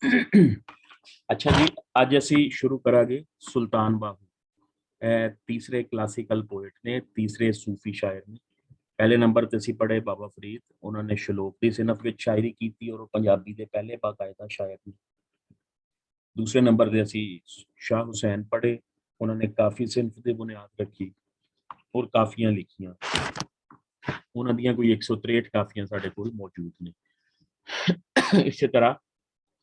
अच्छा जी, ਅੱਜ ਅਸੀਂ ਸ਼ੁਰੂ ਕਰਾਂਗੇ ਸੁਲਤਾਨ ਬਾਹੂ। ਇਹ ਤੀਸਰੇ ਕਲਾਸੀਕਲ ਪੋਇਟ ਨੇ, ਤੀਸਰੇ ਸੂਫੀ ਸ਼ਾਇਰ ਨੇ। ਪਹਿਲੇ ਨੰਬਰ ਤੇ ਅਸੀਂ ਪੜ੍ਹੇ ਬਾਬਾ ਫਰੀਦ, ਉਹਨਾਂ ਨੇ ਸ਼ਲੋਕ ਦੀ ਸਿਨਫ ਵਿੱਚ ਸ਼ਾਇਰੀ ਕੀਤੀ ਔਰ ਉਹ ਪੰਜਾਬੀ ਦੇ ਪਹਿਲੇ ਬਾਕਾਇਦਾ ਸ਼ਾਇਰ ਨੇ। ਦੂਸਰੇ ਨੰਬਰ ਤੇ ਅਸੀਂ ਸ਼ਾਹ ਹੁਸੈਨ ਪੜ੍ਹੇ, ਉਹਨਾਂ ਨੇ ਕਾਫੀ ਸਿਨਫ ਦੀ ਬੁਨਿਆਦ ਰੱਖੀ ਔਰ ਕਾਫੀਆਂ ਲਿਖੀਆਂ। ਉਹਨਾਂ ਦੀਆਂ ਕੋਈ 163 ਕਾਫੀਆਂ ਸਾਡੇ ਕੋਲ ਮੌਜੂਦ ਨੇ। ਇਸੇ ਤਰ੍ਹਾਂ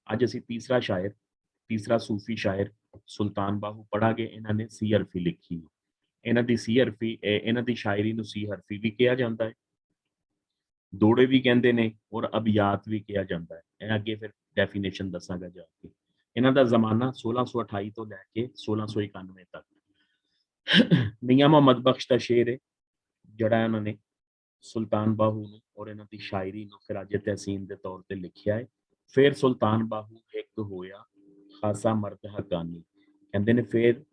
ਅੱਜ ਅਸੀਂ ਤੀਸਰਾ ਸ਼ਾਇਰ, ਤੀਸਰਾ ਸੂਫੀ ਸ਼ਾਇਰ ਸੁਲਤਾਨ ਬਾਹੂ ਪੜਾਂਗੇ। ਇਹਨਾਂ ਨੇ ਸੀ ਹਰਫੀ ਲਿਖੀ। ਇਹਨਾਂ ਦੀ ਸੀ ਹਰਫੀ, ਇਹਨਾਂ ਦੀ ਸ਼ਾਇਰੀ ਨੂੰ ਸੀ ਹਰਫੀ ਵੀ ਕਿਹਾ ਜਾਂਦਾ ਹੈ, ਦੋੜੇ ਵੀ ਕਹਿੰਦੇ ਨੇ ਔਰ ਅਬਿਆਤ ਵੀ ਕਿਹਾ ਜਾਂਦਾ ਹੈ। ਇਹ ਅੱਗੇ ਫਿਰ ਡੈਫੀਨੇਸ਼ਨ ਦੱਸਾਂਗਾ ਜਾ ਕੇ। ਇਹਨਾਂ ਦਾ ਜ਼ਮਾਨਾ 1628 ਤੋਂ ਲੈ ਕੇ 1691 ਤੱਕ। ਮੀਆਂ ਮੁਹੰਮਦ ਬਖਸ਼ ਦਾ ਸ਼ੇਰ ਹੈ ਜਿਹੜਾ ਇਹਨਾਂ ਨੇ ਸੁਲਤਾਨ ਬਾਹੂ ਨੂੰ ਔਰ ਇਹਨਾਂ ਦੀ ਸ਼ਾਇਰੀ ਨੂੰ ਖਿਰਾਜ ਤਹਿਸੀਨ ਦੇ ਤੌਰ ਤੇ ਲਿਖਿਆ ਹੈ। ਫਿਰ ਸੁਲਤਾਨ ਬਾਹੂ ਇੱਕ ਹੋਇਆ ਖਾਸਾ ਮਰਦ ਹਕਾਨੀ, ਕਹਿੰਦੇ ਨੇ ਫਿਰ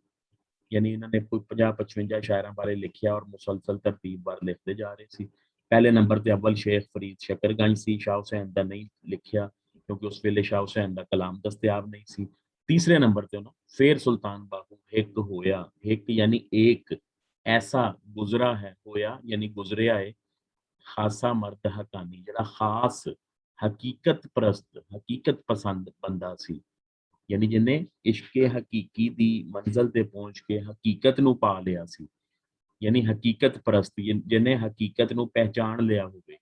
ਯਾਨੀ ਇਹਨਾਂ ਨੇ ਕੋਈ 50-55 ਸ਼ਾਇਰਾਂ ਬਾਰੇ ਲਿਖਿਆ ਔਰ ਮੁਸਲਸਲ ਤਰਤੀਬ ਬਾਰ ਲਿਖਦੇ ਜਾ ਰਹੇ ਸੀ। ਪਹਿਲੇ ਨੰਬਰ ਤੇ ਅਵਲ ਸ਼ੇਖ ਫਰੀਦ ਸ਼ਕਰਗੰਜ ਸੀ। ਸ਼ਾਹ ਹੁਸੈਨ ਦਾ ਨਹੀਂ ਲਿਖਿਆ ਕਿਉਂਕਿ ਉਸ ਵੇਲੇ ਸ਼ਾਹ ਹੁਸੈਨ ਦਾ ਕਲਾਮ ਦਸਤਿਆਬ ਨਹੀਂ ਸੀ। ਤੀਸਰੇ ਨੰਬਰ ਤੇ ਉਹਨਾਂ ਫਿਰ ਸੁਲਤਾਨ ਬਾਹੂ ਇੱਕ ਹੋਇਆ, ਇੱਕ ਯਾਨੀ ਇੱਕ ਐਸਾ ਗੁਜ਼ਰਾ ਹੈ, ਹੋਇਆ ਯਾਨੀ ਗੁਜ਼ਰਿਆ ਹੈ, ਖਾਸਾ ਮਰਦ ਹਕਾਨੀ ਜਿਹੜਾ ਖਾਸ ਹਕੀਕਤ ਪ੍ਰਸਤ, ਹਕੀਕਤ ਪਸੰਦ ਬੰਦਾ ਸੀ, ਯਾਨੀ ਜਿਹਨੇ ਇਸ਼ਕੇ ਹਕੀਕੀ ਦੀ ਮੰਜ਼ਲ ਤੇ ਪਹੁੰਚ ਕੇ ਹਕੀਕਤ ਨੂੰ ਪਾ ਲਿਆ ਸੀ, ਯਾਨੀ ਹਕੀਕਤ ਪ੍ਰਸਤ, ਜਿਹਨੇ ਹਕੀਕਤ ਨੂੰ ਪਹਿਚਾਣ ਲਿਆ ਹੋਵੇ।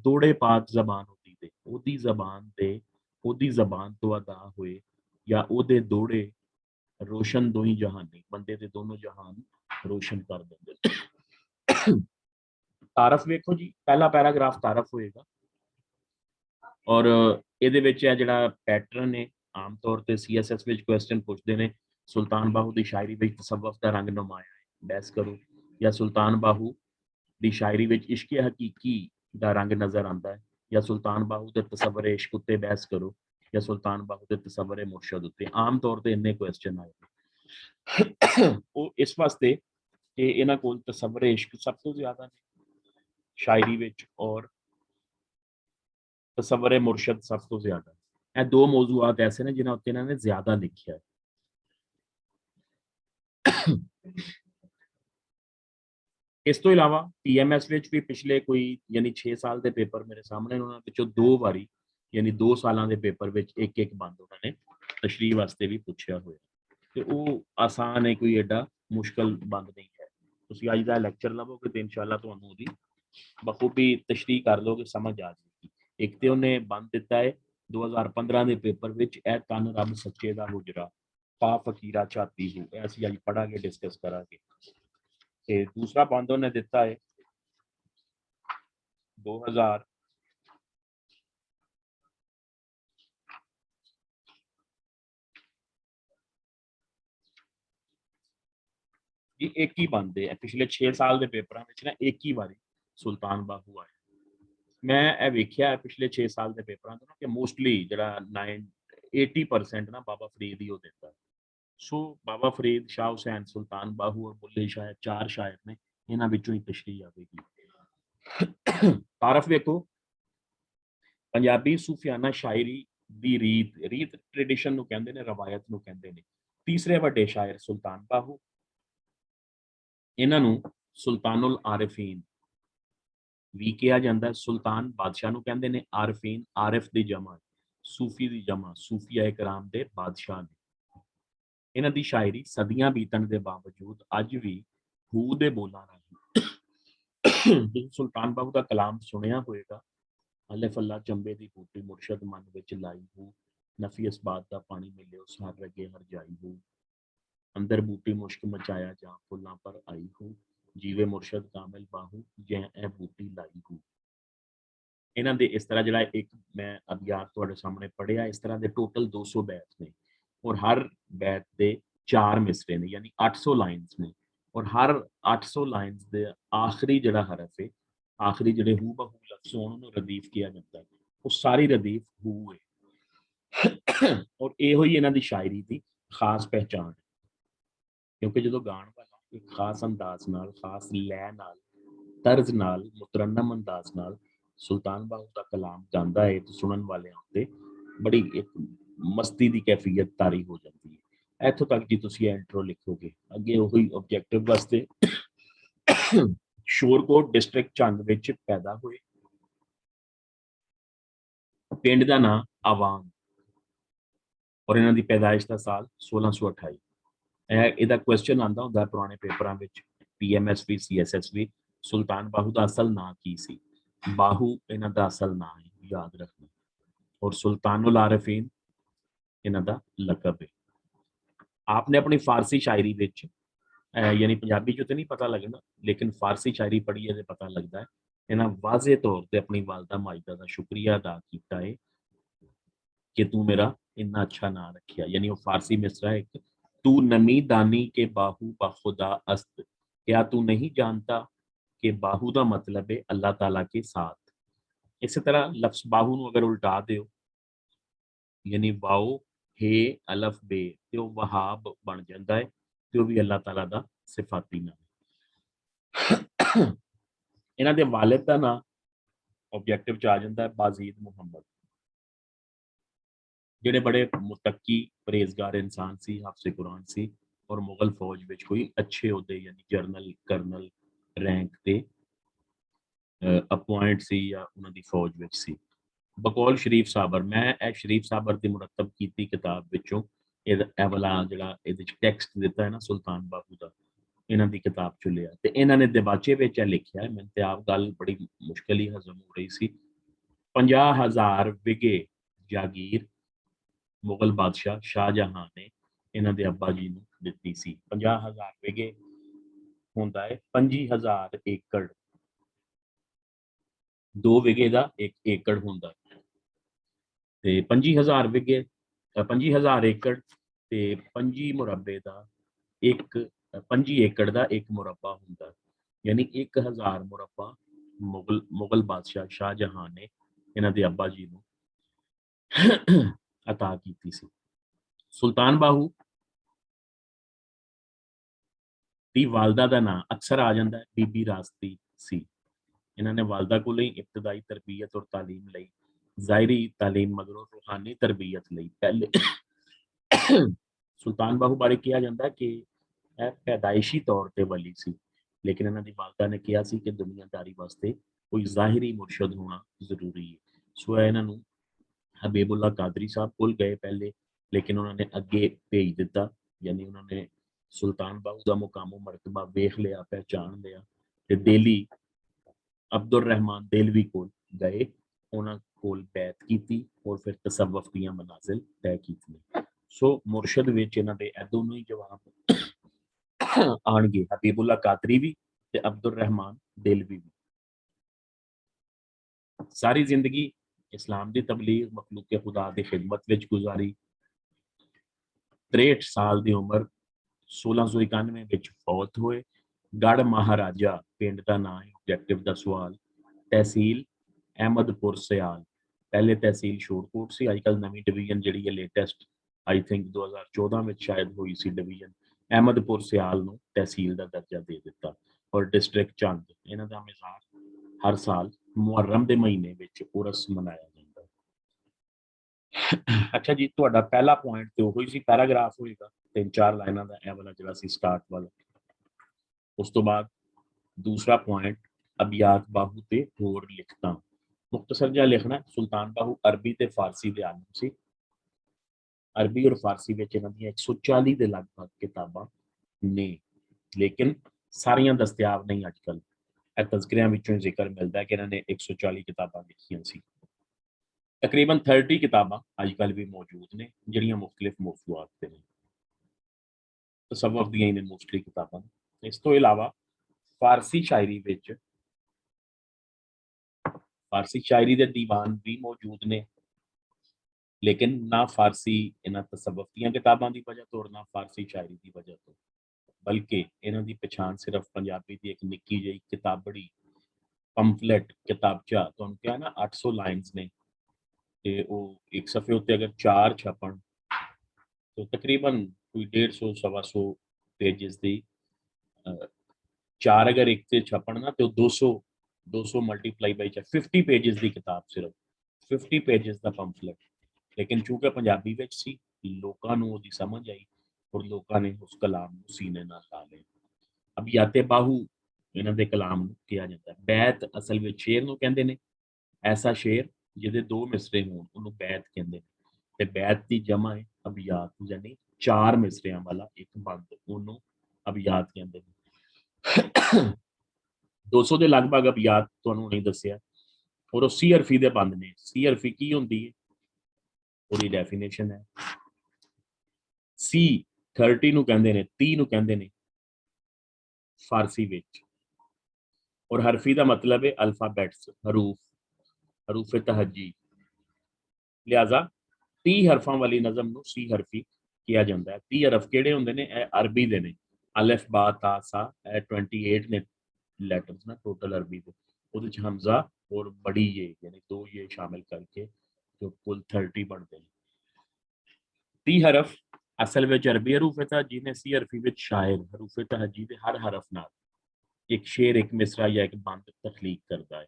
ਦੋੜੇ ਪਾਕ ਜ਼ਬਾਨ ਹੁੰਦੀ ਤੇ ਉਹਦੀ ਜ਼ਬਾਨ ਤੇ ਉਹਦੀ ਜ਼ਬਾਨ ਤੋਂ ਅਦਾ ਹੋਏ ਜਾਂ ਉਹਦੇ ਦੋੜੇ ਰੋਸ਼ਨ ਦੋਈ ਜਹਾਨੀ, ਬੰਦੇ ਦੇ ਦੋਨੋਂ ਜਹਾਨ ਰੋਸ਼ਨ ਕਰ ਦਿੰਦੇ। ਤਾਰਫ ਵੇਖੋ ਜੀ, ਪਹਿਲਾ ਪੈਰਾਗ੍ਰਾਫ ਤਾਰਫ ਹੋਏਗਾ ਔਰ ਇਹਦੇ ਵਿੱਚ ਇਹ ਜਿਹੜਾ ਪੈਟਰਨ ਹੈ, ਆਮ ਤੌਰ ਤੇ ਸੀਐਸਐਸ ਵਿੱਚ ਕੁਐਸਚਨ ਪੁੱਛਦੇ ਨੇ ਸੁਲਤਾਨ ਬਾਹੂ ਦੀ ਸ਼ਾਇਰੀ ਵਿੱਚ ਤਸੱਵੁਫ ਦਾ ਰੰਗ ਨੁਮਾਇਆ ਹੈ, ਬਹਿਸ ਕਰੋ, ਜਾਂ ਸੁਲਤਾਨ ਬਾਹੂ ਦੀ ਸ਼ਾਇਰੀ ਵਿੱਚ ਇਸ਼ਕੇ ਹਕੀਕੀ ਦਾ ਰੰਗ ਨਜ਼ਰ ਆਉਂਦਾ ਹੈ, ਜਾਂ ਸੁਲਤਾਨ ਬਾਹੂ ਦੇ ਤਸੱਵਰ ਇਸ਼ਕ ਉੱਤੇ ਬਹਿਸ ਕਰੋ, ਜਾਂ ਸੁਲਤਾਨ ਬਾਹੂ ਦੇ ਤਸੱਵਰ ਮੁਰਸ਼ਦ ਉੱਤੇ। ਆਮ ਤੌਰ ਤੇ ਇੰਨੇ ਕੁਐਸਚਨ ਆਏ। ਉਹ ਇਸ ਵਾਸਤੇ ਕਿ ਇਹਨਾਂ ਕੋਲ ਤਸੱਵਰ ਇਸ਼ਕ ਸਭ ਤੋਂ ਜ਼ਿਆਦਾ ਨੇ ਸ਼ਾਇਰੀ ਵਿੱਚ ਔਰ ਤਸੱਵਰ ਮੁਰਸ਼ਦ ਸਭ ਤੋਂ ਜ਼ਿਆਦਾ। ਇਹ ਦੋ ਮੌਜੂਆਤ ਐਸੇ ਨੇ ਜਿਨ੍ਹਾਂ ਉੱਤੇ ਇਹਨਾਂ ਨੇ ਜ਼ਿਆਦਾ ਲਿਖਿਆ ਹੈ। ਇਸ ਤੋਂ ਇਲਾਵਾ ਪੀਐਮਐਸ ਵਿੱਚ ਵੀ ਪਿਛਲੇ ਕੋਈ ਯਾਨੀ 6 ਸਾਲ ਦੇ ਪੇਪਰ ਮੇਰੇ ਸਾਹਮਣੇ, ਉਹਨਾਂ ਵਿੱਚੋਂ 2 ਵਾਰੀ ਯਾਨੀ 2 ਸਾਲਾਂ ਦੇ ਪੇਪਰ ਵਿੱਚ ਇੱਕ ਬੰਦ ਉਹਨਾਂ ਨੇ ਤਸ਼ਰੀਹ ਵਾਸਤੇ ਵੀ ਪੁੱਛਿਆ ਹੋਇਆ, ਤੇ ਉਹ ਆਸਾਨ ਹੈ, ਕੋਈ ਐਡਾ ਮੁਸ਼ਕਲ ਬੰਦ ਨਹੀਂ ਹੈ। ਤੁਸੀਂ ਅੱਜ ਦਾ ਲੈਕਚਰ ਲਵੋਗੇ ਤੇ ਇਨਸ਼ਾਅੱਲਾ ਤੁਹਾਨੂੰ ਉਹਦੀ ਬਖੂਬੀ ਤਸ਼ਰੀਹ ਕਰ ਲਓਗੇ, ਸਮਝ ਆ ਜਾਏਗੀ। ਇੱਕ ਤੇ ਉਹਨੇ ਬੰਦ ਦਿੱਤਾ ਹੈ 2015 ਦੇ ਪੇਪਰ ਵਿੱਚ, ਇਹ ਤਨ ਰੱਬ ਸੱਚੇ ਦਾ ਹੁਜਰਾ ਪਾ ਫਕੀਰਾ ਛਾਤੀ ਹੂ, ਇਹ ਅਸੀਂ ਅੱਜ ਪੜਾਂਗੇ, ਡਿਸਕਸ ਕਰਾਂਗੇ। ਤੇ ਦੂਸਰਾ ਬੰਦ ਉਹਨੇ ਦਿੱਤਾ ਹੈ 2000 ਇਹ ਇੱਕ ਹੀ ਬੰਦ ਹੈ ਪਿਛਲੇ 6 ਸਾਲ ਦੇ ਪੇਪਰਾਂ ਵਿੱਚ ਨਾ, ਇੱਕ ਹੀ ਵਾਰੀ ਸੁਲਤਾਨ ਬਾਹੂ ਆਇਆ। ਮੈਂ ਇਹ ਵੇਖਿਆ ਪਿਛਲੇ 6 ਸਾਲ ਦੇ ਪੇਪਰਾਂ ਤੋਂ ਨਾ ਕਿ ਮੋਸਟਲੀ ਜਿਹੜਾ 80% ਨਾ ਬਾਬਾ ਫਰੀਦ ਹੀ ਉਹ ਦਿੰਦਾ। ਸੋ ਬਾਬਾ ਫਰੀਦ, ਸ਼ਾਹ ਹੁਸੈਨ, ਸੁਲਤਾਨ ਬਾਹੂ ਔਰ ਬੁੱਲੇ ਸ਼ਾਹ, 4 ਸ਼ਾਇਰ ਨੇ, ਇਹਨਾਂ ਵਿੱਚੋਂ ਹੀ ਤਸ਼ਰੀਹ ਆਵੇਗੀ। ਤਾਰਫ ਵੇਖੋ, ਪੰਜਾਬੀ ਸੂਫੀਆਨਾ ਸ਼ਾਇਰੀ ਦੀ ਰੀਤ ਟ੍ਰੈਡੀਸ਼ਨ ਨੂੰ ਕਹਿੰਦੇ ਨੇ, ਰਵਾਇਤ ਨੂੰ ਕਹਿੰਦੇ ਨੇ। ਤੀਸਰੇ ਵੱਡੇ ਸ਼ਾਇਰ ਸੁਲਤਾਨ ਬਾਹੂ, ਇਹਨਾਂ ਨੂੰ ਸੁਲਤਾਨੁਲ ਆਰਿਫੀਨ ਵੀ ਕਿਹਾ ਜਾਂਦਾ। ਸੁਲਤਾਨ ਬਾਦਸ਼ਾਹ ਨੂੰ ਕਹਿੰਦੇ ਨੇ, ਆਰਿਫੀਨ ਆਰਿਫ ਦੀ ਜਮਾ, ਸੂਫੀ ਦੀ ਜਮਾ, ਸੂਫੀਆ ਇਕਰਾਮ ਦੇ ਬਾਦਸ਼ਾਹ ਨੇ। ਇਹਨਾਂ ਦੀ ਸ਼ਾਇਰੀ ਸਦੀਆਂ ਬੀਤਣ ਦੇ ਬਾਵਜੂਦ ਅੱਜ ਵੀ ਹੂ ਦੇ ਬੋਲਾਂ ਰਾਹੀਂ ਸੁਲਤਾਨ ਬਾਹੂ ਦਾ ਕਲਾਮ ਸੁਣਿਆ ਹੋਏਗਾ। ਅਲਫ ਅੱਲਾ ਚੰਬੇ ਦੀ ਬੂਟੀ ਮੁਰਸ਼ਦ ਮਨ ਵਿੱਚ ਲਾਈ ਹੂ, ਨਫੀ ਇਸ ਬਾਤ ਦਾ ਪਾਣੀ ਮਿਲਿਓ ਸਾਰ ਰਗੇ ਹਰ ਜਾਈ ਹੂ, ਅੰਦਰ ਬੂਟੀ ਮੁਸ਼ਕ ਮਚਾਇਆ ਜਾਂ ਫੁੱਲਾਂ ਪਰ ਆਈ ਹੂ, ਜੀਵੇ ਮੁਰਸ਼ਦ ਕਾਮਿਲ ਬਾਹੂ ਜੈ ਇਹ ਬੂਟੀ ਲਾਈ ਹੂ। ਇਹਨਾਂ ਦੇ ਇਸ ਤਰ੍ਹਾਂ ਜਿਹੜਾ ਇੱਕ ਮੈਂ ਅਬਿਆਤ ਤੁਹਾਡੇ ਸਾਹਮਣੇ ਪੜ੍ਹਿਆ, ਇਸ ਤਰ੍ਹਾਂ ਦੇ ਟੋਟਲ 200 ਬੈਤ ਨੇ ਔਰ ਹਰ ਬੈਤ ਦੇ 4 ਮਿਸਰੇ ਨੇ, ਯਾਨੀ 800 ਲਾਈਨਸ ਨੇ ਔਰ ਹਰ 800 ਲਾਈਨਸ ਦੇ ਆਖਰੀ ਜਿਹੜਾ ਹਰਫ ਹੈ, ਆਖਰੀ ਜਿਹੜੇ ਹੂ ਬਹੂ ਲਫ਼ਜ਼ ਹੋਣ ਉਹਨੂੰ ਰਦੀਫ ਕਿਹਾ ਜਾਂਦਾ ਹੈ। ਉਹ ਸਾਰੀ ਰਦੀਫ ਹੂ ਹੈ ਔਰ ਇਹੋ ਹੀ ਇਹਨਾਂ ਦੀ ਸ਼ਾਇਰੀ ਦੀ ਖਾਸ ਪਹਿਚਾਣ ਹੈ, ਕਿਉਂਕਿ ਜਦੋਂ ਗਾਣ ਵਾਲਾ ਇੱਕ ਖਾਸ ਅੰਦਾਜ਼ ਨਾਲ, ਖਾਸ ਲੈ ਨਾਲ, ਤਰਜ਼ ਨਾਲ, ਮੁਤਰੰਨਮ ਅੰਦਾਜ਼ ਨਾਲ ਸੁਲਤਾਨ ਬਾਹੂ ਦਾ ਕਲਾਮ ਗਾਉਂਦਾ ਹੈ ਤਾਂ ਸੁਣਨ ਵਾਲਿਆਂ ਉੱਤੇ ਬੜੀ ਇੱਕ मस्ती की कैफियत तारी हो जाती है। इत्थों तक जी तुसी इंट्रो लिखोगे। अगे वही ऑब्जेक्टिव वास्ते शोरकोट डिस्ट्रिक्ट झंग विच पैदा हुए। पिंड का नाम आवाम और इन्हों की पैदाइश का साल 1628। ਇਹਦਾ क्वेश्चन आंदा ਹੁੰਦਾ पुराने पेपरों में PMSV CSSV सुल्तान बाहू का असल नाम की सी। बाहू इन्हों का असल नाम है, याद रखना। और सुल्तानुल आरिफीन इन्हों का लकब है। आपने अपनी फारसी शायरी विच यानी पंजाबी चो तो नहीं पता लगना, लेकिन फारसी शायरी पढ़ी है तो पता लगता है। इन्हें वाजे तौर पर अपनी वालदा माजिदा का शुक्रिया अदा किया है कि तू मेरा इन्ना अच्छा नाम रखिया। यानी वो फारसी मिसरा है, तू नमी दानी के बाहू बखुदा अस्त, क्या तू नहीं जानता कि बाहू का मतलब है अल्लाह ताला के साथ। इसी तरह लफ्स बाहू को अगर उल्टा दो यानी वाओ हे अलफ बे तो वहाब बन जाता है, तो भी अल्लाह ताला का सिफाती नाम है। इन्हों के वालिद का नाम ऑब्जेक्टिव च आ जाता है बाजीद मुहम्मद, ਜਿਹੜੇ बड़े मुतकी परहेजगार इंसान सी, हाफिज़ कुरान सी और मुगल फौज में कोई अच्छे उहदे यानी जरनल करनल रैंक ते अपॉइंट सी या उन्होंने फौज में सी। बकौल शरीफ साबर, मैं शरीफ साबर की मुरतब की किताब विचों वाला जड़ा टैक्सट दिता है ना सुल्तान बाहू का, इन्हों की किताब चो लिया। तो इन्होंने दिबाचे में लिखा है, मैंने आप गल बड़ी मुश्किल ही हजम हो रही सी। 50,000 विगे जागीर मुगल बादशाह शाहजहां ने इन्हों के अब्बा जी को दी सी। 50,000 विगे होंदा है 25,000 एकड़, 2 विगे का 1 एकड़ होंदा है। ते 25,000 विगे 25,000 एकड़ ते 25 मुरब्बे का एक 25 एकड़ का 1 मुरब्बा होंदा है। यानी 1,000 मुरब्बा मुगल बादशाह शाहजहां ने इन्हों के अब्बा जी को अता की सी। सुल्तान बाहू दी वालदा का नाम अक्सर आ जाता है बीबी रास्ती सी। इन्होंने वालदा को इब्तदाई तरबियत और तालीम ली, ज़ाहिरी तालीम मगरों रूहानी तरबियत ली। पहले सुल्तान बाहू बारे कहा जाता है कि पैदाइशी तौर पर वली सी, लेकिन इन्हों की वालदा ने कहा सी कि दुनियादारी वास्ते कोई ज़ाहिरी मुर्शद होना जरूरी है। सो इन्हों हबीबुल्ला कादरी साहब कोल गए पहले, लेकिन उन्होंने अगे भेज दिता। यानी उन्होंने सुल्तान बाहू का मुकामो मरतबा वेख लिया, पहचान लिया, तो दिल्ली अब्दुल रहमान दिलवी को गए, उन्होंने कोल बैत की और फिर तसव्वुफ दी मनाजिल तय की। सो मुरशद विच इन्हां दे दोनों ही जवाब आएंगे, हबीबुल्ला कादरी भी ते अब्दुल रहमान दिलवी भी। सारी जिंदगी इस्लाम की तबलीग मखलूक खुदा की खिदमत विच गुजारी। 63 साल की उम्र 1691 विच फौत हुए। गढ़ महाराजा पिंड का नाम है, ऑब्जेक्टिव का सवाल। तहसील अहमदपुर सियाल, पहले तहसील शोरकोट सी, अजकल नवी डिवीजन जी है लेटेस्ट आई थिंक 2014 में शायद हुई सी डिवीजन। अहमदपुर सियाल को तहसील का दर्जा दे दिता। और डिस्ट्रिक्ट झंग, इन्हों का मिजाज हर साल मुहर्रम के महीने में उरस मनाया जाता है। अच्छा जी, तुहाडा पहला पॉइंट तो वही सी, पैराग्राफ होएगा 3-4 लाइनों का, यह वाला जरा सी स्टार्ट वाला। उस तो बाद दूसरा पॉइंट अबियात बाहू ते होर लिखता। मुख्तसर जहा लिखना। सुल्तान बाहू अरबी ते फारसी के आलम सी। अरबी और फारसी में इन्हों 140 के लगभग किताबां ने, लेकिन सारिया दस्तियाब नहीं अजकल। तज़किरियां विचों जिक्र मिलता है कि इन्होंने 140 किताबां लिखियां सी। तकरीबन 30 किताबां अजकल भी मौजूद ने जिहड़ियां मुख्तलिफ मौज़ूआत ते ने। तसव्वुफ दीयां ने मोस्टली किताबां। इस तो इलावा फारसी शायरी विच फारसी शायरी के दीवान भी मौजूद ने, लेकिन ना फारसी इन्हां तसव्वुफ दीयां किताबां की वजह तो और ना फारसी शायरी की वजह तो, बल्कि इन्हां दी पछाण सिर्फ पंजाबी की एक निक्की जी किताबड़ी पंफलेट किताबचा, तुहानूं कहा ना 800 लाइन्स ने, ते वो एक सफ़े उत्ते अगर 4 छपन तो तकरीबन कोई 150 125 पेजिस की 4 अगर एक से छपन ना तो 200 मल्टीप्लाई बाई 50 पेजिस की किताब, सिर्फ 50 पेजिस का पंफलेट। लेकिन चूंकि पंजाबी विच सी लोकां नूं उहदी समझ आई और लोकां ने उस कलाम नूं सीने नाल ला लिया। अभियाते बाहू इन्हां दे कलाम नूं किहा जांदा है। बैत असल विच शेर नूं कहंदे ने। ऐसा शेर जिहदे दो मिसरे होण उहनूं बैत कहंदे ने ते बैत दी जमा है अभियात यानी चार मिसरियां वाला एक बंद उहनूं अभियात कहंदे ने। 200 ਦੇ ਲਗਭਗ ਅਭਿਆਤ ਤੁਹਾਨੂੰ ਹੁਣੇ ਦੱਸਿਆ ਔਰ ਉਹ ਸੀ ਹਰਫੀ ਦੇ ਬੰਦ ਨੇ। ਸੀ ਹਰਫੀ ਕੀ ਹੁੰਦੀ ਹੈ? ਉਹਦੀ ਡੈਫੀਨੇਸ਼ਨ ਹੈ ਸੀ 30 ਨੂੰ ਕਹਿੰਦੇ ਨੇ 30 ਨੂੰ ਕਹਿੰਦੇ ਨੇ ਫਾਰਸੀ ਵਿੱਚ ਔਰ ਹਰਫੀ ਦਾ ਮਤਲਬ ਹੈ ਅਲਫਾਬੈਟਸ ਹਰੂਫ ਤਹਜੀ। ਲਿਹਾਜ਼ਾ 30 ਹਰਫਾਂ ਵਾਲੀ ਨਜ਼ਮ ਨੂੰ ਸੀ ਹਰਫੀ ਕਿਹਾ ਜਾਂਦਾ ਹੈ। 30 ਹਰਫ ਕਿਹੜੇ ਹੁੰਦੇ ਨੇ? ਇਹ ਅਰਬੀ ਦੇ ਨੇ। ਅਲਫ ਬਾ ਤਾ ਸਾ ਇਹ 28 ਨੇ ਲੈਟਰਸ ना टोटल अरबी ਦੇ। ਉਹਦੇ ਚ ਹਮਜ਼ਾ और बड़ी ये यानी दो ये शामिल करके जो कुल 30 ਬਣਦੇ ਨੇ। 30 ਹਰਫ ਅਸਲ ਵਿੱਚ ਅਰਬੀ ਹਰੂਫ ਤਹਜੀ ਨੇ। ਸੀ ਹਰਫੀ ਵਿੱਚ ਸ਼ਾਇਰ ਹਰੂਫ ਤਹਜੀ ਦੇ ਹਰ ਹਰਫ ਨਾਲ ਇੱਕ ਸ਼ੇਰ ਇੱਕ ਮਿਸਰਾ ਜਾਂ ਇੱਕ ਬੰਦ ਤਖਲੀਕ ਕਰਦਾ ਹੈ।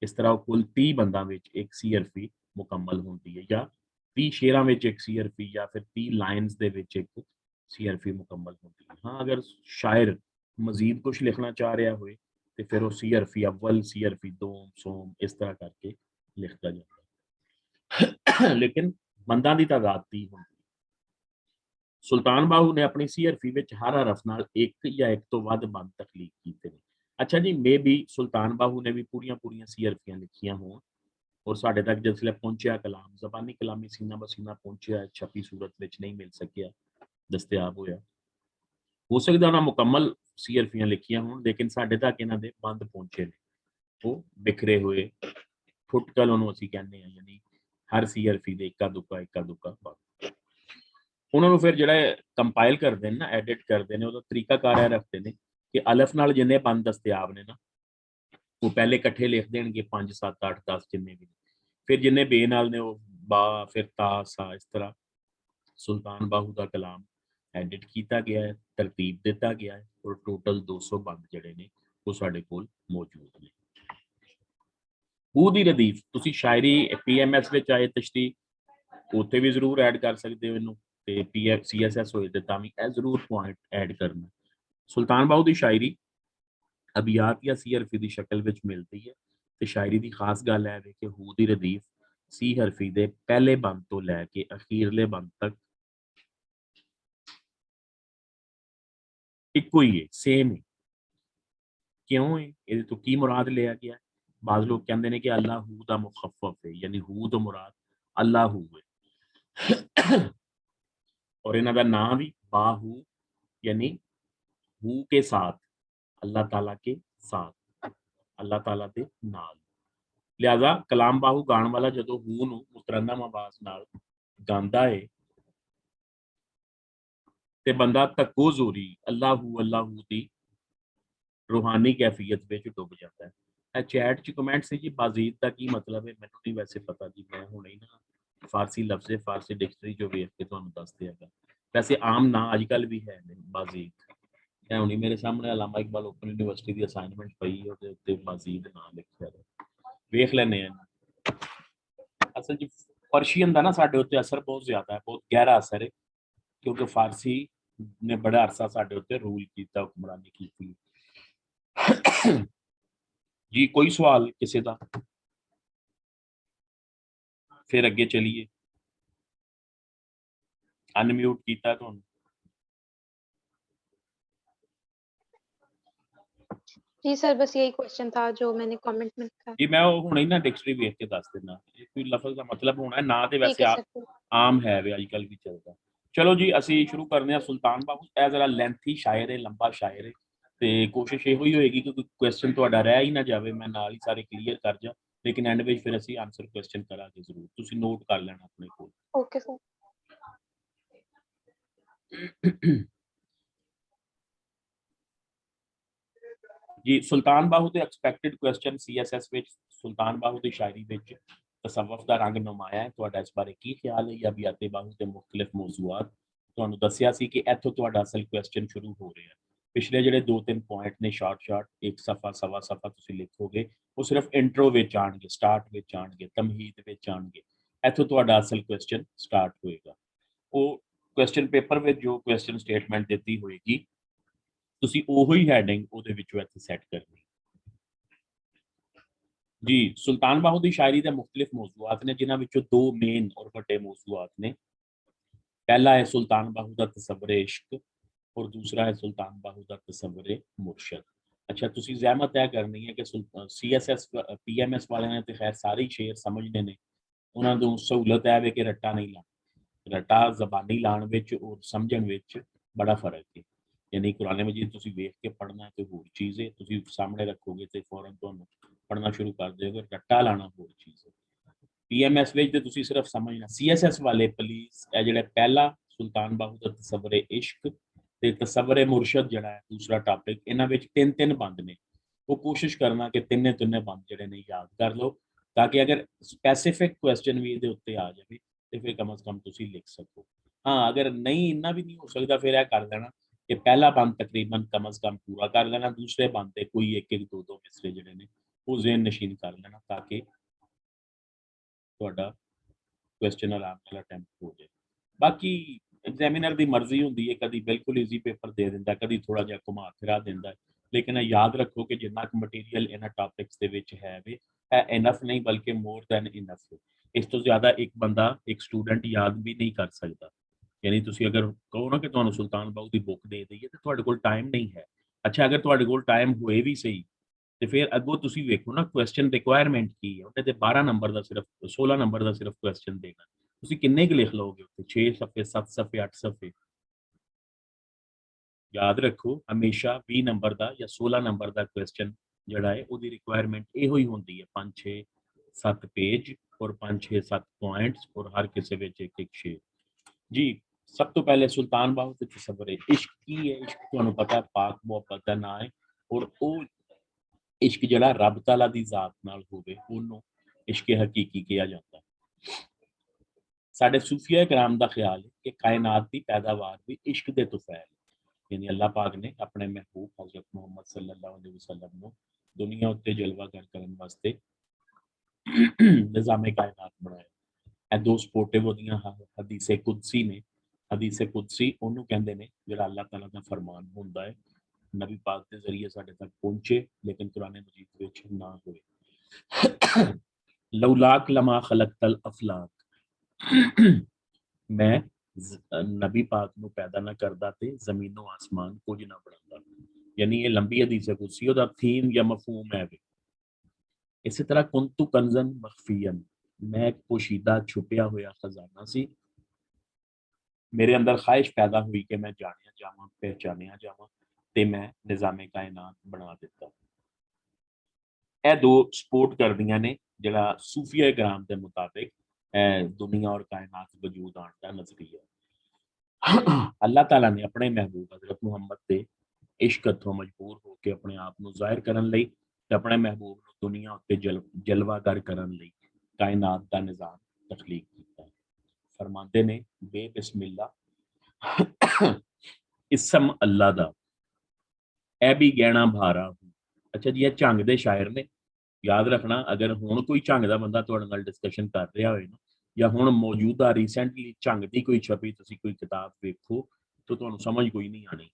ਇਸ ਤਰ੍ਹਾਂ ਉਹ ਕੁੱਲ 30 ਬੰਦਾਂ ਵਿੱਚ ਇੱਕ ਸੀ ਹਰਫੀ ਮੁਕੰਮਲ ਹੁੰਦੀ ਹੈ ਜਾਂ 30 ਸ਼ੇਰਾਂ ਵਿੱਚ ਇੱਕ ਸੀ ਹਰਫੀ ਜਾਂ ਫਿਰ 30 ਲਾਈਨਸ ਦੇ ਵਿੱਚ ਇੱਕ ਸੀ ਹਰਫੀ ਮੁਕੰਮਲ ਹੁੰਦੀ ਹੈ। ਹਾਂ ਅਗਰ ਸ਼ਾਇਰ मजीद कुछ लिखना चाह रहा हो तो फिर वो सी हरफी अव्वल सी हरफी दोम सोम इस तरह करके लिखता जाता है। लेकिन बंदा की तादाद 30 होंगी। सुल्तान बाहू ने अपनी सी हरफी में हर हरफ नाल एक या एक तो वध बंद तखलीक किए। अच्छा जी मे भी सुल्तान बाहू ने भी पूरियां सी हरफियां लिखियां हों और साढ़े तक जिसले पहुंचा कलाम जबानी कलामी सीना बसीना पहुंचा छपी सूरत में नहीं मिल सकिया दस्तयाब होया। हो सकता उन्हें मुकम्मल सी हरफियां लिखियां हों लेकिन साढ़े तक इन्हां दे बंद पहुंचे ने वो बिखरे हुए फुटकल उन्होंने असीं कहने हैं यानी हर सी हरफी दे इक्का दुक्का बंद। उन्होंने फिर जिहड़ा कंपाइल करते हैं ना एडिट करते हैं उहदा तरीकाकार यह रखते हैं कि अलफ नाल जिन्ने बंद दस्तयाब ने ना वो पहले इकट्ठे लिख देंगे 5 7 8 10 जिन्ने भी फिर जिन्ने बे नाल ने वो बा फिर ता सा इस तरह सुल्तान बाहू का कलाम एडिट किया गया है तरतीब दिता गया है और टोटल 200 बंद जिहड़े ने वो साडे कोल मौजूद ने। हू दी रदीफ तुसी शायरी PMS विच आए तशरीह उत्थे भी जरूर ऐड कर सकते हो इनू ते PF CSS होए ते तां भी ए जरूर पॉइंट ऐड करना। सुल्तान बाहू दी शायरी अबियात या सी हरफी दी शक्ल विच मिलती है ते शायरी दी खास गल है कि हू दी रदीफ सी हरफी दे पहले बंद तो लैके अखीरले बंद तक इक्को ही है सेम है। क्यों है ये तो की मुराद लिया गया है? बाज लोग कहते हैं कि अल्लाह हू दा मुखफ़फ़ है यानी हू तो मुराद अल्लाह हू है और इन्हां दा नाम भी बाहू यानी हू के साथ अल्लाह ताला के साथ अल्लाह ताला दे नाल। लिहाजा कलाम बाहू गाण वाला जदों हू नूं मुतरन्नम आवाज नाल गांदा है ते बंदा तक्को जोरी अल्लाह हू दी रूहानी कैफियत में डुब जाता है। चैट च कमेंट से जी बाजीद का की मतलब है मैनू नहीं वैसे पता जी मैं हुणे ही ना फारसी लफ्ज़ फारसी डिक्शनरी जो वेख के तुहानूं दस दियागा। वैसे आम ना अजकल भी है ने बाजीद मैं हुणी मेरे सामने अलामा इकबाल ओपन यूनिवर्सिटी की असाइनमेंट पई ਉਹਦੇ ਉੱਤੇ बाजीद ना लिखिਆ वेख ਲੈਨੇ ਆ। असल जी पर्शियन का ना साडे उत्ते असर बहुत ज्यादा है बहुत गहरा असर है क्योंकि फारसी ने बड़ा अरसा साडे उत्ते रूल किया हुक्मरानी की। जी कोई सवाल किसी का? फिर अगे चलिए अनम्यूट किया तुहानूं। जी सर बस यही क्वेश्चन था जो मैंने कमेंट में लिखा। जी मैं हुणे ही ना डिक्शनरी वेख के दस देना कोई लफ्ज़ का मतलब होना है ना तो वैसे ठीक है सर। आम है वे अजकल भी चलता। चलो जी असी शुरू करने हैं सुल्तान बाहू ए जरा लेंथी शायर है लंबा शायर है तो कोशिश यो ही होएगी कि कोई क्वेश्चन तुहाडा रह ही ना जाए मैं नाल ही सारे क्लीयर कर जा लेकिन एंड में फिर असी आंसर क्वेश्चन करांगे जरूर तुसी नोट कर लेना अपने कोल। Okay sir. जी सुल्तान बाहू के एक्सपैक्टेड क्वेश्चन CSS विच सुल्तान बाहू की शायरी विच तसव्वुफ का रंग नुमाया है तुहाडा इस बारे की ख्याल है या बियाते बाहू के मुख्तलिफ मौजूआत तुहानूं दस्सिया सी कि इत्थों तुहाडा असल क्वेश्चन शुरू हो रहा है। पिछले जिहड़े 2-3 पॉइंट ने शॉर्ट एक सफ़ा सवा सफ़ा तुसीं लिखोगे वो सिर्फ इंट्रो विच आउणगे स्टार्ट विच आउणगे तमहीद विच आउणगे ਇੱਥੋਂ ਤੁਹਾਡਾ ਅਸਲ ਕੁਐਸਚਨ ਸਟਾਰਟ ਹੋਏਗਾ। ਉਹ ਕੁਐਸਚਨ ਪੇਪਰ ਵਿੱਚ ਜੋ ਕੁਐਸਚਨ ਸਟੇਟਮੈਂਟ ਦਿੱਤੀ ਹੋਏਗੀ ਤੁਸੀਂ ਉਹੋ ਹੀ ਹੈਡਿੰਗ ਉਹਦੇ ਵਿੱਚੋਂ ਇੱਥੇ ਸੈੱਟ ਕਰਨੀ। ਜੀ, ਸੁਲਤਾਨ ਬਾਹੂ ਦੀ ਸ਼ਾਇਰੀ ਦੇ ਮੁxtਲਿਫ ਮੌਜ਼ੂਆਤ ਨੇ, ਜਿਨ੍ਹਾਂ ਵਿੱਚੋਂ ਦੋ ਮੇਨ ਔਰ ਵੱਡੇ ਮੌਜ਼ੂਆਤ ਨੇ। ਪਹਿਲਾ ਹੈ ਸੁਲਤਾਨ ਬਾਹੂ ਦਾ ਤਸੱਵੁਰ-ਏ ਇਸ਼ਕ ਔਰ ਦੂਸਰਾ ਹੈ ਸੁਲਤਾਨ ਬਾਹੂ ਦਾ ਤਸੱਵੁਰ-ਏ ਮੁਰਸ਼ਦ। ਅੱਛਾ, ਤੁਸੀਂ ਜ਼ਹਿਮਤ ਤੈਅ ਕਰਨੀ ਹੈ ਕਿ CSS PMS ਵਾਲਿਆਂ ਨੇ ਤੇ ਖੈਰ ਸਾਰੇ ਹੀ ਸ਼ੇਰ ਸਮਝਦੇ ਨੇ, ਉਹਨਾਂ ਨੂੰ ਸਹੂਲਤ ਹੈ ਵੇ ਕਿ ਰੱਟਾ ਨਹੀਂ ਲਾਉਣਾ। ਰੱਟਾ ਜ਼ਬਾਨੀ ਲਾਉਣ ਵਿੱਚ ਔਰ ਸਮਝਣ ਵਿੱਚ ਬੜਾ ਫਰਕ ਹੈ। ਯਾਨੀ ਕੁਰਾਨ ਮਜੀਦ ਤੁਸੀਂ ਵੇਖ ਕੇ ਪੜ੍ਹਨਾ ਤੇ ਹੋਰ ਚੀਜ਼ ਹੈ, ਤੁਸੀਂ ਸਾਹਮਣੇ ਰੱਖੋਗੇ ਤੇ ਫੌਰਨ ਤੁਹਾਨੂੰ ਪੜ੍ਹਨਾ ਸ਼ੁਰੂ ਕਰ ਦਿਓਗੇ। ਰੱਟਾ ਲਾਉਣਾ ਹੋਰ ਚੀਜ਼ ਹੈ। PMS ਵਿੱਚ ਤੇ ਤੁਸੀਂ ਸਿਰਫ ਸਮਝਣਾ। CSS ਵਾਲੇ ਪਲੀਜ਼ ਇਹ ਜਿਹੜਾ ਪਹਿਲਾ ਸੁਲਤਾਨ ਬਾਹੂ ਦਾ ਤਸੱਵੁਰ-ਏ ਇਸ਼ਕ ਤੇ ਤਸੱਵੁਰ-ਏ ਮੁਰਸ਼ਦ ਜਿਹੜਾ ਹੈ ਦੂਸਰਾ ਟਾਪਿਕ, ਇਹਨਾਂ ਵਿੱਚ ਤਿੰਨ ਬੰਦ ਨੇ। ਉਹ ਕੋਸ਼ਿਸ਼ ਕਰਨਾ ਕਿ ਤਿੰਨੇ ਬੰਦ ਜਿਹੜੇ ਨੇ ਯਾਦ ਕਰ ਲਓ, ਤਾਂ ਕਿ ਅਗਰ ਸਪੈਸੀਫਿਕ ਕੁਐਸਚਨ ਵੀ ਇਹਦੇ ਉੱਤੇ ਆ ਜਾਵੇ ਤੇ ਫਿਰ ਕਮ ਸੇ ਕਮ ਤੁਸੀਂ ਲਿਖ ਸਕੋ। ਹਾਂ, ਅਗਰ ਨਹੀਂ ਇੰਨਾ ਵੀ ਨਹੀਂ ਹੋ ਸਕਦਾ ਫਿਰ ਇਹ ਕਰ ਲੈਣਾ ਕਿ ਪਹਿਲਾ ਬੰਦ ਤਕਰੀਬਨ ਕਮ ਸੇ ਕਮ ਪੂਰਾ ਕਰ ਲੈਣਾ, ਦੂਸਰੇ ਬੰਦ ਤੇ ਕੋਈ ਇੱਕ ਦੋ ਮਿਸਰੇ ਜਿਹੜੇ ਨੇ ਉਹ ਜ਼ਿਹਨ ਨਸ਼ੀਨ ਕਰ ਲੈਣਾ, ਤਾਂ ਕਿ ਤੁਹਾਡਾ ਕੁਐਸਚਨ ਆਰਾਮ ਨਾਲ ਅਟੈਂਪਟ ਹੋ ਜਾਏ। ਬਾਕੀ ਐਗਜ਼ਾਮੀਨਰ ਦੀ ਮਰਜ਼ੀ ਹੁੰਦੀ ਹੈ, ਕਦੀ ਬਿਲਕੁਲ ਈਜ਼ੀ ਪੇਪਰ ਦੇ ਦਿੰਦਾ, ਕਦੀ ਥੋੜਾ ਜਿਹਾ ਘੁਮਾ ਫਿਰਾ ਦਿੰਦਾ, ਲੇਕਿਨ ਯਾਦ ਰੱਖੋ ਕਿ ਜਿੰਨਾ ਕੁ ਮਟੀਰੀਅਲ ਇਹਨਾਂ ਟਾਪਿਕਸ ਦੇ ਵਿੱਚ ਹੈ ਵੇ ਇਹ ਇਨਫ ਨਹੀਂ ਬਲਕਿ ਮੋਰ ਦੈਨ ਇਨਫ ਹੈ। ਇਸ ਤੋਂ ਜ਼ਿਆਦਾ ਇੱਕ ਬੰਦਾ ਇੱਕ ਸਟੂਡੈਂਟ ਯਾਦ ਵੀ ਨਹੀਂ ਕਰ ਸਕਦਾ। ਯਾਨੀ ਤੁਸੀਂ ਅਗਰ ਕਹੋ ਨਾ ਕਿ ਤੁਹਾਨੂੰ ਸੁਲਤਾਨ ਬਾਹੂ ਦੀ ਬੁੱਕ ਦੇ ਦਈਏ ਤੇ ਤੁਹਾਡੇ ਕੋਲ ਟਾਈਮ ਨਹੀਂ ਹੈ। ਅੱਛਾ, ਅਗਰ ਤੁਹਾਡੇ ਕੋਲ ਟਾਈਮ ਹੋਏ ਵੀ ਸਹੀ ਤੇ ਫਿਰ ਅੱਗੋਂ ਤੁਸੀਂ ਵੇਖੋ ਨਾ ਕੁਐਸਚਨ ਰਿਕੁਆਇਰਮੈਂਟ ਕੀ ਹੈ। ਉਹਦੇ ਤੇ 12 ਨੰਬਰ ਦਾ ਸਿਰਫ 16 ਨੰਬਰ ਦਾ ਸਿਰਫ ਕੁਐਸਚਨ ਦੇਣਾ, ਤੁਸੀਂ ਕਿੰਨੇ ਕੁ ਲਿਖ ਲਓਗੇ ਉੱਥੇ? 6 ਸਫੇ 7 ਸਫੇ 8 ਸਫੇ। ਯਾਦ ਰੱਖੋ ਹਮੇਸ਼ਾ 20 ਨੰਬਰ ਦਾ ਜਾਂ 16 ਨੰਬਰ ਦਾ ਕੁਐਸਚਨ ਜਿਹੜਾ ਹੈ ਉਹਦੀ ਰਿਕੁਆਇਰਮੈਂਟ ਇਹੋ ਹੀ ਹੁੰਦੀ ਹੈ, 5 6 7 ਪੇਜ ਔਰ 5 6 7 ਪੁਆਇੰਟਸ ਔਰ ਹਰ ਕਿਸੇ ਵਿੱਚ ਇੱਕ ਸ਼ੇਰ। ਜੀ, ਸਭ ਤੋਂ ਪਹਿਲੇ ਸੁਲਤਾਨ ਬਾਹੂ ਤੇ ਤਸੱਵੁਰ-ਏ ਇਸ਼ਕ ਕੀ ਹੈ? ਇਸ਼ਕ ਤੁਹਾਨੂੰ ਪਤਾ ਪਾਕ ਮੁਹੱਬਤ ਦਾ ਨਾਂ ਹੈ ਔਰ ਉਹ ਇਸ਼ਕ ਜਿਹੜਾ ਰੱਬ ਤਾਲਾ ਦੀ ਜ਼ਾਤ ਨਾਲ ਹੋਵੇ ਉਹਨੂੰ ਇਸ਼ਕ ਹਕੀਕੀ ਕਿਹਾ ਜਾਂਦਾ ਹੈ। ਸਾਡੇ ਸੂਫੀਆ ਕਰਾਮ ਦਾ ਖਿਆਲ ਹੈ ਕਿ ਕਾਇਨਾਤ ਦੀ ਪੈਦਾਵਾਰ ਵੀ ਇਸ਼ਕ ਦੇ ਤੁਫੈਲ, ਯਾਨੀ ਅੱਲਾਹ ਪਾਕ ਨੇ ਆਪਣੇ ਮਹਿਬੂਬ ਹਜ਼ਰਤ ਮੁਹੰਮਦ ਸੱਲੱਲਾਹੁ ਅਲੈਹਿ ਵਸੱਲਮ ਨੂੰ ਦੁਨੀਆ ਉੱਤੇ ਜਲਵਾਗਰ ਕਰਨ ਵਾਸਤੇ ਨਿਜ਼ਾਮੇ ਕਾਇਨਾਤ ਬਣਾਇਆ। ਇਹ ਦੋ ਸਪੋਰਟਿਵ ਉਹਦੀਆਂ ਹਦੀਸੇ ਕੁਦਸੀ ਨੇ। ਹਦੀਸੇ ਕੁਦਸੀ ਉਹਨੂੰ ਕਹਿੰਦੇ ਨੇ ਜਿਹੜਾ ਅੱਲਾਹ ਤਾਲਾ ਦਾ ਫਰਮਾਨ ਹੁੰਦਾ ਹੈ, ਨਬੀ ਪਾਕ ਦੇ ਜ਼ਰੀਏ ਸਾਡੇ ਤੱਕ ਪਹੁੰਚੇ ਲੇਕਿਨ ਕੁਰਾਨ ਮਜੀਦ ਵਿੱਚ ਨਾ ਹੋਏ। ਲੌਲਾਕ ਲਮਾ ਖਲਕਤਲ ਅਫਲਾਕ, ਮੈਂ ਨਬੀ ਪਾਕ ਨੂੰ ਪੈਦਾ ਨਾ ਕਰਦਾ ਤੇ ਜ਼ਮੀਨੋਂ ਆਸਮਾਨ ਕੁਝ ਨਾ ਬਣਾਉਂਦਾ। ਯਾਨੀ ਇਹ ਲੰਬੀ ਹਦੀਸ ਕੁਦਸੀ, ਉਹਦਾ ਥੀਮ ਜਾਂ ਮਫਹੂਮ ਹੈ ਵੇ। ਇਸੇ ਤਰ੍ਹਾਂ ਕੁੰਤੂ ਕੰਜ਼ਨ ਮਖਫੀਅਨ, ਮੈਂ ਇੱਕ ਪੋਸ਼ੀਦਾ ਛੁਪਿਆ ਹੋਇਆ ਖਜ਼ਾਨਾ ਸੀ। ਮੇਰੇ ਅੰਦਰ ख्वाहिश ਪੈਦਾ ਹੋਈ ਕਿ ਮੈਂ ਜਾਣਿਆ ਜਾਵਾਂ, ਪਹਿਚਾਨਿਆ ਜਾਵਾਂ ਤੇ ਮੈਂ ਨਿਜ਼ਾਮੇ ਕਾਇਨਾਤ ਬਣਾ ਦਿੱਤਾ। ਇਹ ਦੋ ਸਪੋਰਟ ਕਰਦੀਆਂ ਨੇ ਜਿਹੜਾ ਸੂਫੀਆ ਕਰਾਮ ਦੇ ਮੁਤਾबिक ਦੁਨੀਆ और कायनात वजूद आने का नजरिया। अल्लाह ताला ने अपने महबूब हजरत मुहम्मद के इश्क हथों मजबूर होकर अपने आप को जाहिर करने लई ते अपने महबूब को दुनिया उत्ते जलवागर करने लई कायनात का निज़ाम तखलीक किया। फरमाते ने बे बिस्मिल्ला इसम अल्लाह दा ए भी गहना भारा हूँ। अच्छा जी, ये झंग दे शायर ने। याद रखना, अगर हुण कोई झंग दा बंदा तुहाडे नाल डिस्कशन कर रहा होए ना, या हुण मौजूदा रीसेंटली झंग दी कोई छपी तुसी कोई किताब वेखो तो तुहानूं समझ कोई नहीं आनी।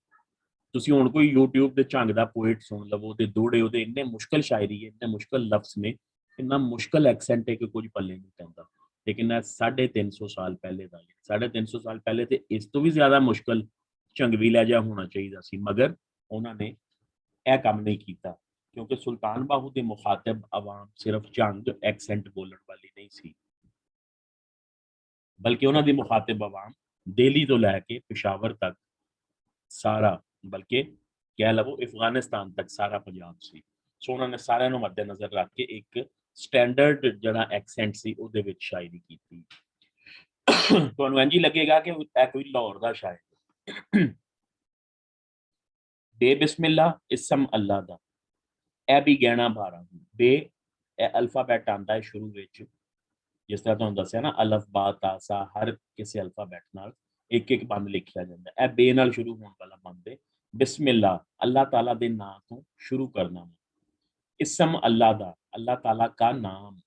तुसी हुण कोई यूट्यूब ते झंग दा पोएट सुन लवो ते दोड़े ओहदे इन्ने मुश्किल शायरी है, इन्ने मुश्किल लफ्ज़ ने, इन्ना मुश्किल एक्सेंट है कि कुछ पल्ले नहीं पैंदा। लेकिन 350 साल पहले दा, 350 साल पहले ते इस तो भी ज़्यादा मुश्किल झंगवी लहजा होना चाहिए सी, मगर उन्होंने यह काम नहीं किया क्योंकि सुल्तान बाहू के मुखातिब आवाम सिर्फ झंग एक्सेंट बोलने वाली नहीं सी, बल्कि उन्होंने मुखातिब आवाम दिल्ली तो लैके पेशावर तक सारा, बल्कि कह लवो अफगानिस्तान तक सारा पंजाब सी। सो उन्होंने सारे मद्देनजर रख के एक स्टैंडर्ड जड़ा एक्सेंट सी उहदे विच शायरी की। तुहानूं इंज ही लगेगा कि यह कोई लाहौर का शायर। बे बिस्मिल्ला इसम अल्लाह दा ए भी गहना भारा हूँ। बे अल्फाबैट आता है शुरू विच, जिस तरह तुहानूं दस्सिया ना अलफ बा ता सा, हर किसी अल्फाबैट नाल एक एक बंद लिखिया जाता है। बे नाल शुरू होने वाला बंद है। बिस्मिल्ला अल्लाह ताला दे नाम तो शुरू करना। इसम अल्लाह दा अल्लाह ताला का नाम,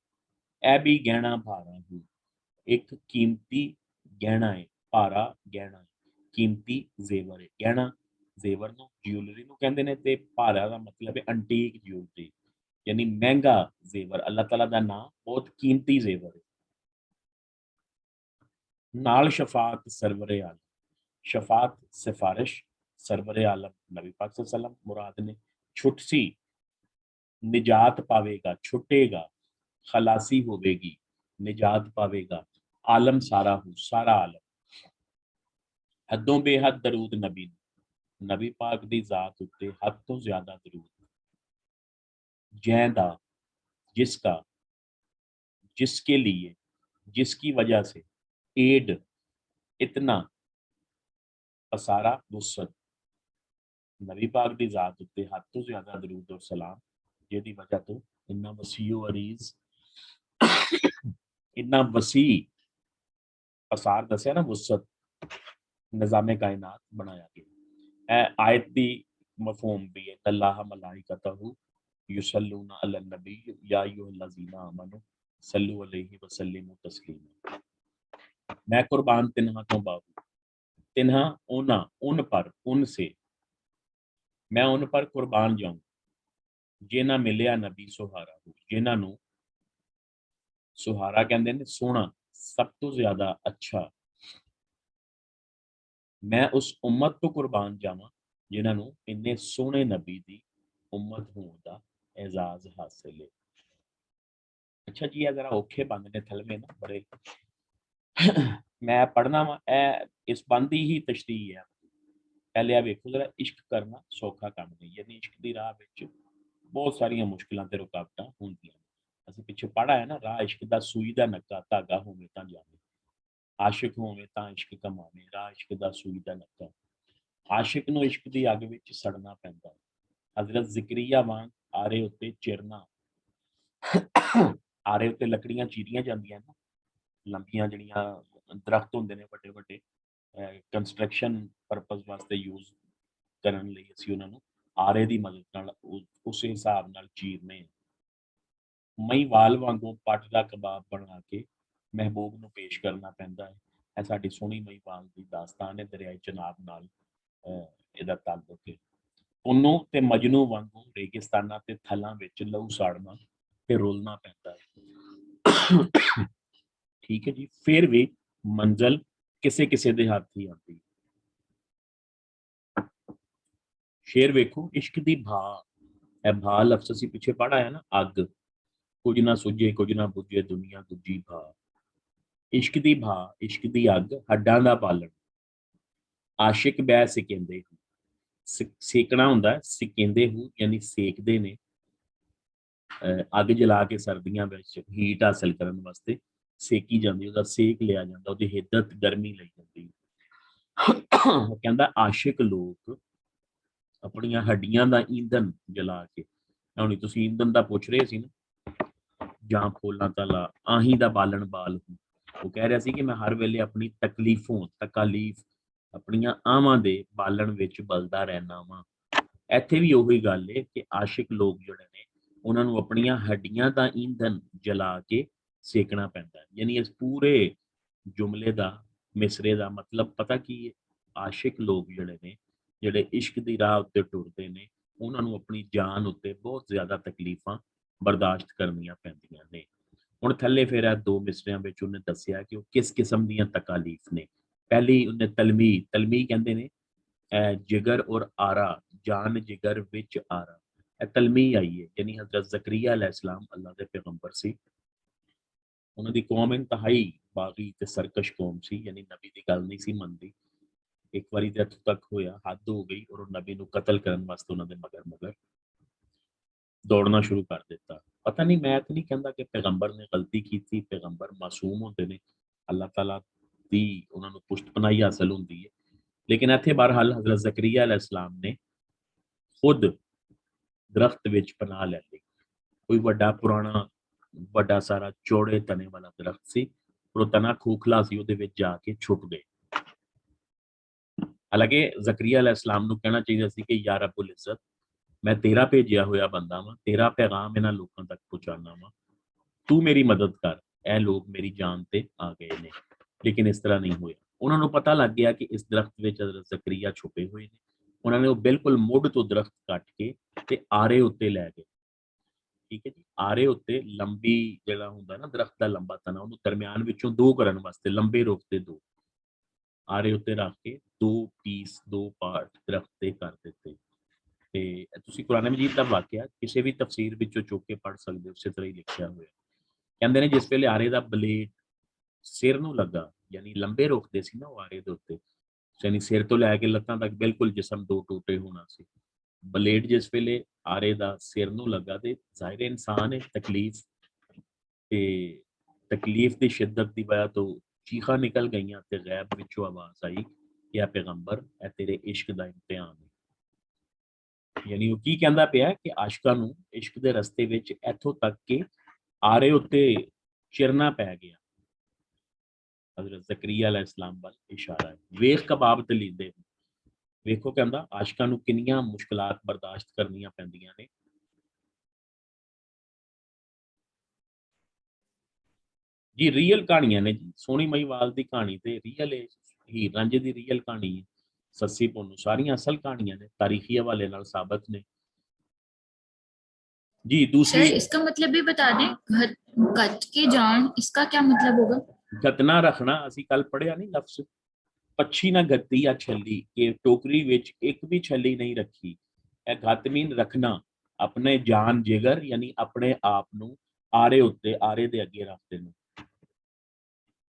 ए भी गहना भारा हूँ। एक कीमती गहना है, भारा गहना है, कीमती जेवर है। गहना जेवर ਨੂੰ ज्यूलरी ਨੂੰ ਕਹਿੰਦੇ ਨੇ ਤੇ ਭਾਰਾ ਦਾ ਮਤਲਬ ਹੈ ਐਂਟੀਕ ज्यूलरी, यानी महंगा जेवर। अल्लाह ताला ਦਾ ਨਾਮ बहुत कीमती जेवर है। नाल शफात सरवरे आलम, शफात सिफारिश, सरवरे आलम नबी पाक सल्लल्लाहु अलैहि वसल्लम मुराद ने। छुटसी निजात पावेगा, छुटेगा, खलासी होवेगी, निजात पावेगा, आलम सारा हो, सारा आलम। हदों बेहद दरूद नबी ने, नबी पाक दी जात उत्ते हद तो ज्यादा दरूद। जैदा, जिसका, जिसके लिए, जिसकी वजह से, एड इतना, पसारा वुसत, नबी पाक दी जात उत्ते हद तो ज्यादा दरूद और सलाम, जिहदी वजह तो इन्ना वसीओ अरीज, इन्ना वसी पसार दसिया ना वुसत, निजामे कायनात बनाया गया। आयत दी मफहूम भी है, अल्लाह मलाइकतहू युसल्लूना अलन नबी या अय्युहल्लज़ीना आमनू सल्लु अलैहि व सल्लिमू तस्लीमा। मैं कुर्बान तिन्हा तो बाबू, तिन्हा उना, उन पर, उनसे, मैं उन पर कुर्बान जाऊं जिन्हां मिलिया नबी सुहारा हो, जिन्हां नू सुहारा कहते हैं सोहना, सब तो ज्यादा अच्छा। मैं उस उम्मत तो कुर्बान जावा जिन्हां नू इन्ने सोहने नबी दी उम्मत होने दा एजाज हासिल है। अच्छा जी, जरा औखे बंद ने थलवे ना बड़े मैं पढ़ना वा, इस बंद की ही तशरीह है। पहले आ वेखो जरा, इश्क करना सौखा काम नहीं, यानी इश्क की राह विच बहुत सारिया मुश्किलों ते रुकावटां होंदियां। असीं पिछे पढ़ा है ना, राह इश्क दा सूई दा नक्का, धागा होवे तां जावे, आशिक होवे तां इश्क कमावे, राह इश्क दा सूई दा नक्का। आशिक नूं इश्क दी अग विच सड़ना पैंदा है। हज़रत ज़करिया वांग आरे उत्ते चिरना, आरे उत्ते लकड़ियां चीरियां जांदियां ना, लंबियां जिहड़ियां दरख्त होंदे ने वड्डे वड्डे, कंस्ट्रक्शन परपज़ वास्ते यूज़ करन लई असीं उहनां नूं आरे दी मदद नाल उस हिसाब नाल चीरने। मई वाल वांगू पट दा कबाब बना के महबूब नूं पेश करना पैंदा है। ਇਹ ਸਾਡੀ ਸੋਹਣੀ ਮਹੀਵਾਲ ਦੀ ਦਾਸਤਾਨ ਹੈ, ਦਰਿਆਏ ਚਨਾਬ ਨਾਲ ਇਹਦਾ ਤਾਲੁਕ ਹੈ। ਉਹਨੂੰ ਤੇ ਮਜਨੂ ਵਾਂਗੂ ਰੇਗਿਸਤਾਨਾਂ ਤੇ ਥਲਾਂ ਵਿੱਚ ਲਹੂ ਸਾੜਨਾ ਤੇ ਰੋਲਣਾ ਪੈਂਦਾ ਹੈ। ਠੀਕ ਹੈ ਜੀ, ਫਿਰ ਵੀ ਮੰਜ਼ਲ ਕਿਸੇ ਕਿਸੇ ਦੇ ਹੱਥ ਹੀ ਆਉਂਦੀ। शेर वेखो, इश्क दी भा, भा लफ्ज असीं पिछे पढ़ा है ना, अग, कुछ ना सुझे कुछ ना बुझे दुनिया दूजी भा। इश्क दी भा, इश्क दी अग, हड्डां दा पालन, आशिक बै सिकेंदे हूँ, सेकना हुंदा है, सिकेंदे हूँ यानी सेकदे ने, अग जला के सर्दियां विच हीट हासिल करन वास्ते सेकी जांदी, उहदा सेक लिया जांदा, उहदी हिद्दत गर्मी लई जांदी। कहंदा आशिक लोग अपनियां हड्डियां दा ईंधन जला के, हुण तुसीं ईंधन दा पुछ रहे सी ना, जां फुल्लां तला आही दा बालन बाल हूं। वो कह रहा सी कि मैं हर वेले अपनी तकलीफों, तकालीफ अपनियां आवां दे बालन विच बलदा रहना वां। ਇੱਥੇ ਵੀ ਉਹੀ ਗੱਲ ਹੈ ਕਿ ਆਸ਼ਿਕ ਲੋਕ ਜਿਹੜੇ ਨੇ ਉਹਨਾਂ ਨੂੰ ਆਪਣੀਆਂ ਹੱਡੀਆਂ ਦਾ ਈਂਧਨ ਜਲਾ ਕੇ ਸੇਕਣਾ ਪੈਂਦਾ ਹੈ। ਯਾਨੀ ਇਸ ਪੂਰੇ ਜੁਮਲੇ ਦਾ, ਮਿਸਰੇ ਦਾ ਮਤਲਬ ਪਤਾ ਕੀ ਹੈ? ਆਸ਼ਿਕ ਲੋਕ ਜਿਹੜੇ ਨੇ, ਜਿਹੜੇ ਇਸ਼ਕ ਦੀ ਰਾਹ ਉੱਤੇ ਟੁਰਦੇ ਨੇ, ਉਹਨਾਂ ਨੂੰ ਆਪਣੀ ਜਾਨ ਉੱਤੇ ਬਹੁਤ ਜ਼ਿਆਦਾ ਤਕਲੀਫਾਂ ਬਰਦਾਸ਼ਤ ਕਰਨੀਆਂ ਪੈਂਦੀਆਂ ਨੇ। ਹੁਣ ਥੱਲੇ ਫਿਰ ਇਹ ਦੋ ਮਿਸਰਿਆਂ ਵਿੱਚ ਉਹਨੇ ਦੱਸਿਆ ਕਿ ਉਹ ਕਿਸ ਕਿਸਮ ਦੀਆਂ ਤਕਾਲੀਫ ਨੇ। ਪਹਿਲੀ ਉਹਨੇ ਤਲਮੀ, ਤਲਮੀ ਕਹਿੰਦੇ ਨੇ जिगर और आरा, जान जिगर विच आरा, तलमी आई है। यानी हजरत ज़करिया अलैहिस्सलाम अल्लाह के पैगंबर सी, उन्हां दी कौम इंतहाई बागी ते सरकश कौम सी, यानी नबी दी गल नहीं सी मनदी। एक बारी तो इत्थों तक होया, हद हो गई और नबी नूं कतल करन वास्ते उन्हां दे मगर मगर दौड़ना शुरू कर दिता। पता नहीं, मैं तो नहीं कहता कि पैगंबर ने गलती की थी, पैगंबर मासूम होंदे ने, अल्लाह ताला दी उन्हां नूं पुश्तपनाही हासिल हुंदी है। लेकिन इत्थे बहरहाल हजरत ज़करिया अलैहिस्सलाम ने खुद दरख्त विच पनाह लै ली। कोई वड्डा पुराना वड्डा सारा चौड़े तने वाला दरख्त सी, और वो तना खोखला सी, उहदे विच जाके छुप गए। हालांकि ज़करिया अलैहिस्सलाम नूं कहना चाहिए सी कि या रब्बुल इज़्ज़त, मैं तेरा भेजिया होया बंदा वां, तेरा पैगाम इन्हां लोकां तक पहुंचाना वां, तू मेरी मदद कर, ਇਹ ਲੋਕ ਮੇਰੀ ਜਾਨ ਤੇ आ गए ने, लेकिन इस तरह नहीं होया। ਉਹਨਾਂ ਨੂੰ ਪਤਾ ਲੱਗ ਗਿਆ ਕਿ ਇਸ ਦਰਖਤ ਵਿੱਚ ਹਜ਼ਰਤ ਜ਼ਕਰੀਆ ਛੁਪੇ ਹੋਏ ਨੇ। ਉਹਨਾਂ ਨੇ ਉਹ ਬਿਲਕੁਲ ਮੁੱਢ ਤੋਂ ਦਰਖਤ ਕੱਟ ਕੇ ਤੇ ਆਰੇ ਉੱਤੇ ਲੈ ਗਏ। ਠੀਕ ਹੈ ਜੀ, ਆਰੇ ਉੱਤੇ ਲੰਬੀ ਜਿਹੜਾ ਹੁੰਦਾ ਨਾ ਦਰਖਤ ਦਾ ਲੰਬਾ ਤਣਾ, ਉਹਨੂੰ ਦਰਮਿਆਨ ਵਿੱਚੋਂ ਦੋ ਕਰਨ ਵਾਸਤੇ ਲੰਬੇ ਰੁੱਖ ਤੇ ਦੋ ਆਰੇ ਉੱਤੇ ਰੱਖ ਕੇ ਦੋ ਪੀਸ, ਦੋ ਪਾਰਟ ਦਰਖਤ ਦੇ ਕਰ ਦਿੱਤੇ। ਤੇ ਤੁਸੀਂ ਕੁਰਾਨ ਮਜੀਦ ਦਾ ਵਾਕਿਆ ਕਿਸੇ ਵੀ ਤਫਸੀਰ ਵਿੱਚੋਂ ਚੁੱਕ ਕੇ ਪੜ੍ਹ ਸਕਦੇ ਹੋ, ਉਸੇ ਤਰ੍ਹਾਂ ਹੀ ਲਿਖਿਆ ਹੋਇਆ। ਕਹਿੰਦੇ ਨੇ ਜਿਸ ਵੇਲੇ ਆਰੇ ਦਾ ਬਲੇਡ ਸਿਰ ਨੂੰ ਲੱਗਾ, ਯਾਨੀ ਲੰਬੇ ਰੁੱਖ ਦੇ ਸੀ ਨਾ ਉਹ ਆਰੇ ਦੇ ਉੱਤੇ, ਯਾਨੀ ਸਿਰ ਤੋਂ ਲੈ ਕੇ ਲੱਤਾਂ ਤੱਕ ਬਿਲਕੁਲ ਜਿਸਮ ਦੋ ਟੋਟੇ ਹੋਣਾ ਸੀ। ਬਲੇਡ ਜਿਸ ਵੇਲੇ ਆਰੇ ਦਾ ਸਿਰ ਨੂੰ ਲੱਗਾ ਤੇ ਜ਼ਾਹਿਰ ਇਨਸਾਨ ਹੈ, ਤਕਲੀਫ ਦੀ ਸ਼ਿੱਦਤ ਦੀ ਵਜ੍ਹਾ ਤੋਂ ਚੀਖਾਂ ਨਿਕਲ ਗਈਆਂ ਤੇ ਗੈਬ ਵਿੱਚੋਂ ਆਵਾਜ਼ ਆਈ ਕਿ ਆ ਪੈਗੰਬਰ ਇਹ ਤੇਰੇ ਇਸ਼ਕ ਦਾ ਇਮਤਿਹਾਨ ਹੈ। ਯਾਨੀ ਉਹ ਕੀ ਕਹਿੰਦਾ ਪਿਆ ਕਿ ਆਸ਼ਕਾਂ ਨੂੰ ਇਸ਼ਕ ਦੇ ਰਸਤੇ ਵਿੱਚ ਇੱਥੋਂ ਤੱਕ ਕਿ ਆਰੇ ਉੱਤੇ ਚਿਰਨਾ ਪੈ ਗਿਆ। हजरत ਜ਼ਕਰੀਆ अलैहिस्सलाम ਵੱਲ ਇਸ਼ਾਰਾ ਹੈ। ਵੇਖ ਕਬਾਬ ਦਲੀਦੇ, ਵੇਖੋ ਕਹਿੰਦਾ ਆਸ਼ਕਾਂ ਨੂੰ ਕਿੰਨੀਆਂ ਮੁਸ਼ਕਲਾਤ ਬਰਦਾਸ਼ਤ ਕਰਨੀਆਂ ਪੈਂਦੀਆਂ ਨੇ। ਜੀ ਰੀਅਲ ਕਹਾਣੀਆਂ ਨੇ ਜੀ, ਸੋਹਣੀ ਮਹੀਵਾਲ ਦੀ ਕਹਾਣੀ ਤੇ ਰੀਅਲ ਹੈ, ਹੀਰ ਰਾਂਝੇ ਦੀ ਰੀਅਲ ਕਹਾਣੀ ਹੈ, ਸੱਸੀ ਪੁੰਨੂ ਸਾਰੀਆਂ ਅਸਲ ਕਹਾਣੀਆਂ ਨੇ, ਤਾਰੀਖੀ ਹਵਾਲੇ ਨਾਲ ਸਾਬਤ ਨੇ जी। दूसरी सर इसका मतलब भी बता दें, कट के जान, इसका क्या मतलब होगा? गतना रखना, ਅਸੀਂ ਕੱਲ ਪੜਿਆ ਨਹੀਂ ਲਫ਼ਜ਼, ਪੱਛੀ ਨਾ ਗੱਤੀ ਜਾਂ ਛੱਲੀ, ਕਿ ਟੋਕਰੀ ਵਿੱਚ ਇੱਕ ਵੀ ਛੱਲੀ ਨਹੀਂ ਰੱਖੀ। ਇਹ ਗੱਤ ਮੀਨ ਰੱਖਣਾ, ਆਪਣੇ ਜਾਨ ਜਿਗਰ ਯਾਨੀ ਆਪਣੇ ਆਪ ਨੂੰ ਆਰੇ ਉੱਤੇ, ਆਰੇ ਦੇ ਅੱਗੇ ਰੱਖ ਦੇਣਾ।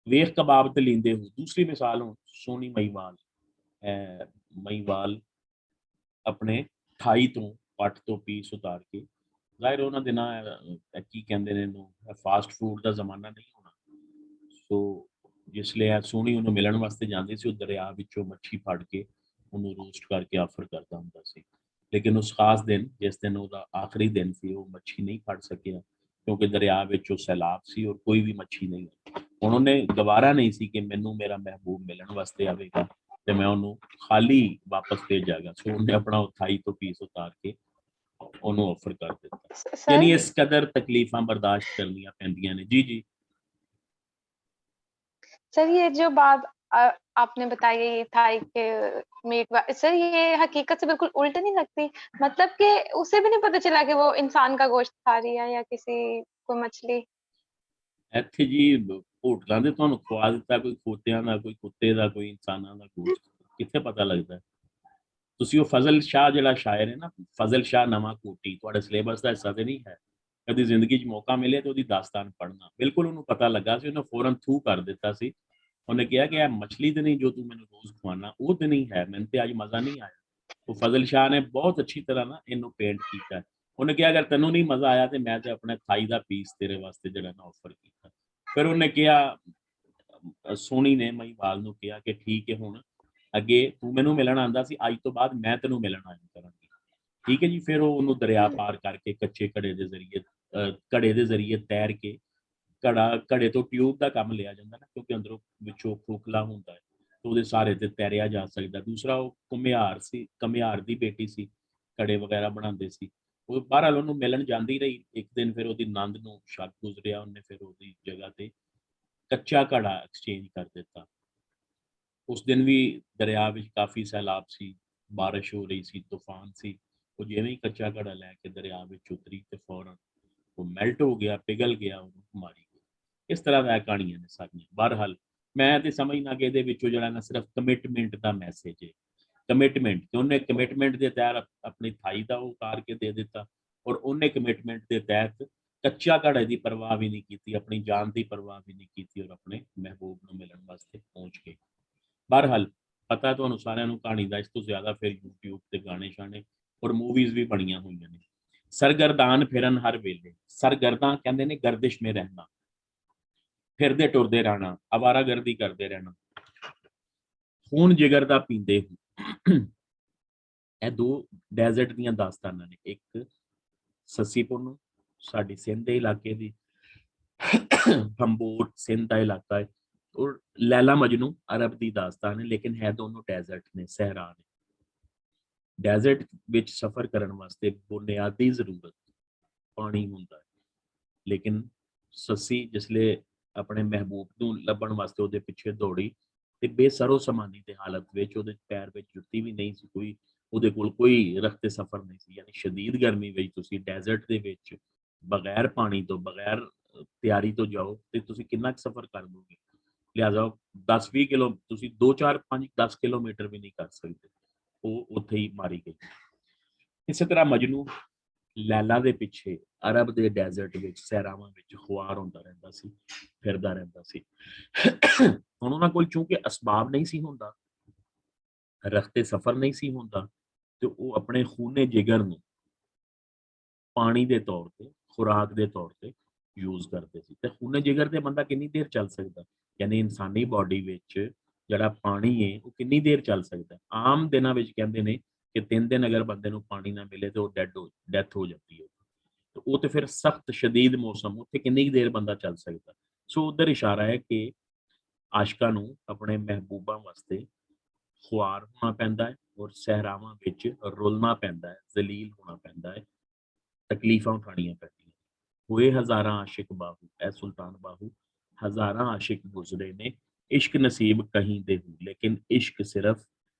ਵੇਖ ਕਬਾਬ ਤੇ ਲੀਂਦੇ ਹੋ। ਦੂਸਰੀ ਮਿਸਾਲ ਹੁਣ ਸੋਹਣੀ ਮਹੀਵਾਲ, ਮਹੀਵਾਲ ਆਪਣੇ ਠਾਈ ਤੋਂ ਪੱਟ ਤੋਂ ਪੀਸ ਉਤਾਰ ਕੇ, ਜ਼ਾਹਿਰ ਉਹਨਾਂ ਦਿਨਾਂ ਕੀ ਕਹਿੰਦੇ ਨੇ ਇਹਨੂੰ, ਫਾਸਟ ਫੂਡ ਦਾ ਜ਼ਮਾਨਾ ਨਹੀਂ ਹੋਣਾ, ਸੋ ਜਿਸ ਲਈ ਸੋਹਣੀ ਉਹਨੂੰ ਮਿਲਣ ਵਾਸਤੇ ਜਾਂਦੀ ਸੀ, ਉਹ ਦਰਿਆ ਵਿੱਚੋਂ ਮੱਛੀ ਫੜ ਕੇ ਉਹਨੂੰ ਰੋਸਟ ਕਰਕੇ ਆਫਰ ਕਰਦਾ ਹੁੰਦਾ ਸੀ। ਲੇਕਿਨ ਉਸ ਖਾਸ ਦਿਨ ਜਿਸ ਦਿਨ ਉਹਦਾ ਆਖਰੀ ਦਿਨ ਸੀ, ਉਹ ਮੱਛੀ ਨਹੀਂ ਫੜ ਸਕਿਆ ਕਿਉਂਕਿ ਦਰਿਆ ਵਿੱਚ ਉਹ ਸੈਲਾਬ ਸੀ ਔਰ ਕੋਈ ਵੀ ਮੱਛੀ ਨਹੀਂ। ਹੁਣ ਉਹਨੇ ਗਵਾਰਾ ਨਹੀਂ ਸੀ ਕਿ ਮੈਨੂੰ ਮੇਰਾ ਮਹਿਬੂਬ ਮਿਲਣ ਵਾਸਤੇ ਆਵੇਗਾ ਤੇ ਮੈਂ ਉਹਨੂੰ ਖਾਲੀ ਵਾਪਸ ਭੇਜਾਂਗਾ, ਸੋ ਉਹਨੇ ਆਪਣਾ ਥਾਈ ਤੋਂ ਪੀਸ ਉਤਾਰ ਕੇ ਉਹਨੂੰ ਆਫਰ ਕਰ ਦਿੱਤਾ। यानी इस कदर तकलीफां बर्दाश्त करनियां पैंदियां ने। जी जी सर, ये जो बात आपने बताई है ये थाई के मीट, सर ये हकीकत से बिल्कुल उल्ट नहीं लगती? मतलब कि उसे भी नहीं पता चला कि वो इंसान का गोश्त खा रही है या किसी को मछली। ਇੱਥੇ ਜੀ ਹੋਟਲਾਂ ਦੇ ਤੁਹਾਨੂੰ ਖਵਾ ਦਿੱਤਾ ਕੋਈ ਖੋਤਿਆਂ ਦਾ, ਕੋਈ ਕੁੱਤੇ ਦਾ, ਕੋਈ ਇਨਸਾਨਾਂ ਦਾ ਗੋਸ਼ਤ, ਕਿੱਥੇ ਪਤਾ ਲੱਗਦਾ। ਤੁਸੀਂ ਉਹ ਫਜ਼ਲ ਸ਼ਾਹ ਜਿਹੜਾ ਸ਼ਾਇਰ ਹੈ ਨਾ, ਫਜ਼ਲ ਸ਼ਾਹ ਨਵਾਂ ਕੋਟੀ, ਤੁਹਾਡੇ ਸਿਲੇਬਸ ਦਾ ਹਿੱਸਾ ਤੇ ਨਹੀਂ ਹੈ, ਕਦੀ ਜ਼ਿੰਦਗੀ 'ਚ ਮੌਕਾ ਮਿਲੇ ਤੇ ਉਹਦੀ ਦਾਸਤਾਨ ਪੜ੍ਹਨਾ। ਬਿਲਕੁਲ ਉਹਨੂੰ ਪਤਾ ਲੱਗਾ ਸੀ, ਉਹਨੇ ਫੌਰਨ ਥੂ ਕਰ ਦਿੱਤਾ ਸੀ। ਉਹਨੇ ਕਿਹਾ ਕਿ ਇਹ ਮਛਲੀ ਤੇ ਨਹੀਂ ਜੋ ਤੂੰ ਮੈਨੂੰ ਰੋਜ਼ ਖਵਾਉਣਾ, ਉਹ ਤੇ ਨਹੀਂ ਹੈ, ਮੈਨੂੰ ਤੇ ਅੱਜ ਮਜ਼ਾ ਨਹੀਂ ਆਇਆ। ਉਹ ਫਜ਼ਲ ਸ਼ਾਹ ਨੇ ਬਹੁਤ ਅੱਛੀ ਤਰ੍ਹਾਂ ਨਾ ਇਹਨੂੰ ਪੇਂਟ ਕੀਤਾ। ਉਹਨੇ ਕਿਹਾ ਅਗਰ ਤੈਨੂੰ ਨਹੀਂ ਮਜ਼ਾ ਆਇਆ ਤੇ ਮੈਂ ਤੇ ਆਪਣੇ ਥਾਈ ਦਾ ਪੀਸ ਤੇਰੇ ਵਾਸਤੇ ਜਿਹੜਾ ਨਾ ਆਫਰ ਕੀਤਾ। ਫਿਰ ਉਹਨੇ ਕਿਹਾ, ਸੋਹਣੀ ਨੇ ਮਹੀਵਾਲ ਨੂੰ ਕਿਹਾ ਕਿ ਠੀਕ ਹੈ, ਹੁਣ ਅੱਗੇ ਤੂੰ ਮੈਨੂੰ ਮਿਲਣ ਆਉਂਦਾ ਸੀ, ਅੱਜ ਤੋਂ ਬਾਅਦ ਮੈਂ ਤੈਨੂੰ ਮਿਲਣ ਆਇਆ ਕਰਾਂਗੀ। ਠੀਕ ਹੈ ਜੀ। ਫਿਰ ਉਹ ਉਹਨੂੰ ਦਰਿਆ ਪਾਰ ਕਰਕੇ ਕੱਚੇ ਘੜੇ ਦੇ ਜ਼ਰੀਏ ਤੈਰ ਕੇ, ਘੜੇ ਤੋਂ ਟਿਊਬ ਦਾ ਕੰਮ ਲਿਆ ਜਾਂਦਾ ਨਾ, ਕਿਉਂਕਿ ਅੰਦਰੋਂ ਵਿੱਚੋਂ ਖੋਖਲਾ ਹੁੰਦਾ ਹੈ, ਤੇ ਉਹਦੇ ਸਹਾਰੇ ਤੇ ਤੈਰਿਆ ਜਾ ਸਕਦਾ। ਦੂਸਰਾ ਉਹ ਘੁਮਿਆਰ ਸੀ, ਘੁਮਿਆਰ ਦੀ ਬੇਟੀ ਸੀ, ਘੜੇ ਵਗੈਰਾ ਬਣਾਉਂਦੇ ਸੀ। ਉਹ ਬਹਰਹਾਲ ਉਹਨੂੰ ਮਿਲਣ ਜਾਂਦੀ ਰਹੀ। ਇੱਕ ਦਿਨ ਫਿਰ ਉਹਦੀ ਨੰਦ ਨੂੰ ਸ਼ੱਕ ਗੁਜ਼ਰਿਆ, ਉਹਨੇ ਫਿਰ ਉਹਦੀ ਜਗ੍ਹਾ ਤੇ ਕੱਚਾ ਘੜਾ ਐਕਸਚੇਂਜ ਕਰ ਦਿੱਤਾ। ਉਸ ਦਿਨ ਵੀ ਦਰਿਆ ਵਿੱਚ ਕਾਫੀ ਸੈਲਾਬ ਸੀ, ਬਾਰਿਸ਼ ਹੋ ਰਹੀ ਸੀ, ਤੂਫਾਨ ਸੀ। ਉਹ ਜਿਵੇਂ ਹੀ ਕੱਚਾ ਘੜਾ ਲੈ ਕੇ ਦਰਿਆ ਵਿੱਚ ਉਤਰੀ ਤੇ ਫੌਰਨ ਉਹ ਮੈਲਟ ਹੋ ਗਿਆ, ਪਿਘਲ ਗਿਆ, ਉਹਨੂੰ ਮਾਰੀ ਗਈ। ਇਸ ਤਰ੍ਹਾਂ ਦੀਆਂ ਕਹਾਣੀਆਂ ਨੇ ਸਾਰੀਆਂ। ਬਹਰਹਾਲ ਮੈਂ ਤੇ ਸਮਝਣਾ ਕਿ ਇਹਦੇ ਵਿੱਚੋਂ ਜਿਹੜਾ ਨਾ ਸਿਰਫ ਕਮਿਟਮੈਂਟ ਦਾ ਮੈਸੇਜ ਹੈ। ਕਮਿਟਮੈਂਟ ਕਿ ਉਹਨੇ ਕਮਿਟਮੈਂਟ ਦੇ ਤਹਿਤ ਆਪਣੀ ਥਾਈ ਦਾ ਉਤਾਰ ਕੇ ਦੇ ਦਿੱਤਾ, ਔਰ ਉਹਨੇ ਕਮਿਟਮੈਂਟ ਦੇ ਤਹਿਤ ਕੱਚਾ ਘੜੇ ਦੀ ਪਰਵਾਹ ਵੀ ਨਹੀਂ ਕੀਤੀ, ਆਪਣੀ ਜਾਨ ਦੀ ਪਰਵਾਹ ਵੀ ਨਹੀਂ ਕੀਤੀ, ਔਰ ਆਪਣੇ ਮਹਿਬੂਬ ਨੂੰ ਮਿਲਣ ਵਾਸਤੇ ਪਹੁੰਚ ਗਏ। ਬਹਰਹਾਲ ਪਤਾ ਤੁਹਾਨੂੰ ਸਾਰਿਆਂ ਨੂੰ ਕਹਾਣੀ ਦਾ, ਇਸ ਤੋਂ ਜ਼ਿਆਦਾ ਫਿਰ YouTube ਤੇ ਗਾਣੇ ਸ਼ਾਣੇ ਔਰ ਮੂਵੀਜ਼ ਵੀ ਬਣੀਆਂ ਹੋਈਆਂ ਨੇ। ਸਰਗਰਦਾਨ ਫਿਰਨ ਹਰ ਵੇਲੇ, ਸਰਗਰਦਾਂ ਕਹਿੰਦੇ ਨੇ ਗਰਦਿਸ਼ ਮੇ ਰਹਿਣਾ, ਫਿਰਦੇ ਟੁਰਦੇ ਰਹਿਣਾ, ਅਵਾਰਾਗਰਦੀ ਕਰਦੇ ਰਹਿਣਾ। ਖੂਨ ਜਿਗਰ ਦਾ ਪੀਂਦੇ ਹੋ। ਇਹ ਦੋ ਡੈਜ਼ਰਟ ਦੀਆਂ ਦਾਸਤਾਨਾਂ ਨੇ, ਇੱਕ ਸੱਸੀ ਪੁੰਨੂ ਸਾਡੀ ਸਿੰਧ ਦੇ ਇਲਾਕੇ ਦੀ, ਭੰਬੋਰ ਸਿੰਧ ਦਾ ਇਲਾਕਾ ਹੈ, ਔਰ ਲੈਲਾ ਮਜਨੂ ਅਰਬ ਦੀ ਦਾਸਤਾਨ ਹੈ, ਲੇਕਿਨ ਹੈ ਦੋਨੋਂ ਡੈਜ਼ਰਟ ਨੇ, ਸਹਿਰਾ ਨੇ। ਡੈਜ਼ਰਟ ਵਿੱਚ ਸਫ਼ਰ ਕਰਨ ਵਾਸਤੇ ਬੁਨਿਆਦੀ ਜ਼ਰੂਰਤ ਪਾਣੀ ਹੁੰਦਾ ਹੈ, ਲੇਕਿਨ ਸੱਸੀ ਜਿਸਲੇ ਆਪਣੇ ਮਹਿਬੂਬ ਨੂੰ ਲੱਭਣ ਵਾਸਤੇ ਉਹਦੇ ਪਿੱਛੇ ਦੌੜੀ ਤੇ ਬੇਸਰੋ ਸਮਾਨੀ ਦੀ ਹਾਲਤ ਵਿੱਚ, ਉਹਦੇ ਪੈਰ ਵਿੱਚ ਜੁੱਤੀ ਵੀ ਨਹੀਂ ਸੀ ਕੋਈ, ਉਹਦੇ ਕੋਲ ਕੋਈ ਰਸਤੇ ਸਫ਼ਰ ਨਹੀਂ ਸੀ। ਯਾਨੀ ਸ਼ਦੀਦ ਗਰਮੀ ਵਿੱਚ ਤੁਸੀਂ ਡੈਜ਼ਰਟ ਦੇ ਵਿੱਚ ਬਗੈਰ ਪਾਣੀ ਤੋਂ, ਬਗੈਰ ਤਿਆਰੀ ਤੋਂ ਜਾਓ ਤੇ ਤੁਸੀਂ ਕਿੰਨਾ ਕੁ ਸਫ਼ਰ ਕਰ ਦੋਗੇ। ਲਿਹਾਜ਼ਾ 10-20 ਕਿਲੋ ਤੁਸੀਂ 2-4-5-10 ਕਿਲੋਮੀਟਰ ਵੀ ਨਹੀਂ ਕਰ ਸਕਦੇ, ਉਹ ਉੱਥੇ ਹੀ ਮਾਰੀ ਗਈ। ਇਸੇ ਤਰ੍ਹਾਂ ਮਜਨੂ ਲੈਲਾ ਦੇ ਪਿੱਛੇ ਅਰਬ ਦੇ ਡੈਜ਼ਰਟ ਵਿੱਚ ਸਹਿਰਾਵਾਂ ਵਿੱਚ ਖੁਆਰ ਹੁੰਦਾ ਰਹਿੰਦਾ ਸੀ, ਫਿਰਦਾ ਰਹਿੰਦਾ ਸੀ। ਹੁਣ ਉਹਨਾਂ ਕੋਲ ਚੂੰਕਿ ਅਸਬਾਬ ਨਹੀਂ ਸੀ ਹੁੰਦਾ, ਰਸਤੇ ਸਫ਼ਰ ਨਹੀਂ ਸੀ ਹੁੰਦਾ, ਤੇ ਉਹ ਆਪਣੇ ਖੂਨੇ ਜਿਗਰ ਨੂੰ ਪਾਣੀ ਦੇ ਤੌਰ ਤੇ, ਖੁਰਾਕ ਦੇ ਤੌਰ ਤੇ ਯੂਜ਼ ਕਰਦੇ ਸੀ। ਤੇ ਖੂਨੇ ਜਿਗਰ ਤੇ ਬੰਦਾ ਕਿੰਨੀ ਦੇਰ ਚੱਲ ਸਕਦਾ, ਯਾਨੀ ਇਨਸਾਨੀ ਬਾਡੀ ਵਿੱਚ ਜਿਹੜਾ ਪਾਣੀ ਹੈ ਉਹ ਕਿੰਨੀ ਦੇਰ ਚੱਲ ਸਕਦਾ। ਆਮ ਦਿਨਾਂ ਵਿੱਚ ਕਹਿੰਦੇ ਨੇ ਕਿ 3 ਦਿਨ ਅਗਰ ਬੰਦੇ ਨੂੰ ਪਾਣੀ ਨਾ ਮਿਲੇ ਤੇ ਉਹ ਡੈਥ ਹੋ ਜਾਂਦੀ ਹੈ। ਤੇ ਉਹ ਤੇ ਫਿਰ ਸਖਤ ਸ਼ਦੀਦ ਮੌਸਮ, ਉੱਥੇ ਕਿੰਨੀ ਦੇਰ ਬੰਦਾ ਚੱਲ ਸਕਦਾ। ਸੋ ਉਧਰ ਇਸ਼ਾਰਾ ਹੈ ਕਿ ਆਸ਼ਕਾਂ ਨੂੰ ਆਪਣੇ ਮਹਿਬੂਬਾਂ ਵਾਸਤੇ ਖੁਆਰ ਹੋਣਾ ਪੈਂਦਾ ਹੈ, ਔਰ ਸਹਿਰਾਵਾਂ ਵਿੱਚ ਰੁਲਣਾ ਪੈਂਦਾ ਹੈ, ਜ਼ਲੀਲ ਹੋਣਾ ਪੈਂਦਾ ਹੈ, ਤਕਲੀਫਾਂ ਉਠਾਉਣੀਆਂ ਪੈਂਦੀਆਂ। ਹੋਏ ਹਜ਼ਾਰਾਂ ਆਸ਼ਿਕ ਬਾਹੂ, ਐ ਸੁਲਤਾਨ ਬਾਹੂ, ਹਜ਼ਾਰਾਂ ਆਸ਼ਿਕ ਗੁਜ਼ਰੇ ਨੇ, इश्क नसीब कहीं दे हूँ, लेकिन इश्क सिर्फ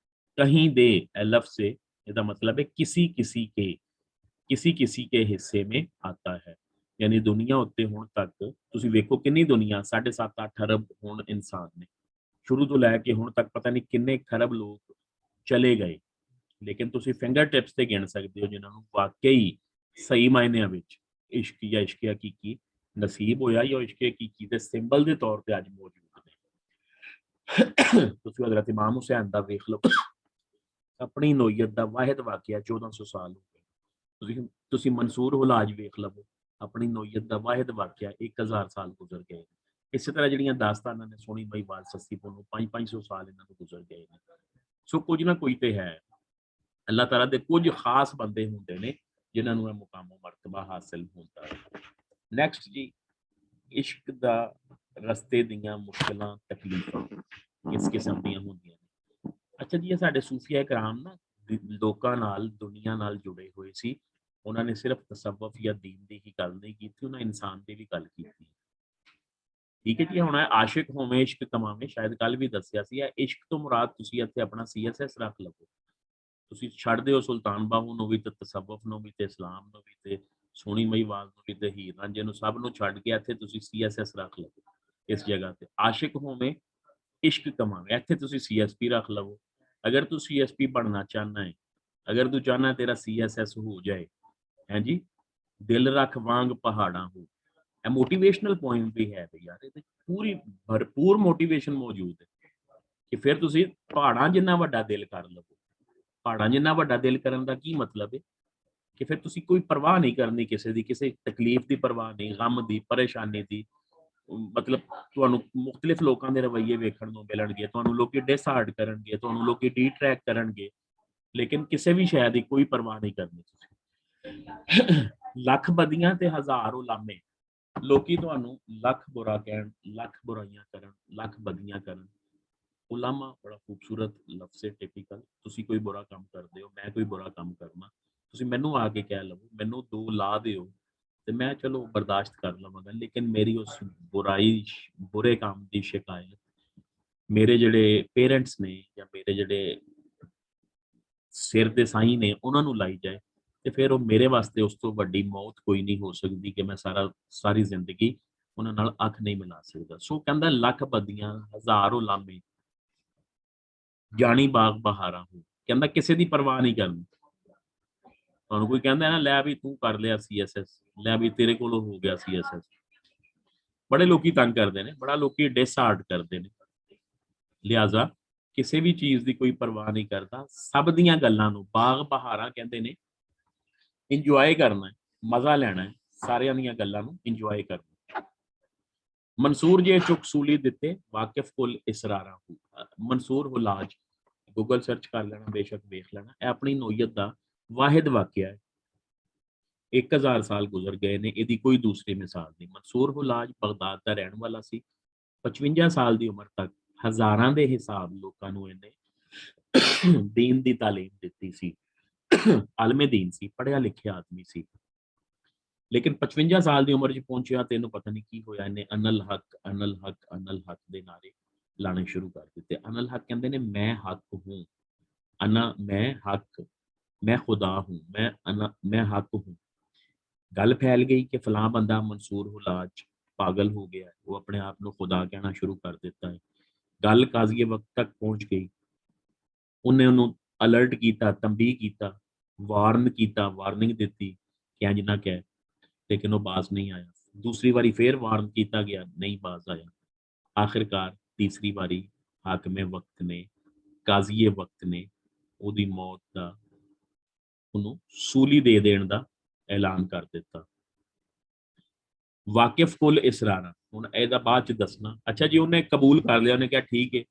कहीं दे लफ्ज़ से ਇਹਦਾ ਮਤਲਬ ਹੈ किसी किसी के हिस्से में आता है। ਯਾਨੀ ਦੁਨੀਆ ਉੱਤੇ ਹੁਣ ਤੱਕ ਤੁਸੀਂ ਵੇਖੋ ਕਿੰਨੀ ਦੁਨੀਆ, 7.5-8 ਅਰਬ ਹੁਣ ਇਨਸਾਨ ਨੇ, ਸ਼ੁਰੂ ਤੋਂ ਲੈ ਕੇ ਹੁਣ ਤੱਕ ਪਤਾ ਨਹੀਂ ਕਿੰਨੇ ਖਰਬ ਲੋਕ ਚਲੇ ਗਏ, ਲੇਕਿਨ ਤੁਸੀਂ ਫਿੰਗਰ ਟਿਪਸ ਤੇ ਗਿਣ ਸਕਦੇ ਹੋ ਜਿਨ੍ਹਾਂ ਨੂੰ ਵਾਕਈ ਸਹੀ ਮਾਇਨਿਆਂ ਵਿੱਚ ਇਸ਼ਕ ਜਾਂ ਇਸ਼ਕ ਹਕੀਕੀ ਨਸੀਬ ਹੋਇਆ, ਜਾਂ ਇਸ਼ਕ ਹਕੀਕੀ ਦੇ ਸਿੰਬਲ ਦੇ ਤੌਰ ਤੇ ਅੱਜ ਮੌਜੂਦ ਨੇ। ਤੁਸੀਂ ਹਜ਼ਰਤ ਇਮਾਮ ਹੁਸੈਨ ਦਾ ਵੇਖ ਲਓ, ਆਪਣੀ ਨੋਈਅਤ ਦਾ ਵਾਹਿਦ ਵਾਕਿਆ 1400 ਸਾਲ ਹੋ ਗਏ। ਤੁਸੀਂ ਮਨਸੂਰ ਹੁਲਾਜ ਵੇਖ ਲਵੋ, ਆਪਣੀ ਨੋਈਅਤ ਦਾ ਵਾਹਿਦ ਵਾਕਿਆ 1000 ਸਾਲ ਗੁਜ਼ਰ ਗਏ। ਇਸੇ ਤਰ੍ਹਾਂ ਜਿਹੜੀਆਂ ਦਾਸਤਾਨਾਂ ਨੇ ਸੋਹਣੀ ਮਈ ਵਾਲ ਸੱਸੀ ਪੁੰਨੂ 500 ਸਾਲ ਇਹਨਾਂ ਨੂੰ ਗੁਜ਼ਰ ਗਏ ਨੇ। ਸੋ ਕੁਝ ਨਾ ਕੋਈ ਤੇ ਹੈ, ਅੱਲਾਹ ਤਾਲਾ ਦੇ ਕੁਝ ਖਾਸ ਬੰਦੇ ਹੁੰਦੇ ਨੇ ਜਿਨ੍ਹਾਂ ਨੂੰ ਇਹ ਮੁਕਾਮੋ ਮਰਤਬਾ ਹਾਸਿਲ ਹੁੰਦਾ ਹੈ। ਨੈਕਸਟ ਜੀ, ਇਸ਼ਕ ਦਾ ਰਸਤੇ ਦੀਆਂ ਮੁਸ਼ਕਲਾਂ ਤਕਲੀਫਾਂ ਕਿਸ ਕਿਸਮ ਦੀਆਂ ਹੁੰਦੀਆਂ ਨੇ। ਅੱਛਾ ਜੀ, ਇਹ ਸਾਡੇ ਸੂਫੀਆ ਇਕਰਾਮ ਨਾ ਲੋਕਾਂ ਨਾਲ, ਦੁਨੀਆ ਨਾਲ ਜੁੜੇ ਹੋਏ ਸੀ। ਉਹਨਾਂ ਨੇ ਸਿਰਫ ਤਸੱਵੁਫ ਜਾਂ ਦੀਨ ਦੀ ਹੀ ਗੱਲ ਨਹੀਂ ਕੀਤੀ, ਉਹਨਾਂ ਇਨਸਾਨ ਦੀ ਵੀ ਗੱਲ ਕੀਤੀ। ਠੀਕ ਹੈ ਜੀ। ਹੁਣ ਆਸ਼ਿਕ ਹੋਵੇਂ ਇਸ਼ਕ ਕਮਾਵੇਂ, ਸ਼ਾਇਦ ਕੱਲ ਵੀ ਦੱਸਿਆ ਸੀ, ਇਹ ਇਸ਼ਕ ਤੋਂ ਮੁਰਾਦ ਤੁਸੀਂ ਇੱਥੇ ਆਪਣਾ CSS ਰੱਖ ਲਵੋ। ਤੁਸੀਂ ਛੱਡ ਦਿਓ ਸੁਲਤਾਨ ਬਾਹੂ ਨੂੰ ਵੀ, ਤੇ ਤਸੱਵੁਫ ਨੂੰ ਵੀ, ਤੇ ਇਸਲਾਮ ਨੂੰ ਵੀ, ਤੇ ਸੋਹਣੀ ਮਹੀਵਾਲ ਨੂੰ ਵੀ, ਤੇ ਹੀਰ ਰਾਂਝੇ ਨੂੰ, ਸਭ ਨੂੰ ਛੱਡ ਕੇ ਇੱਥੇ ਤੁਸੀਂ CSS ਰੱਖ ਲਵੋ ਇਸ ਜਗ੍ਹਾ ਤੇ। ਆਸ਼ਿਕ ਹੋਵੇਂ ਇਸ਼ਕ ਕਮਾਵੇਂ, ਇੱਥੇ ਤੁਸੀਂ CSP ਰੱਖ ਲਵੋ। ਅਗਰ ਤੂੰ CSP ਬਣਨਾ ਚਾਹਨਾ ਹੈ, ਅਗਰ ਤੂੰ ਚਾਹਨਾ ਤੇਰਾ CSS ਹੋ ਜਾਏ, ਹੈ ਜੀ, ਦਿਲ ਰੱਖ ਵਾਂਗ ਪਹਾੜਾਂ ਹੋ। ਇਹ ਮੋਟੀਵੇਸ਼ਨਲ ਪੁਆਇੰਟ ਵੀ ਹੈ ਤੇ ਯਾਰ, ਇਹਦੇ ਪੂਰੀ ਭਰਪੂਰ ਮੋਟੀਵੇਸ਼ਨ ਮੌਜੂਦ ਹੈ ਕਿ ਫਿਰ ਤੁਸੀਂ ਪਹਾੜਾਂ ਜਿੰਨਾ ਵੱਡਾ ਦਿਲ ਕਰ ਲਵੋ। ਪਹਾੜਾਂ ਜਿੰਨਾ ਵੱਡਾ ਦਿਲ ਕਰਨ ਦਾ ਕੀ ਮਤਲਬ ਹੈ ਕਿ ਫਿਰ ਤੁਸੀਂ ਕੋਈ ਪਰਵਾਹ ਨਹੀਂ ਕਰਨੀ ਕਿਸੇ ਦੀ, ਕਿਸੇ ਤਕਲੀਫ ਦੀ ਪਰਵਾਹ ਨਹੀਂ, ਗਮ ਦੀ, ਪਰੇਸ਼ਾਨੀ ਦੀ। ਮਤਲਬ ਤੁਹਾਨੂੰ ਮੁਖਤਲਿਫ ਲੋਕਾਂ ਦੇ ਰਵੱਈਏ ਵੇਖਣ ਨੂੰ ਮਿਲਣਗੇ, ਤੁਹਾਨੂੰ ਲੋਕੀ ਡਿਸਹਾਰਟ ਕਰਨਗੇ, ਤੁਹਾਨੂੰ ਲੋਕੀ ਡੀਟਰੈਕ ਕਰਨਗੇ, ਲੇਕਿਨ ਕਿਸੇ ਵੀ ਸ਼ੈ ਦੀ ਕੋਈ ਪਰਵਾਹ ਨਹੀਂ ਕਰਨੀ ਤੁਸੀਂ। ਲੱਖ ਬਦੀਆਂ ਤੇ ਹਜ਼ਾਰ ਉਲਾਮੇ, ਲੋਕੀ ਤੁਹਾਨੂੰ ਲੱਖ ਬੁਰਾ ਕਹਿਣ, ਲੱਖ ਬੁਰਾਈਆਂ ਕਰਨ, ਲੱਖ ਬਦੀਆਂ ਕਰਨ। ਉਲਾਮਾ ਬੜਾ ਖੂਬਸੂਰਤ ਲਫ਼ਜ਼ ਹੈ, ਟਿਪੀਕਲ। ਤੁਸੀਂ ਕੋਈ ਬੁਰਾ ਕੰਮ ਕਰਦੇ ਹੋ, ਮੈਂ ਕੋਈ ਬੁਰਾ ਕੰਮ ਕਰਨਾ, ਤੁਸੀਂ ਮੈਨੂੰ ਆ ਕੇ ਕਹਿ ਲਵੋ, ਮੈਨੂੰ 2 ਲਾ ਦਿਓ ਤੇ ਮੈਂ ਚਲੋ ਬਰਦਾਸ਼ਤ ਕਰ ਲਵਾਂਗਾ, ਲੇਕਿਨ ਮੇਰੀ ਉਸ ਬੁਰਾਈ, ਬੁਰੇ ਕੰਮ ਦੀ ਸ਼ਿਕਾਇਤ ਮੇਰੇ ਜਿਹੜੇ ਪੇਰੈਂਟਸ ਨੇ ਜਾਂ ਮੇਰੇ ਜਿਹੜੇ ਸਿਰ ਦੇ ਸਾਈਂ ਨੇ ਉਹਨਾਂ ਨੂੰ ਲਾਈ ਜਾਏ, ਤੇ ਫਿਰ ਉਹ ਮੇਰੇ ਵਾਸਤੇ ਉਸ ਤੋਂ ਵੱਡੀ ਮੌਤ ਕੋਈ ਨਹੀਂ ਹੋ ਸਕਦੀ ਕਿ ਮੈਂ ਸਾਰੀ ਜ਼ਿੰਦਗੀ ਉਹਨਾਂ ਨਾਲ ਅੱਖ ਨਹੀਂ ਮਿਲਾ ਸਕਦਾ। ਸੋ ਕਹਿੰਦਾ ਲੱਖ ਬਦੀਆਂ ਹਜ਼ਾਰ ਉਲਾਮੇ, ਜਾਣੀ ਬਾਗ ਬਹਾਰਾਂ ਹੋ। ਕਹਿੰਦਾ ਕਿਸੇ ਦੀ ਪਰਵਾਹ ਨਹੀਂ ਕਰਨੀ। ਤੁਹਾਨੂੰ ਕੋਈ ਕਹਿੰਦਾ ਨਾ ਲੈ ਵੀ ਤੂੰ ਕਰ ਲਿਆ CSS, ਲੈ ਵੀ ਤੇਰੇ ਕੋਲੋਂ ਹੋ ਗਿਆ CSS, ਬੜੇ ਲੋਕੀ ਤੰਗ ਕਰਦੇ ਨੇ, ਬੜਾ ਲੋਕੀ ਡਿਸਹਾਰਟ ਕਰਦੇ ਨੇ। ਲਿਹਾਜ਼ਾ ਕਿਸੇ ਵੀ ਚੀਜ਼ ਦੀ ਕੋਈ ਪਰਵਾਹ ਨਹੀਂ ਕਰਦਾ, ਸਭ ਦੀਆਂ ਗੱਲਾਂ ਨੂੰ ਬਾਗ ਬਹਾਰਾਂ ਕਹਿੰਦੇ ਨੇ। ਇੰਜੋਏ ਕਰਨਾ, ਮਜ਼ਾ ਲੈਣਾ ਹੈ, ਸਾਰਿਆਂ ਦੀਆਂ ਗੱਲਾਂ ਨੂੰ ਇੰਜੋਏ ਕਰਨਾ। ਮਨਸੂਰ ਜੇ ਚੁੱਕ ਸੂਲੀ ਦਿੱਤੇ, ਵਾਕਿਫ ਕੁਲ ਇਸਰਾਰਾਂ ਹੋ। ਮਨਸੂਰ ਹੁਲਾਜ, ਗੂਗਲ ਸਰਚ ਕਰ ਲੈਣਾ, ਬੇਸ਼ੱਕ ਵੇਖ ਲੈਣਾ। ਇਹ ਆਪਣੀ ਨੋਈਅਤ ਦਾ ਵਾਹਿਦ ਵਾਕਿਆ ਹੈ, 1000 ਸਾਲ ਗੁਜ਼ਰ ਗਏ ਨੇ, ਇਹਦੀ ਕੋਈ ਦੂਸਰੀ ਮਿਸਾਲ ਨਹੀਂ। ਮਨਸੂਰ ਹੁਲਾਜ ਬਗਦਾਦ ਦਾ ਰਹਿਣ ਵਾਲਾ ਸੀ। 55 ਸਾਲ ਦੀ ਉਮਰ ਤੱਕ ਹਜ਼ਾਰਾਂ ਦੇ ਹਿਸਾਬ ਲੋਕਾਂ ਨੂੰ ਇਹਨੇ ਦੀਨ ਦੀ ਤਾਲੀਮ ਦਿੱਤੀ ਸੀ। ਆਲਮੇ ਦੀਨ ਸੀ, ਪੜ੍ਹਿਆ ਲਿਖਿਆ ਆਦਮੀ ਸੀ, ਲੇਕਿਨ 55 ਸਾਲ ਦੀ ਉਮਰ 'ਚ ਪਹੁੰਚਿਆ ਤੇ ਇਹਨੂੰ ਪਤਾ ਨਹੀਂ ਕੀ ਹੋਇਆ, ਇਹਨੇ ਅਨਲ ਹੱਕ ਅਨਲ ਹੱਕ ਅਨਲ ਹੱਕ ਦੇ ਨਾਰੇ ਲਾਣੇ ਸ਼ੁਰੂ ਕਰ ਦਿੱਤੇ। ਅਨਲ ਹੱਕ ਕਹਿੰਦੇ ਨੇ ਮੈਂ ਹੱਕ ਹੂੰ, ਅਨਾ ਮੈਂ ਹੱਕ, मैं खुदा हूँ, मैं हक हूँ। गल फैल गई कि फलां बंदा मंसूर हुलाज पागल हो गया है, वो अपने आप को खुदा कहना शुरू कर देता है। गल काजी वक्त तक पहुंच गई, उन्हें उन्होंने अलर्ट किया, तंबीह किया, वार्न किया, वार्निंग दी कि इंज ना कह, लेकिन वो बाज नहीं आया। दूसरी बारी फिर वार्न किया गया, नहीं बाज आया। आखिरकार तीसरी बारी हाकमे वक्त ने, काजीए वक्त ने ਉਹਦੀ ਮੌਤ ਦਾ, ਉਹਨੂੰ ਸੂਲੀ ਦੇ ਦੇਣ ਦਾ ਐਲਾਨ ਕਰ ਦਿੱਤਾ। ਵਾਕਿਫ ਕੁਲ ਇਸਰਾਰਾ, ਹੁਣ ਇਹਦਾ ਬਾਅਦ ਚ ਦੱਸਣਾ। ਅੱਛਾ ਜੀ, ਉਹਨੇ ਕਬੂਲ ਕਰ ਲਿਆ, ਉਹਨੇ ਕਿਹਾ ਠੀਕ ਹੈ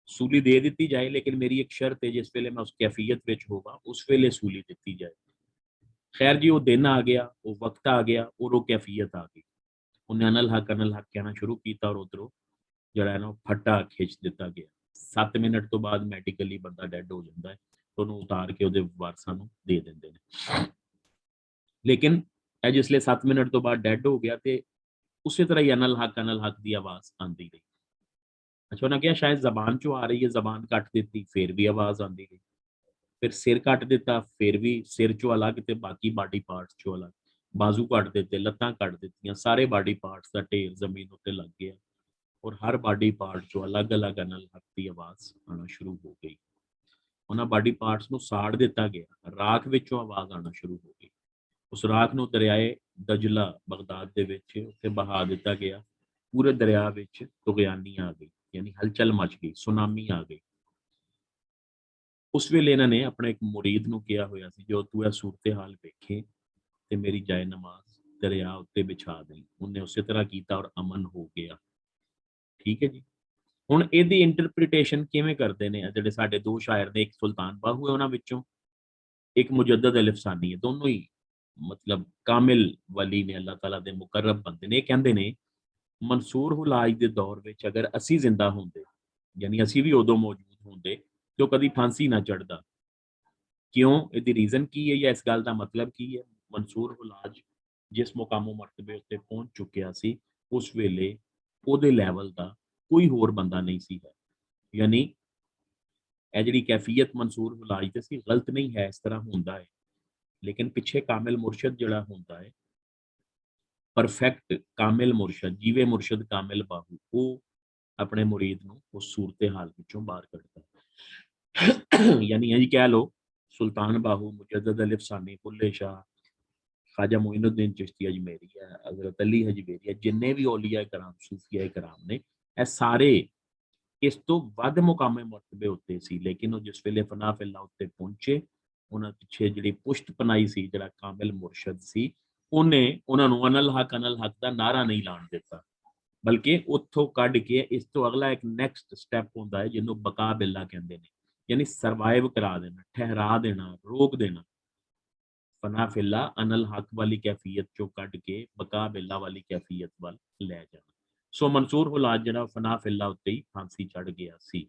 ਸੂਲੀ ਦੇ ਦਿੱਤੀ ਜਾਏ, ਲੇਕਿਨ ਮੇਰੀ ਇੱਕ ਸ਼ਰਤ ਹੈ, ਜਿਸ ਵੇਲੇ ਮੈਂ ਉਸ ਕੈਫੀਅਤ ਵਿੱਚ ਹੋਵਾਂ ਉਸ ਵੇਲੇ ਸੂਲੀ ਦਿੱਤੀ ਜਾਏ। ਖੈਰ ਜੀ, ਉਹ ਦਿਨ ਆ ਗਿਆ, ਉਹ ਵਕਤ ਆ ਗਿਆ, ਔਰ ਉਹ ਕੈਫੀਅਤ ਆ ਗਈ। ਉਹਨੇ ਅਨਲ ਹੱਕ ਕਹਿਣਾ ਸ਼ੁਰੂ ਕੀਤਾ, ਔਰ ਉਧਰੋਂ ਜਿਹੜਾ ਹੈ ਨਾ ਫੱਟਾ ਖਿੱਚ ਦਿੱਤਾ ਗਿਆ। 7 ਮਿੰਟ ਤੋਂ ਬਾਅਦ ਮੈਡੀਕਲੀ ਬੰਦਾ ਡੈਡ ਹੋ ਜਾਂਦਾ ਹੈ, ਉਹਨੂੰ ਉਤਾਰ ਕੇ ਉਹਦੇ ਵਾਰਸਾਂ ਨੂੰ ਦੇ ਦਿੰਦੇ ਨੇ। ਲੇਕਿਨ ਇਹ ਜਿਸਲੇ 7 ਮਿੰਟ ਤੋਂ ਬਾਅਦ ਡੈਡ ਹੋ ਗਿਆ ਤੇ ਉਸੇ ਤਰ੍ਹਾਂ ਹੀ ਅਨਲ ਹੱਕ ਦੀ ਆਵਾਜ਼ ਆਉਂਦੀ ਰਹੀ। ਅੱਛਾ, ਉਹਨਾਂ ਕਿਹਾ ਸ਼ਾਇਦ ਜ਼ਬਾਨ ਚੋਂ ਆ ਰਹੀ ਹੈ, ਜ਼ਬਾਨ ਕੱਟ ਦਿੱਤੀ, ਫਿਰ ਵੀ ਆਵਾਜ਼ ਆਉਂਦੀ ਰਹੀ। ਫਿਰ ਸਿਰ ਕੱਟ ਦਿੱਤਾ, ਫਿਰ ਵੀ ਸਿਰ ਚੋਂ ਅਲੱਗ ਤੇ ਬਾਕੀ ਬਾਡੀ ਪਾਰਟਸ ਚੋਂ ਅਲੱਗ। ਬਾਜ਼ੂ ਕੱਟ ਦਿੱਤੇ, ਲੱਤਾਂ ਕੱਟ ਦਿੱਤੀਆਂ, ਸਾਰੇ ਬਾਡੀ ਪਾਰਟਸ ਦਾ ਢੇਰ ਜ਼ਮੀਨ ਉੱਤੇ ਲੱਗ ਗਿਆ, ਔਰ ਹਰ ਬਾਡੀ ਪਾਰਟ ਚੋਂ ਅਲੱਗ-ਅਲੱਗ ਅਨਲ ਹੱਕ ਦੀ ਆਵਾਜ਼ ਆਉਣਾ ਸ਼ੁਰੂ ਹੋ ਗਈ। ਉਹਨਾਂ ਬਾਡੀ ਪਾਰਟਸ ਨੂੰ ਸਾੜ ਦਿੱਤਾ ਗਿਆ, ਰਾਖ ਵਿੱਚੋਂ ਆਵਾਜ਼ ਆਉਣਾ ਸ਼ੁਰੂ ਹੋ ਗਈ। ਉਸ ਰਾਖ ਨੂੰ ਦਰਿਆਏ ਦਜਲਾ ਬਗਦਾਦ ਦੇ ਵਿੱਚ ਉੱਥੇ ਬਹਾ ਦਿੱਤਾ ਗਿਆ। ਪੂਰੇ ਦਰਿਆ ਵਿੱਚ ਤੁਗਿਆਨੀ ਆ ਗਈ, ਯਾਨੀ ਹਲਚਲ ਮਚ ਗਈ, ਸੁਨਾਮੀ ਆ ਗਈ। ਉਸ ਵੇਲੇ ਇਹਨਾਂ ਨੇ ਆਪਣੇ ਇੱਕ ਮੁਰੀਦ ਨੂੰ ਕਿਹਾ ਹੋਇਆ ਸੀ, ਜੋ ਤੂੰ ਇਹ ਸੂਰਤ ਹਾਲ ਵੇਖੇ ਤੇ ਮੇਰੀ ਜਾਏ ਨਮਾਜ਼ ਦਰਿਆ ਉੱਤੇ ਵਿਛਾ ਦੇਈ। ਉਹਨੇ ਉਸੇ ਤਰ੍ਹਾਂ ਕੀਤਾ ਔਰ ਅਮਨ ਹੋ ਗਿਆ। ਠੀਕ ਹੈ ਜੀ। ਹੁਣ ਇਹਦੀ ਇੰਟਰਪ੍ਰੀਟੇਸ਼ਨ ਕਿਵੇਂ ਕਰਦੇ ਨੇ ਜਿਹੜੇ ਸਾਡੇ ਦੋ ਸ਼ਾਇਰ ਨੇ, ਇੱਕ ਸੁਲਤਾਨ ਬਾਹੂ ਹੈ ਉਹਨਾਂ ਵਿੱਚੋਂ, ਇੱਕ ਮੁਜੱਦਦ ਅਲ-ਅਫਸਾਨੀ ਹੈ। ਦੋਨੋਂ ਹੀ ਮਤਲਬ ਕਾਮਿਲ ਵਲੀ ਨੇ, ਅੱਲਾਹ ਤਾਲਾ ਦੇ ਮੁਕਰਬ ਬੰਦੇ ਨੇ। ਇਹ ਕਹਿੰਦੇ ਨੇ ਮਨਸੂਰ ਹੁਲਾਜ ਦੇ ਦੌਰ ਵਿੱਚ ਅਗਰ ਅਸੀਂ ਜ਼ਿੰਦਾ ਹੁੰਦੇ, ਯਾਨੀ ਅਸੀਂ ਵੀ ਉਦੋਂ ਮੌਜੂਦ ਹੁੰਦੇ, ਤੇ ਉਹ ਕਦੀ ਫਾਂਸੀ ਨਾ ਚੜ੍ਹਦਾ। ਕਿਉਂ? ਇਹਦੀ ਰੀਜ਼ਨ ਕੀ ਹੈ ਜਾਂ ਇਸ ਗੱਲ ਦਾ ਮਤਲਬ ਕੀ ਹੈ? ਮਨਸੂਰ ਹੁਲਾਜ ਜਿਸ ਮੁਕਾਮੋ ਮਰਤਬੇ ਉੱਤੇ ਪਹੁੰਚ ਚੁੱਕਿਆ ਸੀ, ਉਸ ਵੇਲੇ ਉਹਦੇ ਲੈਵਲ ਦਾ ਕੋਈ ਹੋਰ ਬੰਦਾ ਨਹੀਂ ਸੀ ਹੈ। ਯਾਨੀ ਇਹ ਜਿਹੜੀ ਕੈਫੀਅਤ ਮਨਸੂਰ ਹੁਲਾਜ ਤੇ ਸੀ, ਗਲਤ ਨਹੀਂ ਹੈ, ਇਸ ਤਰ੍ਹਾਂ ਹੁੰਦਾ ਹੈ, ਲੇਕਿਨ ਪਿੱਛੇ ਕਾਮਿਲ ਮੁਰਸ਼ਦ ਜਿਹੜਾ ਹੁੰਦਾ ਹੈ, ਪਰਫੈਕਟ ਕਾਮਿਲ ਮੁਰਸ਼ਦ, ਜੀਵੇ ਮੁਰਸ਼ਦ ਕਾਮਿਲ ਬਾਹੂ, ਉਹ ਆਪਣੇ ਮੁਰੀਦ ਨੂੰ ਉਸ ਸੂਰਤ ਹਾਲ ਵਿੱਚੋਂ ਬਾਹਰ ਕੱਢਦਾ ਹੈ। ਯਾਨੀ ਇਹ ਕਹਿ ਲਓ ਸੁਲਤਾਨ ਬਾਹੂ, ਮੁਜੱਦਦ ਅਲ-ਅਫਸਾਨੀ, ਬੁੱਲੇ ਸ਼ਾਹ, ख्वाजा मोइनुद्दीन चिश्ती अजमेरी है, हजरत अली हजमेरी है, जिन्ने भी औलिया कराम सूफिया कराम ने, ਇਹ ਸਾਰੇ ਇਸ ਤੋਂ ਵੱਧ ਮੁਕਾਮੇ ਮਰਤਬੇ ਉੱਤੇ ਸੀ। ਲੇਕਿਨ ਉਹ ਜਿਸ ਵੇਲੇ ਫਨਾ ਫਿਲ੍ਲਾ ਉੱਤੇ ਪਹੁੰਚੇ, ਉਹਨਾਂ ਪਿੱਛੇ ਜਿਹੜੀ ਪੁਸ਼ਤ ਪਨਾਈ ਸੀ, ਜਿਹੜਾ ਕਾਮਿਲ ਮੁਰਸ਼ਦ ਸੀ, ਉਹਨੇ ਉਹਨਾਂ ਨੂੰ ਅਨਲ ਹੱਕ ਦਾ ਨਾਰਾ ਨਹੀਂ ਲਾਉਣ ਦਿੱਤਾ, ਬਲਕਿ ਉੱਥੋਂ ਕੱਢ ਕੇ ਇਸ ਤੋਂ ਅਗਲਾ ਇੱਕ ਨੈਕਸਟ ਸਟੈਪ ਹੁੰਦਾ ਹੈ, ਜਿਹਨੂੰ ਬਕਾ ਬਿੱਲਾ ਕਹਿੰਦੇ ਨੇ, ਯਾਨੀ ਸਰਵਾਈਵ ਕਰਾ ਦੇਣਾ, ਠਹਿਰਾ ਦੇਣਾ, ਰੋਕ ਦੇਣਾ। फना फिल्ला अनल हक वाली कैफियत चो कढ़ के बका बिल्ला वाली कैफियत वाल लै जाना। सो मंसूर हुलाज जिहड़ा फना फिल्ला उत्ते ही फांसी चढ़ गया सी।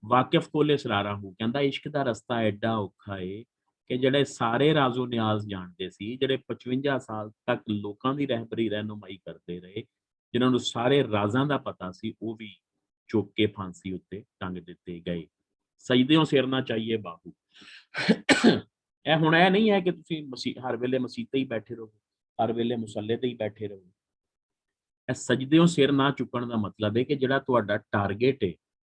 वाकिफ कोले सरारा हूँ कहता इश्क दा रस्ता एडा औखा है कि जिहड़े सारे राजो न्याज जानते सी, जिहड़े 55 साल तक लोकां दी रहबरी रहनुमाई करते रहे, जिन्हां नूं सारे राजां दा पता सी, वो भी चुक के फांसी उत्ते टंग दिते गए। सजदेओं सिर ना चाहिए बाहू। ਇਹ ਹੁਣ ਇਹ ਨਹੀਂ ਹੈ ਕਿ ਤੁਸੀਂ ਹਰ ਵੇਲੇ ਮਸੀਤ ਤੇ ਹੀ ਬੈਠੇ ਰਹੋ, ਹਰ ਵੇਲੇ ਮੁਸੱਲੇ ਤੇ ਹੀ ਬੈਠੇ ਰਹੋ। ਇਹ ਸਜਦਿਓਂ ਸਿਰ ਨਾ ਚੁੱਕਣ ਦਾ ਮਤਲਬ ਹੈ ਕਿ ਜਿਹੜਾ ਤੁਹਾਡਾ ਟਾਰਗੇਟ ਹੈ,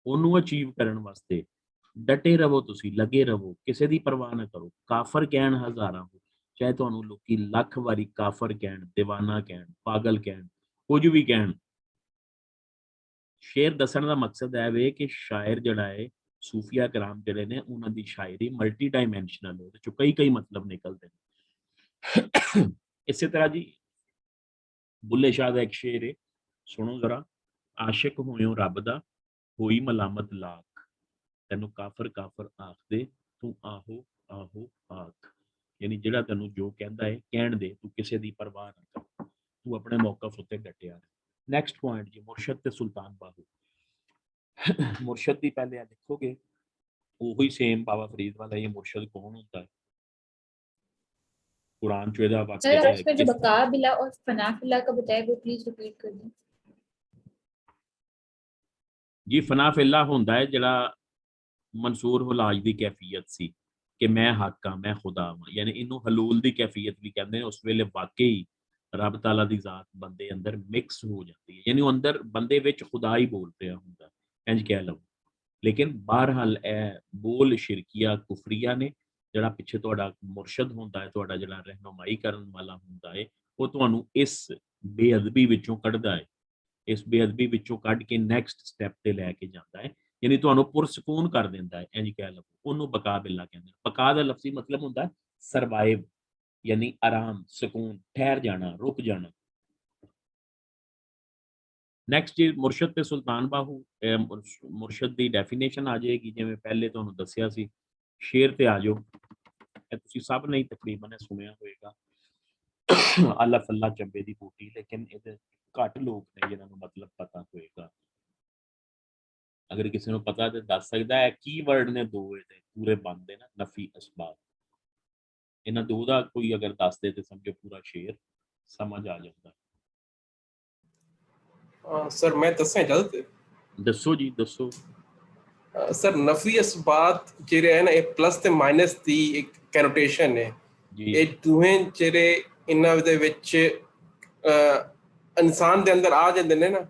ਉਹਨੂੰ ਅਚੀਵ ਕਰਨ ਵਾਸਤੇ ਡਟੇ ਰਹੋ, ਤੁਸੀਂ ਲੱਗੇ ਰਹੋ, ਕਿਸੇ ਦੀ ਪਰਵਾਹ ਨਾ ਕਰੋ। ਕਾਫਰ ਕਹਿਣ ਹਜ਼ਾਰਾਂ ਹੋ, ਚਾਹੇ ਤੁਹਾਨੂੰ ਲੋਕੀ ਲੱਖ ਵਾਰੀ ਕਾਫਰ ਕਹਿਣ, ਦੀਵਾਨਾ ਕਹਿਣ, ਪਾਗਲ ਕਹਿਣ, ਕੁਝ ਵੀ ਕਹਿਣ। ਸ਼ੇਰ ਦੱਸਣ ਦਾ ਮਕਸਦ ਹੈ ਵੇ ਕਿ ਸ਼ਾਇਰ ਜਿਹੜਾ ਹੈ, सूफिया कराम ਜਿਹੜੇ ਨੇ, ਉਹਨਾਂ ਦੀ ਸ਼ਾਇਰੀ ਮਲਟੀ ਡਾਇਮੈਂਸ਼ਨਲ ਹੈ, ਉਹਦੇ ਚੋਂ ਕਈ ਮਤਲਬ ਨਿਕਲਦੇ ਨੇ। ਇਸੇ ਤਰ੍ਹਾਂ ਜੀ ਬੁੱਲੇ ਸ਼ਾਹ ਦਾ ਇੱਕ ਸ਼ੇਰ ਹੈ, ਸੁਣੋ ਜ਼ਰਾ। ਆਸ਼ਿਕ ਹੋਇਓ ਰੱਬ ਦਾ ਹੋਈ ਮਲਾਮਤ ਲਾਖ, ਤੈਨੂੰ ਕਾਫਰ ਕਾਫਰ ਆਖਦੇ ਤੂੰ ਆਹੋ ਆਹੋ ਆਖ। ਯਾਨੀ ਜਿਹੜਾ ਤੈਨੂੰ ਜੋ ਕਹਿੰਦਾ ਹੈ ਕਹਿਣ ਦੇ, ਤੂੰ ਕਿਸੇ ਦੀ ਪਰਵਾਹ ਨਾ ਕਰ, ਤੂੰ ਆਪਣੇ ਮੌਕਫ ਉੱਤੇ ਡਟਿਆ। ਨੈਕਸਟ ਪੁਆਇੰਟ ਜੀ, ਮੁਰਸ਼ਦ ਤੇ ਸੁਲਤਾਨ ਬਾਹੂ। मुर्शद की पहले आ देखोगे, वही सेम बाबा फरीद वाला ये मुर्शद कौन होता है? कुरान च ਇਹਦਾ सर वाक्य उसमें जो बका बिला और फना फिला का बताया वो प्लीज रिपीट कर दें। जी फना फिल्ला ਹੁੰਦਾ ਹੈ ਜਿਹੜਾ ਮਨਸੂਰ ਹੁਲਾਜ ਦੀ ਕੈਫੀਅਤ ਸੀ ਕਿ ਮੈਂ ਹੱਕ ਹਾਂ ਮੈਂ ਖੁਦਾ ਹਾਂ, ਯਾਨੀ ਇਹਨੂੰ ਹਲੂਲ ਦੀ ਕੈਫੀਅਤ ਵੀ ਕਹਿੰਦੇ ਨੇ। ਉਸ ਵੇਲੇ ਵਾਕਈ ਰੱਬ ਤਾਲਾ ਦੀ ਜ਼ਾਤ ਬੰਦੇ ਅੰਦਰ ਮਿਕਸ ਹੋ ਜਾਂਦੀ ਹੈ, ਯਾਨੀ ਉਹ ਅੰਦਰ ਬੰਦੇ ਵਿੱਚ ਖੁਦਾ ਹੀ ਬੋਲ ਰਿਹਾ ਹੁੰਦਾ, ਇੰਜ ਕਹਿ ਲਓ। ਲੇਕਿਨ ਬਹਰਹਾਲ ਇਹ ਬੋਲ ਸ਼ਿਰਕੀਆ ਕੁਫਰੀਆ ਨੇ। ਜਿਹੜਾ ਪਿੱਛੇ ਤੁਹਾਡਾ ਮੁਰਸ਼ਦ ਹੁੰਦਾ ਹੈ, ਤੁਹਾਡਾ ਜਿਹੜਾ ਰਹਿਨੁਮਾਈ ਕਰਨ ਵਾਲਾ ਹੁੰਦਾ ਹੈ, ਉਹ ਤੁਹਾਨੂੰ ਇਸ ਬੇਅਦਬੀ ਵਿੱਚੋਂ ਕੱਢਦਾ ਹੈ, ਇਸ ਬੇਅਦਬੀ ਵਿੱਚੋਂ ਕੱਢ ਕੇ ਨੈਕਸਟ ਸਟੈਪ ਤੇ ਲੈ ਕੇ ਜਾਂਦਾ ਹੈ, ਯਾਨੀ ਤੁਹਾਨੂੰ ਪੁਰਸਕੂਨ ਕਰ ਦਿੰਦਾ ਹੈ, ਇੰਜ ਕਹਿ ਲਓ। ਉਹਨੂੰ ਬਕਾ ਬਿੱਲਾ ਕਹਿੰਦੇ ਨੇ। ਬਕਾ ਦਾ ਲਫ਼ਜ਼ੀ ਮਤਲਬ ਹੁੰਦਾ ਸਰਵਾਈਵ, ਯਾਨੀ ਆਰਾਮ, ਸਕੂਨ, ਠਹਿਰ ਜਾਣਾ, ਰੁਕ ਜਾਣਾ। ਨੈਕਸਟ ਜੀ ਮੁਰਸ਼ਦ ਤੇ ਸੁਲਤਾਨ ਬਾਹੂ। ਮੁਰਸ਼ਦ ਦੀ ਡੈਫੀਨੇਸ਼ਨ ਆ ਜਾਏਗੀ, ਜਿਵੇਂ ਪਹਿਲੇ ਤੁਹਾਨੂੰ ਦੱਸਿਆ ਸੀ। ਸ਼ੇਰ ਤੇ ਆ ਜਾਓ, ਇਹ ਤੁਸੀਂ ਸਭ ਨੇ ਤਕਰੀਬਨ ਸੁਣਿਆ ਹੋਏਗਾ, ਅੱਲਾ ਫੱਲਾ ਚੱਬੇ ਦੀ ਬੂਟੀ। ਲੇਕਿਨ ਇਹਦੇ ਘੱਟ ਲੋਕ ਨੇ ਜਿਨ੍ਹਾਂ ਨੂੰ ਮਤਲਬ ਪਤਾ ਹੋਏਗਾ। ਅਗਰ ਕਿਸੇ ਨੂੰ ਪਤਾ ਤੇ ਦੱਸ ਸਕਦਾ ਹੈ। ਕੀ ਵਰਡ ਨੇ ਦੋ ਇਹਦੇ ਪੂਰੇ ਬਣਦੇ ਨਾ, ਨਫੀ ਅਸਬਾਬ। ਇਹਨਾਂ ਦੋ ਦਾ ਕੋਈ ਅਗਰ ਦੱਸ ਦੇ ਤੇ ਸਮਝੋ ਪੂਰਾ ਸ਼ੇਰ ਸਮਝ ਆ ਜਾਂਦਾ। सर मैं दसा इजाजत है? ਦੱਸੋ ਜੀ ਦੱਸੋ। सर नफी असबात ਜਿਹੜੇ ਹੈ ਨਾ ਇਹ ਪਲੱਸ ਤੇ ਮਾਈਨਸ ਦੀ ਇੱਕ ਕੈਨੋਟੇਸ਼ਨ ਹੈ। ਜੀ ਇਹ ਦੋਵੇਂ ਜਿਹੜੇ ਇਹਨਾਂ ਦੇ ਵਿੱਚ ਇਨਸਾਨ ਦੇ ਅੰਦਰ ਆ ਜਾਂਦੇ ਨੇ ਨਾ,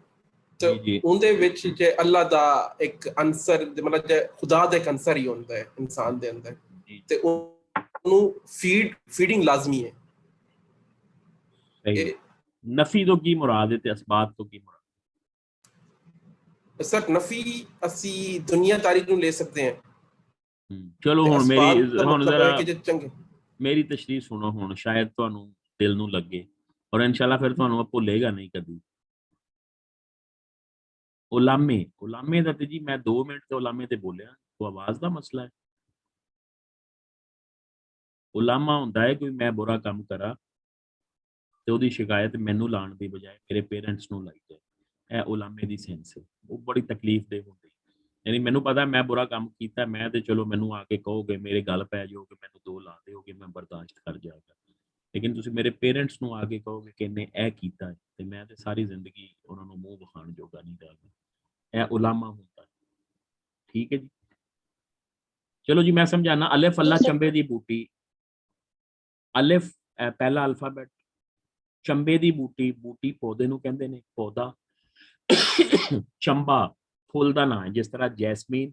ਤੇ ਜੀ ਉਹਦੇ ਵਿੱਚ ਜੇ ਅੱਲਾ ਦਾ ਇੱਕ ਅੰਸਰ, ਮਤਲਬ ਜੇ ਖੁਦਾ ਦਾ ਇੱਕ ਅੰਸਰ ਹੀ ਹੁੰਦਾ ਹੈ ਇਨਸਾਨ ਦੇ ਅੰਦਰ, ਜੀ ਤੇ ਉਹਨੂੰ ਫੀਡਿੰਗ ਲਾਜ਼ਮੀ ਹੈ। ਸਹੀ। ਨਫੀ ਤੋਂ ਕੀ ਮੁਰਾਦ ਹੈ ਤੇ ਅਸਬਾਤ ਤੋਂ ਕੀ ਮੁਰਾਦ? ਸਰ ਨਫੀ ਅਸੀਂ ਦੁਨੀਆਦਾਰੀ ਨੂੰ ਲੈ ਸਕਦੇ ਹਾਂ। ਚਲੋ ਤੇ ਹੁਣ ਅਸਬਾਤ ਮੇਰੀ ਦਾ ਹੁਣ ਮਤਲਬ ਹੈ ਜ਼ਰਾ ਕਿ ਜੇ ਚੰਗੇ ਮੇਰੀ ਤਸ਼ਰੀਹ ਸੁਣੋ ਹੁਣ, ਸ਼ਾਇਦ ਤੁਹਾਨੂੰ ਦਿਲ ਨੂੰ ਲੱਗੇ ਔਰ ਇਨਸ਼ਾਅੱਲਾ ਫਿਰ ਤੁਹਾਨੂੰ ਉਹ ਭੁੱਲੇਗਾ ਨਹੀਂ ਕਦੀ। ਉਲਾਮੇ ਦਾ ਤੇ ਜੀ ਮੈਂ 2 ਮਿੰਟ ਤੇ ਉਲਾਮੇ ਤੇ ਬੋਲਿਆ, ਉਹ ਆਵਾਜ਼ ਦਾ ਮਸਲਾ ਹੈ। ਉਲਾਮਾ ਹੁੰਦਾ ਹੈ ਕੋਈ ਮੈਂ ਬੁਰਾ ਕੰਮ ਕਰਾਂ ਤੇ ਉਹਦੀ ਸ਼ਿਕਾਇਤ ਮੈਨੂੰ ਲਾਉਣ ਦੀ ਬਜਾਏ ਮੇਰੇ ਪੇਰੈਂਟਸ ਨੂੰ ਲਾਈ ਜਾਏ, ਇਹ ਉਲਾਮੇ ਦੀ ਸੈਂਸ ਹੈ। ਉਹ ਬੜੀ ਤਕਲੀਫ ਦੇ ਹੁੰਦੀ, ਯਾਨੀ ਮੈਨੂੰ ਪਤਾ ਮੈਂ ਬੁਰਾ ਕੰਮ ਕੀਤਾ, ਮੈਂ ਤੇ ਚਲੋ ਮੈਨੂੰ ਆ ਕੇ ਕਹੋਗੇ, ਮੇਰੇ ਗੱਲ ਪੈ ਜਾਓਗੇ, ਮੈਨੂੰ 2 ਲਾ ਦਿਓਗੇ, ਮੈਂ ਬਰਦਾਸ਼ਤ ਕਰ ਜਾਵਾਂਗਾ। ਲੇਕਿਨ ਤੁਸੀਂ ਮੇਰੇ ਪੇਰੈਂਟਸ ਨੂੰ ਆ ਕੇ ਕਹੋਗੇ ਕਿ ਇਹਨੇ ਇਹ ਕੀਤਾ ਹੈ, ਤੇ ਮੈਂ ਤੇ ਸਾਰੀ ਜ਼ਿੰਦਗੀ ਉਹਨਾਂ ਨੂੰ ਮੂੰਹ ਵਿਖਾਉਣ ਜੋਗਾ ਨਹੀਂ ਰਹਾਂਗਾ। ਇਹ ਉਲਾਮਾ ਹੁੰਦਾ। ਠੀਕ ਹੈ ਜੀ। ਚਲੋ ਜੀ ਮੈਂ ਸਮਝਾਣਾ। ਅਲਿਫ ਅੱਲਾ ਚੰਬੇ ਦੀ ਬੂਟੀ। ਅਲਿਫ ਪਹਿਲਾ ਅਲਫਾਬੈਟ, ਚੰਬੇ ਦੀ ਬੂਟੀ। ਬੂਟੀ ਪੌਦੇ ਨੂੰ ਕਹਿੰਦੇ ਨੇ, ਪੌਦਾ। ਚੰਬਾ ਫੁੱਲ ਦਾ ਨਾਂ ਹੈ, ਜਿਸ ਤਰ੍ਹਾਂ ਜੈਸਮੀਨ,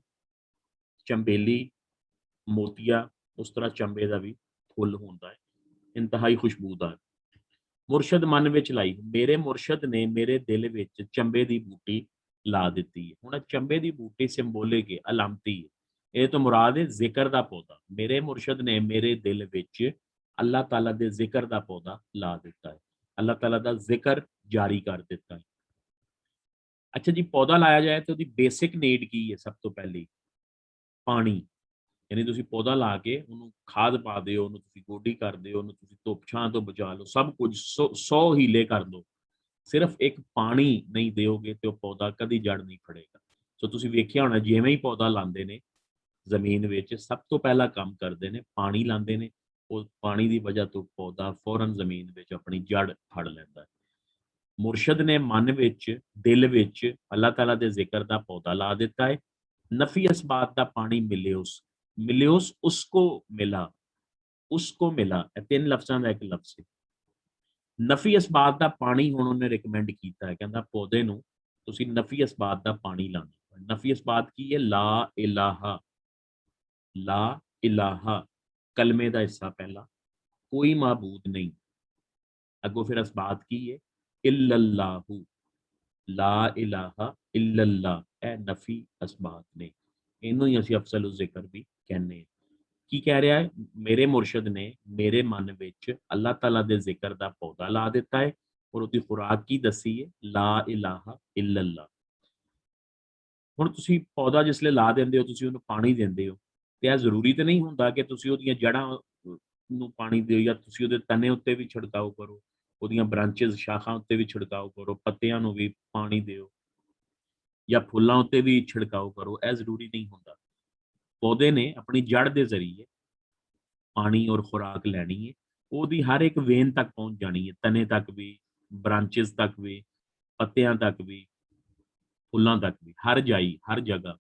ਚੰਬੇਲੀ, ਮੋਤੀਆ, ਉਸ ਤਰ੍ਹਾਂ ਚੰਬੇ ਦਾ ਵੀ ਫੁੱਲ ਹੁੰਦਾ ਹੈ, ਇੰਤਹਾਈ ਖੁਸ਼ਬੂਦਾਰ। ਮੁਰਸ਼ਦ ਮਨ ਵਿੱਚ ਲਾਈ, ਮੇਰੇ ਮੁਰਸ਼ਦ ਨੇ ਮੇਰੇ ਦਿਲ ਵਿੱਚ ਚੰਬੇ ਦੀ ਬੂਟੀ ਲਾ ਦਿੱਤੀ ਹੈ। ਹੁਣ ਚੰਬੇ ਦੀ ਬੂਟੀ ਸਿੰਬੋਲਿਕ ਹੈ, ਅਲਾਮਤੀ ਹੈ। ਇਹ ਤੋਂ ਮੁਰਾਦ ਹੈ ਜ਼ਿਕਰ ਦਾ ਪੌਦਾ। ਮੇਰੇ ਮੁਰਸ਼ਦ ਨੇ ਮੇਰੇ ਦਿਲ ਵਿੱਚ ਅੱਲਾਹ ਤਾਲਾ ਦੇ ਜ਼ਿਕਰ ਦਾ ਪੌਦਾ ਲਾ ਦਿੱਤਾ ਹੈ, ਅੱਲਾਹ ਤਾਲਾ ਦਾ ਜ਼ਿਕਰ ਜਾਰੀ ਕਰ ਦਿੱਤਾ ਹੈ। ਅੱਛਾ ਜੀ, ਪੌਦਾ ਲਾਇਆ ਜਾਏ ਤਾਂ ਉਹਦੀ ਬੇਸਿਕ ਨੀਡ ਕੀ ਹੈ? ਸਭ ਤੋਂ ਪਹਿਲੀ ਪਾਣੀ। ਯਾਨੀ ਤੁਸੀਂ ਪੌਦਾ ਲਾ ਕੇ ਉਹਨੂੰ ਖਾਦ ਪਾ ਦਿਓ, ਉਹਨੂੰ ਤੁਸੀਂ ਗੋਡੀ ਕਰ ਦਿਓ, ਉਹਨੂੰ ਤੁਸੀਂ ਧੁੱਪ ਛਾਂ ਤੋਂ ਬਚਾ ਲਓ, ਸਭ ਕੁਝ 100 ਹੀਲੇ ਕਰ ਲਓ, ਸਿਰਫ ਇੱਕ ਪਾਣੀ ਨਹੀਂ ਦਿਓਗੇ ਤੇ ਉਹ ਪੌਦਾ ਕਦੀ ਜੜ ਨਹੀਂ ਫੜੇਗਾ। ਸੋ ਤੁਸੀਂ ਵੇਖਿਆ ਹੋਣਾ, ਜਿਵੇਂ ਹੀ ਪੌਦਾ ਲਾਉਂਦੇ ਨੇ ਜ਼ਮੀਨ ਵਿੱਚ, ਸਭ ਤੋਂ ਪਹਿਲਾ ਕੰਮ ਕਰਦੇ ਨੇ ਪਾਣੀ ਲਾਉਂਦੇ ਨੇ। ਉਹ ਪਾਣੀ ਦੀ ਵਜ੍ਹਾ ਤੋਂ ਪੌਦਾ ਫੌਰਨ ਜ਼ਮੀਨ ਵਿੱਚ ਆਪਣੀ ਜੜ ਫੜ ਲੈਂਦਾ ਹੈ। ਮੁਰਸ਼ਦ ਨੇ ਮਨ ਵਿੱਚ, ਦਿਲ ਵਿੱਚ ਅੱਲਾਹ ਤਾਲਾ ਦੇ ਜ਼ਿਕਰ ਦਾ ਪੌਦਾ ਲਾ ਦਿੱਤਾ ਹੈ। ਨਫੀ ਅਸਬਾਤ ਦਾ ਪਾਣੀ ਮਿਲਿਓਸ, ਮਿਲਿਓਸ ਉਸਕੋ ਮਿਲਾ, ਉਸਕੋ ਮਿਲਾ, ਇਹ 3 ਲਫ਼ਜ਼ਾਂ ਦਾ ਇੱਕ ਲਫ਼ਜ਼ ਹੈ। ਨਫੀ ਅਸਬਾਤ ਦਾ ਪਾਣੀ ਹੁਣ ਉਹਨੇ ਰਿਕਮੈਂਡ ਕੀਤਾ ਹੈ, ਕਹਿੰਦਾ ਪੌਦੇ ਨੂੰ ਤੁਸੀਂ ਨਫੀ ਅਸਬਾਤ ਦਾ ਪਾਣੀ ਲਾਣਾ। ਨਫੀ ਅਸਬਾਤ ਕੀ ਹੈ? ਲਾ ਇਲਾਹਾ, ਲਾ ਇਲਾਹਾ ਕਲਮੇ ਦਾ ਹਿੱਸਾ ਪਹਿਲਾ, ਕੋਈ ਮਾਬੂਦ ਨਹੀਂ। ਅੱਗੋਂ ਫਿਰ ਅਸਬਾਤ ਕੀ ਹੈ? ਇल्लल्लाहु, ਲਾ ਇਲਾਹਾ ਇल्लल्लाह, ਇਹ ਨਫੀ ਅਸਬਾਤ ਨੇ। ਇਹਨੂੰ ਹੀ ਅਸੀਂ ਅਫਜ਼ਲ ਜ਼ਿਕਰ ਵੀ ਕਹਿੰਦੇ ਹਾਂ। ਕੀ ਕਹਿ ਰਿਹਾ ਹੈ? ਮੇਰੇ ਮੁਰਸ਼ਦ ਨੇ ਮੇਰੇ ਮਨ ਵਿੱਚ ਅੱਲਾਹ ਤਾਲਾ ਦੇ ਜ਼ਿਕਰ ਦਾ ਪੌਦਾ ਲਾ ਦਿੱਤਾ ਹੈ, ਔਰ ਉਹਦੀ ਖੁਰਾਕ ਕੀ ਦੱਸੀ ਹੈ? ਲਾ ਇਲਾਹਾ ਇल्लल्लाह। ਹੁਣ ਤੁਸੀਂ ਪੌਦਾ ਜਿਸਲੇ ਲਾ ਦਿੰਦੇ ਹੋ, ਤੁਸੀਂ ਉਹਨੂੰ ਪਾਣੀ ਦਿੰਦੇ ਹੋ, ਤੇ ਇਹ ਜ਼ਰੂਰੀ ਤਾਂ ਨਹੀਂ ਹੁੰਦਾ ਕਿ ਤੁਸੀਂ ਉਹਦੀਆਂ ਜੜ੍ਹਾਂ ਨੂੰ ਪਾਣੀ ਦਿਓ, ਜਾਂ ਤੁਸੀਂ ਉਹਦੇ ਤਣੇ ਉੱਤੇ ਵੀ ਛਿੜਕਾਓ ਕਰੋ, ਉਹਦੀਆਂ ਬ੍ਰਾਂਚਿਸ ਸ਼ਾਖਾਂ ਉੱਤੇ ਵੀ ਛਿੜਕਾਓ ਕਰੋ, ਪੱਤਿਆਂ ਨੂੰ ਵੀ ਪਾਣੀ ਦਿਓ, ਜਾਂ ਫੁੱਲਾਂ ਉੱਤੇ ਵੀ ਛਿੜਕਾਓ ਕਰੋ। ਇਹ ਜ਼ਰੂਰੀ ਨਹੀਂ ਹੁੰਦਾ। ਪੌਦੇ ਨੇ ਆਪਣੀ ਜੜ ਦੇ ਜ਼ਰੀਏ ਪਾਣੀ ਔਰ ਖੁਰਾਕ ਲੈਣੀ ਹੈ, ਉਹਦੀ ਹਰ ਇੱਕ ਵੇਨ ਤੱਕ ਪਹੁੰਚ ਜਾਣੀ ਹੈ, ਤਣੇ ਤੱਕ ਵੀ, ਬ੍ਰਾਂਚਿਸ ਤੱਕ ਵੀ, ਪੱਤਿਆਂ ਤੱਕ ਵੀ, ਫੁੱਲਾਂ ਤੱਕ ਵੀ, ਹਰ ਜਾਈ, ਹਰ ਜਗ੍ਹਾ,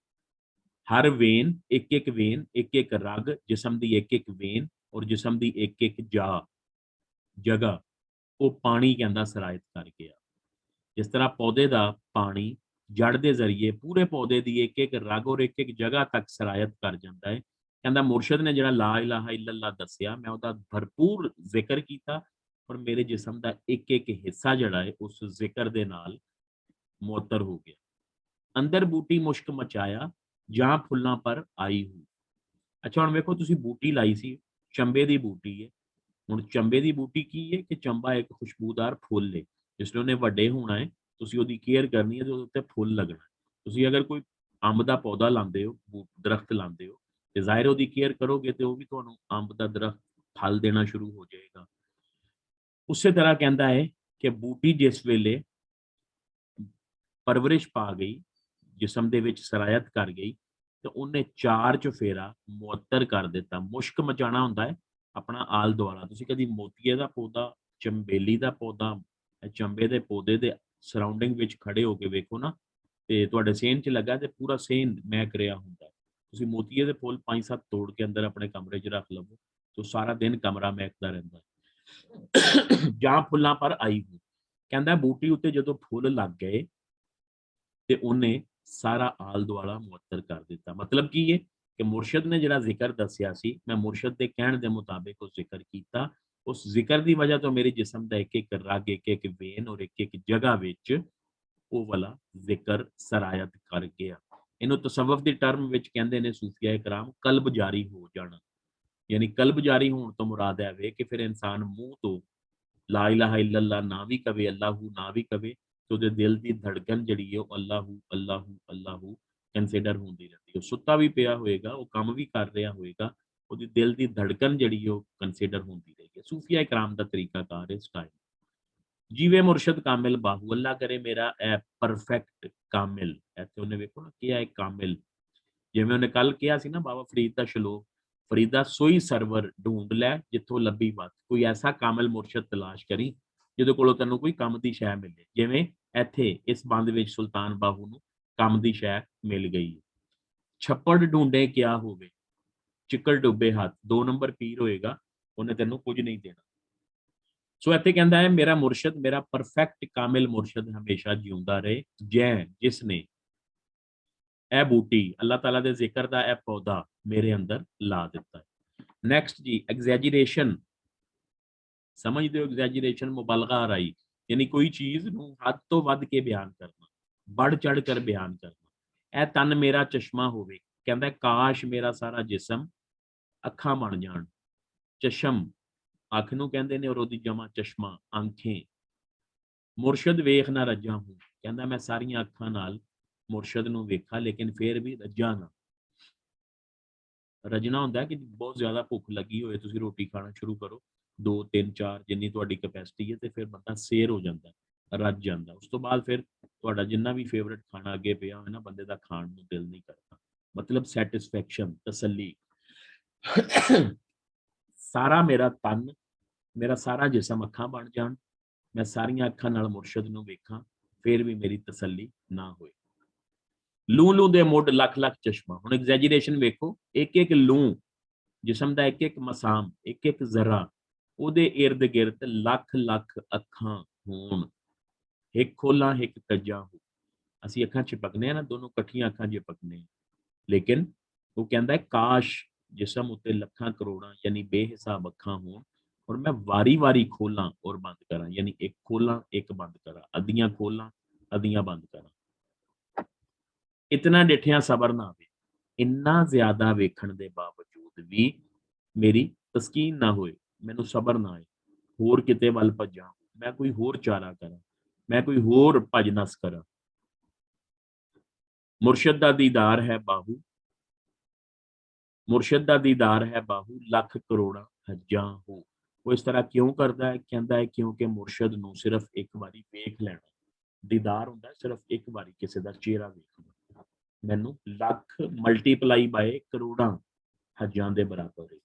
ਹਰ ਵੇਨ, ਇੱਕ ਇੱਕ ਵੇਨ, ਇੱਕ ਇੱਕ ਰਗ, ਜਿਸਮ ਦੀ ਇੱਕ ਇੱਕ ਵੇਨ ਔਰ ਜਿਸਮ ਦੀ ਇੱਕ ਇੱਕ ਜਗ੍ਹਾ ਉਹ ਪਾਣੀ ਕਹਿੰਦਾ ਸਰਾਇਤ ਕਰ ਗਿਆ। ਜਿਸ ਤਰ੍ਹਾਂ ਪੌਦੇ ਦਾ ਪਾਣੀ ਜੜ ਦੇ ਜ਼ਰੀਏ ਪੂਰੇ ਪੌਦੇ ਦੀ ਇੱਕ ਇੱਕ ਰਗ ਔਰ ਇੱਕ ਇੱਕ ਜਗ੍ਹਾ ਤੱਕ ਸਰਾਇਤ ਕਰ ਜਾਂਦਾ ਹੈ। ਕਹਿੰਦਾ ਮੁਰਸ਼ਦ ਨੇ ਜਿਹੜਾ ਲਾ ਇਲਾਹਾ ਇल्लल्लाह ਦੱਸਿਆ, ਮੈਂ ਉਹਦਾ ਭਰਪੂਰ ਜ਼ਿਕਰ ਕੀਤਾ ਔਰ ਮੇਰੇ ਜਿਸਮ ਦਾ ਇੱਕ ਇੱਕ ਹਿੱਸਾ ਜਿਹੜਾ ਹੈ ਉਸ ਜ਼ਿਕਰ ਦੇ ਨਾਲ ਮੁਅੱਤਰ ਹੋ ਗਿਆ। ਅੰਦਰ ਬੂਟੀ ਮੁਸ਼ਕ ਮਚਾਇਆ ਜਾਂ ਫੁੱਲਾਂ ਪਰ ਆਈ ਹੂੰ। ਅੱਛਾ ਹੁਣ ਵੇਖੋ, ਤੁਸੀਂ ਬੂਟੀ ਲਾਈ ਸੀ, ਚੰਬੇ ਦੀ ਬੂਟੀ ਹੈ। ਹੁਣ ਚੰਬੇ ਦੀ ਬੂਟੀ ਕੀ ਹੈ ਕਿ ਚੰਬਾ ਇੱਕ ਖੁਸ਼ਬੂਦਾਰ ਫੁੱਲ ਹੈ, ਜਿਸ ਲਈ ਉਹਨੇ ਵੱਡੇ ਹੋਣਾ ਹੈ, ਤੁਸੀਂ ਉਹਦੀ ਕੇਅਰ ਕਰਨੀ ਹੈ ਤੇ ਉਹਦੇ ਉੱਤੇ ਫੁੱਲ ਲੱਗਣਾ। ਤੁਸੀਂ ਅਗਰ ਕੋਈ ਅੰਬ ਦਾ ਪੌਦਾ ਲਾਉਂਦੇ ਹੋ, ਦਰਖਤ ਲਾਉਂਦੇ ਹੋ, ਤੇ ਜ਼ਾਹਿਰ ਉਹਦੀ ਕੇਅਰ ਕਰੋਗੇ ਤੇ ਉਹ ਵੀ ਤੁਹਾਨੂੰ ਅੰਬ ਦਾ ਦਰਖਤ ਫਲ ਦੇਣਾ ਸ਼ੁਰੂ ਹੋ ਜਾਏਗਾ। ਉਸੇ ਤਰ੍ਹਾਂ ਕਹਿੰਦਾ ਹੈ ਕਿ ਬੂਟੀ ਜਿਸ ਵੇਲੇ ਪਰਵਰਿਸ਼ ਪਾ ਗਈ, ਜਿਸਮ ਦੇ ਵਿੱਚ ਸਰਾਇਤ ਕਰ ਗਈ, ਤੇ ਉਹਨੇ ਚਾਰ ਚੁਫੇਰਾ ਮੁਅੱਤਰ ਕਰ ਦਿੱਤਾ। ਮੁਸ਼ਕ ਮਚਾਣਾ ਹੁੰਦਾ ਹੈ ਆਪਣਾ ਆਲ ਦੁਆਲਾ। ਤੁਸੀਂ ਕਦੀ ਮੋਤੀਏ ਦਾ ਪੌਦਾ, ਚੰਬੇਲੀ ਦਾ ਪੌਦਾ, ਚੰਬੇ ਦੇ ਪੌਦੇ ਦੇ ਸਰਾਊਂਡਿੰਗ ਵਿੱਚ ਖੜੇ ਹੋ ਕੇ ਵੇਖੋ ਨਾ, ਤੇ ਤੁਹਾਡੇ ਸੇਨ 'ਚ ਲੱਗਾ ਤੇ ਪੂਰਾ ਸੇਨ ਮਹਿਕ ਰਿਹਾ ਹੁੰਦਾ। ਤੁਸੀਂ ਮੋਤੀਏ ਦੇ ਫੁੱਲ 5-7 ਤੋੜ ਕੇ ਅੰਦਰ ਆਪਣੇ ਕਮਰੇ 'ਚ ਰੱਖ ਲਵੋ ਤਾਂ ਸਾਰਾ ਦਿਨ ਕਮਰਾ ਮਹਿਕਦਾ ਰਹਿੰਦਾ। ਜਾਂ ਫੁੱਲਾਂ ਪਰ ਆਈ ਹੂੰ, ਕਹਿੰਦਾ ਬੂਟੀ ਉੱਤੇ ਜਦੋਂ ਫੁੱਲ ਲੱਗ ਗਏ ਤੇ ਉਹਨੇ ਸਾਰਾ ਆਲ ਦੁਆਲਾ ਮੁਅੱਤਰ ਕਰ ਦਿੱਤਾ। ਮਤਲਬ ਕੀ ਹੈ ਕਿ ਮੁਰਸ਼ਦ ਨੇ ਜਿਹੜਾ ਜ਼ਿਕਰ ਦੱਸਿਆ ਸੀ, ਮੈਂ ਮੁਰਸ਼ਦ ਦੇ ਕਹਿਣ ਦੇ ਮੁਤਾਬਿਕ ਉਹ ਜ਼ਿਕਰ ਕੀਤਾ। ਉਸ ਜ਼ਿਕਰ ਦੀ ਵਜ੍ਹਾ ਤੋਂ ਮੇਰੇ ਜਿਸਮ ਦਾ ਇੱਕ ਇੱਕ ਰਗ, ਇੱਕ ਇੱਕ ਵੇਨ ਔਰ ਇੱਕ ਇੱਕ ਜਗ੍ਹਾ ਵਿੱਚ ਉਹ ਵਾਲਾ ਜ਼ਿਕਰ ਸਰਾਇਤ ਕਰ ਗਿਆ। ਇਹਨੂੰ ਤਸਵੁਫ ਦੀ ਟਰਮ ਵਿੱਚ ਕਹਿੰਦੇ ਨੇ ਸੂਫੀਆ ਇਕਰਾਮ, ਕਲਬ ਜਾਰੀ ਹੋ ਜਾਣਾ। ਯਾਨੀ ਕਲਬ ਜਾਰੀ ਹੋਣ ਤੋਂ ਮੁਰਾਦ ਹੈ ਵੇ ਕਿ ਫਿਰ ਇਨਸਾਨ ਮੂੰਹ ਤੋਂ ਲਾ ਇਲਾਹਾ ਇल्लल्लाह ਨਾ ਵੀ ਕਵੇ, ਅੱਲਾਹੂ ਨਾ ਵੀ ਕਵੇ, ਤੇ ਉਹਦੇ ਦਿਲ ਦੀ ਧੜਕਨ ਜਿਹੜੀ ਹੈ ਉਹ ਅੱਲਾਹੂ ਅੱਲਾਹੂ ਅੱਲਾਹੂ ਕੰਸੀਡਰ ਹੁੰਦੀ ਰਹਿੰਦੀ। ਉਹ ਸੁੱਤਾ ਵੀ ਪਿਆ ਹੋਏਗਾ, ਉਹ ਕੰਮ ਵੀ ਕਰ ਰਿਹਾ ਹੋਏਗਾ, ਉਹਦੀ ਦਿਲ ਦੀ ਧੜਕਨ ਜਿਹੜੀ ਉਹ ਕੰਸੀਡਰ ਹੁੰਦੀ ਰਹੇਗੀ। ਸੂਫੀਆ ਇਕਰਾਮ ਦਾ ਤਰੀਕਾਕਾਰ ਇਸ ਟਾਈਮ। ਜੀਵੇ ਮੁਰਸ਼ਦ ਕਾਮਿਲ ਬਾਹੂ, ਅੱਲਾ ਕਰੇ ਮੇਰਾ ਇਹ ਪਰਫੈਕਟ ਕਾਮਿਲ। ਇੱਥੇ ਉਹਨੇ ਵੇਖੋ ਨਾ ਕਿਹਾ ਹੈ ਕਾਮਿਲ, ਜਿਵੇਂ ਉਹਨੇ ਕੱਲ ਕਿਹਾ ਸੀ ਨਾ ਬਾਬਾ ਫਰੀਦ ਦਾ ਸ਼ਲੋਕ, ਫਰੀਦਾ ਸੋਈ ਸਰਵਰ ਢੂੰਡ ਲੈ ਜਿੱਥੋਂ ਲੱਭੀ ਬਾਤ। ਕੋਈ ਐਸਾ ਕਾਮਿਲ ਮੁਰਸ਼ਦ ਤਲਾਸ਼ ਕਰੀ ਜਿਹਦੇ ਕੋਲੋਂ ਤੈਨੂੰ ਕੋਈ ਕੰਮ ਦੀ ਸ਼ੈ ਮਿਲੇ। ਜਿਵੇਂ ਇੱਥੇ ਇਸ ਬੰਦ ਵਿੱਚ ਸੁਲਤਾਨ ਬਾਹੂ ਨੂੰ ਕੰਮ ਦੀ ਸ਼ੈ ਮਿਲ ਗਈ। ਛੱਪੜ ਢੂੰਡੇ ਕਿਆ ਹੋਵੇ, ਚਿੱਕੜ ਡੁੱਬੇ ਹੱਥ। 2 ਨੰਬਰ ਪੀਰ ਹੋਏਗਾ, ਉਹਨੇ ਤੈਨੂੰ ਕੁਝ ਨਹੀਂ ਦੇਣਾ। ਸੋ ਇੱਥੇ ਕਹਿੰਦਾ ਹੈ ਮੇਰਾ ਮੁਰਸ਼ਦ, ਮੇਰਾ ਪਰਫੈਕਟ ਕਾਮਿਲ ਮੁਰਸ਼ਦ ਹਮੇਸ਼ਾ ਜਿਉਂਦਾ ਰਹੇ, ਜਿਸ ਨੇ ਇਹ ਬੂਟੀ ਅੱਲਾਹ ਤਾਲਾ ਦੇ ਜ਼ਿਕਰ ਦਾ ਇਹ ਪੌਦਾ ਮੇਰੇ ਅੰਦਰ ਲਾ ਦਿੱਤਾ ਹੈ। ਨੈਕਸਟ ਜੀ, ਐਗਜ਼ੈਜਰੇਸ਼ਨ। ਸਮਝਦੇ ਹੋ ਐਗਜ਼ੈਜਰੇਸ਼ਨ? ਮੁਬਾਲਗਾ ਰਾਈ, ਯਾਨੀ ਕੋਈ ਚੀਜ਼ ਨੂੰ ਹੱਦ ਤੋਂ ਵੱਧ ਕੇ ਬਿਆਨ ਕਰਨਾ, ਵੱਧ ਚੜ ਕਰ ਬਿਆਨ ਕਰਨਾ। ਇਹ ਤਨ ਮੇਰਾ ਚਸ਼ਮਾ ਹੋਵੇ, ਕਹਿੰਦਾ ਕਾਸ਼ ਮੇਰਾ ਸਾਰਾ ਜਿਸਮ ਅੱਖਾਂ ਬਣ ਜਾਣ। ਚਸ਼ਮ ਅੱਖ ਨੂੰ ਕਹਿੰਦੇ ਨੇ ਔਰ ਉਹਦੀ ਜਮਾ ਚਸ਼ਮਾ, ਆਂਖੇ। ਮੁਰਸ਼ਦ ਵੇਖ ਨਾ ਰੱਜਾ ਹੂੰ, ਕਹਿੰਦਾ ਮੈਂ ਸਾਰੀਆਂ ਅੱਖਾਂ ਨਾਲ ਮੁਰਸ਼ਦ ਨੂੰ ਵੇਖਾਂ ਲੇਕਿਨ ਫਿਰ ਵੀ ਰੱਜਾ ਨਾ। ਰਜਣਾ ਹੁੰਦਾ ਕਿ ਬਹੁਤ ਜ਼ਿਆਦਾ ਭੁੱਖ ਲੱਗੀ ਹੋਏ, ਤੁਸੀਂ ਰੋਟੀ ਖਾਣਾ ਸ਼ੁਰੂ ਕਰੋ, 2 3 4 ਜਿੰਨੀ ਤੁਹਾਡੀ ਕੈਪੈਸਿਟੀ ਹੈ, ਤੇ ਫਿਰ ਬੰਦਾ ਸੇਰ ਹੋ ਜਾਂਦਾ, ਰੱਜ ਜਾਂਦਾ। ਉਸ ਤੋਂ ਬਾਅਦ ਫਿਰ ਤੁਹਾਡਾ ਜਿੰਨਾ ਵੀ ਫੇਵਰਟ ਖਾਣਾ ਅੱਗੇ ਪਿਆ ਹੋਵੇ ਨਾ, ਬੰਦੇ ਦਾ ਖਾਣ ਨੂੰ ਦਿਲ ਨਹੀਂ ਕਰਦਾ। ਮਤਲਬ ਸੈਟਿਸਫੈਕਸ਼ਨ, ਤਸੱਲੀ। ਸਾਰਾ ਮੇਰਾ ਤਨ, ਮੇਰਾ ਸਾਰਾ ਜਿਸਮ ਅੱਖਾਂ ਬਣ ਜਾਣ, ਮੈਂ ਸਾਰੀਆਂ ਅੱਖਾਂ ਨਾਲ ਮੁਰਸ਼ਦ ਨੂੰ ਵੇਖਾਂ, ਫਿਰ ਵੀ ਮੇਰੀ ਤਸੱਲੀ ਨਾ ਹੋਏ। ਲੂ ਲੂ ਦੇ ਮੁੱਢ ਲੱਖ ਲੱਖ ਚਸ਼ਮਾ। ਹੁਣ ਐਗਜ਼ੈਜਰੇਸ਼ਨ ਵੇਖੋ, ਇੱਕ ਇੱਕ ਲੂ, ਜਿਸਮ ਦਾ ਇੱਕ ਇੱਕ ਮਸਾਮ, ਇੱਕ ਇੱਕ ਜ਼ਰਾ, ਉਹਦੇ ਇਰਦ ਗਿਰਦ ਲੱਖ ਲੱਖ ਅੱਖਾਂ ਹੋਣ। ਇੱਕ ਖੋਲਾਂ ਇੱਕ ਕੱਜਾ ਹੋ। ਅਸੀਂ ਅੱਖਾਂ ਚਿਪਕਨੇ ਆ ਨਾ, ਦੋਨੋਂ ਇਕੱਠੀਆਂ ਅੱਖਾਂ ਚਿਪਕਨੇ, ਲੇਕਿਨ ਉਹ ਕਹਿੰਦਾ ਕਾਸ਼ ਜਿਸਮ ਉੱਤੇ ਲੱਖਾਂ ਕਰੋੜਾਂ ਯਾਨੀ ਬੇਹਿਸਾਬ ਅੱਖਾਂ ਹੋਣ ਔਰ ਮੈਂ ਵਾਰੀ ਵਾਰੀ ਖੋਲਾਂ ਔਰ ਬੰਦ ਕਰਾਂ, ਯਾਨੀ ਇੱਕ ਖੋਲਾਂ ਇੱਕ ਬੰਦ ਕਰਾਂ, ਅੱਧੀਆਂ ਖੋਲਾਂ ਅੱਧੀਆਂ ਬੰਦ ਕਰਾਂ। ਇਤਨਾ ਡਿਠਿਆ ਸਬਰ ਨਾ ਆਵੇ, ਇੰਨਾ ਜ਼ਿਆਦਾ ਵੇਖਣ ਦੇ ਬਾਵਜੂਦ ਵੀ ਮੇਰੀ ਤਸਕੀਨ ਨਾ ਹੋਏ, ਮੈਨੂੰ ਸਬਰ ਨਾ ਆਏ, ਹੋਰ ਕਿਤੇ ਵੱਲ ਭੱਜਾਂ, ਮੈਂ ਕੋਈ ਹੋਰ ਚਾਰਾ ਕਰਾਂ, ਮੈਂ ਕੋਈ ਹੋਰ ਭੱਜ ਨਸ ਕਰਾਂ। ਮੁਰਸ਼ਦ ਦਾ ਦੀਦਾਰ ਹੈ ਬਾਹੂ, ਮੁਰਸ਼ਦ ਦਾ ਦੀਦਾਰ ਹੈ ਬਾਹੂ, ਲੱਖ ਕਰੋੜਾਂ ਹੱਜਾਂ ਹੋ। ਉਹ ਇਸ ਤਰ੍ਹਾਂ ਕਿਉਂ ਕਰਦਾ ਹੈ? ਕਹਿੰਦਾ ਹੈ ਕਿਉਂਕਿ ਮੁਰਸ਼ਦ ਨੂੰ ਸਿਰਫ ਇੱਕ ਵਾਰੀ ਵੇਖ ਲੈਣਾ। ਦੀਦਾਰ ਹੁੰਦਾ ਸਿਰਫ ਇੱਕ ਵਾਰੀ ਕਿਸੇ ਦਾ ਚਿਹਰਾ ਵੇਖਣਾ, ਮੈਨੂੰ ਲੱਖ ਮਲਟੀਪਲਾਈ ਬਾਏ ਕਰੋੜਾਂ ਹੱਜਾਂ ਦੇ ਬਰਾਬਰ ਹੈ।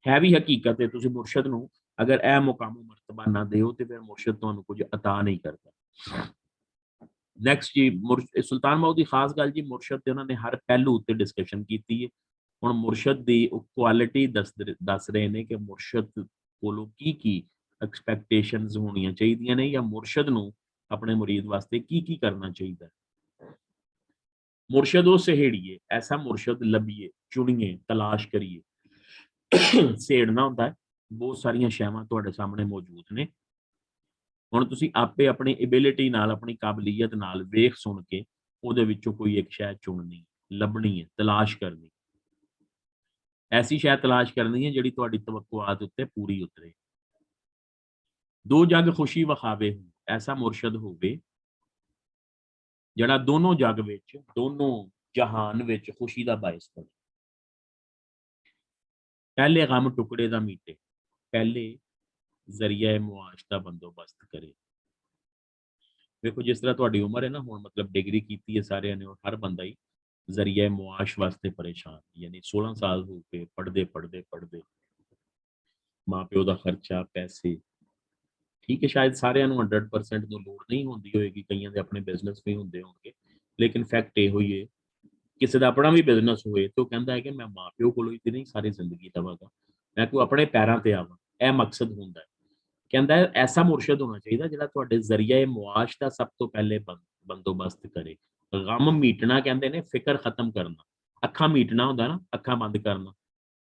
है भी हकीकत है, तुसी मुर्शद नूं अगर ए मुकाम मर्तबा ना दिओ ते फिर मुर्शद तुहानूं कुछ अता नहीं करता। नैक्सट जी सुल्तान बाहू की खास गल जी मुर्शद ते उन्होंने हर पहलू उत्ते डिस्कशन की है। हुण मुर्शद की क्वालिटी दस रहे हैं कि मुर्शद कोलों की एक्सपैक्टेशनस होनियां चाहिए ने या मुर्शद नूं अपने मुरीद वास्ते की करना चाहिए। मुर्शद वो सहेड़िए, ऐसा मुर्शद लभीए, चुनिए, तलाश करिए। सेड़ना होंदा है, बहुत सारिया शैवां तुहाडे सामने मौजूद ने। हुण तुसीं आपे अपनी एबिलिटी नाल, अपनी काबलियत नाल वेख सुन के ਉਹਦੇ ਵਿੱਚੋਂ कोई एक शै चुननी, ਲੱਭਣੀ है, तलाश करनी। ऐसी शै तलाश करनी है ਜਿਹੜੀ ਤੁਹਾਡੀ ਤਵੱਕੁਆਤ ਉੱਤੇ ਪੂਰੀ ਉਤਰੇ। दो जग खुशी विखावे हो, ऐसा मुर्शद होवे ਜਿਹੜਾ दोनों जग विच, दोनों जहान विच खुशी ਦਾ बायस बने। पहले गम टुकड़े दा मीटे, पहले जरिया मुआश दा बंदोबस्त करे। देखो जिस तरह तुहाडी उम्र है ना, हुण मतलब डिग्री कीती है सारिਆਂ ने, और हर बंदा ही जरिया मुआश वास्ते परेशान, यानी 16 साल हो गए पढ़दे माँ प्यो का खर्चा, पैसे, ठीक है शायद सारिਆਂ ਨੂੰ 100% ਨੂੰ ਲੋੜ ਨਹੀਂ ਹੁੰਦੀ ਹੋਏਗੀ, ਕਈਆਂ ਦੇ ਆਪਣੇ ਬਿਜ਼ਨਸ ਵੀ ਹੁੰਦੇ ਹੋਣਗੇ, ਲੇਕਿਨ ਫੈਕਟ ਇਹ ਹੋਈ ਹੈ ਕਿਸੇ ਦਾ ਆਪਣਾ ਵੀ ਬਿਜ਼ਨਸ ਹੋਏ ਤਾਂ ਕਹਿੰਦਾ ਹੈ ਕਿ ਮੈਂ ਮਾਂ ਪਿਓ ਕੋਲੋਂ ਹੀ ਤੇ ਨਹੀਂ ਸਾਰੀ ਜ਼ਿੰਦਗੀ ਲਵਾਂਗਾ, ਮੈਂ ਕੋਈ ਆਪਣੇ ਪੈਰਾਂ ਤੇ ਆਵਾਂ। ਇਹ ਮਕਸਦ ਹੁੰਦਾ ਹੈ। ਕਹਿੰਦਾ ਹੈ ਐਸਾ ਮੁਰਸ਼ਦ ਹੋਣਾ ਚਾਹੀਦਾ ਜਿਹੜਾ ਤੁਹਾਡੇ ਜ਼ਰੀਆ ਮੁਆਸ਼ ਦਾ ਸਭ ਤੋਂ ਪਹਿਲੇ ਬੰਦੋਬਸਤ ਕਰੇ। ਗਮ ਮੀਟਣਾ ਕਹਿੰਦੇ ਨੇ ਫਿਕਰ ਖਤਮ ਕਰਨਾ, ਅੱਖਾਂ ਮੀਟਣਾ ਹੁੰਦਾ ਨਾ, ਅੱਖਾਂ ਬੰਦ ਕਰਨਾ।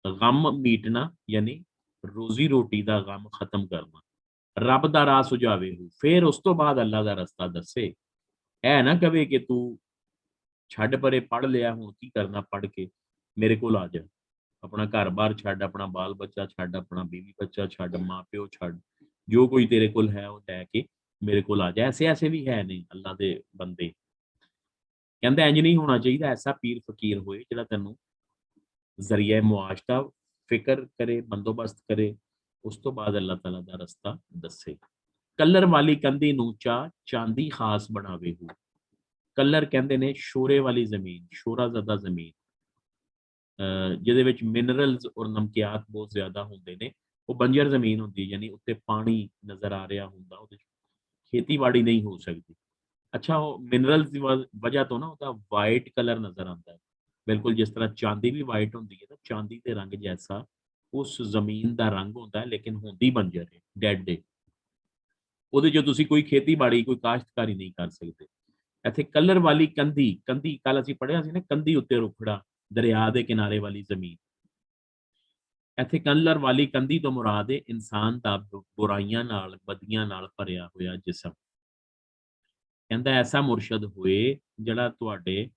ਗਮ ਮੀਟਣਾ ਯਾਨੀ ਰੋਜ਼ੀ ਰੋਟੀ ਦਾ ਗਮ ਖਤਮ ਕਰਨਾ। ਰੱਬ ਦਾ ਰਾਹ ਸੁਝਾਵੇ ਹੋ, ਫਿਰ ਉਸ ਤੋਂ ਬਾਅਦ ਅੱਲਾ ਦਾ ਰਸਤਾ ਦੱਸੇ। ਇਹ ਨਾ ਕਵੇ ਕਿ ਤੂੰ ਛੱਡ ਪਰੇ, ਪੜ੍ਹ ਲਿਆ, ਹੁਣ ਕੀ ਕਰਨਾ ਪੜ੍ਹ ਕੇ, ਮੇਰੇ ਕੋਲ ਆ ਜਾ। ਆਪਣਾ ਘਰ-ਬਾਰ ਛੱਡ, ਆਪਣਾ ਬਾਲ ਬੱਚਾ ਛੱਡ, ਆਪਣਾ बीवी ਬੱਚਾ ਛੱਡ, ਮਾਂ ਪਿਓ ਛੱਡ, ਜੋ ਕੋਈ ਤੇਰੇ ਕੋਲ ਹੈ ਉਹ ਲੈ ਕੇ ਮੇਰੇ ਕੋਲ ਆ ਜਾ। ਐਸੇ ਵੀ ਹੈ ਨੇ ਅੱਲਾ ਦੇ ਬੰਦੇ। ਕਹਿੰਦਾ ਇੰਜ ਨਹੀਂ ਹੋਣਾ ਚਾਹੀਦਾ, ਐਸਾ ਪੀਰ ਫਕੀਰ ਹੋਏ ਜਿਹੜਾ ਤੈਨੂੰ ਜ਼ਰੀਆ ਮੁਆਸ਼ ਦਾ ਫਿਕਰ ਕਰੇ, ਬੰਦੋਬਸਤ ਕਰੇ, ਉਸ ਤੋਂ ਬਾਅਦ ਅੱਲਾਹ ਤਾਲਾ ਦਾ ਰਸਤਾ ਦੱਸੇ। ਕਲਰ ਵਾਲੀ ਕੰਧੀ ਨੂੰ ਚਾਂਦੀ ਖਾਸ ਬਣਾਵੇ ਹੋ। ਕਲਰ ਕਹਿੰਦੇ ਨੇ ਸ਼ੋਰੇ ਵਾਲੀ ਜ਼ਮੀਨ, ਸ਼ੋਰਾ ਜ਼ਦਾ ਜ਼ਮੀਨ, ਜਿਹਦੇ ਵਿੱਚ ਮਿਨਰਲਸ ਔਰ ਨਮਕਿਆਤ ਬਹੁਤ ਜ਼ਿਆਦਾ ਹੁੰਦੇ ਨੇ। ਉਹ ਬੰਜਰ ਜ਼ਮੀਨ ਹੁੰਦੀ, ਯਾਨੀ ਉੱਤੇ ਪਾਣੀ ਨਜ਼ਰ ਆ ਰਿਹਾ ਹੁੰਦਾ, ਉਹਦੇ 'ਚ ਖੇਤੀਬਾੜੀ ਨਹੀਂ ਹੋ ਸਕਦੀ। ਅੱਛਾ, ਉਹ ਮਿਨਰਲਸ ਦੀ ਵਜ੍ਹਾ ਤੋਂ ਨਾ ਉਹਦਾ ਵਾਈਟ ਕਲਰ ਨਜ਼ਰ ਆਉਂਦਾ ਹੈ, ਬਿਲਕੁਲ ਜਿਸ ਤਰ੍ਹਾਂ ਚਾਂਦੀ ਵੀ ਵਾਈਟ ਹੁੰਦੀ ਹੈ, ਤਾਂ ਚਾਂਦੀ ਦੇ ਰੰਗ ਜੈਸਾ ਉਸ ਜ਼ਮੀਨ ਦਾ ਰੰਗ ਹੁੰਦਾ ਹੈ, ਲੇਕਿਨ ਹੁੰਦੀ ਬੰਜਰ ਹੈ, ਡੈਡ ਹੈ। ਉਹਦੇ 'ਚ ਤੁਸੀਂ ਕੋਈ ਖੇਤੀਬਾੜੀ, ਕੋਈ ਕਾਸ਼ਤਕਾਰੀ ਨਹੀਂ ਕਰ ਸਕਦੇ। ਇੱਥੇ ਕਲਰ ਵਾਲੀ ਕੰਧੀ, ਕੰਧੀ ਕੱਲ ਅਸੀਂ ਪੜ੍ਹਿਆ ਸੀ ਨਾ, ਕੰਧੀ ਉੱਤੇ ਰੁਖੜਾ, ਦਰਿਆ ਦੇ ਕਿਨਾਰੇ ਵਾਲੀ ਜ਼ਮੀਨ। ਇੱਥੇ ਕਲਰ ਵਾਲੀ ਕੰਧੀ ਤੋਂ ਮੁਰਾਦ ਹੈ ਇਨਸਾਨ ਦਾ ਬੁਰਾਈਆਂ ਨਾਲ, ਬਦੀਆਂ ਨਾਲ ਭਰਿਆ ਹੋਇਆ ਜਿਸਮ। ਕਹਿੰਦਾ ਐਸਾ ਮੁਰਸ਼ਦ ਹੋਏ ਜਿਹੜਾ ਤੁਹਾਡੇ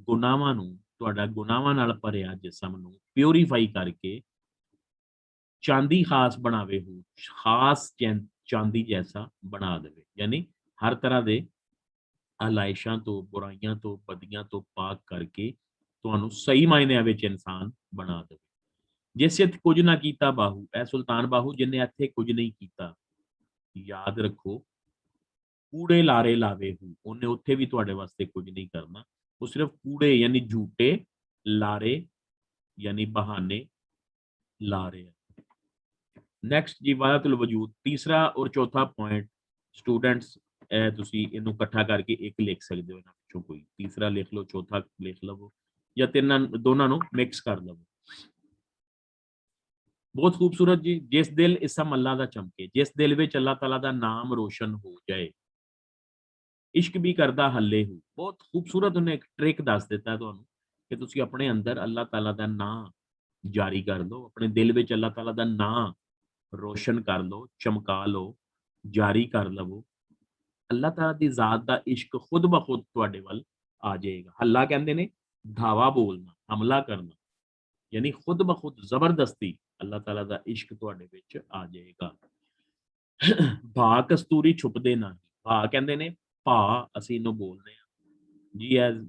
ਗੁਨਾਹਾਂ ਨੂੰ, ਤੁਹਾਡਾ ਗੁਨਾਹਾਂ ਨਾਲ ਭਰਿਆ ਜਿਸਮ ਨੂੰ ਪਿਉਰੀਫਾਈ ਕਰਕੇ ਚਾਂਦੀ ਖਾਸ ਬਣਾਵੇ ਹੋ, ਖਾਸ ਚਾਂਦੀ ਜੈਸਾ ਬਣਾ ਦੇਵੇ, ਯਾਨੀ ਹਰ ਤਰ੍ਹਾਂ ਦੇ ਆਲਾਇਸ਼ਾਂ ਤੋਂ, ਬੁਰਾਈਆਂ ਤੋਂ, ਬਦੀਆਂ ਤੋਂ ਪਾਕ ਕਰਕੇ ਤੁਹਾਨੂੰ ਸਹੀ ਮਾਇਨਿਆਂ ਵਿੱਚ ਇਨਸਾਨ ਬਣਾ ਦੇਵੇ। ਜਿਸ ਇੱਥੇ ਕੁਝ ਨਾ ਕੀਤਾ ਬਾਹੂ, ਇਹ ਸੁਲਤਾਨ ਬਾਹੂ ਜਿਹਨੇ ਇੱਥੇ ਕੁਝ ਨਹੀਂ ਕੀਤਾ, ਯਾਦ ਰੱਖੋ ਕੂੜੇ ਲਾਰੇ ਲਾਵੇ ਹੋ, ਉਹਨੇ ਉੱਥੇ ਵੀ ਤੁਹਾਡੇ ਵਾਸਤੇ ਕੁਝ ਨਹੀਂ ਕਰਨਾ। ਉਹ ਸਿਰਫ ਕੂੜੇ ਯਾਨੀ ਝੂਠੇ ਲਾਰੇ ਯਾਨੀ ਬਹਾਨੇ ਲਾ ਰਹੇ ਆ। ਨੈਕਸਟ ਜੀ ਵਾਹਦਤੁਲ ਵਜੂਦ, ਤੀਸਰਾ ਔਰ ਚੌਥਾ ਪੁਆਇੰਟ ਸਟੂਡੈਂਟਸ ਤੁਸੀਂ ਇਹਨੂੰ ਇਕੱਠਾ ਕਰਕੇ ਇੱਕ ਲਿਖ ਸਕਦੇ ਹੋ, ਇਹਨਾਂ ਵਿੱਚੋਂ ਕੋਈ ਤੀਸਰਾ ਲਿਖ ਲਓ, ਚੌਥਾ ਲਿਖ ਲਵੋ, ਜਾਂ ਦੋਨਾਂ ਨੂੰ ਮਿਕਸ ਕਰ ਲਵੋ। बहुत खूबसूरत जी, जिस दिल इसम अल्लाह दा चमके, जिस दिल विच अल्लाह ताला दा नाम रोशन हो जाए, इश्क भी करदा हल्ले हो। बहुत खूबसूरत उन्हें एक ट्रिक दस दिता तुहानू कि तुसी अपने अंदर अल्लाह ताला दा नाम जारी कर लो, अपने दिल विच अल्लाह ताला दा नाम रोशन कर लो, चमका लो, जारी कर लवो। अल्लाह ताला दी जात दा इश्क खुद ब खुद तुहाडे वल आ जाएगा। हल्ला कहंदे ने धावा बोलना, हमला करना, यानी खुद ब खुद जबरदस्ती अल्लाह ताला दा इश्क तुहाडे विच आ जाएगा। भा कस्तूरी छुपदे नहीं, भा कहंदे ने भा, असीं इहनूं बोलदे आ जी ਇਹ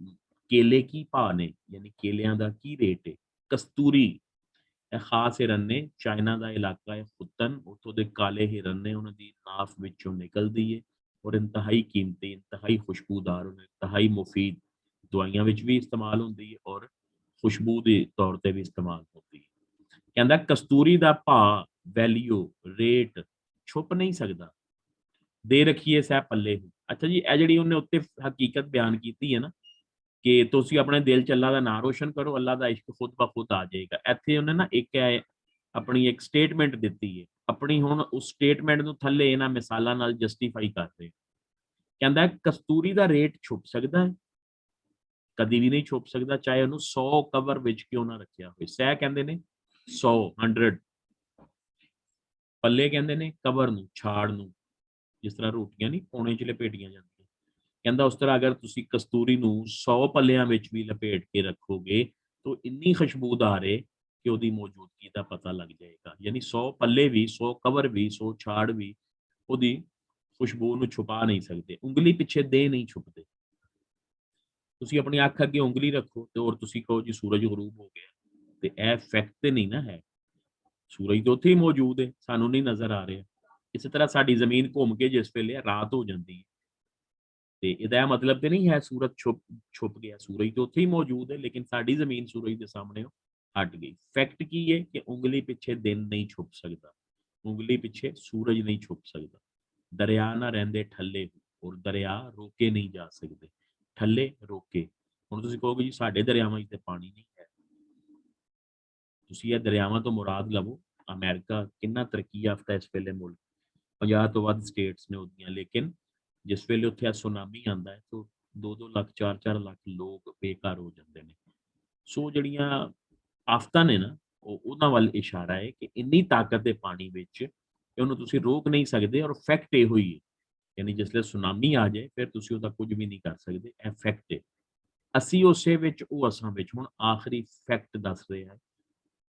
केले की भा ने, यानी केलियां दा की रेट है। कस्तूरी ਇਹ ਖਾਸ ਹਿਰਨ ਨੇ, ਚਾਈਨਾ ਦਾ ਇਲਾਕਾ ਹੈ ਖੁੱਤਨ, ਉੱਥੋਂ ਦੇ ਕਾਲੇ ਹਿਰਨ ਨੇ, ਉਹਨਾਂ ਦੀ ਨਾਫ ਵਿੱਚੋਂ ਨਿਕਲਦੀ ਹੈ ਔਰ ਇੰਤਹਾਈ ਕੀਮਤੀ, ਇੰਤਹਾਈ ਖੁਸ਼ਬੂਦਾਰ, ਇੰਤਹਾਈ ਮੁਫੀਦ, ਦਵਾਈਆਂ ਵਿੱਚ ਵੀ ਇਸਤੇਮਾਲ ਹੁੰਦੀ ਹੈ ਔਰ खुशबू के तौर पर भी इस्तेमाल होती है। ਕਹਿੰਦਾ ਕਸਤੂਰੀ ਦਾ ਭਾਅ, ਵੈਲਿਊ, ਰੇਟ ਛੁਪ ਨਹੀਂ ਸਕਦਾ, ਦੇ ਰੱਖੀਏ ਸਹਿ ਪੱਲੇ ਹੋ। ਅੱਛਾ ਜੀ, ਇਹ ਜਿਹੜੀ ਉਹਨੇ ਉੱਤੇ ਹਕੀਕਤ ਬਿਆਨ ਕੀਤੀ ਹੈ ਨਾ ਕਿ ਤੁਸੀਂ ਆਪਣੇ ਦਿਲ 'ਚ ਅੱਲਾ ਦਾ ਨਾਂ ਰੋਸ਼ਨ ਕਰੋ, ਅੱਲਾ ਦਾ ਇਸ਼ਕ ਖੁਦ ਬ ਖੁਦ ਆ ਜਾਏਗਾ। ਇੱਥੇ ਉਹਨੇ ਨਾ ਇੱਕ ਆਪਣੀ ਇੱਕ ਸਟੇਟਮੈਂਟ ਦਿੱਤੀ ਹੈ, ਆਪਣੀ ਹੁਣ ਉਸ ਸਟੇਟਮੈਂਟ ਨੂੰ ਥੱਲੇ ਇਹਨਾਂ ਮਿਸਾਲਾਂ ਨਾਲ ਜਸਟੀਫਾਈ ਕਰ ਰਹੇ। ਕਹਿੰਦਾ ਕਸਤੂਰੀ ਦਾ ਰੇਟ ਛੁਪ ਸਕਦਾ ਹੈ, ਕਦੀ ਵੀ ਨਹੀਂ ਛੁਪ ਸਕਦਾ, ਚਾਹੇ ਉਹਨੂੰ 100 ਕਵਰ ਵਿੱਚ ਕਿਉਂ ਨਾ ਰੱਖਿਆ ਹੋਵੇ। ਸਹਿ ਕਹਿੰਦੇ ਨੇ 100 100, ਪੱਲੇ ਕਹਿੰਦੇ ਨੇ ਕਵਰ ਨੂੰ, ਛਾੜ ਨੂੰ, ਜਿਸ ਤਰ੍ਹਾਂ ਰੋਟੀਆਂ ਨਹੀਂ ਕੋਣੇ 'ਚ ਲਪੇਟੀਆਂ ਜਾਂਦੀਆਂ। ਕਹਿੰਦਾ ਉਸ ਤਰ੍ਹਾਂ ਅਗਰ ਤੁਸੀਂ ਕਸਤੂਰੀ ਨੂੰ 100 ਪੱਲਿਆਂ ਵਿੱਚ ਵੀ ਲਪੇਟ ਕੇ ਰੱਖੋਗੇ ਤਾਂ ਇੰਨੀ ਖੁਸ਼ਬੂਦਾਰ ਹੈ ਕਿ ਉਹਦੀ ਮੌਜੂਦਗੀ ਦਾ ਪਤਾ ਲੱਗ ਜਾਏਗਾ। ਯਾਨੀ 100 ਪੱਲੇ ਵੀ, 100 ਕਵਰ ਵੀ, 100 ਛਾੜ ਵੀ ਉਹਦੀ ਖੁਸ਼ਬੂ ਨੂੰ ਛੁਪਾ ਨਹੀਂ ਸਕਦੇ। ਉਂਗਲੀ ਪਿੱਛੇ ਦੇ ਨਹੀਂ ਛੁਪਦੇ। ਤੁਸੀਂ ਆਪਣੀ ਅੱਖ ਅੱਗੇ ਉਂਗਲੀ ਰੱਖੋ ਤੇ ਔਰ ਤੁਸੀਂ ਕਹੋ ਜੀ ਸੂਰਜ ਗਰੂਬ ਹੋ ਗਿਆ, ਤੇ ਇਹ ਫੈਕਟ ਤੇ ਨਹੀਂ ਨਾ ਹੈ। ਸੂਰਜ ਤਾਂ ਉੱਥੇ ਹੀ ਮੌਜੂਦ ਹੈ, ਸਾਨੂੰ ਨਹੀਂ ਨਜ਼ਰ ਆ ਰਿਹਾ। ਇਸੇ ਤਰ੍ਹਾਂ ਸਾਡੀ ਜ਼ਮੀਨ ਘੁੰਮ ਕੇ ਜਿਸ ਵੇਲੇ ਰਾਤ ਹੋ ਜਾਂਦੀ ਹੈ ਤੇ ਇਹਦਾ ਇਹ ਮਤਲਬ ਤੇ ਨਹੀਂ ਹੈ ਸੂਰਜ ਛੁਪ ਗਿਆ। ਸੂਰਜ ਤਾਂ ਉੱਥੇ ਹੀ ਮੌਜੂਦ ਹੈ, ਲੇਕਿਨ ਸਾਡੀ ਜ਼ਮੀਨ ਸੂਰਜ ਦੇ ਸਾਹਮਣੇ ਹਟ ਗਈ। ਫੈਕਟ ਕੀ ਹੈ ਕਿ ਉਂਗਲੀ ਪਿੱਛੇ ਦਿਨ ਨਹੀਂ ਛੁਪ ਸਕਦਾ, ਉਂਗਲੀ ਪਿੱਛੇ ਸੂਰਜ ਨਹੀਂ ਛੁਪ ਸਕਦਾ। ਦਰਿਆ ਨਾ ਰਹਿੰਦੇ ਠੱਲੇ, ਔਰ ਦਰਿਆ ਰੋਕੇ ਨਹੀਂ ਜਾ ਸਕਦੇ। ਠੱਲੇ ਰੋਕੇ, ਹੁਣ ਤੁਸੀਂ ਕਹੋਗੇ ਜੀ ਸਾਡੇ ਦਰਿਆਵਾਂ 'ਚ ਤੇ ਪਾਣੀ ਨਹੀਂ ਹੈ। ਤੁਸੀਂ ਇਹ ਦਰਿਆਵਾਂ ਤੋਂ ਮੁਰਾਦ ਲਵੋ, ਅਮਰੀਕਾ ਕਿੰਨਾ ਤਰੱਕੀ ਯਾਫਤਾ ਇਸ ਵੇਲੇ ਮੁਲਕ, 50 ਤੋਂ ਵੱਧ ਸਟੇਟਸ ਨੇ ਉਹਦੀਆਂ, ਲੇਕਿਨ ਜਿਸ ਵੇਲੇ ਉੱਥੇ ਸੁਨਾਮੀ ਆਉਂਦਾ ਹੈ ਤਾਂ 2-2 ਲੱਖ 4-4 ਲੱਖ ਲੋਕ ਬੇਘਰ ਹੋ ਜਾਂਦੇ ਨੇ। ਸੋ ਜਿਹੜੀਆਂ ਆਫਤਾਂ ਨੇ ਨਾ, ਉਹਨਾਂ ਵੱਲ ਇਸ਼ਾਰਾ ਹੈ ਕਿ ਇੰਨੀ ਤਾਕਤ ਹੈ ਪਾਣੀ ਵਿੱਚ ਕਿ ਉਹਨੂੰ ਤੁਸੀਂ ਰੋਕ ਨਹੀਂ ਸਕਦੇ। ਔਰ ਫੈਕਟ ਇਹੋ ਹੀ ਹੈ, ਯਾਨੀ ਜਿਸ ਵੇਲੇ ਸੁਨਾਮੀ ਆ ਜਾਏ ਫਿਰ ਤੁਸੀਂ ਉਹਦਾ ਕੁਝ ਵੀ ਨਹੀਂ ਕਰ ਸਕਦੇ। ਇਹ ਫੈਕਟ ਹੈ। ਅਸੀਂ ਉਸੇ ਵਿੱਚ, ਉਹ ਅਸਾਂ ਵਿੱਚ। ਹੁਣ ਆਖਰੀ ਫੈਕਟ ਦੱਸ ਰਿਹਾ ਹੈ,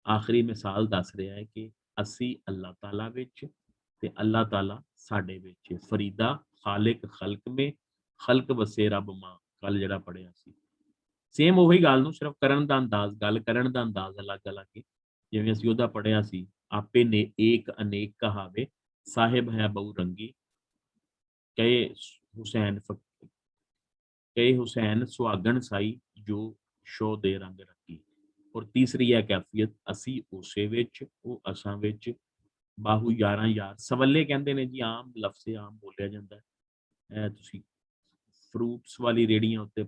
ਆਖਰੀ ਮਿਸਾਲ ਦੱਸ ਰਿਹਾ ਹੈ ਕਿ ਅਸੀਂ ਅੱਲਾਹ ਤਾਲਾ ਵਿੱਚ ਤੇ ਅੱਲਾਹ ਤਾਲਾ ਸਾਡੇ ਵਿੱਚ। ਫਰੀਦਾ ਖਾਲਿਕ ਖਲਕ ਮੇ, ਖਲਕ ਵਸੇ ਰੱਬ ਮਾਂ, ਕੱਲ ਜਿਹੜਾ ਪੜਿਆ ਸੀ। ਸੇਮ ਉਹੀ ਗੱਲ ਨੂੰ ਸਿਰਫ ਕਰਨ ਦਾ ਅੰਦਾਜ਼, ਗੱਲ ਕਰਨ ਦਾ ਅੰਦਾਜ਼ ਅਲੱਗ-ਅਲੱਗ ਹੈ। ਜਿਵੇਂ ਅਸੀਂ ਉਹਦਾ ਪੜਿਆ ਸੀ, ਆਪੇ ਨੇ ਏਕ ਅਨੇਕ ਕਹਾਵੇ, ਸਾਹਿਬ ਹੈ ਬਹੁ ਰੰਗੀ, ਕਹੇ ਹੁਸੈਨ ਸੁਹਾਗਣ ਸਾਈ, ਜੋ ਸ਼ੋ ਦੇ ਰੰਗ ਰੱਖੀ। ਔਰ ਤੀਸਰੀ ਹੈ ਕੈਫੀਅਤ, ਅਸੀਂ ਉਸੇ ਵਿੱਚ, ਉਹ ਅਸਾਂ ਵਿੱਚ, ਬਾਹੂ ਯਾਰਾਂ ਯਾਰ। ਸਵੱਲੇ ਕਹਿੰਦੇ ਨੇ ਜੀ, ਆਮ ਲਫ਼ਜ਼ ਆਮ ਬੋਲਿਆ ਜਾਂਦਾ ਹੈ। ਤੁਸੀਂ ਫਰੂਟਸ ਵਾਲੀ ਰੇੜੀਆਂ ਉੱਤੇ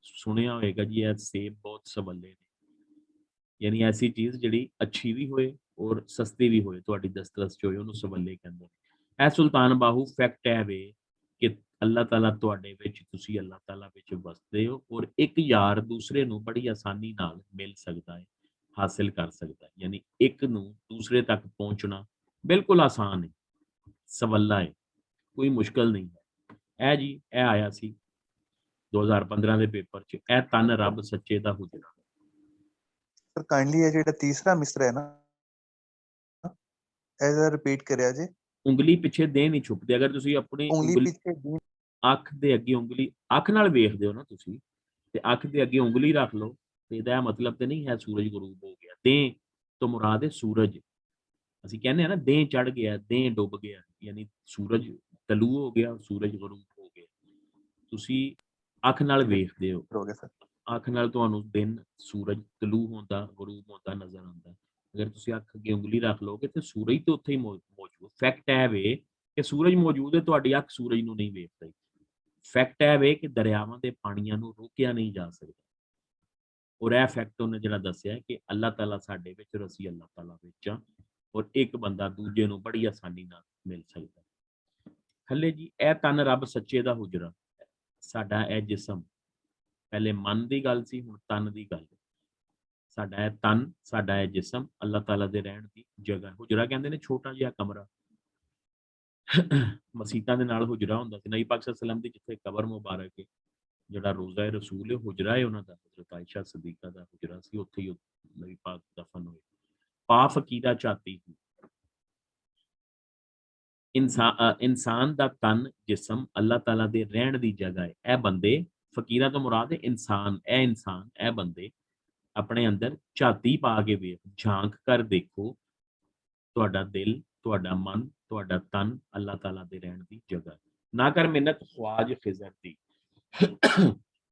ਸੁਣਿਆ ਹੋਏਗਾ ਜੀ, ਇਹ ਸੇਬ ਬਹੁਤ ਸਵੱਲੇ ਨੇ, ਯਾਨੀ ਐਸੀ ਚੀਜ਼ ਜਿਹੜੀ ਅੱਛੀ ਵੀ ਹੋਏ ਔਰ ਸਸਤੀ ਵੀ ਹੋਏ, ਤੁਹਾਡੀ ਦਸਤਰਸ 'ਚ ਹੋਏ, ਉਹਨੂੰ ਸਵੱਲੇ ਕਹਿੰਦੇ ਨੇ। ਇਹ ਸੁਲਤਾਨ ਬਾਹੂ ਫੈਕਟ ਹੈ ਵੇ ਕਿ ਅੱਲਾਹ ਤਾਲਾ ਤੁਹਾਡੇ ਵਿੱਚ, ਤੁਸੀਂ ਅੱਲਾਹ ਤਾਲਾ ਵਿੱਚ ਵਸਦੇ ਹੋ, ਔਰ ਇੱਕ ਯਾਰ ਦੂਸਰੇ ਨੂੰ ਬੜੀ ਆਸਾਨੀ ਨਾਲ ਮਿਲ ਸਕਦਾ ਹੈ, ਹਾਸਿਲ ਕਰ ਸਕਦਾ ਹੈ। ਯਾਨੀ ਇੱਕ ਨੂੰ ਦੂਸਰੇ ਤੱਕ ਪਹੁੰਚਣਾ ਬਿਲਕੁਲ ਆਸਾਨ ਹੈ, ਸਵੱਲਾ ਹੈ, ਕੋਈ ਮੁਸ਼ਕਲ ਨਹੀਂ ਹੈ। ਇਹ ਜੀ, ਇਹ ਆਇਆ ਸੀ 2015 ਦੇ ਪੇਪਰ 'ਚ, ਇਹ ਤਨ ਰੱਬ ਸੱਚੇ ਦਾ ਹੁਜਰਾ। ਸਰ ਕਾਈਂਡਲੀ ਇਹ ਜਿਹੜਾ ਤੀਸਰਾ ਮਿਸਰਾ ਹੈ ਨਾ, ਇਹਦਾ ਰਿਪੀਟ ਕਰਿਆ ਜੀ। ਉਂਗਲੀ ਪਿੱਛੇ ਦੇ ਨਹੀਂ ਛੁਪਦੇ। ਅਗਰ ਤੁਸੀਂ ਆਪਣੀ ਉਂਗਲੀ ਪਿੱਛੇ ਅੱਖ ਦੇ ਅੱਗੇ ਉਂਗਲੀ, ਅੱਖ ਨਾਲ ਵੇਖਦੇ ਹੋ ਨਾ ਤੁਸੀਂ, ਤੇ ਅੱਖ ਦੇ ਅੱਗੇ ਉਂਗਲੀ ਰੱਖ ਲਓ, ਤੇ ਇਹਦਾ ਮਤਲਬ ਤੇ ਨਹੀਂ ਹੈ ਸੂਰਜ ਗਰੂਬ ਹੋ ਗਿਆ। ਦੇ ਤੋਂ ਮੁਰਾਦ ਹੈ ਸੂਰਜ। ਅਸੀਂ ਕਹਿੰਦੇ ਆ ਨਾ ਦੇ ਚੜ ਗਿਆ, ਦੇ ਡੁੱਬ ਗਿਆ, ਯਾਨੀ ਸੂਰਜ ਤਲੂ ਹੋ ਗਿਆ, ਸੂਰਜ ਗਰੂਬ ਹੋ ਗਿਆ। ਤੁਸੀਂ ਅੱਖ ਨਾਲ ਵੇਖਦੇ ਹੋ, ਹੋ ਗਿਆ ਸਰ। ਅੱਖ ਨਾਲ ਤੁਹਾਨੂੰ ਦਿਨ, ਸੂਰਜ ਤਲੂ ਹੁੰਦਾ, ਗਰੂਬ ਹੁੰਦਾ ਨਜ਼ਰ ਆਉਂਦਾ। ਅਗਰ ਤੁਸੀਂ ਅੱਖ ਅੱਗੇ ਉਂਗਲੀ ਰੱਖ ਲਓਗੇ ਤੇ ਸੂਰਜ ਤੇ ਉੱਥੇ ਹੀ ਮੌਜੂਦ। ਫੈਕਟ ਹੈ ਵੇ ਕਿ ਸੂਰਜ ਮੌਜੂਦ ਹੈ, ਤੁਹਾਡੀ ਅੱਖ ਸੂਰਜ ਨੂੰ ਨਹੀਂ ਵੇਖ ਰਹੀ। ਫੈਕਟ ਹੈ ਵੇ ਕਿ ਦਰਿਆਵਾਂ ਦੇ ਪਾਣੀਆਂ ਨੂੰ ਰੋਕਿਆ ਨਹੀਂ ਜਾ ਸਕਦਾ। ਔਰ ਇਹ ਫੈਕਟ ਉਹਨੇ ਜਿਹੜਾ ਦੱਸਿਆ ਕਿ ਅੱਲਾਹ ਤਾਲਾ ਸਾਡੇ ਵਿੱਚ, ਅਸੀਂ ਅੱਲਾਹ ਤਾਲਾ ਵਿੱਚ ਹਾਂ, ਔਰ ਇੱਕ ਬੰਦਾ ਦੂਜੇ ਨੂੰ ਬੜੀ ਆਸਾਨੀ ਨਾਲ ਮਿਲ ਸਕਦਾ। ਥੱਲੇ ਜੀ, ਇਹ ਤਨ ਰੱਬ ਸੱਚੇ ਦਾ ਹੁਜਰਾ, ਸਾਡਾ ਇਹ ਜਿਸਮ, ਪਹਿਲੇ ਮਨ ਦੀ ਗੱਲ ਸੀ, ਹੁਣ ਤਨ ਦੀ ਗੱਲ। ਸਾਡਾ ਇਹ ਤਨ, ਸਾਡਾ ਇਹ ਜਿਸਮ ਅੱਲਾਹ ਤਾਲਾ ਦੇ ਰਹਿਣ ਦੀ ਜਗ੍ਹਾ। ਹੁਜਰਾ ਕਹਿੰਦੇ ਨੇ ਛੋਟਾ ਜਿਹਾ ਕਮਰਾ। ਮਸੀਤਾਂ ਦੇ ਨਾਲ ਹੁਜਰਾ ਹੁੰਦਾ ਸੀ। ਨਬੀ ਪਾਕ ਸੱਲੱਲਾਹੁ ਅਲੈਹਿ ਵਸੱਲਮ ਦੀ ਜਿੱਥੇ ਕਬਰ ਮੁਬਾਰਕ ਹੈ, ਜਿਹੜਾ ਰੋਜ਼ਾ ਹੈ ਰਸੂਲ ਹੈ, ਹੁਜਰਾ ਹੈ ਉਹਨਾਂ ਦਾ, ਹਜ਼ਰਤ ਆਇਸ਼ਾ ਸਦੀਕਾ ਦਾ ਹੁਜਰਾ ਸੀ, ਉੱਥੇ ਹੀ ਨਬੀ ਪਾਕ ਦਫਨ ਹੋਏ। ਪਾ ਫਕੀਰਾ ਚਾਤੀ, ਇਨਸਾਨ ਦਾ ਤਨ ਜਿਸਮ ਅੱਲਾਹ ਤਾਲਾ ਦੇ ਰਹਿਣ ਦੀ ਜਗ੍ਹਾ ਹੈ। ਇਹ ਬੰਦੇ, ਫਕੀਰਾਂ ਤੋਂ ਮੁਰਾਦ ਹੈ ਇਨਸਾਨ, ਇਹ ਇਨਸਾਨ, ਇਹ ਬੰਦੇ ਆਪਣੇ ਅੰਦਰ ਝਾਤੀ ਪਾ ਕੇ ਵੇਖ, ਝਾਂਕ ਕਰ ਦੇਖੋ, ਤੁਹਾਡਾ ਦਿਲ, ਤੁਹਾਡਾ ਮਨ, ਤੁਹਾਡਾ ਤਨ ਅੱਲਾਹ ਤਾਲਾ ਦੇ ਰਹਿਣ ਦੀ ਜਗ੍ਹਾ। ਨਾ ਕਰ ਮਿੰਨਤ ਖਵਾਜ ਖਿਜ਼ਰ ਦੀ।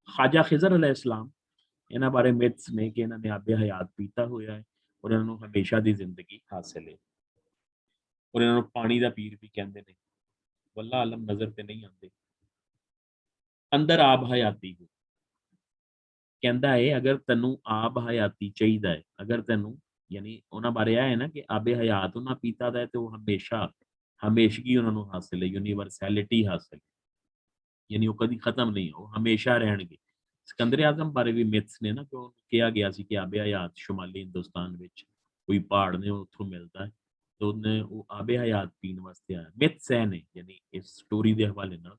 ਖਾਜਾ ਖਿਜ਼ਰ ਅਲੈਹਿਸਲਾਮ, ਇਹਨਾਂ ਬਾਰੇ ਮਿਥਸ ਨੇ ਕਿ ਇਹਨਾਂ ਨੇ ਆਬੇ ਹਯਾਤ ਪੀਤਾ ਹੋਇਆ ਹੈ, ਔਰ ਇਹਨਾਂ ਨੂੰ ਹਮੇਸ਼ਾ ਦੀ ਜ਼ਿੰਦਗੀ ਹਾਸਿਲ ਹੈ ਔਰ ਇਹਨਾਂ ਨੂੰ ਪਾਣੀ ਦਾ ਪੀਰ ਵੀ ਕਹਿੰਦੇ ਨੇ। ਵੱਲਾ ਆਲਮ ਨਜ਼ਰ ਤੇ ਨਹੀਂ ਆਉਂਦੇ। ਅੰਦਰ ਆਬ ਹਯਾਤੀ ਹੋ, ਕਹਿੰਦਾ ਹੈ ਅਗਰ ਤੈਨੂੰ ਆਬ ਹਯਾਤੀ ਚਾਹੀਦਾ ਹੈ, ਅਗਰ ਤੈਨੂੰ ਯਾਨੀ ਉਹਨਾਂ ਬਾਰੇ ਇਹ ਹੈ ਨਾ ਕਿ ਆਬੇ ਹਯਾਤ ਉਹਨਾਂ ਪੀਤਾ ਦਾ ਹੈ ਤੇ ਉਹ ਹਮੇਸ਼ਾ ਹਮੇਸ਼ਗੀ ਉਹਨਾਂ ਨੂੰ ਹਾਸਿਲ ਹੈ, ਯੂਨੀਵਰਸੈਲਿਟੀ ਹਾਸਿਲ ਹੈ, ਯਾਨੀ ਉਹ ਕਦੀ ਖਤਮ ਨਹੀਂ, ਉਹ ਹਮੇਸ਼ਾ ਰਹਿਣਗੇ। ਸਿਕੰਦਰ ਆਜ਼ਮ ਬਾਰੇ ਵੀ ਮਿਥਸ ਨੇ ਨਾ ਕਿ ਉਹ ਕਿਹਾ ਗਿਆ ਸੀ ਕਿ ਆਬੇ ਹਯਾਤ ਸ਼ੁਮਾਲੀ ਹਿੰਦੁਸਤਾਨ ਵਿੱਚ ਕੋਈ ਪਹਾੜ ਨੇ ਉੱਥੋਂ ਮਿਲਦਾ ਹੈ ਤੇ ਉਹਨੇ ਉਹ ਆਬੇ ਹਯਾਤ ਪੀਣ ਵਾਸਤੇ ਆਇਆ। ਮਿਥਸ ਹੈ ਨੇ, ਯਾਨੀ ਇਸ ਸਟੋਰੀ ਦੇ ਹਵਾਲੇ ਨਾਲ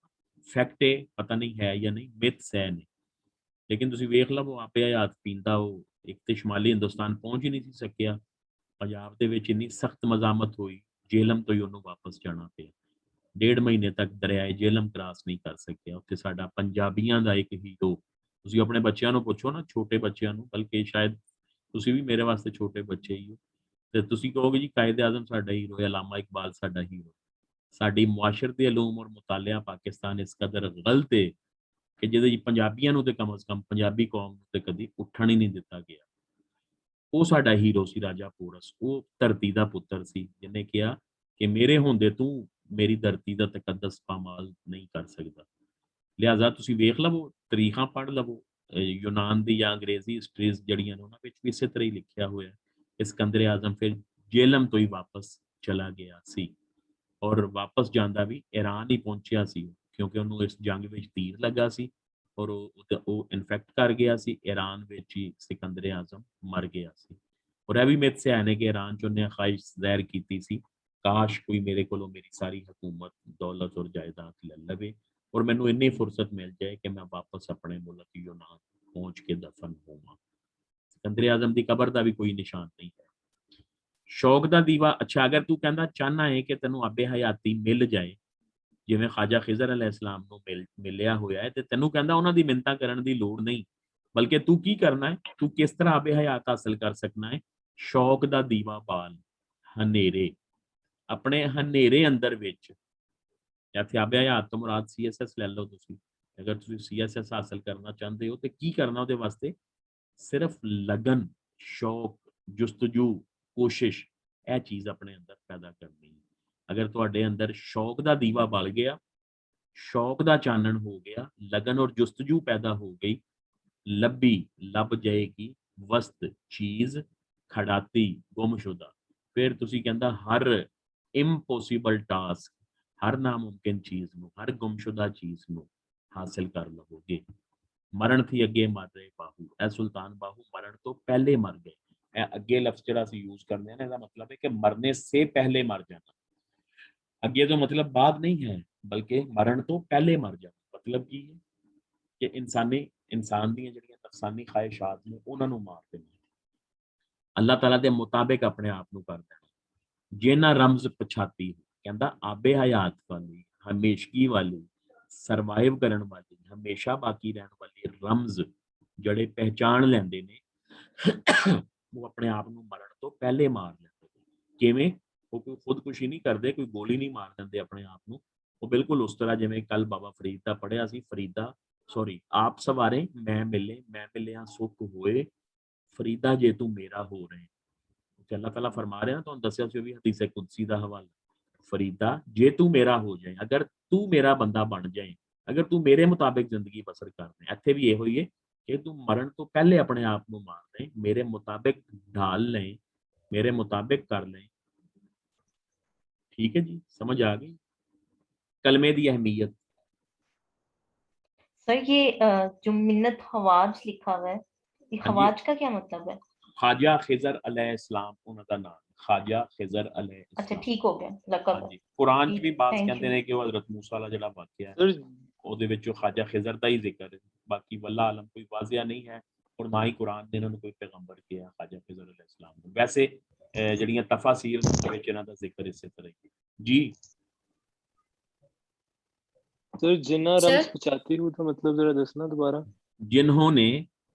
ਫੈਕਟ ਹੈ, ਪਤਾ ਨਹੀਂ ਹੈ ਜਾਂ ਨਹੀਂ, ਮਿਥਸ ਹੈ ਨੇ। ਲੇਕਿਨ ਤੁਸੀਂ ਵੇਖ ਲਓ ਉਹ ਆਪੇ ਹਯਾਤ ਪੀਂਦਾ, ਉਹ ਇੱਕ ਤੇ ਸ਼ੁਮਾਲੀ ਹਿੰਦੁਸਤਾਨ ਪਹੁੰਚ ਹੀ ਨਹੀਂ ਸੀ ਸਕਿਆ, ਪੰਜਾਬ ਦੇ ਵਿੱਚ ਇੰਨੀ ਸਖਤ ਮਜ਼ਾਮਤ ਹੋਈ, ਜੇਹਲਮ ਤੋਂ ਹੀ ਉਹਨੂੰ ਵਾਪਸ ਜਾਣਾ ਪਿਆ। 1.5 ਮਹੀਨੇ ਤੱਕ ਦਰਿਆਏ ਜੇਹਲਮ ਕ੍ਰਾਸ ਨਹੀਂ ਕਰ ਸਕਿਆ। ਉੱਥੇ ਸਾਡਾ ਪੰਜਾਬੀਆਂ ਦਾ ਇੱਕ ਹੀਰੋ, ਤੁਸੀਂ ਆਪਣੇ ਬੱਚਿਆਂ ਨੂੰ ਪੁੱਛੋ ਨਾ, ਛੋਟੇ ਬੱਚਿਆਂ ਨੂੰ, ਬਲਕਿ ਸ਼ਾਇਦ ਤੁਸੀਂ ਵੀ ਮੇਰੇ ਵਾਸਤੇ ਛੋਟੇ ਬੱਚੇ ਹੀ ਹੋ, ਤੇ ਤੁਸੀਂ ਕਹੋਗੇ ਜੀ ਕਾਇਦ ਆਜ਼ਮ ਸਾਡਾ ਹੀਰੋ ਹੈ, ਅਲਾਮਾ ਇਕਬਾਲ ਸਾਡਾ ਹੀਰੋ। ਸਾਡੀ ਮੁਆਸ਼ਰਤੀ ਅਲੂਮ ਔਰ ਮੁਤਾਲਿਆ ਪਾਕਿਸਤਾਨ ਇਸ ਕਦਰ ਗਲਤ ਹੈ ਕਿ ਜਿਹਦੇ ਚ ਪੰਜਾਬੀਆਂ ਨੂੰ ਤੇ ਕਮ ਅਜ਼ ਕਮ ਪੰਜਾਬੀ ਕੌਮ ਨੂੰ ਤੇ ਕਦੀ ਉੱਠਣ ਹੀ ਨਹੀਂ ਦਿੱਤਾ ਗਿਆ। ਉਹ ਸਾਡਾ ਹੀਰੋ ਸੀ ਰਾਜਾ ਪੋਰਸ, ਉਹ ਧਰਤੀ ਦਾ ਪੁੱਤਰ ਸੀ ਜਿਹਨੇ ਕਿਹਾ ਕਿ ਮੇਰੇ ਹੁੰਦੇ ਤੂੰ ਮੇਰੀ ਧਰਤੀ ਦਾ ਤਕੱਦਸ ਪਾਮਾਲ ਨਹੀਂ ਕਰ ਸਕਦਾ। ਲਿਹਾਜ਼ਾ ਤੁਸੀਂ ਵੇਖ ਲਵੋ, ਤਰੀਖਾਂ ਪੜ੍ਹ ਲਵੋ, ਯੂਨਾਨ ਦੀ ਜਾਂ ਅੰਗਰੇਜ਼ੀ ਹਿਸਟਰੀਜ਼ ਜਿਹੜੀਆਂ ਨੇ ਉਹਨਾਂ ਵਿੱਚ ਵੀ ਇਸੇ ਤਰ੍ਹਾਂ ਹੀ ਲਿਖਿਆ ਹੋਇਆ ਹੈ। ਸਿਕੰਦਰ ਆਜ਼ਮ ਫਿਰ ਜੇਹਲਮ ਤੋਂ ਹੀ ਵਾਪਸ ਚਲਾ ਗਿਆ ਸੀ ਔਰ ਵਾਪਸ ਜਾਂਦਾ ਵੀ ਈਰਾਨ ਹੀ ਪਹੁੰਚਿਆ ਸੀ, ਕਿਉਂਕਿ ਉਹਨੂੰ ਇਸ ਜੰਗ ਵਿੱਚ ਤੀਰ ਲੱਗਾ ਸੀ ਔਰ ਉਹ ਇਨਫੈਕਟ ਕਰ ਗਿਆ ਸੀ। ਈਰਾਨ ਵਿੱਚ ਹੀ ਸਿਕੰਦਰ ਆਜ਼ਮ ਮਰ ਗਿਆ ਸੀ। ਔਰ ਇਹ ਵੀ ਮਿਥ ਹੈ ਨੇ ਕਿ ਈਰਾਨ 'ਚ ਉਹਨੇ ਖਾਹਿਸ਼ ਜ਼ਾਹਿਰ ਕੀਤੀ ਸੀ, ਕਾਸ਼ ਕੋਈ ਮੇਰੇ ਕੋਲੋਂ ਮੇਰੀ ਸਾਰੀ ਹਕੂਮਤ, ਦੌਲਤ ਔਰ ਜਾਇਦਾਦ ਲੈ ਲਵੇ ਔਰ ਮੈਨੂੰ ਇੰਨੀ ਫੁਰਸਤ ਮਿਲ ਜਾਏ ਕਿ ਮੈਂ ਵਾਪਸ ਆਪਣੇ ਮੁਲਕ ਯੂਨਾਨ ਪਹੁੰਚ ਕੇ ਦਫਨ ਹੋਵਾਂ। ਸਿਕੰਦਰ ਆਜ਼ਮ ਦੀ ਕਬਰ ਦਾ ਵੀ ਕੋਈ ਨਿਸ਼ਾਨ ਨਹੀਂ ਹੈ। ਸ਼ੌਕ ਦਾ ਦੀਵਾ, ਅੱਛਾ ਅਗਰ ਤੂੰ ਕਹਿੰਦਾ ਚਾਹਨਾ ਹੈ ਕਿ ਤੈਨੂੰ ਆਬੇ ਹਯਾਤੀ ਮਿਲ ਜਾਏ ਜਿਵੇਂ ਖਾਜਾ ਖਿਜ਼ਰ ਅਲੈਹਿਸਲਾਮ ਨੂੰ ਮਿਲਿਆ ਹੋਇਆ ਹੈ, ਤੇ ਤੈਨੂੰ ਕਹਿੰਦਾ ਉਹਨਾਂ ਦੀ ਮਿੰਨਤਾਂ ਕਰਨ ਦੀ ਲੋੜ ਨਹੀਂ, ਬਲਕਿ ਤੂੰ ਕੀ ਕਰਨਾ ਹੈ, ਤੂੰ ਕਿਸ ਤਰ੍ਹਾਂ ਆਬੇ ਹਯਾਤ ਹਾਸਲ ਕਰ ਸਕਣਾ ਹੈ। ਸ਼ੌਕ ਦਾ ਦੀਵਾ ਬਾਲ, ਹਨੇਰੇ, ਆਪਣੇ ਹਨੇਰੇ ਅੰਦਰ ਵਿੱਚ, ਇੱਥੇ ਆਬੇ ਹਯਾਤ ਤੋਂ ਮੁਰਾਦ CSS ਲੈ ਲਓ ਤੁਸੀਂ। ਅਗਰ ਤੁਸੀਂ CSS ਹਾਸਲ ਕਰਨਾ ਚਾਹੁੰਦੇ ਹੋ ਤੇ ਕੀ ਕਰਨਾ ਉਹਦੇ ਵਾਸਤੇ, ਸਿਰਫ ਲਗਨ, ਸ਼ੌਕ, ਜੁਸਤਜੂ, ਕੋਸ਼ਿਸ਼, ਇਹ ਚੀਜ਼ ਆਪਣੇ ਅੰਦਰ ਪੈਦਾ ਕਰਨੀ ਹੈ। ਅਗਰ ਤੁਹਾਡੇ ਅੰਦਰ ਸ਼ੌਕ ਦਾ ਦੀਵਾ ਬਲ ਗਿਆ, ਸ਼ੌਕ ਦਾ ਚਾਨਣ ਹੋ ਗਿਆ, ਲਗਨ ਔਰ ਜੁਸਤਜੂ ਪੈਦਾ ਹੋ ਗਈ, ਲੱਭ ਜਾਏਗੀ ਵਸਤ ਚੀਜ਼ ਖੜਾਤੀ ਗੁੰਮਸ਼ੁਦਾ। ਫਿਰ ਤੁਸੀਂ ਕਹਿੰਦਾ ਹਰ ਇੰਪੋਸੀਬਲ ਟਾਸਕ, ਹਰ ਨਾਮੁਮਕਿਨ ਚੀਜ਼ ਨੂੰ, ਹਰ ਗੁੰਮਸ਼ੁਦਾ ਚੀਜ਼ ਨੂੰ ਹਾਸਿਲ ਕਰ ਲਵੋਗੇ। ਮਰਨ ਥੀ ਅੱਗੇ ਮਰ ਰਹੇ ਬਾਹੂ, ਇਹ ਸੁਲਤਾਨ ਬਾਹੂ ਮਰਨ ਤੋਂ ਪਹਿਲੇ ਮਰ ਗਏ। ਇਹ ਅੱਗੇ ਲਫ਼ਜ਼ ਜਿਹੜਾ ਅਸੀਂ ਯੂਜ਼ ਕਰਦੇ ਹਾਂ ਨਾ, ਇਹਦਾ ਮਤਲਬ ਹੈ ਕਿ ਮਰਨੇ ਸੇ ਪਹਿਲੇ ਮਰ ਜਾਣਾ। ਅੱਗੇ ਤੋਂ मतलब बाद नहीं है, बल्कि मरण तो पहले मर जाना। मतलब की है कि इंसान ਦੀਆਂ ਜਿਹੜੀਆਂ ਨਫਸਾਨੀ ਖਾਹਿਸ਼ਾਤ ਨੇ ਉਹਨਾਂ ਨੂੰ ਮਾਰ ਦੇਣਾ, ਅੱਲਾਹ ਤਾਲਾ ਦੇ ਮੁਤਾਬਿਕ ਆਪਣੇ ਆਪ ਨੂੰ ਕਰ ਦੇਣਾ। ਜੇ ਨਾ ਰਮਜ਼ ਪਛਾਤੀ, ਕਹਿੰਦਾ ਆਬੇ ਹਯਾਤ ਵਾਲੀ, ਹਮੇਸ਼ਗੀ ਵਾਲੀ, ਸਰਵਾਈਵ ਕਰਨ ਵਾਲੀ, ਹਮੇਸ਼ਾ ਬਾਕੀ ਰਹਿਣ ਵਾਲੀ ਰਮਜ਼ ਜਿਹੜੇ ਪਹਿਚਾਣ ਲੈਂਦੇ ਨੇ ਉਹ ਆਪਣੇ ਆਪ ਨੂੰ ਮਰਨ ਤੋਂ ਪਹਿਲੇ ਮਾਰ ਲੈਂਦੇ। ਕਿਵੇਂ? ਉਹ ਕੋਈ ਖੁਦਕੁਸ਼ੀ ਨਹੀਂ ਕਰਦੇ, ਕੋਈ ਗੋਲੀ ਨਹੀਂ ਮਾਰ ਦਿੰਦੇ ਆਪਣੇ ਆਪ ਨੂੰ। ਉਹ ਬਿਲਕੁਲ ਉਸ ਤਰ੍ਹਾਂ ਜਿਵੇਂ ਕੱਲ ਬਾਬਾ ਫਰੀਦ ਦਾ ਪੜ੍ਹਿਆ ਸੀ, ਆਪ ਸਵਾਰੇ ਮੈਂ ਮਿਲਿਆ ਸੁੱਖ ਹੋਏ, ਫਰੀਦਾ ਜੇ ਤੂੰ ਮੇਰਾ ਹੋ ਰਹੇ। ਅੱਲਾਹ ਤਾਲਾ ਫਰਮਾ ਰਿਹਾ, ਤੁਹਾਨੂੰ ਦੱਸਿਆ ਸੀ ਉਹ ਵੀ ਹਦੀਸ ਕੁਦਸੀ ਦਾ ਹਵਾਲਾ, ਫਰੀਦਾ ਜੇ ਤੂੰ ਮੇਰਾ ਹੋ ਜਾਏ, ਅਗਰ ਤੂੰ ਮੇਰਾ ਬੰਦਾ ਬਣ ਜਾਏ, ਅਗਰ ਤੂੰ ਮੇਰੇ ਮੁਤਾबिक ਜ਼ਿੰਦਗੀ ਬਸਰ ਕਰ ਦੇ। ਇੱਥੇ ਵੀ ਇਹੋ ਹੀ ਹੈ ਕਿ ਤੂੰ ਮਰਨ ਤੋਂ ਪਹਿਲੇ ਆਪਣੇ ਆਪ ਨੂੰ ਮਾਰ ਦੇ, ਮੇਰੇ ਮੁਤਾबिक ਢਾਲ ਲੈ, ਮੇਰੇ ਮੁਤਾबिक ਕਰ ਲੈ। ठीक है जी, समझ आ गई कलमे की अहमियत। सर ये जो मिन्नत हवाज लिखा हुआ है, ये हवाज का क्या मतलब है? ख्वाजा खिजर अलैहिस्सलाम उनका नाम, ख्वाजा खिजर अलैहिस्सलाम। अच्छा ठीक हो गया, लक़ब है। जी, कुरान च भी बात Thank कहते you. हैं कि वो हज़रत मूसा वाला ਜਿਹੜਾ ਵਾਕਿਆ ਹੈ ਉਹਦੇ ਵਿੱਚ ख्वाजा खिजर ਦਾ ਹੀ ਜ਼ਿਕਰ ਹੈ। ਬਾਕੀ ਵੱਲਾ ਆਲਮ ਕੋਈ ਵਾਜ਼ਿਆ ਨਹੀਂ ਹੈ ਔਰ ਨਾ ਹੀ ਕੁਰਾਨ ਨੇ ਇਹਨਾਂ ਨੂੰ ਕੋਈ ਪੈਗੰਬਰ ਕਿਹਾ ख्वाजा खिजर अलैहिस्सलाम ਨੂੰ। ਵੈਸੇ ਜਿਹੜੀਆਂ ਤਫਾਸੀਰ ਦੇ ਵਿੱਚ ਇਹਨਾਂ ਦਾ ਜ਼ਿਕਰ ਇਸੇ ਤਰ੍ਹਾਂ ਹੀ जी। सर जिन्ना रम्ज पचाती हूँ तो मतलब जरा दसना दोबारा। जिन्होंने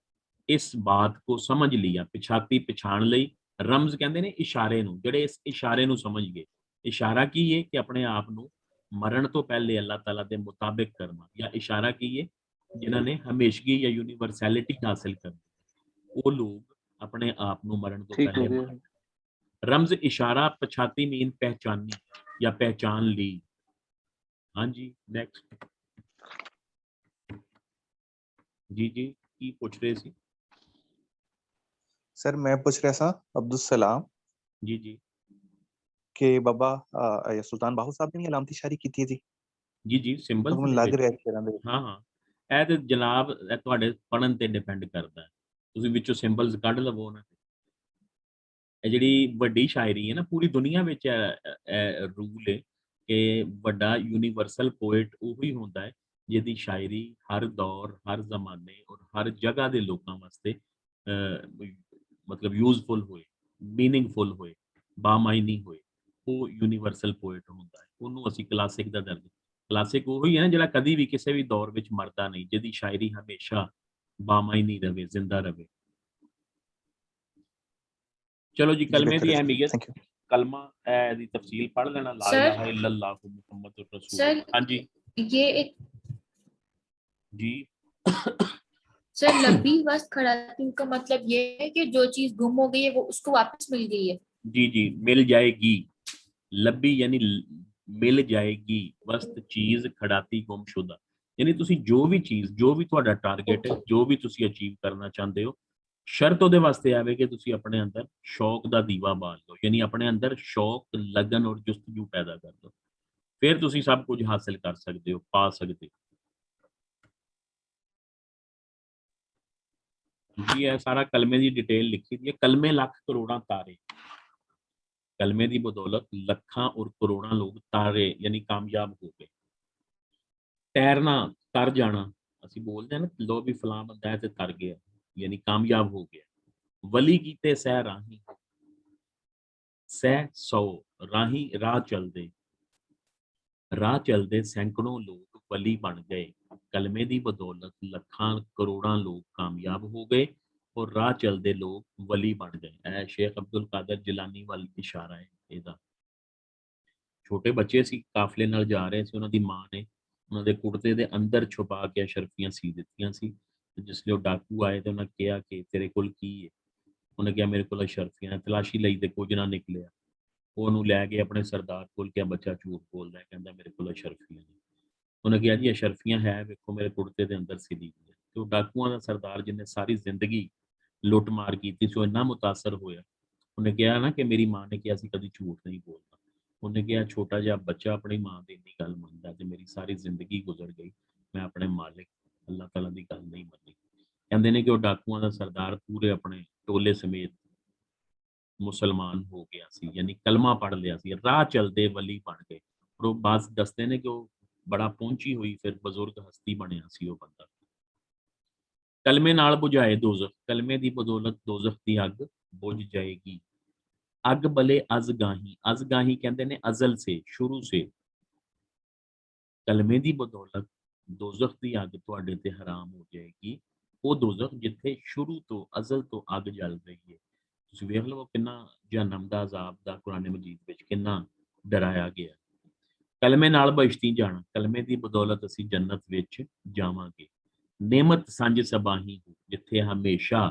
इस बात को समझ लिया, पिछाती पिछाण लई, रम्ज कहते ने इशारे नूं, ਜਿਹੜੇ ਇਸ ਇਸ਼ਾਰੇ ਨੂੰ ਸਮਝ ਗਏ। ਇਸ਼ਾਰਾ ਕੀ ਹੈ ਕਿ ਆਪਣੇ ਆਪ ਨੂੰ ਮਰਨ ਤੋਂ ਪਹਿਲੇ ਅੱਲਾਹ ਤਾਲਾ ਦੇ ਮੁਤਾबिक ਕਰਨਾ, ਜਾਂ ਇਸ਼ਾਰਾ ਕੀ ਹੈ ਜਿਨ੍ਹਾਂ ਨੇ ਹਮੇਸ਼ਗੀ ਜਾਂ ਯੂਨੀਵਰਸੈਲਿਟੀ ਹਾਸਿਲ ਕਰਨੀ, ਉਹ ਲੋਕ अपने आप नूं मरण तो ठीक हो पहले गया। मार। रमज इशारा पछाती मीन पहचानी या पहचान ली। हाँ जी नेक्स्ट जी जी की पूछ रहे सी सर मैं पूछ रहा था अब्दुल सलाम जी जी कि बाबा सुल्तान बाहू साहब ने अलामती शायरी की थी जी जी जी तो सिंबल्स ਮੈਨੂੰ ਦੇ ਲੱਗ ਵਿੱਚ ਰਿਹਾ ਸ਼ੇਰਾਂ ਦੇ ਵਿੱਚ ਹਾਂ ਹਾਂ ਇਹ ਤੇ ਜਨਾਬ ਇਹ ਤੁਹਾਡੇ ਪੜਨ ਤੇ ਡਿਪੈਂਡ ਕਰਦਾ ਹੈ ਤੁਸੀਂ ਵਿੱਚੋਂ ਸਿੰਬਲਸ ਕੱਢ ਲਵੋ ਨਾ ਇਹ ਜਿਹੜੀ ਵੱਡੀ ਸ਼ਾਇਰੀ ਹੈ ਨਾ ਪੂਰੀ ਦੁਨੀਆ ਵਿੱਚ ਇਹ ਰੂਲ ਹੈ ਕਿ ਵੱਡਾ ਯੂਨੀਵਰਸਲ ਪੋਇਟ ਉਹੀ ਹੁੰਦਾ ਹੈ ਜਿਹਦੀ ਸ਼ਾਇਰੀ ਹਰ ਦੌਰ ਹਰ ਜ਼ਮਾਨੇ ਔਰ ਹਰ ਜਗ੍ਹਾ ਦੇ ਲੋਕਾਂ ਵਾਸਤੇ ਮਤਲਬ ਯੂਜ਼ਫੁਲ ਹੋਏ ਮੀਨਿੰਗਫੁਲ ਹੋਏ ਬਾਮਾਇਨੀ ਹੋਏ ਉਹ ਯੂਨੀਵਰਸਲ ਪੋਇਟ ਹੁੰਦਾ ਹੈ ਉਹਨੂੰ ਅਸੀਂ ਕਲਾਸਿਕ ਦਾ ਦਰਜਾ ਕਲਾਸਿਕ ਉਹੀ ਹੈ ਨਾ ਜਿਹੜਾ ਕਦੀ ਵੀ ਕਿਸੇ ਵੀ ਦੌਰ ਵਿੱਚ ਮਰਦਾ ਨਹੀਂ ਜਿਹਦੀ ਸ਼ਾਇਰੀ ਹਮੇਸ਼ਾ ਬਾਮਾਇਨੀ ਰਵੇ ਜ਼ਿੰਦਾ ਰਵੇ ਚਲੋ ਜੀ ਜੀ ਕਲਮੇ ਬਿਹਤਰ ਦੀ ਹੈ ਅਹਿਮੀਅਤ ਥੈਂਕ ਯੂ कलमा दी तफसील पढ़ लेना ला सर इलाहा इल्लल्लाहु मुहम्मदुर रसूल सर हाँ जी ये एक जी सर लबी वस्त खड़ाती का मतलब ये है कि जो चीज गुम हो गई है वो उसको वापस मिल गई है। जी जी मिल जाएगी लब्बी यानी मिल जाएगी वस्त चीज खड़ाती गुमशुदा यानी तुसी जो भी चीज जो भी ਤੁਹਾਡਾ ਟਾਰਗੇਟ ਹੈ ਜੋ ਵੀ ਤੁਸੀਂ ਅਚੀਵ ਕਰਨਾ ਚਾਹੁੰਦੇ ਹੋ ਸ਼ਰਤ ਉਹਦੇ ਵਾਸਤੇ ਆਵੇ ਕਿ ਤੁਸੀਂ ਆਪਣੇ ਅੰਦਰ ਸ਼ੌਕ ਦਾ ਦੀਵਾ ਬਾਲ ਲਓ ਯਾਨੀ ਆਪਣੇ ਅੰਦਰ ਸ਼ੌਕ ਲਗਨ ਔਰ ਜੁਸਤਜੂ ਪੈਦਾ ਕਰ ਲਓ ਫਿਰ ਤੁਸੀਂ ਸਭ ਕੁਝ ਹਾਸਲ ਕਰ ਸਕਦੇ ਹੋ ਪਾ ਸਕਦੇ ਹੋ जी है सारा कलमे की डिटेल लिखी दी है कलमे लख करोड़ा तारे कलमे की बदौलत लखा और करोड़ा लोग तारे यानी कामयाब हो गए तैरना तर जाना असं बोलते हैं ना लो भी फलां बंदा है तो तर गया यानी कामयाब हो गया वली कीते सह राही सह सौ राही राह चलते सैकड़ों लोग वली बन गए कलमे की बदौलत लखा करोड़ा लोग कामयाब हो गए और राह चलते लोग वली बन गए शेख अब्दुल कादर जिलानी वाल इशारा है ਇਹਦਾ ਛੋਟੇ ਬੱਚੇ ਸੀ ਕਾਫਲੇ ਨਾਲ ਜਾ ਰਹੇ ਸੀ ਉਹਨਾਂ ਦੀ ਮਾਂ ਨੇ ਉਹਨਾਂ ਦੇ ਕੁੜਤੇ ਦੇ ਅੰਦਰ ਛੁਪਾ ਕੇ ਅਸ਼ਰਫੀਆਂ ਸੀ ਦਿੱਤੀਆਂ ਸੀ ਜਿਸ ਲਈ ਉਹ ਡਾਕੂ ਆਏ ਤੇ ਉਹਨਾਂ ਕਿਹਾ ਕਿ ਤੇਰੇ ਕੋਲ ਕੀ ਹੈ ਉਹਨੇ ਕਿਹਾ ਮੇਰੇ ਕੋਲ ਅਸ਼ਰਫੀਆਂ ਤਲਾਸ਼ੀ ਲਈ ਤੇ ਕੁਝ ਨਾ ਨਿਕਲਿਆ ਉਹਨੂੰ ਲੈ ਕੇ ਆਪਣੇ ਸਰਦਾਰ ਕੋਲ ਕਿਹਾ ਬੱਚਾ ਝੂਠ ਬੋਲਦਾ ਹੈ ਕਹਿੰਦਾ ਮੇਰੇ ਕੋਲ ਅਸ਼ਰਫੀਆਂ ਨੇ ਉਹਨੇ ਕਿਹਾ ਜੀ ਅਸ਼ਰਫੀਆਂ ਹੈ ਵੇਖੋ ਮੇਰੇ ਕੁੜਤੇ ਦੇ ਅੰਦਰ ਸਿਲੀ ਹੋਈ ਹੈ ਤੇ ਉਹ ਡਾਕੂਆਂ ਦਾ ਸਰਦਾਰ ਜਿਹਨੇ ਸਾਰੀ ਜ਼ਿੰਦਗੀ ਲੁੱਟ ਮਾਰ ਕੀਤੀ ਸੀ ਉਹ ਇੰਨਾ ਮੁਤਾਸਰ ਹੋਇਆ ਉਹਨੇ ਕਿਹਾ ਨਾ ਕਿ ਮੇਰੀ ਮਾਂ ਨੇ ਕਿਹਾ ਸੀ ਕਦੀ ਝੂਠ ਨਹੀਂ ਬੋਲਦਾ ਉਹਨੇ ਕਿਹਾ ਛੋਟਾ ਜਿਹਾ ਬੱਚਾ ਆਪਣੀ ਮਾਂ ਦੀ ਇੰਨੀ ਗੱਲ ਮੰਨਦਾ ਤੇ ਮੇਰੀ ਸਾਰੀ ਜ਼ਿੰਦਗੀ ਗੁਜ਼ਰ ਗਈ ਮੈਂ ਆਪਣੇ ਮਾਲਿਕ ਅੱਲਾਹ ਤਾਲਾ ਦੀ ਗੱਲ ਨਹੀਂ ਮੰਨੀ ਕਹਿੰਦੇ ਨੇ ਕਿ ਉਹ ਡਾਕੂਆਂ ਦਾ ਸਰਦਾਰ ਪੂਰੇ ਆਪਣੇ ਟੋਲੇ ਸਮੇਤ ਮੁਸਲਮਾਨ ਹੋ ਗਿਆ ਸੀ ਯਾਨੀ ਕਲਮਾ ਪੜ੍ਹ ਲਿਆ ਸੀ ਰਾਹ ਚਲਦੇ ਵਲੀ ਬਣ ਗਏ ਔਰ ਉਹ ਬਾਤ ਦੱਸਦੇ ਨੇ ਕਿ ਉਹ ਬੜਾ ਪਹੁੰਚੀ ਹੋਈ ਫਿਰ ਬਜ਼ੁਰਗ ਹਸਤੀ ਬਣਿਆ ਸੀ ਉਹ ਬੰਦਾ ਕਲਮੇ ਨਾਲ ਬੁਝਾਏ ਦੋਜ਼ਖ ਕਲਮੇ ਦੀ ਬਦੌਲਤ ਦੋਜ਼ਖ ਦੀ ਅੱਗ बुझ जाएगी अग बले अजगाही कहते ने अजल से शुरू से कलमे की बदौलत दोजख की अग तुहाडे ते हराम हो जाएगी वो दोजख जिथे शुरू तो अजल तो अग जल रही है तुसीं वेख लवो किन्ना जहन्नम दा अजाब दा कुरान मजीद विच किन्ना डराया गया कलमे नाल बहिश्ती जाना कलमे की बदौलत असीं जन्नत विच जावांगे नेमत संज सबाही जिथे हमेशा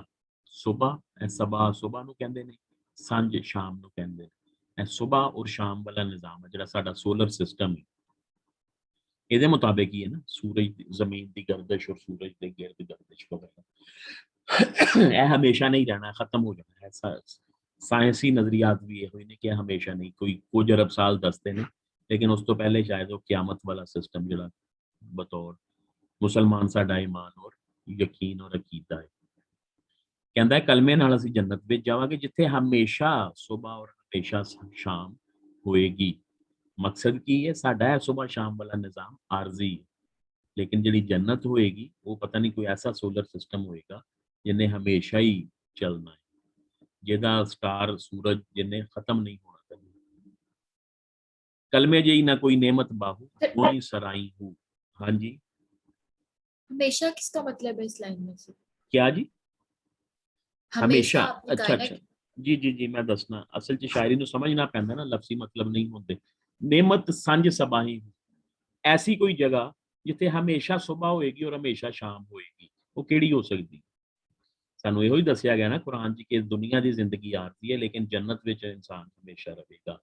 सुबह सबा सुबह ਨੂੰ ਕਹਿੰਦੇ ਨੇ ਸੰਜ ਸ਼ਾਮ ਨੂੰ ਕਹਿੰਦੇ ਨੇ ਸੁਬਹ ਔਰ ਸ਼ਾਮ ਵਾਲਾ ਨਿਜ਼ਾਮ ਹੈ ਜਿਹੜਾ ਸਾਡਾ ਸੋਲਰ ਸਿਸਟਮ ਹੈ ਇਹਦੇ ਮੁਤਾਬਿਕ ਹੀ ਹੈ ਨਾ ਸੂਰਜ ਜ਼ਮੀਨ ਦੀ ਗਰਦਸ਼ ਔਰ ਸੂਰਜ ਦੇ ਗਿਰਦ ਗਰਦਸ਼ ਵਗੈਰਾ ਇਹ ਹਮੇਸ਼ਾ ਨਹੀਂ ਰਹਿਣਾ ਖਤਮ ਹੋ ਜਾਣਾ ਹੈ ਸਾਇੰਸੀ ਨਜ਼ਰੀਆਤ ਵੀ ਇਹੋ ਹੀ ਨੇ ਕਿ ਹਮੇਸ਼ਾ ਨਹੀਂ ਕੋਈ ਕੁਝ ਅਰਬ ਸਾਲ ਦੱਸਦੇ ਨੇ ਲੇਕਿਨ ਉਸ ਤੋਂ ਪਹਿਲੇ ਸ਼ਾਇਦ ਉਹ ਕਿਆਮਤ ਵਾਲਾ ਸਿਸਟਮ ਜਿਹੜਾ ਬਤੌਰ ਮੁਸਲਮਾਨ ਸਾਡਾ ਈਮਾਨ ਔਰ ਯਕੀਨ ਔਰ ਅਕੀਦਾ ਹੈ कहता है कलमे नाल असीं जन्नत विच जावांगे जिथे हमेशा सुबह और हमेशा शाम होएगी मकसद की है साडा है सुबह शाम वाला निज़ाम आरजी है लेकिन जिहड़ी जन्नत होएगी वो पता नहीं कोई ऐसा सोलर सिस्टम होएगा जिन्हें हमेशा ही चलना है जिहदा स्टार सूरज जिन्हें खत्म नहीं होना कभी कलमे जही ना कोई नेमत बाहू कोई सराई हो हाँ जी हमेशा किसका मतलब है इस लाइन में से? क्या जी हमेशा आपने अच्छा कहा ना अच्छा जी जी जी मैं दसना असल च शायरी ਨੂੰ समझना पैंदा ना लफ्जी मतलब नहीं होंदे नेमत संज सबाही ऐसी कोई जगह जिथे हमेशा सुबह होएगी और हमेशा शाम होएगी वो केड़ी हो सकती ਸਾਨੂੰ ਇਹੋ ਹੀ ਦੱਸਿਆ ਗਿਆ ਨਾ ਕੁਰਾਨ 'ਚ ਕਿ ਦੁਨੀਆ ਦੀ ਜ਼ਿੰਦਗੀ ਆਰਜ਼ੀ ਹੈ ਲੇਕਿਨ ਜੰਨਤ ਵਿੱਚ ਇਨਸਾਨ ਹਮੇਸ਼ਾ ਰਹੇਗਾ,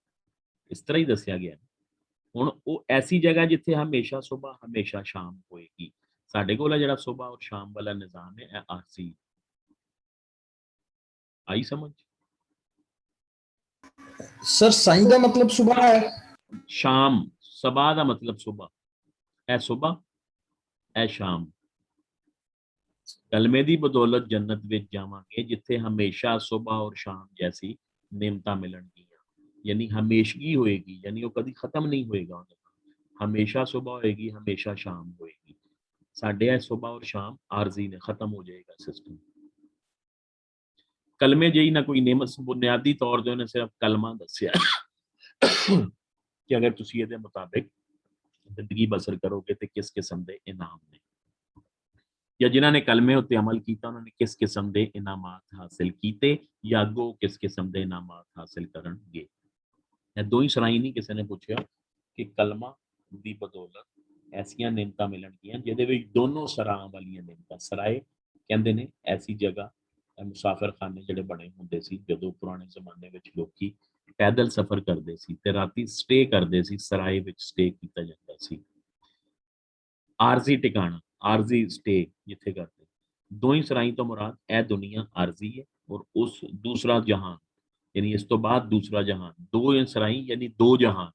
ਇਸ ਤਰ੍ਹਾਂ ਹੀ ਦੱਸਿਆ ਗਿਆ। ਹੁਣ ਉਹ ਐਸੀ ਜਗ੍ਹਾ ਜਿੱਥੇ ਹਮੇਸ਼ਾ ਸੁਬਹ ਹਮੇਸ਼ਾ ਸ਼ਾਮ ਹੋਏਗੀ। ਸਾਡੇ ਕੋਲ ਜਿਹੜਾ ਸੁਬਹ ਔਰ ਸ਼ਾਮ ਵਾਲਾ ਨਿਜ਼ਾਮ ਹੈ ਇਹ ਆਰਜ਼ੀ। ਆਈ ਸਮਝ? सर साईं का मतलब सुबह है। ਸ਼ਾਮ, ਸਬਾ ਦਾ ਮਤਲਬ ਸੁਬਹ, ਇਹ ਸੁਬਹ ਇਹ ਸ਼ਾਮ। ਕਲਮੇ ਦੀ ਬਦੌਲਤ ਜੰਨਤ ਵਿੱਚ ਜਾਵਾਂਗੇ ਜਿੱਥੇ ਹਮੇਸ਼ਾ ਸੁਬਹ ਔਰ ਸ਼ਾਮ ਜੈਸੀ ਨਿਮਤਾਂ ਮਿਲਣਗੀਆਂ, यानी हमेशगी होएगी, यानी वो कभी खत्म नहीं होएगा, हमेशा सुबह होएगी हमेशा शाम होएगी। साढ़े सुबह और शाम आरजी ने खत्म हो जाएगा सिस्टम। कलमे जी ना कोई नेमत बुनियादी तौर पर उन्हें सिर्फ कलमा दसिया कि अगर तुसी इहदे मुताबिक जिंदगी बसर करोगे तो किस किस्म के इनाम ने, या जिन्होंने कलमे उत्ते अमल किया उन्होंने किस किस्म के इनामात हासिल किए या अगों किस किस्म के इनामात हासिल करनगे। दो ही सराई नहीं किसी ने पूछा कि कलमा की बदौलत ऐसिया नियमत मिलणगियां जिहदे विच दोनों सराह वालियां नियमत। सराए कहंदे ने ऐसी जगह मुसाफिर खाने जिहड़े बने हुंदे सी जदों पुराने जमाने विच लोकी पैदल सफर करते सी ते राती स्टे करते सी, सराए विच स्टे किया जाता सी। आरजी टिकाणा, आरजी स्टे जिथे करते, दो ही सराई तो मुराद ए दुनिया आरजी है और उस दूसरा जहान यानी इस तो बाद दूसरा जहान, दो सराई यानी दो जहान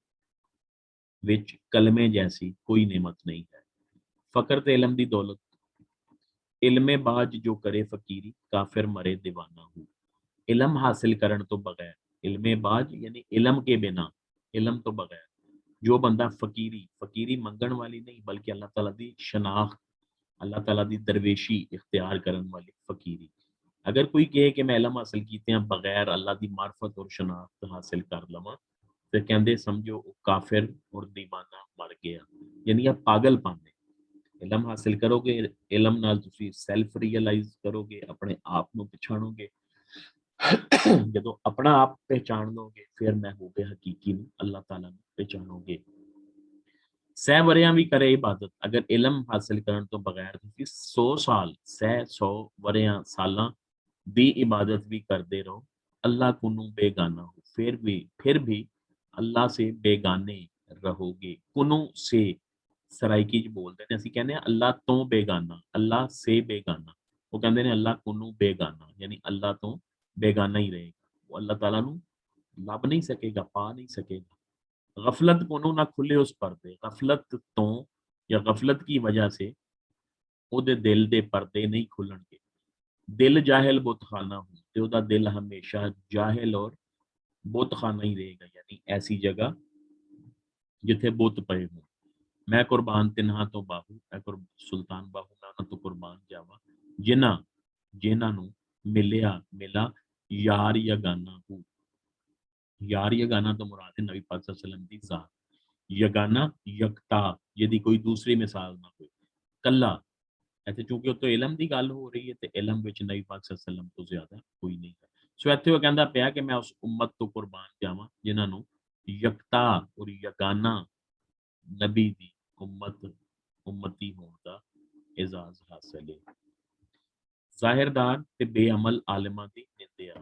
विच कलमे जैसी कोई नेमत नहीं है। फकर ते इलम दी दौलत, इल्मे बाज जो करे फकीरी काफिर मरे दीवाना हो। इलम हासिल करन तो बगैर, इल्मे बाज यानी इलम के बिना, इलम तो बगैर जो बंदा फकीरी, फकीरी मंगण वाली नहीं बल्कि अल्लाह ताला दी शनाख्त, अल्लाह ताला दी दरवेशी इख्तियार करन वाली फकीरी। अगर कोई कहे कि मैं इलम हासिल किए बगैर अल्लाह की मार्फत और शनाख्त हासिल कर लवां तो कहते समझो काफिर और दीवाना मर गया, यानी आप पागलपन है। इलम हासिल करोगे, इलम नाल तुसी सैल्फ रियलाइज करोगे, अपने आप को पछाणोगे। जदों अपना आप पहचान लोगे फिर मैं हो गए हकीकी नूं अल्लाह ताला नूं पहचानोगे। सै वरियां भी करे इबादत, अगर इलम हासिल करन तो बगैर तुसी 100 साल, सै 100 वरियां सालां दी इबादत भी करते रहो, अल्लाह कुनू बेगाना हो, फिर भी अल्लाह से बेगाने रहोगे। कुनू से सराइकी च बोलते हैं, असीं कहने अल्लाह तो बेगाना, अल्लाह से बेगाना, वो कहते हैं अल्लाह कुनू बेगाना, यानी अल्लाह तो बेगाना ही रहेगा, वो अल्लाह ताला नू लभ नहीं सकेगा, पा नहीं सकेगा। गफलत कुनू ना खुले उस पर्दे, गफलत तो या गफलत की वजह से ਉਹਦੇ दिल के पर्दे नहीं खुलणगे। दिल जाहिल बुतखाना हो तो ਉਹਦਾ दिल हमेशा जाहिल और बुतखाना ही रहेगा, यानी ऐसी जगह जिथे बुत पे हो। मैं कुर्बान तिन्हां तो बाहू, सुल्तान बाहू मैं उन्हां तो कुर्बान जावा जिन्हां नूं मिलिया मिला यार यगाना हो। यार यगाना तो मुराद है नबी पाक सल्लल्लाहु अलैहि वसल्लम दी जात, यगाना यकता जिहदी कोई दूसरी मिसाल ना हो, कल्ला। ऐसे चूंकि उत्तों इलम की गल हो रही है तो इलम विच नबी पाक सल्लल्लाहु अलैहि वसल्लम तो ज्यादा कोई नहीं है। सो इत्थे वो कहंदा पिया कि मैं उस उम्मत तो कुर्बान जावां जिन्हां नूं यकता और यगाना नबी दी उम्मती होण दा एजाज हासिल है। जाहिरदार ते बेअमल आलिमां दी निंदिया,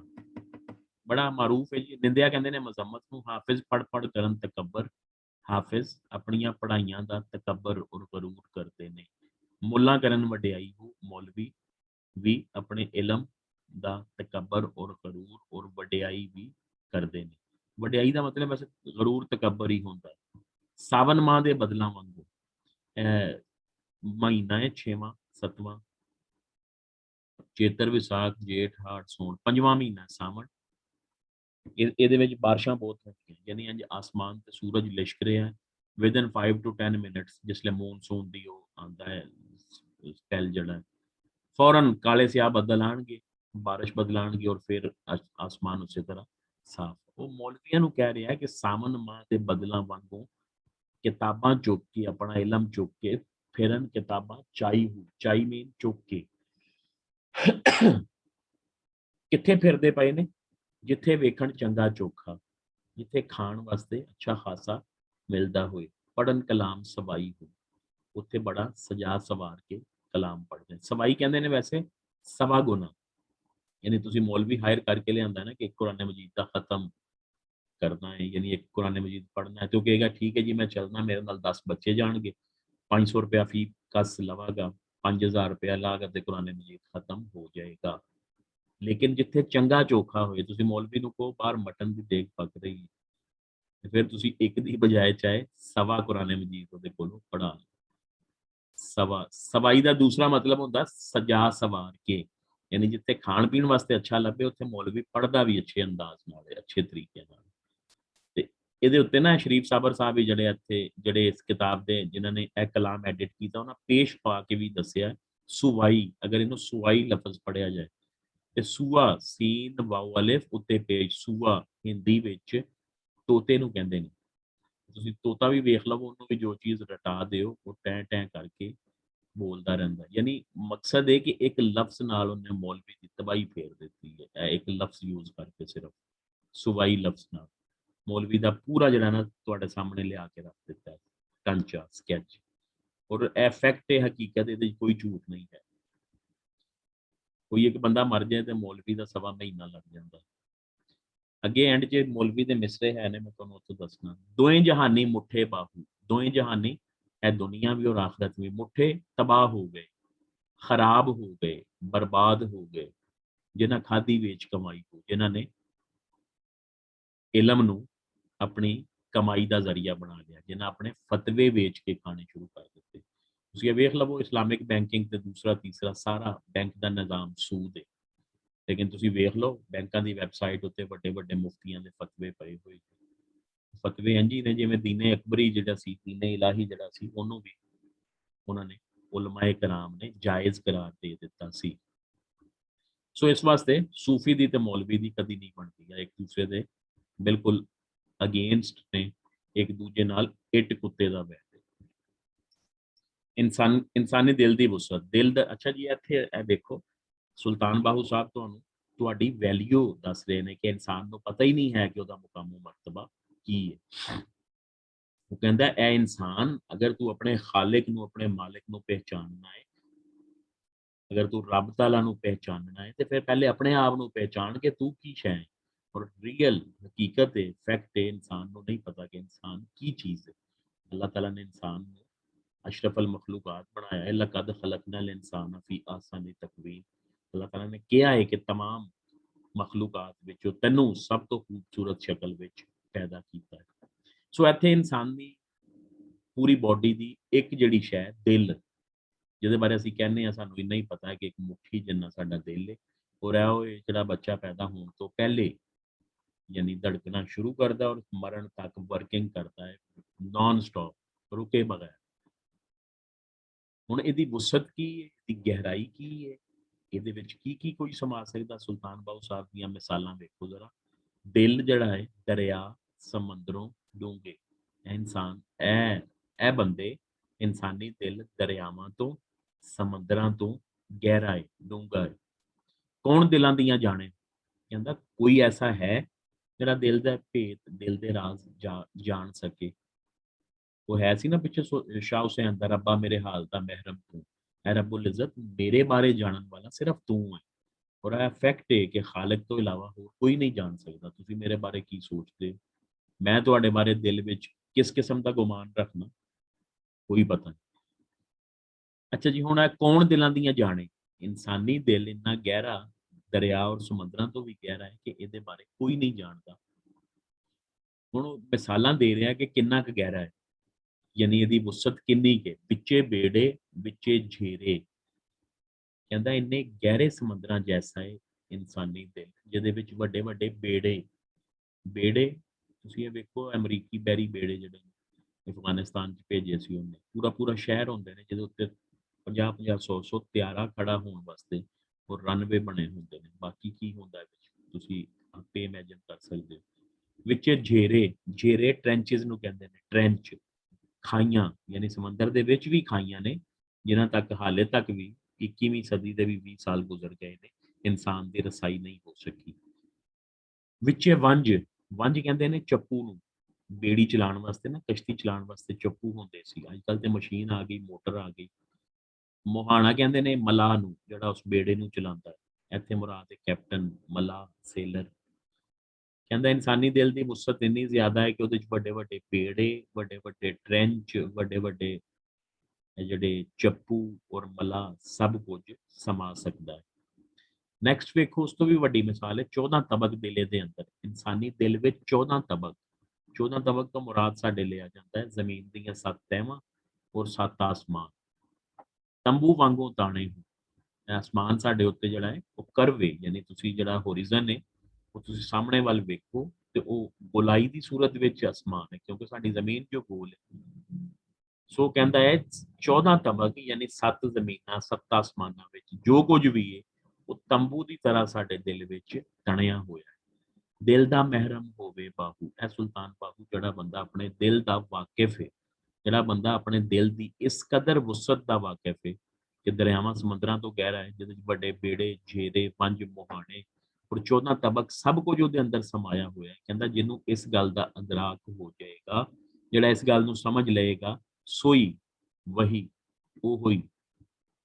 बड़ा मारूफ है जी। निंदिया कहंदे ने मजम्मत नूं। हाफिज पढ़ पढ़ करन तकबर, हाफिज अपनियां पढ़ाइयां दा तकबर और गरूर करते ने। मुल्ला करन वडियाई हो, मौलवी भी अपने इलम दा तकबर और गरूर और वडियाई भी करते ने। वडियाई का मतलब वैसे गरूर तकबर ही होता है। सावन माह के बदलों वांगू महीना है 6वां 7वां, चेतर विसाख जेठ हाड़ सौण, 5वां महीना सावन। ਇਹਦੇ ਵਿੱਚ ਬਾਰਿਸ਼ਾਂ ਬਹੁਤ ਹੁੰਦੀਆਂ, ਯਾਨੀ ਅੱਜ ਆਸਮਾਨ ਤੇ ਸੂਰਜ ਲਿਸ਼ਕ ਰਿਹਾ ਹੈ ਵਿਦਨ 5 to 10 ਮਿੰਟਸ। ਜਿਸਲੇ ਮੌਨਸੂਨ ਦੀ ਉਹ ਆਉਂਦਾ ਹੈ ਸਪੈਲ ਜਿਹੜਾ ਫੌਰਨ ਕਾਲੇ ਸਿਆਹ ਬੱਦਲ ਆਣਗੇ, ਬਾਰਿਸ਼ ਬਦਲਾਣਗੇ ਔਰ ਫਿਰ ਆਸਮਾਨ ਉਸੇ ਤਰ੍ਹਾਂ ਸਾਫ਼। ਉਹ ਮੌਲਵੀਆਂ ਨੂੰ ਕਹਿ ਰਿਹਾ ਕਿ ਸਾਵਨ ਮਾਹ ਦੇ ਬਦਲਾਂ ਵਾਂਗੂ ਕਿਤਾਬਾਂ ਚੁੱਕ ਕੇ, ਆਪਣਾ ਇਲਮ ਚੁੱਕ ਕੇ ਫਿਰਨ ਕਿਤਾਬਾਂ ਚਾਈ ਮੀਨ ਚੁੱਕ ਕੇ। ਕਿੱਥੇ ਫਿਰਦੇ ਪਏ ਨੇ? जिथे वेखण चंगा चोखा, जिथे खाण वास्ते अच्छा खासा मिलता होए, पढ़न कलाम सवाई हो, उत्थे बड़ा सजा सवार के कलाम पढ़ते हैं। सवाई कहते हैं वैसे सवा गुना, यानी तुसी मौलवी हायर करके लियांदा ना कि कुरान मजीद का खत्म करना है, यानी एक कुरान मजीद पढ़ना है, तो कहेगा ठीक है जी मैं चलना, मेरे नाल 10 बच्चे जाणगे, 500 रुपया फी कस लवागा, 5000 रुपया लागा ते कुरान मजीद खत्म हो जाएगा। लेकिन जिथे चंगा चोखा होए, तुसी मौलवी नूं कहो बाहर मटन दी देग पक रही है, ते फिर तुसी एक दी बजाए चाहे सवा कुरान मजीद ਉਹਦੇ ਕੋਲੋਂ पढ़ा लो। सवा सवाई का दूसरा मतलब होता सजा सवार के, यानी जिथे खाण पीण वास्ते अच्छा लभे उत्थे मौलवी पढ़दा भी अच्छे अंदाज नाल है, अच्छे तरीके नाल। ते ਇਹਦੇ ਉੱਤੇ ਨਾ ਸ਼ਰੀਫ ਸਾਬਰ ਸਾਹਿਬ ਵੀ ਜਿਹੜੇ ਇੱਥੇ ਜਿਹੜੇ ਇਸ ਕਿਤਾਬ ਦੇ ਜਿਨ੍ਹਾਂ ਨੇ ਇਹ ਕਲਾਮ ਐਡਿਟ ਕੀਤਾ ਉਹਨਾਂ ਪੇਸ਼ ਪਾ ਕੇ ਵੀ ਦੱਸਿਆ ਸੁਵਾਈ, ਅਗਰ ਇਹਨੂੰ ਸੁਵਾਈ ਲਫ਼ਜ਼ ਪੜਿਆ ਜਾਏ ਤੇ ਸੂਆ ਸੀਨ ਵਾਓ ਅਲਿਫ ਉੱਤੇ ਪੇਸ਼ ਸੂਆ ਹਿੰਦੀ ਵਿੱਚ ਤੋਤੇ ਨੂੰ ਕਹਿੰਦੇ ਨੇ। ਤੁਸੀਂ ਤੋਤਾ ਵੀ ਵੇਖ ਲਵੋ, ਉਹਨੂੰ ਵੀ ਜੋ ਚੀਜ਼ ਰਟਾ ਦਿਓ ਉਹ ਟੈਂ ਟੈਂ ਕਰਕੇ ਬੋਲਦਾ ਰਹਿੰਦਾ। ਯਾਨੀ ਮਕਸਦ ਇਹ ਕਿ ਇੱਕ ਲਫ਼ਜ਼ ਨਾਲ ਉਹਨੇ ਮੌਲਵੀ ਦੀ ਤਬਾਹੀ ਫੇਰ ਦਿੱਤੀ ਹੈ, ਇਹ ਇੱਕ ਲਫ਼ਜ਼ ਯੂਜ਼ ਕਰਕੇ ਸਿਰਫ ਸੁਵਾਈ ਲਫ਼ਜ਼ ਨਾਲ ਮੌਲਵੀ ਦਾ ਪੂਰਾ ਜਿਹੜਾ ਨਾ ਤੁਹਾਡੇ ਸਾਹਮਣੇ ਲਿਆ ਕੇ ਰੱਖ ਦਿੱਤਾ ਹੈ ਟਾਂਚਾ ਸਕੈਚ। ਔਰ ਇਹ ਫੈਕਟ ਹੈ, ਹਕੀਕਤ, ਇਹਦੇ 'ਚ ਕੋਈ ਝੂਠ ਨਹੀਂ ਹੈ। ਕੋਈ ਇੱਕ ਬੰਦਾ ਮਰ ਜਾਏ ਤੇ ਮੌਲਵੀ ਦਾ ਸਵਾ ਮਹੀਨਾ ਲੱਗ ਜਾਂਦਾ। ਅੱਗੇ ਐਂਡ 'ਚ ਮੌਲਵੀ ਦੇ ਮਿਸਰੇ ਹੈ ਨੇ, ਮੈਂ ਤੁਹਾਨੂੰ ਉੱਥੋਂ ਦੱਸਣਾ। ਦੋਵੇਂ ਜਹਾਨੀ ਮੁੱਠੇ ਬਾਹੂ, ਦੋਵੇਂ ਜਹਾਨੀ ਇਹ ਦੁਨੀਆ ਵੀ ਔਰ ਆਖਰਤ ਵੀ ਮੁੱਠੇ ਤਬਾਹ ਹੋ ਗਏ, ਖਰਾਬ ਹੋ ਗਏ, ਬਰਬਾਦ ਹੋ ਗਏ, ਜਿਨ੍ਹਾਂ ਖਾਦੀ ਵੇਚ ਕਮਾਈ ਹੋ, ਜਿਨ੍ਹਾਂ ਨੇ ਇਲਮ ਨੂੰ ਆਪਣੀ ਕਮਾਈ ਦਾ ਜ਼ਰੀਆ ਬਣਾ ਲਿਆ, ਜਿਨ੍ਹਾਂ ਆਪਣੇ ਫਤਵੇ ਵੇਚ ਕੇ ਖਾਣੇ ਸ਼ੁਰੂ ਕਰ ਦਿੱਤੇ। ਤੁਸੀਂ ਇਹ ਵੇਖ ਲਵੋ ਇਸਲਾਮਿਕ ਬੈਂਕਿੰਗ ਤੇ ਦੂਸਰਾ ਤੀਸਰਾ ਸਾਰਾ ਬੈਂਕ ਦਾ ਨਿਜ਼ਾਮ ਸੂਦ ਹੈ, ਲੇਕਿਨ ਤੁਸੀਂ ਵੇਖ ਲਓ ਬੈਂਕਾਂ ਦੀ ਵੈਬਸਾਈਟ ਉੱਤੇ ਵੱਡੇ ਵੱਡੇ ਮੁਫਤੀਆਂ ਦੇ ਫਤਵੇ ਪਏ ਹੋਏ, ਫਤਵੇ ਇੰਝ ਹੀ ਨੇ ਜਿਵੇਂ ਦੀਨੇ ਅਕਬਰੀ ਜਿਹੜਾ ਸੀ, ਦੀਨੇ ਇਲਾਹੀ ਜਿਹੜਾ ਸੀ, ਉਹਨੂੰ ਵੀ ਉਹਨਾਂ ਨੇ ਉਲਮਾਏ ਕਰਾਮ ਨੇ ਜਾਇਜ਼ ਕਰਾਰ ਦੇ ਦਿੱਤਾ ਸੀ। ਸੋ ਇਸ ਵਾਸਤੇ ਸੂਫੀ ਦੀ ਤੇ ਮੌਲਵੀ ਦੀ ਕਦੀ ਨਹੀਂ ਬਣਦੀ ਹੈ, ਇੱਕ ਦੂਸਰੇ ਦੇ ਬਿਲਕੁਲ ਅਗੇਂਸਟ ਨੇ, ਇੱਕ ਦੂਜੇ ਨਾਲ ਇੱਟ ਕੁੱਤੇ ਦਾ ਵੈਰ ਹੈ। ਇਨਸਾਨੀ ਦਿਲ ਦੀ ਵੁਸਅਤ, ਦਿਲ ਦਾ ਅੱਛਾ ਜੀ ਇੱਥੇ ਇਹ ਦੇਖੋ ਸੁਲਤਾਨ ਬਾਹੂ ਸਾਹਿਬ ਤੁਹਾਨੂੰ ਤੁਹਾਡੀ ਵੈਲਿਊ ਦੱਸ ਰਹੇ ਨੇ ਕਿ ਇਨਸਾਨ ਨੂੰ ਪਤਾ ਹੀ ਨਹੀਂ ਹੈ ਕਿ ਉਹਦਾ ਮੁਕਾਮ ਮਰਤਬਾ ਕੀ ਹੈ। ਉਹ ਕਹਿੰਦਾ ਇਹ ਇਨਸਾਨ ਅਗਰ ਤੂੰ ਆਪਣੇ ਖਾਲਿਕ ਨੂੰ ਆਪਣੇ ਮਾਲਿਕ ਨੂੰ ਪਹਿਚਾਨਣਾ ਹੈ, ਅਗਰ ਤੂੰ ਰੱਬ ਤਾਲਾ ਨੂੰ ਪਹਿਚਾਨਣਾ ਹੈ ਤੇ ਫਿਰ ਪਹਿਲੇ ਆਪਣੇ ਆਪ ਨੂੰ ਪਹਿਚਾਨ ਕੇ ਤੂੰ ਕੀ ਸ਼ੈ ਹੈ। और रियल हकीकत है, फैक्ट है, इंसान को नहीं पता कि इंसान की चीज़ है। अल्लाह ताला ने इंसान को अशरफल मखलूकात बनाया है, लक़द खलक़नल इंसान फी आसानी तकवीम। अल्लाह ताला ने कहा है कि तमाम मखलूकात विचों तैनूं सब तो खूबसूरत शक्ल विच पैदा किया है। सो इत्थे इंसान की पूरी बॉडी की एक जिहड़ी शै दिल, जिहदे बारे असीं कहने आ सानूं इन्ना ही पता है कि एक मुट्ठी जिन्ना साडा दिल है, और इहो जिहड़ा बच्चा पैदा होने तो पहले यानी धड़कना शुरू करता और मरण तक वर्किंग करता है नॉन स्टॉप, रुके बगैर। हुण इहदी वुसअत की है, इहदी गहराई की है, इहदे विच की कोई समा सकदा। सुल्तान बाहू साहब दीयां मिसालां वेखो जरा। दिल जिहड़ा है दरिया समंदरों डूंगे, इंसान ए बंदे इंसानी दिल दरियावां तो समंदरां तो गहरा है, डूंगा है। कौन दिलां दियां जाने? कहंदा कोई ऐसा है ਜਿਹੜਾ ਦਿਲ ਦਾ ਭੇਤ, ਦਿਲ ਦੇ ਰਾਜ਼ ਜਾਣ ਸਕੇ। ਉਹ ਹੈ ਸੀ ਨਾ ਪਿੱਛੇ ਸ਼ਾਹ ਹੁਸੈਨ ਦਾ, ਰੱਬਾ ਮੇਰੇ ਹਾਲ ਦਾ ਮਹਿਰਮ ਤੂੰ, ਐ ਰੱਬੁਲ ਇੱਜ਼ਤ ਮੇਰੇ ਬਾਰੇ ਜਾਣਨ ਵਾਲਾ ਸਿਰਫ ਤੂੰ ਹੈ। ਔਰ ਇਹ ਫੈਕਟ ਹੈ ਕਿ ਖਾਲਿਕ ਤੋਂ ਇਲਾਵਾ ਹੋਰ ਕੋਈ ਨਹੀਂ ਜਾਣ ਸਕਦਾ ਤੁਸੀਂ ਮੇਰੇ ਬਾਰੇ ਕੀ ਸੋਚਦੇ ਹੋ। ਮੈਂ ਤੁਹਾਡੇ ਬਾਰੇ ਦਿਲ ਵਿੱਚ ਕਿਸ ਕਿਸਮ ਦਾ ਗੁਮਾਨ ਰੱਖਣਾ ਕੋਈ ਪਤਾ ਨਹੀਂ। ਅੱਛਾ ਜੀ, ਹੁਣ ਇਹ ਕੌਣ ਦਿਲਾਂ ਦੀਆਂ ਜਾਣੇ? ਇਨਸਾਨੀ ਦਿਲ ਇੰਨਾ ਗਹਿਰਾ दरिया और समुद्रां तो भी गहरा है कि ਇਹਦੇ ਬਾਰੇ ਕੋਈ ਨਹੀਂ ਜਾਣਦਾ। ਹੁਣ ਉਹ ਮਿਸਾਲਾਂ ਦੇ ਰਿਹਾ ਕਿ ਕਿੰਨਾ ਕੁ ਗਹਿਰਾ ਹੈ, ਯਾਨੀ ਇਹਦੀ ਵੁਸਅਤ ਕਿੰਨੀ ਕੁ ਹੈ। ਵਿੱਚੇ ਬੇੜੇ ਵਿੱਚੇ ਝੇਰੇ, ਕਹਿੰਦਾ ਇੰਨੇ ਗਹਿਰੇ ਸਮੁੰਦਰਾਂ ਜੈਸਾ ਹੈ ਇਨਸਾਨੀ ਦਿਲ, ਜਿਹਦੇ ਵਿੱਚ ਵੱਡੇ ਵੱਡੇ ਬੇੜੇ ਤੁਸੀਂ ਇਹ ਵੇਖੋ ਅਮਰੀਕੀ ਬੈਰੀ ਬੇੜੇ ਜਿਹੜੇ ਅਫਗਾਨਿਸਤਾਨ 'ਚ ਭੇਜੇ ਸੀ ਉਹਨੇ, ਪੂਰਾ ਸ਼ਹਿਰ ਹੁੰਦੇ ਨੇ ਜਿਹਦੇ ਉੱਤੇ 50 100 ਤਿਆਰਾ ਖੜਾ ਹੋਣ ਵਾਸਤੇ और रनवे बने होंगे ने। बाकी की होंदा विच तुसी आपे इमेजिन कर सकते हो। विच झेरे ट्रेंचेस नूं कहंदे ने, ट्रेंच खाइयां, यानी समंदर दे विच भी खाइयां ने जिन्हां तक हाले तक भी 21वीं सदी दे भी 20 साल गुजर गए ने, इंसान दी रसाई नहीं हो सकी। विचे वंज कहंदे ने चप्पू नूं, बेड़ी चलाउण वास्ते ना, कश्ती चलाउण वास्ते चप्पू हुंदे सी। अजकल ते मशीन आ गई, मोटर आ गई। मुहाना कहते हैं मलाह नूं, जिहड़ा उस बेड़े नूं चलांदा है, ਇੱਥੇ ਮੁਰਾਦ ਹੈ ਕੈਪਟਨ, ਮਲਾ, ਸੇਲਰ। ਕਹਿੰਦਾ ਇਨਸਾਨੀ ਦਿਲ ਦੀ ਵੁਸਅਤ ਇੰਨੀ ਜ਼ਿਆਦਾ ਹੈ ਕਿ ਉਹਦੇ 'ਚ ਵੱਡੇ ਵੱਡੇ ਪੇੜੇ, ਵੱਡੇ ਵੱਡੇ ਟ੍ਰੈਂਚ, ਵੱਡੇ ਵੱਡੇ ਇਹ ਜਿਹੜੇ ਚੱਪੂ ਔਰ ਮਲਾ ਸਭ ਕੁਝ ਸਮਾ ਸਕਦਾ ਹੈ। ਨੈਕਸਟ ਵੇਖੋ, ਉਸ ਤੋਂ ਵੀ ਵੱਡੀ ਮਿਸਾਲ ਹੈ 14 ਤਬਕ ਦਿਲ ਦੇ ਅੰਦਰ। ਇਨਸਾਨੀ ਦਿਲ ਵਿੱਚ 14 ਤਬਕ। 14 ਤਬਕ ਤੋਂ ਮੁਰਾਦ ਸਾਡੇ ਲਿਆ ਜਾਂਦਾ ਹੈ ਜ਼ਮੀਨ ਦੀਆਂ 7 ਤਹਿਵਾਂ ਔਰ 7 ਆਸਮਾਨ। ਤੰਬੂ ਵਾਂਗੂ ਤਾਣੇ ਹੋ। ਆਸਮਾਨ ਸਾਡੇ ਉੱਤੇ ਜਿਹੜਾ ਹੈ ਉਹ ਕਰਵ ਹੈ, ਯਾਨੀ ਤੁਸੀਂ ਜਿਹੜਾ ਹੋਰੀਜ਼ਨ ਹੈ ਉਹ ਤੁਸੀਂ ਸਾਹਮਣੇ ਵੱਲ ਵੇਖੋ ਤੇ ਉਹ ਗੋਲਾਈ ਦੀ ਸੂਰਤ ਵਿੱਚ ਆਸਮਾਨ ਹੈ, ਕਿਉਂਕਿ ਸਾਡੀ ਜ਼ਮੀਨ ਜੋ ਗੋਲ ਹੈ। ਸੋ ਕਹਿੰਦਾ ਹੈ 14 ਤਬਕ ਯਾਨੀ 7 ਜ਼ਮੀਨਾਂ 7 ਆਸਮਾਨਾਂ ਵਿੱਚ ਜੋ ਕੁਝ ਵੀ ਹੈ ਉਹ ਤੰਬੂ ਦੀ ਤਰ੍ਹਾਂ ਸਾਡੇ ਦਿਲ ਵਿੱਚ ਤਣਿਆ ਹੋਇਆ ਹੈ। ਦਿਲ ਦਾ ਮਹਿਰਮ ਹੋਵੇ ਬਾਹੂ। ਇਹ ਸੁਲਤਾਨ ਬਾਹੂ ਜਿਹੜਾ ਬੰਦਾ ਆਪਣੇ ਦਿਲ ਦਾ ਵਾਕਿਫ ਹੈ, ਜਿਹੜਾ ਬੰਦਾ ਆਪਣੇ ਦਿਲ ਦੀ ਇਸ ਕਦਰ ਵੁਸਅਤ ਦਾ ਵਾਕਿਫ ਹੈ ਕਿ ਦਰਿਆਵਾਂ ਸਮੁੰਦਰਾਂ ਤੋਂ ਗਹਿਰਾ ਹੈ, ਜਿਹਦੇ ਵਿੱਚ ਵੱਡੇ ਬੇੜੇ, ਝੇਰੇ, 5 ਮੁਹਾਣੇ ਔਰ 14 ਤਬਕ ਸਭ ਕੁਝ ਉਹਦੇ ਅੰਦਰ ਸਮਾਇਆ ਹੋਇਆ ਹੈ। ਕਹਿੰਦਾ ਜਿਹਨੂੰ ਇਸ ਗੱਲ ਦਾ ਅਦਰਾਕ ਹੋ ਜਾਏਗਾ, ਜਿਹੜਾ ਇਸ ਗੱਲ ਨੂੰ ਸਮਝ ਲਏਗਾ, ਸੋਈ ਵਹੀ ਉਹ ਹੀ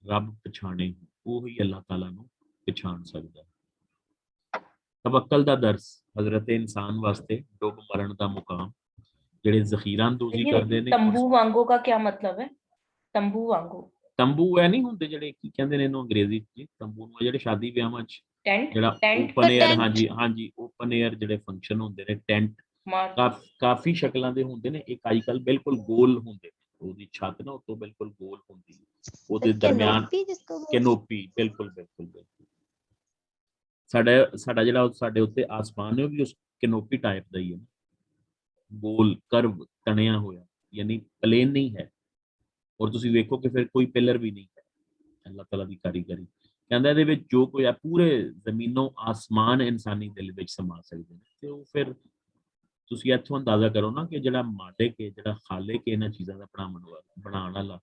ਰੱਬ ਪਛਾਣੇ, ਉਹ ਹੀ ਅੱਲਾਹ ਤਾਲਾ ਨੂੰ ਪਛਾਣ ਸਕਦਾ ਹੈ। ਤਵੱਕਲ ਦਾ ਦਰਸ ਹਜ਼ਰਤ ਇਨਸਾਨ ਵਾਸਤੇ ਡੁੱਬ ਮਰਨ ਦਾ ਮੁਕਾਮ। ਜਿਹੜੇ ਜ਼ਖੀਰਾਂਦੋਜ਼ੀ ਕਰਦੇ ਨੇ। तंबू वांगो का क्या मतलब है? तंबू वांगो ਤੰਬੂ ਇਹ ਨਹੀਂ ਹੁੰਦੇ ਜਿਹੜੇ, ਕੀ ਕਹਿੰਦੇ ਨੇ ਇਹਨੂੰ ਅੰਗਰੇਜ਼ੀ 'ਚ, ਤੰਬੂ ਨੂੰ ਜਿਹੜੇ ਸ਼ਾਦੀ ਵਿਆਹਾਂ 'ਚ टेंट ਜਿਹੜਾ टेंट ਓਪਨ 에ਅਰ, tent। ਹਾਂਜੀ ਹਾਂਜੀ, ਓਪਨ 에ਅਰ ਜਿਹੜੇ ਫੰਕਸ਼ਨ ਹੁੰਦੇ ਨੇ, ਟੈਂਟ मार ਕਾਫੀ ਸ਼ਕਲਾਂ ਦੇ ਹੁੰਦੇ ਨੇ। ਇੱਕ ਅੱਜ ਕੱਲ੍ਹ ਬਿਲਕੁਲ ਗੋਲ ਹੁੰਦੇ ਨੇ, ਉਹਦੀ ਛੱਤ ਨਾ ਉੱਤੋਂ ਬਿਲਕੁਲ ਗੋਲ ਹੁੰਦੀ ਹੈ, ਉਹਦੇ ਦਰਮਿਆਨ ਕੈਨੋਪੀ। ਬਿਲਕੁਲ ਬਿਲਕੁਲ ਬਿਲਕੁਲ। ਸਾਡਾ ਜਿਹੜਾ ਸਾਡੇ ਉੱਤੇ ਆਸਮਾਨ ਹੈ ਉਹ ਵੀ ਉਸ ਕੈਨੋਪੀ ਟਾਈਪ ਦਾ ਹੀ ਹੈ, ਗੋਲ ਕਰਵ ਤਣਿਆ ਹੋਇਆ, ਯਾਨੀ ਪਲੇਨ ਨਹੀਂ ਹੈ। ਔਰ ਤੁਸੀਂ ਵੇਖੋ ਕਿ ਫਿਰ ਕੋਈ ਪਿਲਰ ਵੀ ਨਹੀਂ ਹੈ। ਅੱਲਾਹ ਤਾਲਾ ਦੀ ਕਾਰੀਗਰੀ। ਕਹਿੰਦਾ ਇਹਦੇ ਵਿੱਚ ਜੋ ਕੋਈ ਹੈ ਪੂਰੇ ਜ਼ਮੀਨੋਂ ਆਸਮਾਨ ਇਨਸਾਨੀ ਦਿਲ ਵਿੱਚ ਸਮਾ ਸਕਦੇ ਨੇ। ਤੇ ਉਹ ਫਿਰ ਤੁਸੀਂ ਇੱਥੋਂ ਅੰਦਾਜ਼ਾ ਕਰੋ ਨਾ ਕਿ ਜਿਹੜਾ ਮਾਲਿਕ ਹੈ, ਜਿਹੜਾ ਖਾਲਿਕ ਹੈ ਇਹਨਾਂ ਚੀਜ਼ਾਂ ਦਾ ਬਣਾਉਣ ਵਾਲਾ,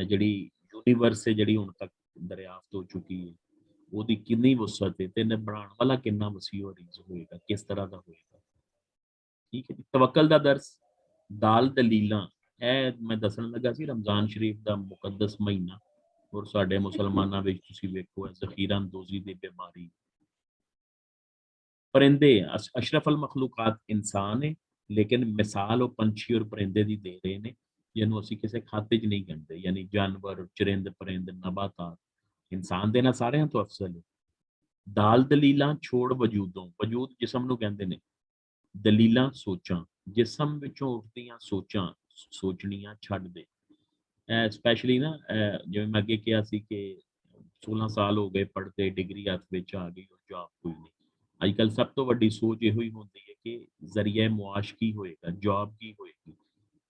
ਜਿਹੜੀ ਯੂਨੀਵਰਸ ਹੈ ਜਿਹੜੀ ਹੁਣ ਤੱਕ ਦਰਿਆਫਤ ਹੋ ਚੁੱਕੀ ਹੈ, ਉਹਦੀ ਕਿੰਨੀ ਵੁਸਅਤ ਹੈ ਤੇ ਇਹਨੇ ਬਣਾਉਣ ਵਾਲਾ ਕਿੰਨਾ ਵਸੀਹ ਅਰੀਜ਼ ਹੋਏਗਾ, ਕਿਸ ਤਰ੍ਹਾਂ ਦਾ ਹੋਏਗਾ। ਠੀਕ ਹੈ ਜੀ। ਤਵੱਕਲ ਦਾ ਦਰਸ, ਦਾਲ ਦਲੀਲਾਂ। ਇਹ ਮੈਂ ਦੱਸਣ ਲੱਗਾ ਸੀ ਰਮਜ਼ਾਨ ਸ਼ਰੀਫ ਦਾ ਮੁਕੱਦਸ ਮਹੀਨਾ, ਔਰ ਸਾਡੇ ਮੁਸਲਮਾਨਾਂ ਵਿੱਚ ਤੁਸੀਂ ਵੇਖੋ ਜ਼ਖੀਰਾਂਦੋਜ਼ੀ ਦੀ ਬਿਮਾਰੀ। परिंदे अशरफ अल मखलूकात इंसान है, लेकिन मिसाल वो पंछी और परिंदे की दे रहे हैं जिन्होंने असीं किसी खाते च नहीं गिनते, यानी जानवर, चरिंद परिंद, नबातात। इंसान देना सारिਆਂ ਤੋਂ अफसल है। दाल दलीलां छोड़ वजूदों, वजूद जिसम ਨੂੰ ਕਹਿੰਦੇ ਨੇ, ਦਲੀਲਾਂ ਸੋਚਾਂ, ਜਿਸਮ ਵਿੱਚੋਂ ਉੱਠਦੀਆਂ ਸੋਚਾਂ ਸੋਚਣੀਆਂ ਛੱਡ ਦੇ। ਸਪੈਸ਼ਲੀ ਨਾ ਜਿਵੇਂ ਮੈਂ ਅੱਗੇ ਕਿਹਾ ਸੀ ਕਿ 16 ਸਾਲ ਹੋ ਗਏ ਪੜ੍ਹਦੇ, ਡਿਗਰੀ ਹੱਥ ਵਿੱਚ ਆ ਗਈ ਔਰ ਜੌਬ ਕੋਈ ਨਹੀਂ। ਅੱਜ ਕੱਲ੍ਹ ਸਭ ਤੋਂ ਵੱਡੀ ਸੋਚ ਇਹੋ ਹੀ ਹੁੰਦੀ ਹੈ ਕਿ ਜ਼ਰੀਆ ਮੁਆਸ਼ ਕੀ ਹੋਏਗਾ, ਜੌਬ ਕੀ ਹੋਏਗੀ।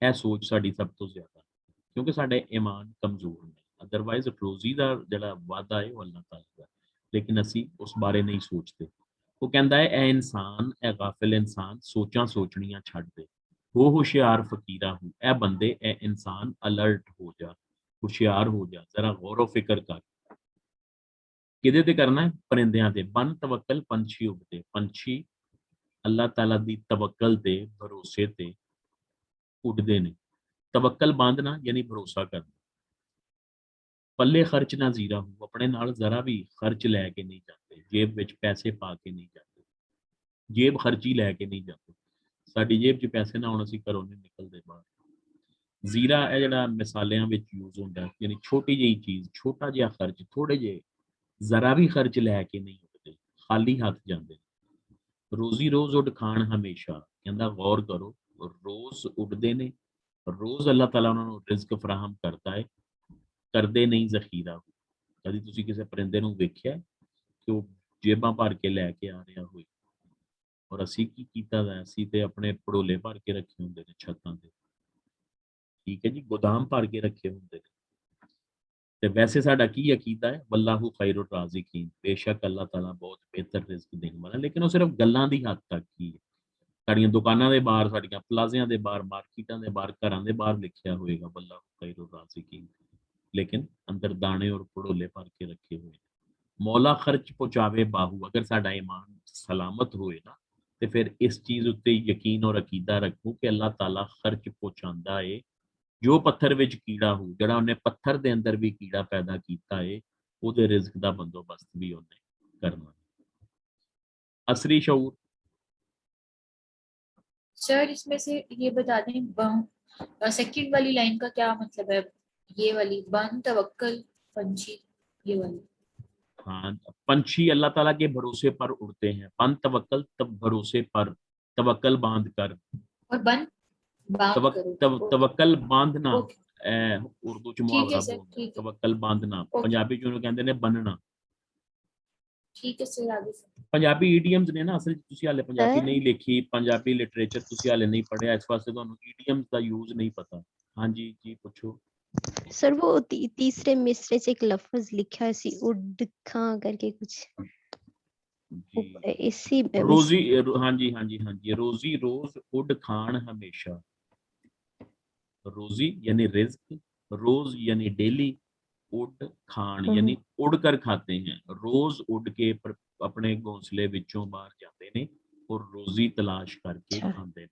ਇਹ ਸੋਚ ਸਾਡੀ ਸਭ ਤੋਂ ਜ਼ਿਆਦਾ, ਕਿਉਂਕਿ ਸਾਡੇ ਈਮਾਨ ਕਮਜ਼ੋਰ ਨੇ। ਅਦਰਵਾਈਜ਼ ਰੋਜ਼ੀ ਦਾ ਜਿਹੜਾ ਵਾਅਦਾ ਹੈ ਉਹ ਅੱਲਾਹ ਤਾਲਾ ਦਾ, ਲੇਕਿਨ ਅਸੀਂ ਉਸ ਬਾਰੇ ਨਹੀਂ ਸੋਚਦੇ। ਉਹ ਕਹਿੰਦਾ ਹੈ ਇਹ ਇਨਸਾਨ, ਇਹ ਗਾਫਿਲ ਇਨਸਾਨ ਸੋਚਾਂ ਸੋਚਣੀਆਂ ਛੱਡ ਦੇ। ਹੋ ਹੁਸ਼ਿਆਰ ਫਕੀਰਾ ਹੋ, ਇਹ ਬੰਦੇ, ਇਹ ਇਨਸਾਨ ਅਲਰਟ ਹੋ ਜਾ, ਹੁਸ਼ਿਆਰ ਹੋ ਜਾ, ਜ਼ਰਾ ਗੌਰ ਫਿਕਰ ਕਰ। ਕਿਹਦੇ ਤੇ ਕਰਨਾ ਹੈ? ਪਰਿੰਦਿਆਂ ਤੇ। ਬਨ ਤਵੱਕਲ, ਪੰਛੀ ਉੱਡਦੇ। ਪੰਛੀ ਅੱਲਾਹ ਤਾਲਾ ਦੀ ਤਵੱਕਲ ਤੇ, ਭਰੋਸੇ ਤੇ ਉੱਡਦੇ ਨੇ। ਤਵੱਕਲ ਬਾਂਧਣਾ ਯਾਨੀ ਭਰੋਸਾ ਕਰਨਾ। ਪੱਲੇ ਖਰਚ ਨਾ ਜ਼ੀਰਾ ਹੋ, ਆਪਣੇ ਨਾਲ ਜ਼ਰਾ ਵੀ ਖਰਚ ਲੈ ਕੇ ਨਹੀਂ ਜਾਂਦੇ, ਜੇਬ ਵਿੱਚ ਪੈਸੇ ਪਾ ਕੇ ਨਹੀਂ ਜਾਂਦੇ, ਜੇਬ ਖਰਚੀ ਲੈ ਕੇ ਨਹੀਂ ਜਾਂਦੇ। ਸਾਡੀ ਜੇਬ 'ਚ ਪੈਸੇ ਨਾ ਹੋਣ ਅਸੀਂ ਘਰੋਂ ਨਹੀਂ ਨਿਕਲਦੇ ਬਾਹਰ। ਜ਼ੀਰਾ ਇਹ ਜਿਹੜਾ ਮਿਸਾਲਿਆਂ ਵਿੱਚ ਯੂਜ਼ ਹੁੰਦਾ, ਯਾਨੀ ਛੋਟੀ ਜਿਹੀ ਚੀਜ਼, ਛੋਟਾ ਜਿਹਾ ਖਰਚ, ਥੋੜੇ ਜਿਹੇ ਜ਼ਰਾ ਵੀ ਖਰਚ ਲੈ ਕੇ ਨਹੀਂ ਉੱਠਦੇ, ਖਾਲੀ ਹੱਥ ਜਾਂਦੇ। ਰੋਜ਼ੀ ਰੋਜ਼ ਉੱਡ ਖਾਣ ਹਮੇਸ਼ਾ। ਕਹਿੰਦਾ ਗੌਰ ਕਰੋ, ਰੋਜ਼ ਉੱਡਦੇ ਨੇ, ਰੋਜ਼ ਅੱਲਾਹ ਤਾਲਾ ਉਹਨਾਂ ਨੂੰ ਰਿਜ਼ਕ ਫਰਾਹਮ ਕਰਦਾ ਹੈ, ਕਰਦੇ ਨਹੀਂ ਜ਼ਖੀਰਾ। ਕਦੀ ਤੁਸੀਂ ਕਿਸੇ ਪਰਿੰਦੇ ਨੂੰ ਵੇਖਿਆ ਕਿ ਉਹ ਜੇਬਾਂ ਭਰ ਕੇ ਲੈ ਕੇ ਆ ਰਿਹਾ ਹੋਏ? ਔਰ ਅਸੀਂ ਕੀ ਕੀਤਾ ਦਾ, ਅਸੀਂ ਤੇ ਆਪਣੇ ਪੜੋਲੇ ਭਰ ਕੇ ਰੱਖੇ ਹੁੰਦੇ ਨੇ ਛੱਤਾਂ ਤੇ। ਠੀਕ ਹੈ ਜੀ, ਗੋਦਾਮ ਭਰ ਕੇ ਰੱਖੇ ਹੁੰਦੇ ਨੇ। ਤੇ ਵੈਸੇ ਸਾਡਾ ਕੀ ਅਕੀਦਾ ਹੈ? ਵੱਲਾਹੂ ਖੈਰੁਰ ਰਾਜ਼ਿਕੀਨ, ਬੇਸ਼ੱਕ ਅੱਲਾਹ ਤਾਲਾ ਬਹੁਤ ਬਿਹਤਰ ਰਿਜ਼ਕ ਦੇਣ ਵਾਲਾ। ਲੇਕਿਨ ਉਹ ਸਿਰਫ ਗੱਲਾਂ ਦੀ ਹੱਦ ਤੱਕ ਹੀ ਹੈ। ਸਾਡੀਆਂ ਦੁਕਾਨਾਂ ਦੇ ਬਾਹਰ, ਸਾਡੀਆਂ ਪਲਾਜ਼ਿਆਂ ਦੇ ਬਾਹਰ, ਮਾਰਕੀਟਾਂ ਦੇ ਬਾਹਰ, ਘਰਾਂ ਦੇ ਬਾਹਰ ਲਿਖਿਆ ਹੋਏਗਾ ਵੱਲਾਹੂ ਖੈਰੁਰ ਰਾਜ਼ਿਕੀਨ, ਲੇਕਿਨ ਅੰਦਰ ਦਾਣੇ ਔਰ ਪੜੋਲੇ ਭਰ ਕੇ ਰੱਖੇ ਹੋਏ। ਮੌਲਾ ਖਰਚ ਪਹੁੰਚਾਵੇ ਬਾਹੂ। ਅਗਰ ਸਾਡਾ ਈਮਾਨ ਸਲਾਮਤ ਹੋਏ ਨਾ, ਤੇ ਫਿਰ ਇਸ ਚੀਜ਼ ਉੱਤੇ ਯਕੀਨ ਔਰ ਅਕੀਦਾ ਰੱਖੋ ਕਿ ਅੱਲਾਹ ਤਾਲਾ ਖਰਚ ਪਹੁੰਚਾਉਂਦਾ ਏ। ਜੋ ਪੱਥਰ ਵਿੱਚ ਕੀੜਾ ਹੋ, ਜਿਹੜਾ ਉਹਨੇ ਪੱਥਰ ਦੇ ਅੰਦਰ ਵੀ ਕੀੜਾ ਪੈਦਾ ਕੀਤਾ ਏ, ਉਹਦੇ ਰਿਜ਼ਕ ਦਾ ਬੰਦੋਬਸਤ ਵੀ ਉਹਨੇ करना। असरी शऊर, सर इसमें से ये बता दें सेकंड वाली लाइन का क्या मतलब है, ये वाली बन तवक्कल पंछी, ये वाली। हाँ, पंछी अल्लाह ताला के भरोसे पर उड़ते हैं। बन तवक्कल, तब भरोसे पर, तवक्कल बांध कर, और बन बात करो। तवक्कल बांधना, ओके उर्दू च ठीक मुहावरा है सर, बोलते ठीक है तवक्कल बांधना, ओके पंजाबी च ਉਹਨੂੰ ਕਹਿੰਦੇ ਨੇ ਬੰਨਣਾ। ठीक है सर, आगे सर। ਪੰਜਾਬੀ ਈਡੀਅਮਸ ਨੇ ਨਾ, ਅਸਲ 'ਚ ਤੁਸੀਂ ਹਾਲੇ ਪੰਜਾਬੀ ਨਹੀਂ ਲਿਖੀ, ਪੰਜਾਬੀ ਲਿਟਰੇਚਰ ਤੁਸੀਂ ਹਾਲੇ ਨਹੀਂ ਪੜ੍ਹਿਆ, ਇਸ ਵਾਸਤੇ ਤੁਹਾਨੂੰ ਈਡੀਅਮਸ ਦਾ ਯੂਜ਼ ਨਹੀਂ ਪਤਾ। ਹਾਂਜੀ ਜੀ ਪੁੱਛੋ। सर वो तीसरे मिसरे से एक लफ्ज लिखा है सी उड खां करके कुछ ਜੀ इसी ਰੋਜ਼ੀ, ਹਾਂਜੀ ਹਾਂਜੀ ਹਾਂਜੀ, ਰੋਜ਼ੀ ਰੋਜ਼ ਉੱਡ ਖਾਣ ਹਮੇਸ਼ਾ। रोजी यानी रिज्क, रोज यानी डेली, उड़ खान यानी उड़कर खाते हैं। रोज उड़ के अपने घोंसले विचों बाहर जाते ने और रोजी तलाश करके खाते ने।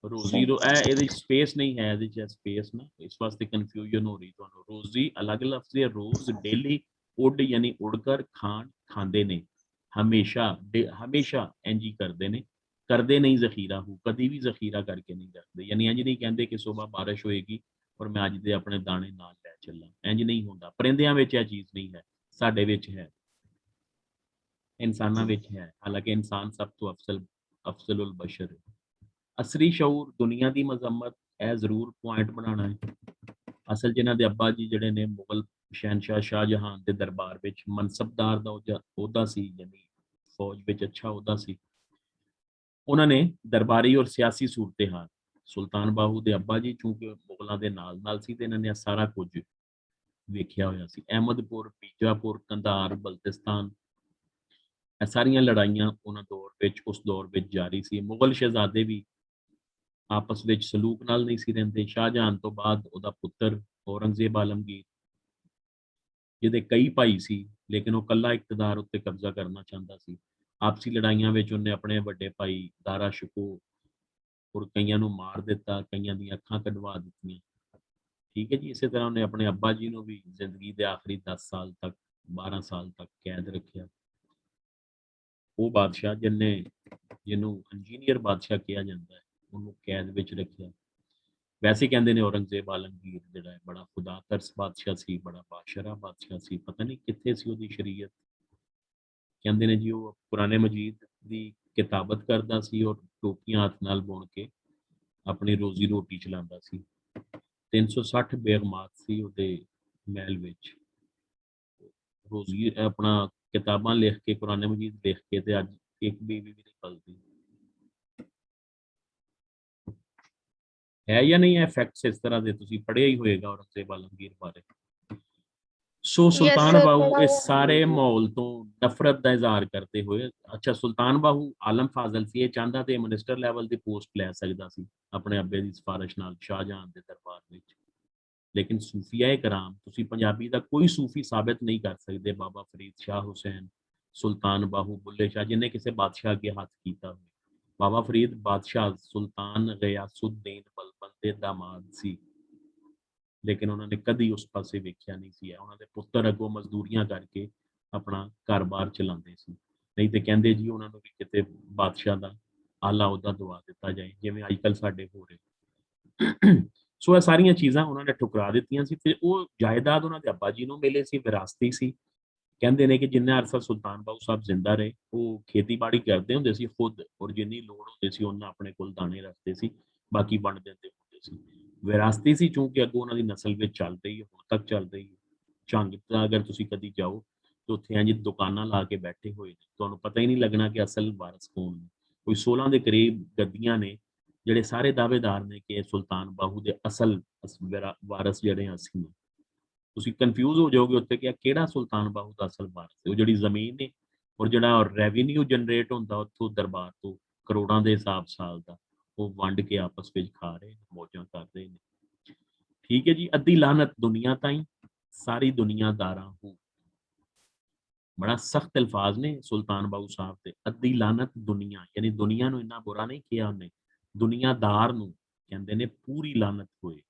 रोजी ਇਹਦੇ ਸਪੇਸ ਨਹੀਂ ਹੈ, ਇਹਦੇ ਚ ਸਪੇਸ ਨਾ, ਇਸ ਵਾਸਤੇ ਕਨਫਿਊਜ਼ਨ ਹੋ ਰਹੀ ਤੁਹਾਨੂੰ। ਰੋਜ਼ੀ ਅਲੱਗ ਲਫ਼ਜ਼ ਹੈ, ਰੋਜ਼ ਡੇਲੀ, ਉੱਡ ਯਾਨੀ ਉੜकर ਖਾਣ ਖਾਂਦੇ ਨੇ, ਹਮੇਸ਼ਾ ਹਮੇਸ਼ਾ ਇੰਜ ਹੀ ਕਰਦੇ ਨੇ, ਕਰਦੇ ਨਹੀਂ ਜ਼ਖੀਰਾ ਹੋ, ਕਦੀ ਵੀ ਜ਼ਖੀਰਾ ਕਰਕੇ ਨਹੀਂ ਰੱਖਦੇ। ਯਾਨੀ ਇੰਜ ਨਹੀਂ ਕਹਿੰਦੇ ਕਿ ਸੁਬਾਹ ਬਾਰਿਸ਼ ਹੋਏਗੀ ਔਰ ਮੈਂ ਅੱਜ ਦੇ ਆਪਣੇ ਦਾਣੇ ਨਾਲ ਲੈ ਚੱਲਾਂ, ਇੰਜ ਨਹੀਂ ਹੁੰਦਾ। ਪਰਿੰਦਿਆਂ ਵਿੱਚ ਇਹ ਚੀਜ਼ ਨਹੀਂ ਹੈ, ਸਾਡੇ ਵਿੱਚ ਹੈ, ਇਨਸਾਨਾਂ ਵਿੱਚ ਹੈ, ਹਾਲਾਂਕਿ ਇਨਸਾਨ ਸਭ ਤੋਂ ਅਫਜ਼ਲੁਲ ਬਸ਼ਰ ਹੈ। असरी शऊर, दुनिया की मजम्मत, यह जरूर पॉइंट बनाना है। असल च इन्हां दे अब्बा जी जिहड़े ने मुगल शहनशाह शाहजहान के दरबार विच मनसबदार दा ओहदा सी, यानी फौज विच अच्छा ओहदा सी। उन्होंने दरबारी और सियासी सूरत हाल, सुल्तान बाहू के अब्बा जी चूंकि मुगलों के नाल सी ते इन्हां ने सारा कुछ वेखिया होया सी। अहमदपुर, बीजापुर, कंधार, बल्तिस्तान, ਇਹ ਸਾਰੀਆਂ ਲੜਾਈਆਂ ਉਹਨਾਂ ਦੌਰ ਵਿੱਚ, ਉਸ ਦੌਰ ਵਿੱਚ ਜਾਰੀ ਸੀ। ਮੁਗਲ ਸ਼ਹਿਜ਼ਾਦੇ ਵੀ ਆਪਸ ਵਿੱਚ ਸਲੂਕ ਨਾਲ ਨਹੀਂ ਸੀ ਰਹਿੰਦੇ। ਸ਼ਾਹਜਹਾਨ ਤੋਂ ਬਾਅਦ ਉਹਦਾ ਪੁੱਤਰ ਔਰੰਗਜ਼ੇਬ ਆਲਮਗੀਰ, ਜਿਹਦੇ ਕਈ ਭਾਈ ਸੀ ਲੇਕਿਨ ਉਹ ਇਕੱਲਾ ਇਕਤਦਾਰ ਉੱਤੇ ਕਬਜ਼ਾ ਕਰਨਾ ਚਾਹੁੰਦਾ ਸੀ। ਆਪਸੀ ਲੜਾਈਆਂ ਵਿੱਚ ਉਹਨੇ ਆਪਣੇ ਵੱਡੇ ਭਾਈ ਦਾਰਾ ਸ਼ਿਕੋ ਔਰ ਕਈਆਂ ਨੂੰ ਮਾਰ ਦਿੱਤਾ, ਕਈਆਂ ਦੀਆਂ ਅੱਖਾਂ ਕਢਵਾ ਦਿੱਤੀਆਂ। ਠੀਕ ਹੈ ਜੀ। ਇਸੇ ਤਰ੍ਹਾਂ ਉਹਨੇ ਆਪਣੇ ਅੱਬਾ ਜੀ ਨੂੰ ਵੀ ਜ਼ਿੰਦਗੀ ਦੇ ਆਖਰੀ 10 ਸਾਲ ਤੱਕ, 12 ਸਾਲ ਤੱਕ ਕੈਦ ਰੱਖਿਆ। ਉਹ ਬਾਦਸ਼ਾਹ ਜਿਹਨੂੰ ਇੰਜੀਨੀਅਰ ਬਾਦਸ਼ਾਹ ਕਿਹਾ ਜਾਂਦਾ ਹੈ, ਉਹਨੂੰ ਕੈਦ ਵਿੱਚ ਰੱਖਿਆ। ਵੈਸੇ ਕਹਿੰਦੇ ਨੇ ਔਰੰਗਜ਼ੇਬ ਆਲਮਗੀਰ ਜਿਹੜਾ ਹੈ ਬੜਾ ਖੁਦਾ ਤਰਸ ਬਾਦਸ਼ਾਹ ਸੀ, ਬੜਾ ਬਾਸ਼ਰਾ ਬਾਦਸ਼ਾਹ ਸੀ। ਪਤਾ ਨਹੀਂ ਕਿੱਥੇ ਸੀ ਉਹਦੀ ਸ਼ਰੀਅਤ। ਕਹਿੰਦੇ ਨੇ ਜੀ ਉਹ ਕੁਰਾਨ ਮਜੀਦ ਦੀ ਕਿਤਾਬਤ ਕਰਦਾ ਸੀ ਔਰ ਟੋਪੀਆਂ ਹੱਥ ਨਾਲ ਬੁਣ ਕੇ ਆਪਣੀ ਰੋਜ਼ੀ ਰੋਟੀ ਚਲਾਉਂਦਾ ਸੀ। 360 ਬੇਗਮਾਤ ਸੀ ਉਹਦੇ ਮਹਿਲ ਵਿੱਚ। ਰੋਜ਼ੀ ਆਪਣਾ ਕਿਤਾਬਾਂ ਲਿਖ ਕੇ, ਕੁਰਾਨ ਮਜੀਦ ਲਿਖ ਕੇ, ਤੇ ਅੱਜ ਇੱਕ ਬੀਵੀ ਵੀ ਨਹੀਂ ਪਲਦੀ ਹੈ ਜਾਂ ਨਹੀਂ ਹੈ। ਫੈਕਟਸ ਇਸ ਤਰ੍ਹਾਂ ਦੇ ਤੁਸੀਂ ਪੜ੍ਹਿਆ ਹੀ ਹੋਏਗਾ ਔਰੰਗਜ਼ੇਬ ਆਲਮਗੀਰ ਬਾਰੇ। ਸੋ ਸੁਲਤਾਨ ਬਾਹੂ ਇਸ ਸਾਰੇ ਮਾਹੌਲ ਤੋਂ ਨਫ਼ਰਤ ਦਾ ਇਜ਼ਹਾਰ ਕਰਦੇ ਹੋਏ, ਅੱਛਾ ਸੁਲਤਾਨ ਬਾਹੂ ਆਲਮ ਫਾਜ਼ਲ ਸੀ, ਇਹ ਚਾਹੁੰਦਾ ਤੇ ਮਿਨਿਸਟਰ ਲੈਵਲ ਦੀ ਪੋਸਟ ਲੈ ਸਕਦਾ ਸੀ ਆਪਣੇ ਅੱਬੇ ਦੀ ਸਿਫਾਰਿਸ਼ ਨਾਲ ਸ਼ਾਹਜਹਾਨ ਦੇ ਦਰਬਾਰ ਵਿੱਚ। लेकिन सूफिया कराम, तुसी पंजाबी का कोई सूफी साबित नहीं कर सकते बाबा फरीद, शाह हुसैन, सुल्तान बाहू, बुल्ले शाह जिन्हें किसी बादशाह अगे हाथ किया हो। बाबा फरीद बादशाह सुल्तान गयासुद्दीन बलबन के दामाद सी, लेकिन उन्होंने कभी उस पासे वेख्या नहीं सी। उन्होंने पुत्र अगों मजदूरियां करके अपना घर-बार चलाते सी, नहीं तो कहते जी उन्होंने भी किते बादशाह का आला अहुदा दवा दिता जाए जिवें अजकल साडे हो रहे। सो ਇਹ ਸਾਰੀਆਂ ਚੀਜ਼ਾਂ ਉਹਨਾਂ ਨੇ ਠੁਕਰਾ ਦਿੱਤੀਆਂ ਸੀ। ਫਿਰ ਉਹ ਜਾਇਦਾਦ ਉਹਨਾਂ ਦੇ ਅੱਬਾ ਜੀ ਨੂੰ ਮਿਲੇ ਸੀ, ਵਿਰਾਸਤੀ ਸੀ। ਕਹਿੰਦੇ ਨੇ ਕਿ ਜਿੰਨਾ ਅਰਸਾ ਸੁਲਤਾਨ ਬਾਹੂ ਸਾਹਿਬ ਜ਼ਿੰਦਾ ਰਹੇ ਉਹ ਖੇਤੀਬਾੜੀ ਕਰਦੇ ਹੁੰਦੇ ਸੀ ਖੁਦ, ਔਰ ਜਿੰਨੀ ਲੋੜ ਹੁੰਦੀ ਸੀ ਉਹਨਾਂ ਆਪਣੇ ਕੋਲ ਦਾਣੇ ਰੱਖਦੇ ਸੀ, ਬਾਕੀ ਵੰਡ ਦਿੰਦੇ ਹੁੰਦੇ ਸੀ। ਵਿਰਾਸਤੀ ਸੀ ਚੂੰਕਿ ਅੱਗੋਂ ਉਹਨਾਂ ਦੀ ਨਸਲ ਵਿੱਚ ਚੱਲ ਰਹੀ ਹੈ, ਹੁਣ ਤੱਕ ਚੱਲ ਰਹੀ ਹੈ। ਝੰਗ ਤਾਂ ਅਗਰ ਤੁਸੀਂ ਕਦੀ ਜਾਓ ਤਾਂ ਉੱਥੇ ਇੰਝ ਦੁਕਾਨਾਂ ਲਾ ਕੇ ਬੈਠੇ ਹੋਏ ਨੇ, ਤੁਹਾਨੂੰ ਪਤਾ ਹੀ ਨਹੀਂ ਲੱਗਣਾ ਕਿ ਅਸਲ ਵਾਰਸ ਕੌਣ ਨੇ। ਕੋਈ 16 ਦੇ ਕਰੀਬ ਗੱਦੀਆਂ ਨੇ ਜਿਹੜੇ ਸਾਰੇ ਦਾਅਵੇਦਾਰ ਨੇ ਕਿ ਸੁਲਤਾਨ ਬਾਹੂ ਦੇ ਅਸਲ ਵਾਰਸ ਜਿਹੜੇ ਅਸੀਂ ਨੇ। ਤੁਸੀਂ ਕਨਫਿਊਜ਼ ਹੋ ਜਾਓਗੇ ਉੱਤੇ ਕਿ ਕਿਹੜਾ ਸੁਲਤਾਨ ਬਾਹੂ ਦਾ ਅਸਲ ਵਾਰਸ ਹੈ। ਉਹ ਜਿਹੜੀ ਜ਼ਮੀਨ ਨੇ ਔਰ ਜਿਹੜਾ ਰੈਵਨਿਊ ਜਨਰੇਟ ਹੁੰਦਾ ਉੱਥੋਂ ਦਰਬਾਰ ਤੋਂ ਕਰੋੜਾਂ ਦੇ ਹਿਸਾਬ ਸਾਲ ਦਾ, ਉਹ ਵੰਡ ਕੇ ਆਪਸ ਵਿੱਚ ਖਾ ਰਹੇ ਨੇ, ਮੌਜਾਂ ਕਰ ਰਹੇ ਨੇ। ਠੀਕ ਹੈ ਜੀ। ਅੱਧੀ ਲਾਨਤ ਦੁਨੀਆ ਤਾਈਂ, ਸਾਰੀ ਦੁਨੀਆਦਾਰਾਂ ਹੋ। बड़ा सख्त अल्फाज ने सुल्तान बाहू साहब ते। अद्धी लानत दुनिया, यानी दुनिया नूं इन्ना बुरा नहीं किया उन्हें, दुनियादार नूं कहंदे ने पूरी लानत होए।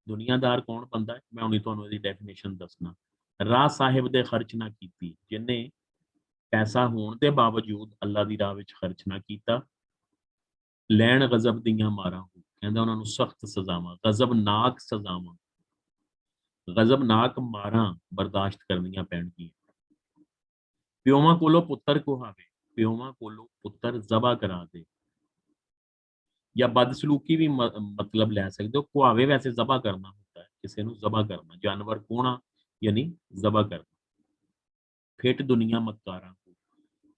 दुनियादार कौन बंदा है, मैं हुणे तुहानूं इहदी डेफिनेशन दसना। ਰਾਹ ਸਾਹਿਬ ਦੇ ਖਰਚ ਨਾ ਕੀਤੀ, ਜਿਹਨੇ ਪੈਸਾ ਹੋਣ ਦੇ ਬਾਵਜੂਦ ਅੱਲਾ ਦੀ ਰਾਹ ਵਿੱਚ ਖਰਚ ਨਾ ਕੀਤਾ। ਲੈਣ ਗਜ਼ਬ ਦੀਆਂ ਮਾਰਾਂ ਹੋ, ਕਹਿੰਦਾ ਉਹਨਾਂ ਨੂੰ ਸਖਤ ਸਜ਼ਾਵਾਂ, ਗਜ਼ਬਨਾਕ ਸਜ਼ਾਵਾਂ, ਗਜ਼ਬਨਾਕ ਮਾਰਾਂ ਬਰਦਾਸ਼ਤ ਕਰਨੀਆਂ ਪੈਣਗੀਆਂ। ਪਿਓਵਾਂ ਕੋਲੋਂ ਪੁੱਤਰ ਕੁਹਾਵੇ, ਪਿਓਵਾਂ ਕੋਲੋਂ ਪੁੱਤਰ ਜ਼ਬਾ ਕਰਾ ਦੇ, ਜਾਂ ਬਦਸਲੂਕੀ ਵੀ मतलब ਲੈ ਸਕਦੇ ਹੋ। ਕੁਹਾਵੇ ਵੈਸੇ ਜ਼ਬਾ ਕਰਨਾ ਹੁੰਦਾ ਹੈ, ਕਿਸੇ ਨੂੰ ਜ਼ਬਾ ਕਰਨਾ, ਜਾਨਵਰ ਕੋਣਾ ਯਾਨੀ ਜ਼ਬਾ ਕਰਨਾ। ਫਿੱਟ ਦੁਨੀਆ ਮੱਕਾਰਾਂ ਕੋ,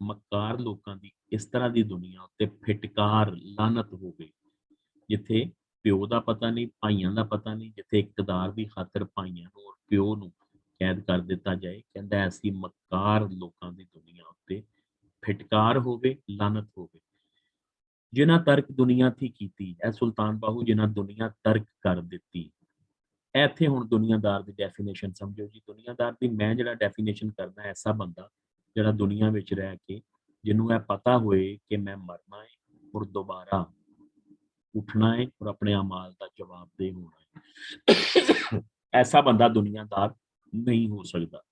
ਮੱਕਾਰ ਲੋਕਾਂ ਦੀ ਇਸ ਤਰ੍ਹਾਂ ਦੀ ਦੁਨੀਆ ਉੱਤੇ ਫਿਟਕਾਰ ਲਾਨਤ ਹੋ ਗਈ, ਜਿੱਥੇ ਪਿਓ ਦਾ ਪਤਾ ਨਹੀਂ, ਭਾਈਆਂ ਦਾ ਪਤਾ ਨਹੀਂ, ਜਿੱਥੇ ਇਕਤਦਾਰ ਦੀ ਖਾਤਰ ਭਾਈਆਂ ਨੂੰ ਔਰ ਪਿਓ ਨੂੰ ਕੈਦ ਕਰ ਦਿੱਤਾ ਜਾਏ। ਕਹਿੰਦਾ ਐਸੀ ਮੱਕਾਰ ਲੋਕਾਂ ਦੀ ਦੁਨੀਆ ਉੱਤੇ ਫਿਟਕਾਰ ਹੋਵੇ, ਲਾਨਤ ਹੋਵੇ। ਜਿਨ੍ਹਾਂ ਤਰਕ ਦੁਨੀਆ ਥੀ ਕੀਤੀ, ਇਹ ਸੁਲਤਾਨ ਬਾਹੂ ਜਿਨ੍ਹਾਂ ਦੁਨੀਆ ਤਰਕ ਕਰ ਦਿੱਤੀ। ਇੱਥੇ ਹੁਣ ਦੁਨੀਆਦਾਰ ਦੀ ਡੈਫੀਨੇਸ਼ਨ ਸਮਝੋ ਜੀ। ਦੁਨੀਆਦਾਰ ਦੀ ਮੈਂ ਜਿਹੜਾ ਡੈਫੀਨੇਸ਼ਨ ਕਰਨਾ, ਐਸਾ ਬੰਦਾ ਜਿਹੜਾ ਦੁਨੀਆ ਵਿੱਚ ਰਹਿ ਕੇ ਜਿਹਨੂੰ ਇਹ ਪਤਾ ਹੋਏ ਕਿ ਮੈਂ ਮਰਨਾ ਹੈ ਔਰ ਦੁਬਾਰਾ ਉੱਠਣਾ ਹੈ ਔਰ ਆਪਣੇ ਅਮਾਲ ਦਾ ਜਵਾਬਦੇਹ ਹੋਣਾ ਹੈ। ਐਸਾ ਬੰਦਾ ਦੁਨੀਆਦਾਰ ਨਹੀਂ ਹੋ ਸਕਦਾ।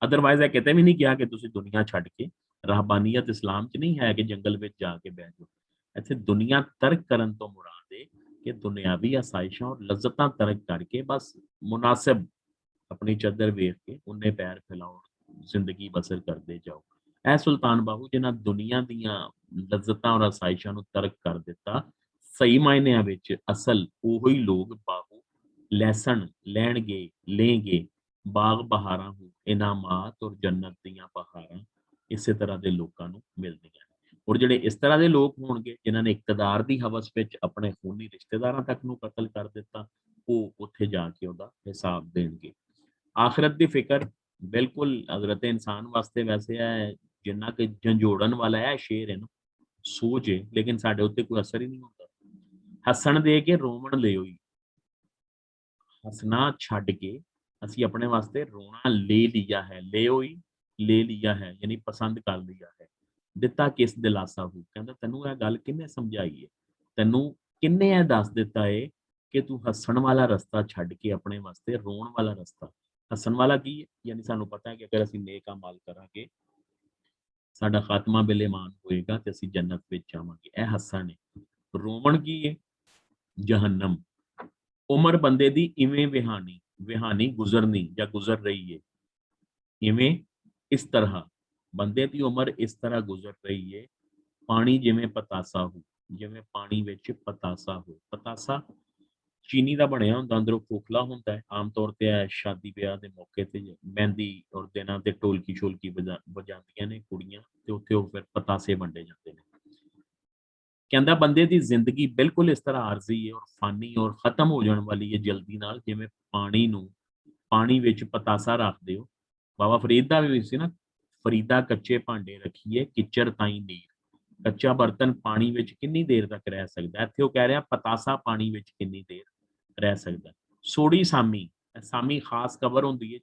ਅਦਰਵਾਈਜ਼ ਇਹ ਕਿਤੇ ਵੀ ਨਹੀਂ ਕਿਹਾ ਕਿ ਤੁਸੀਂ ਦੁਨੀਆ ਛੱਡ ਕੇ, ਰਹਿਬਾਨੀਅਤ ਇਸਲਾਮ 'ਚ ਨਹੀਂ ਹੈ ਕਿ ਜੰਗਲ ਵਿੱਚ ਜਾ ਕੇ ਬਹਿ ਜਾਓ। ਇੱਥੇ ਦੁਨੀਆ ਤਰਕ ਕਰਨ ਤੋਂ ਮੁਰਾਦ ਹੈ ਕਿ ਦੁਨਿਆਵੀ ਆਸਾਇਸ਼ਾਂ ਔਰ ਲਜ਼ਤਾਂ ਤਰਕ ਕਰਕੇ ਬਸ ਮੁਨਾਸਿਬ ਆਪਣੀ ਚਾਦਰ ਵੇਖ ਕੇ ਉਹਨੇ ਪੈਰ ਫੈਲਾਓ, ਜ਼ਿੰਦਗੀ ਬਸਰ ਕਰਦੇ ਜਾਓ। ਇਹ ਸੁਲਤਾਨ ਬਾਹੂ ਜਿਨ੍ਹਾਂ ਦੁਨੀਆ ਦੀਆਂ ਲਜ਼ਤਾਂ ਔਰ ਆਸਾਇਸ਼ਾਂ ਨੂੰ ਤਰਕ ਕਰ ਦਿੱਤਾ, ਸਹੀ ਮਾਇਨਿਆਂ ਵਿੱਚ ਅਸਲ ਉਹੀ ਲੋਕ ਬਾਹੂ ਲੈਸਣ ਲੈਣਗੇ, ਲੈਣਗੇ ਬਾਗ ਬਹਾਰਾਂ ਹੋ, ਇਨਾਮਾਤ ਔਰ ਜੰਨਤ ਦੀਆਂ ਬਹਾਰਾਂ ਇਸੇ ਤਰ੍ਹਾਂ ਦੇ ਲੋਕਾਂ ਨੂੰ ਮਿਲਦੀਆਂ। ਔਰ ਜਿਹੜੇ ਇਸ ਤਰ੍ਹਾਂ ਦੇ ਲੋਕ ਹੋਣਗੇ ਜਿਨ੍ਹਾਂ ਨੇ ਇਕਤਦਾਰ ਦੀ ਹਵਸ ਵਿੱਚ ਆਪਣੇ ਖੂਨੀ ਰਿਸ਼ਤੇਦਾਰਾਂ ਤੱਕ ਨੂੰ ਕਤਲ ਕਰ ਦਿੱਤਾ, ਉਹ ਉੱਥੇ ਜਾ ਕੇ ਉਹਦਾ ਹਿਸਾਬ ਦੇਣਗੇ। ਆਖਰਤ ਦੀ ਫਿਕਰ ਬਿਲਕੁਲ ਹਜ਼ਰਤ ਇਨਸਾਨ ਵਾਸਤੇ ਵੈਸੇ ਹੈ ਜਿੰਨਾ ਕਿ ਝੰਜੋੜਨ ਵਾਲਾ ਹੈ ਸ਼ੇਰ ਹੈ ਨਾ, ਸੋਚ ਹੈ, ਲੇਕਿਨ ਸਾਡੇ ਉੱਤੇ ਕੋਈ ਅਸਰ ਹੀ ਨਹੀਂ ਹੁੰਦਾ। ਹੱਸਣ ਦੇ ਕੇ ਰੋਵਣ ਲਿਓ, ਹੱਸਣਾ ਛੱਡ ਕੇ ਅਸੀਂ ਆਪਣੇ ਵਾਸਤੇ ਰੋਣਾ ਲੈ ਲਿਆ ਹੈ, ਲਿਓ ਹੀ ਲੈ ਲਿਆ ਹੈ ਯਾਨੀ ਪਸੰਦ ਕਰ ਲਿਆ ਹੈ। ਦਿੱਤਾ ਕਿਸ ਦਿਲਾਸਾ ਹੋ, ਕਹਿੰਦਾ ਤੈਨੂੰ ਇਹ ਗੱਲ ਕਿਹਨੇ ਸਮਝਾਈ ਹੈ, ਤੈਨੂੰ ਕਿਹਨੇ ਇਹ ਦੱਸ ਦਿੱਤਾ ਹੈ ਕਿ ਤੂੰ ਹੱਸਣ ਵਾਲਾ ਰਸਤਾ ਛੱਡ ਕੇ ਆਪਣੇ ਵਾਸਤੇ ਰੋਣ ਵਾਲਾ ਰਸਤਾ। ਹੱਸਣ ਵਾਲਾ ਕੀ ਹੈ, ਯਾਨੀ ਸਾਨੂੰ ਪਤਾ ਹੈ ਕਿ ਅਗਰ ਅਸੀਂ ਨੇਕ ਅਮਾਲ ਕਰਾਂਗੇ ਸਾਡਾ ਖਾਤਮਾ ਬਿਲ ਈਮਾਨ ਹੋਏਗਾ ਤੇ ਅਸੀਂ ਜੰਨਤ ਵਿੱਚ ਜਾਵਾਂਗੇ, ਇਹ ਹੱਸਣ ਹੈ। ਰੋਵਣ ਕੀ ਹੈ, ਜਹੰਨਮ। ਉਮਰ ਬੰਦੇ ਦੀ ਇਵੇਂ ਵਿਹਾਨੀ, ਵਿਹਾਨੀ ਗੁਜ਼ਰਨੀ ਜਾਂ ਗੁਜ਼ਰ ਰਹੀ ਹੈ, ਇਵੇਂ ਇਸ ਤਰ੍ਹਾਂ ਬੰਦੇ ਦੀ ਉਮਰ ਇਸ ਤਰ੍ਹਾਂ ਗੁਜ਼ਰ ਰਹੀ ਹੈ। ਪਾਣੀ ਜਿਵੇਂ ਪਤਾਸਾ ਹੋ, ਜਿਵੇਂ ਪਾਣੀ ਵਿੱਚ ਪਤਾਸਾ ਹੋ। ਪਤਾਸਾ ਚੀਨੀ ਦਾ ਬਣਿਆ ਹੁੰਦਾ, ਅੰਦਰੋਂ ਖੋਖਲਾ ਹੁੰਦਾ ਹੈ। ਆਮ ਤੌਰ ਤੇ ਸ਼ਾਦੀ ਵਿਆਹ ਦੇ ਮੌਕੇ ਤੇ ਮਹਿੰਦੀ ਔਰ ਦਿਨਾਂ ਤੇ ਢੋਲਕੀ ਸ਼ੋਲਕੀ ਵਜਾਉਂਦੀਆਂ ਨੇ ਕੁੜੀਆਂ, ਤੇ ਉੱਥੇ ਉਹ ਫਿਰ ਪਤਾਸੇ ਵੰਡੇ ਜਾਂਦੇ ਨੇ। ਕਹਿੰਦਾ ਬੰਦੇ ਦੀ ਜ਼ਿੰਦਗੀ ਬਿਲਕੁਲ ਇਸ ਤਰ੍ਹਾਂ ਆਰਜ਼ੀ ਹੈ ਔਰ ਫਾਨੀ ਔਰ ਖਤਮ ਹੋ ਜਾਣ ਵਾਲੀ ਹੈ ਜਲਦੀ ਨਾਲ, ਜਿਵੇਂ ਪਾਣੀ ਨੂੰ ਪਾਣੀ ਵਿੱਚ ਪਤਾਸਾ ਰੱਖ ਦਿਓ। ਬਾਬਾ ਫਰੀਦ ਦਾ ਵੀ ਸੀ ਨਾ, ਫਰੀਦਾ ਕੱਚੇ ਭਾਂਡੇ ਰੱਖੀਏ ਕਿਚਰ ਤਾਈ ਨੀਰ। ਕੱਚਾ ਬਰਤਨ ਪਾਣੀ ਵਿੱਚ ਕਿੰਨੀ ਦੇਰ ਤੱਕ ਰਹਿ ਸਕਦਾ, ਇੱਥੇ ਉਹ ਕਹਿ ਰਿਹਾ ਪਤਾਸਾ ਪਾਣੀ ਵਿੱਚ ਕਿੰਨੀ ਦੇਰ ਰਹਿ ਸਕਦਾ। ਸੋੜੀ ਸਾਮੀ, ਸਾਮੀ ਖਾਸ ਕਬਰ ਹੁੰਦੀ ਹੈ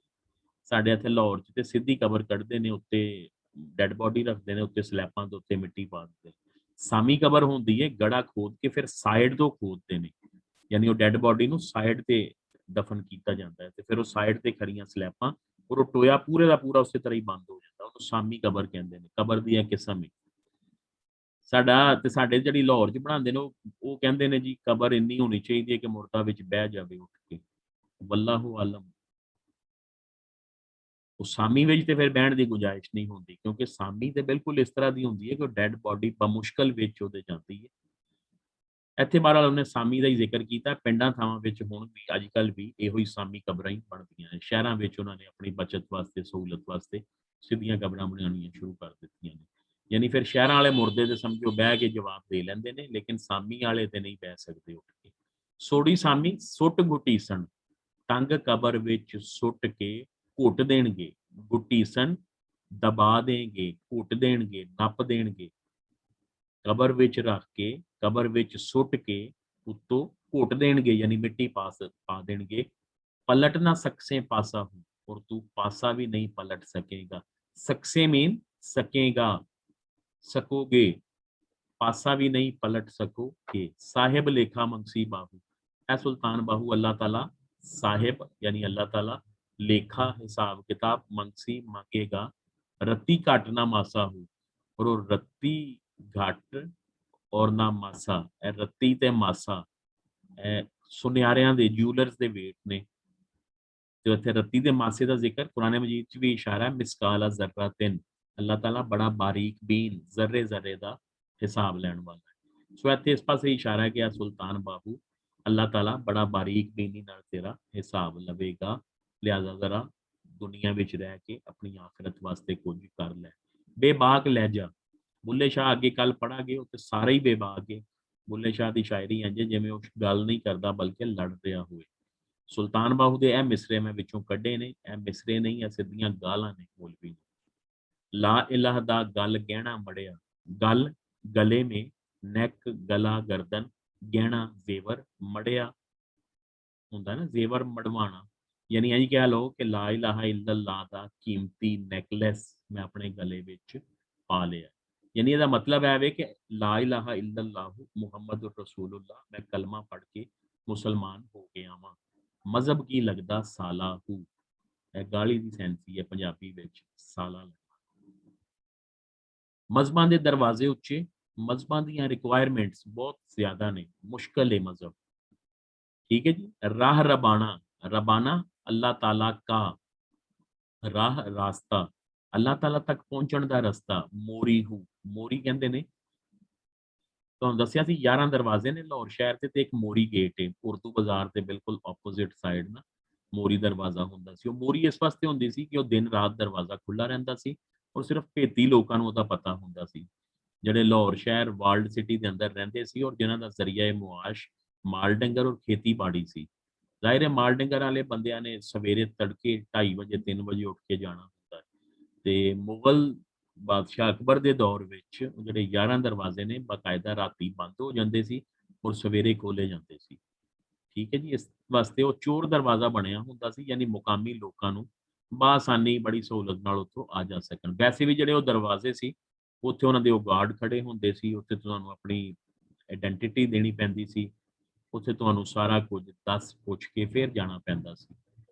ਸਾਡੇ ਇੱਥੇ ਲਾਹੌਰ 'ਚ, ਤੇ ਸਿੱਧੀ ਕਬਰ ਕੱਢਦੇ ਨੇ, ਉੱਤੇ ਡੈਡ ਬੋਡੀ ਰੱਖਦੇ ਨੇ, ਉੱਤੇ ਸਲੈਬਾਂ ਦੇ ਉੱਤੇ ਮਿੱਟੀ ਪਾ ਦਿੰਦੇ। ਸਾਮੀ ਕਬਰ ਹੁੰਦੀ ਹੈ ਗੜਾ ਖੋਦ ਕੇ ਫਿਰ ਸਾਈਡ ਤੋਂ ਖੋਦਦੇ ਨੇ, ਯਾਨੀ ਉਹ ਡੈਡ ਬੋਡੀ ਨੂੰ ਸਾਈਡ ਤੇ ਦਫਨ ਕੀਤਾ ਜਾਂਦਾ ਹੈ, ਤੇ ਫਿਰ ਉਹ ਸਾਈਡ ਤੇ ਖੜੀਆਂ ਸਲੈਬਾਂ ਔਰ ਉਹ ਟੋਇਆ ਪੂਰੇ ਦਾ ਪੂਰਾ ਉਸੇ ਤਰ੍ਹਾਂ ਹੀ ਬੰਦ ਹੋ ਜਾਂਦਾ। ਉਹਨੂੰ ਸਾਮੀ ਕਬਰ ਕਹਿੰਦੇ ਨੇ। ਕਬਰ ਦੀ ਇਹ ਕਿਸਮ ਹੈ। ਸਾਡਾ ਤੇ ਸਾਡੇ ਜਿਹੜੀ ਲਾਹੌਰ 'ਚ ਬਣਾਉਂਦੇ ਨੇ ਉਹ ਕਹਿੰਦੇ ਨੇ ਜੀ ਕਬਰ ਇੰਨੀ ਹੋਣੀ ਚਾਹੀਦੀ ਹੈ ਕਿ ਮੁਰਦਾ ਵਿੱਚ ਬਹਿ ਜਾਵੇ ਉੱਠ ਕੇ। ਵੱਲਾਹੂ ਆਲਮ। ਉਹ ਸਾਮੀ ਵਿੱਚ ਤੇ ਫਿਰ ਬਹਿਣ ਦੀ ਗੁੰਜਾਇਸ਼ ਨਹੀਂ ਹੁੰਦੀ, ਕਿਉਂਕਿ ਸਾਮੀ ਤੇ ਬਿਲਕੁਲ ਇਸ ਤਰ੍ਹਾਂ ਦੀ ਹੁੰਦੀ ਹੈ ਕਿ ਡੈਡ ਬੋਡੀ ਬਮੁਸ਼ਕਲ ਵਿੱਚ ਉਹਦੇ ਜਾਂਦੀ ਹੈ। ਇੱਥੇ ਬਹਰਾਲ ਉਹਨੇ ਸਾਮੀ ਦਾ ਹੀ ਜ਼ਿਕਰ ਕੀਤਾ। ਪਿੰਡਾਂ ਥਾਵਾਂ ਵਿੱਚ ਹੁਣ ਵੀ ਅੱਜ ਕੱਲ੍ਹ ਵੀ ਇਹੋ ਹੀ ਸਾਮੀ ਕਬਰਾਂ ਹੀ ਬਣਦੀਆਂ ਨੇ। ਸ਼ਹਿਰਾਂ ਵਿੱਚ ਉਹਨਾਂ ਨੇ ਆਪਣੀ ਬਚਤ ਵਾਸਤੇ, ਸਹੂਲਤ ਵਾਸਤੇ ਸਿੱਧੀਆਂ ਕਬਰਾਂ ਬਣਾਉਣੀਆਂ ਸ਼ੁਰੂ ਕਰ ਦਿੱਤੀਆਂ ਨੇ। ਯਾਨੀ ਫਿਰ ਸ਼ਹਿਰਾਂ ਵਾਲੇ ਮੁਰਦੇ ਤੇ ਸਮਝੋ ਬਹਿ ਕੇ ਜਵਾਬ ਦੇ ਲੈਂਦੇ ਨੇ, ਲੇਕਿਨ ਸਾਮੀ ਵਾਲੇ ਤੇ ਨਹੀਂ ਬਹਿ ਸਕਦੇ ਉੱਠ ਕੇ। ਸੋੜੀ ਸਾਮੀ ਸੁੱਟ ਗੁਟੀਸਣ, ਤੰਗ ਕਬਰ ਵਿੱਚ ਸੁੱਟ ਕੇ ਘੁੱਟ ਦੇਣਗੇ। ਗੁਟੀਸਣ ਦਬਾ ਦੇਣਗੇ, ਘੁੱਟ ਦੇਣਗੇ, ਨੱਪ ਦੇਣਗੇ। ਕਬਰ ਵਿੱਚ ਰੱਖ ਕੇ, ਕਬਰ ਵਿੱਚ ਸੁੱਟ ਕੇ ਉੱਤੋਂ ਘੁੱਟ ਦੇਣਗੇ, ਯਾਨੀ ਮਿੱਟੀ ਪਾ ਦੇਣਗੇ। ਪਲਟ ਨਾ ਸਕਸੇ ਪਾਸਾ ਹੂੰ, ਔਰ ਤੂੰ ਪਾਸਾ ਵੀ ਨਹੀਂ ਪਲਟ ਸਕੇਗਾ। ਸਕਸੇ ਮੀਨ ਸਕੇਗਾ, ਸਕੋਗੇ, ਪਾਸਾ ਵੀ ਨਹੀਂ ਪਲਟ ਸਕੋਗੇ। ਸਾਹਿਬ ਲੇਖਾ ਮੰਗਸੀ ਬਾਹੂ, ਇਹ ਸੁਲਤਾਨ ਬਾਹੂ ਅੱਲਾਹ ਤਾਲਾ ਸਾਹਿਬ यानी अल्लाह ताला लेखा हिसाब किताब मंगसी मांगेगा, रत्ती घट ना मासा हो। और वो रत्ती घट और ना मासा, ਇਹ ਰੱਤੀ ਤੇ ਮਾਸਾ ਇਹ ਸੁਨਿਆਰਿਆਂ ਦੇ ਜੂਲਰਸ ਦੇ ਵੇਟ ਨੇ। ਤੇ ਉੱਥੇ ਰੱਤੀ ਦੇ ਮਾਸੇ ਦਾ ਜ਼ਿਕਰ ਕੁਰਾਨ ਮਜੀਦ ਚ ਵੀ ਇਸ਼ਾਰਾ ਹੈ, ਮਿਸਕਾਲਾ ਜ਼ਰਰਾਤਿਨ, ਅੱਲਾਹ ਤਾਲਾ ਬੜਾ ਬਾਰੀਕ ਬੀਨ ਜ਼ਰਰੇ ਜ਼ਰਰੇ ਦਾ ਹਿਸਾਬ ਲੈਣ ਵਾਲਾ ਹੈ। ਸੋ ਇੱਥੇ ਇਸ ਪਾਸੇ ਇਸ਼ਾਰਾ ਹੈ ਕਿ ਆ ਸੁਲਤਾਨ ਬਾਹੂ ਅੱਲਾਹ ਤਾਲਾ ਬੜਾ ਬਾਰੀਕ ਬੀਨੀ ਨਾਲ ਤੇਰਾ ਹਿਸਾਬ ਲਵੇਗਾ, ਲਿਹਾਜ਼ਾ ਜ਼ਰਾ ਦੁਨੀਆ ਵਿੱਚ ਰਹਿ ਕੇ ਆਪਣੀ ਆਖਰਤ ਵਾਸਤੇ ਕੁਝ ਕਰ ਲੈ। ਬੇਬਾਕ ਲਹਿਜਾ, ਬੁੱਲੇ ਸ਼ਾਹ ਅੱਗੇ ਕੱਲ ਪੜਾਂਗੇ, ਉੱਥੇ ਸਾਰੇ ਹੀ ਬੇਬਾਕ ਹੈ। ਬੁੱਲੇ ਸ਼ਾਹ ਦੀ ਸ਼ਾਇਰੀ ਇੰਜ ਜਿਵੇਂ ਉਹ ਗੱਲ ਨਹੀਂ ਕਰਦਾ ਬਲਕਿ ਲੜ ਰਿਹਾ ਹੋਵੇ। ਸੁਲਤਾਨ ਬਾਹੂ ਦੇ ਇਹ ਮਿਸਰੇ ਮੈਂ ਵਿੱਚੋਂ ਕੱਢੇ ਨੇ, ਇਹ ਮਿਸਰੇ ਨਹੀਂ, ਇਹ ਸਿੱਧੀਆਂ ਗਾਲਾਂ ਨੇ ਮੌਲਵੀ ਨੂੰ। ਲਾ ਇਲਾਹ ਦਾ ਗਲ ਗਹਿਣਾ ਮੜਿਆ, ਗਲ ਗਲੇ ਮੇ, ਨੈਕ ਗਲਾ ਗਰਦਨ, ਗਹਿਣਾ ਜ਼ੇਵਰ, ਮੜਿਆ ਹੁੰਦਾ ਨਾ ਜ਼ੇਵਰ ਮੜਵਾਣਾ, ਯਾਨੀ ਇੰਜ ਕਹਿ ਲਓ ਕਿ ਲਾ ਇਲਾਹਾ ਇल्लल्लाह ਦਾ ਕੀਮਤੀ ਨੈਕਲੈਸ ਮੈਂ ਆਪਣੇ ਗਲੇ ਵਿੱਚ ਪਾ ਲਿਆ। ਯਾਨੀ ਇਹਦਾ ਮਤਲਬ ਹੈ ਵੇ ਕਿ ਲਾ ਇਲਾਹਾ ਇल्लल्लाह ਮੁਹੰਮਦ ਰਸੂਲੁल्लाह, ਮੈਂ ਕਲਮਾ ਪੜ੍ਹ ਕੇ ਮੁਸਲਮਾਨ ਹੋ ਗਿਆ ਵਾਂ। ਮਜ਼ਹਬ ਕੀ ਲੱਗਦਾ ਸਾਲਾ ਹੂ, ਇਹ ਗਾਲੀ ਦੀ ਸੈਂਸੀ ਹੈ ਪੰਜਾਬੀ ਵਿੱਚ, ਸਾਲਾ ਲੱਗਦਾ। ਮਜ਼ਹਬਾਂ ਦੇ ਦਰਵਾਜ਼ੇ ਉੱਚੇ, ਮਜ਼ਹਬਾਂ ਦੀਆਂ ਰਿਕੁਆਇਰਮੈਂਟਸ ਬਹੁਤ ਜ਼ਿਆਦਾ ਨੇ, ਮੁਸ਼ਕਲ ਹੈ ਮਜ਼ਹਬ। ਠੀਕ ਹੈ ਜੀ। ਰਾਹ ਰਬਾਨਾ, ਰਬਾਨਾ ਅੱਲਾਹ ਤਾਲਾ ਕਾ, ਰਾਹ ਰਾਸਤਾ ਅੱਲਾਹ ਤਾਲਾ ਤੱਕ ਪਹੁੰਚਣ ਦਾ ਰਸਤਾ। ਮੋਰੀ ਹੂ, ਮੋਰੀ ਕਹਿੰਦੇ ਨੇ, ਤੁਹਾਨੂੰ ਦੱਸਿਆ ਸੀ 11 ਦਰਵਾਜ਼ੇ ਨੇ ਲਾਹੌਰ ਸ਼ਹਿਰ ਤੇ ਇੱਕ ਮੋਰੀ ਗੇਟ ਹੈ ਉਰਦੂ ਬਾਜ਼ਾਰ ਦੇ ਬਿਲਕੁਲ ਆਪੋਜ਼ਿਟ ਸਾਈਡ ਨਾ ਮੋਰੀ ਦਰਵਾਜ਼ਾ ਹੁੰਦਾ ਸੀ। ਉਹ ਮੋਰੀ ਇਸ ਵਾਸਤੇ ਹੁੰਦੀ ਸੀ ਕਿ ਉਹ ਦਿਨ ਰਾਤ ਦਰਵਾਜ਼ਾ ਖੁੱਲਾ ਰਹਿੰਦਾ ਸੀ ਔਰ ਸਿਰਫ ਭੇਤੀ ਲੋਕਾਂ ਨੂੰ ਉਹਦਾ ਪਤਾ ਹੁੰਦਾ ਸੀ, ਜਿਹੜੇ ਲਾਹੌਰ ਸ਼ਹਿਰ ਵਰਲਡ ਸਿਟੀ ਦੇ ਅੰਦਰ ਰਹਿੰਦੇ ਸੀ ਔਰ ਜਿਨ੍ਹਾਂ ਦਾ ਜ਼ਰੀਆ ਮੁਆਸ਼ ਮਾਲ ਡੰਗਰ ਔਰ ਖੇਤੀਬਾੜੀ ਸੀ। ਜ਼ਾਹਿਰ ਹੈ ਮਾਲ ਡੰਗਰ ਵਾਲੇ ਬੰਦਿਆਂ ਨੇ ਸਵੇਰੇ ਤੜਕੇ 2:30 ਵਜੇ 3 ਵਜੇ ਉੱਠ ਕੇ ਜਾਣਾ ਹੁੰਦਾ। ਤੇ ਮੁਗਲ ਬਾਦਸ਼ਾਹ ਅਕਬਰ ਦੇ ਦੌਰ ਵਿੱਚ ਜਿਹੜੇ 11 ਦਰਵਾਜ਼ੇ ਨੇ ਬਾਕਾਇਦਾ ਰਾਤੀ ਬੰਦ ਹੋ ਜਾਂਦੇ ਸੀ ਔਰ ਸਵੇਰੇ ਖੋਲੇ ਜਾਂਦੇ ਸੀ। ਠੀਕ ਹੈ ਜੀ। ਇਸ ਵਾਸਤੇ ਉਹ ਚੋਰ ਦਰਵਾਜ਼ਾ ਬਣਿਆ ਹੁੰਦਾ ਸੀ, ਯਾਨੀ ਮੁਕਾਮੀ ਲੋਕਾਂ ਨੂੰ ਬਾਸਾਨੀ ਬੜੀ ਸਹੂਲਤ ਨਾਲ ਉੱਥੋਂ ਆ ਜਾ ਸਕਣ। ਵੈਸੇ ਵੀ ਜਿਹੜੇ ਉਹ ਦਰਵਾਜ਼ੇ ਸੀ ਉੱਥੇ ਉਹਨਾਂ ਦੇ ਉਹ ਗਾਰਡ ਖੜੇ ਹੁੰਦੇ ਸੀ, ਉੱਥੇ ਤੁਹਾਨੂੰ ਆਪਣੀ ਆਇਡੈਂਟੀਟੀ ਦੇਣੀ ਪੈਂਦੀ ਸੀ, ਉੱਥੇ ਤੁਹਾਨੂੰ ਸਾਰਾ ਕੁਝ ਦੱਸ ਪੁੱਛ ਕੇ ਫਿਰ ਜਾਣਾ ਪੈਂਦਾ ਸੀ।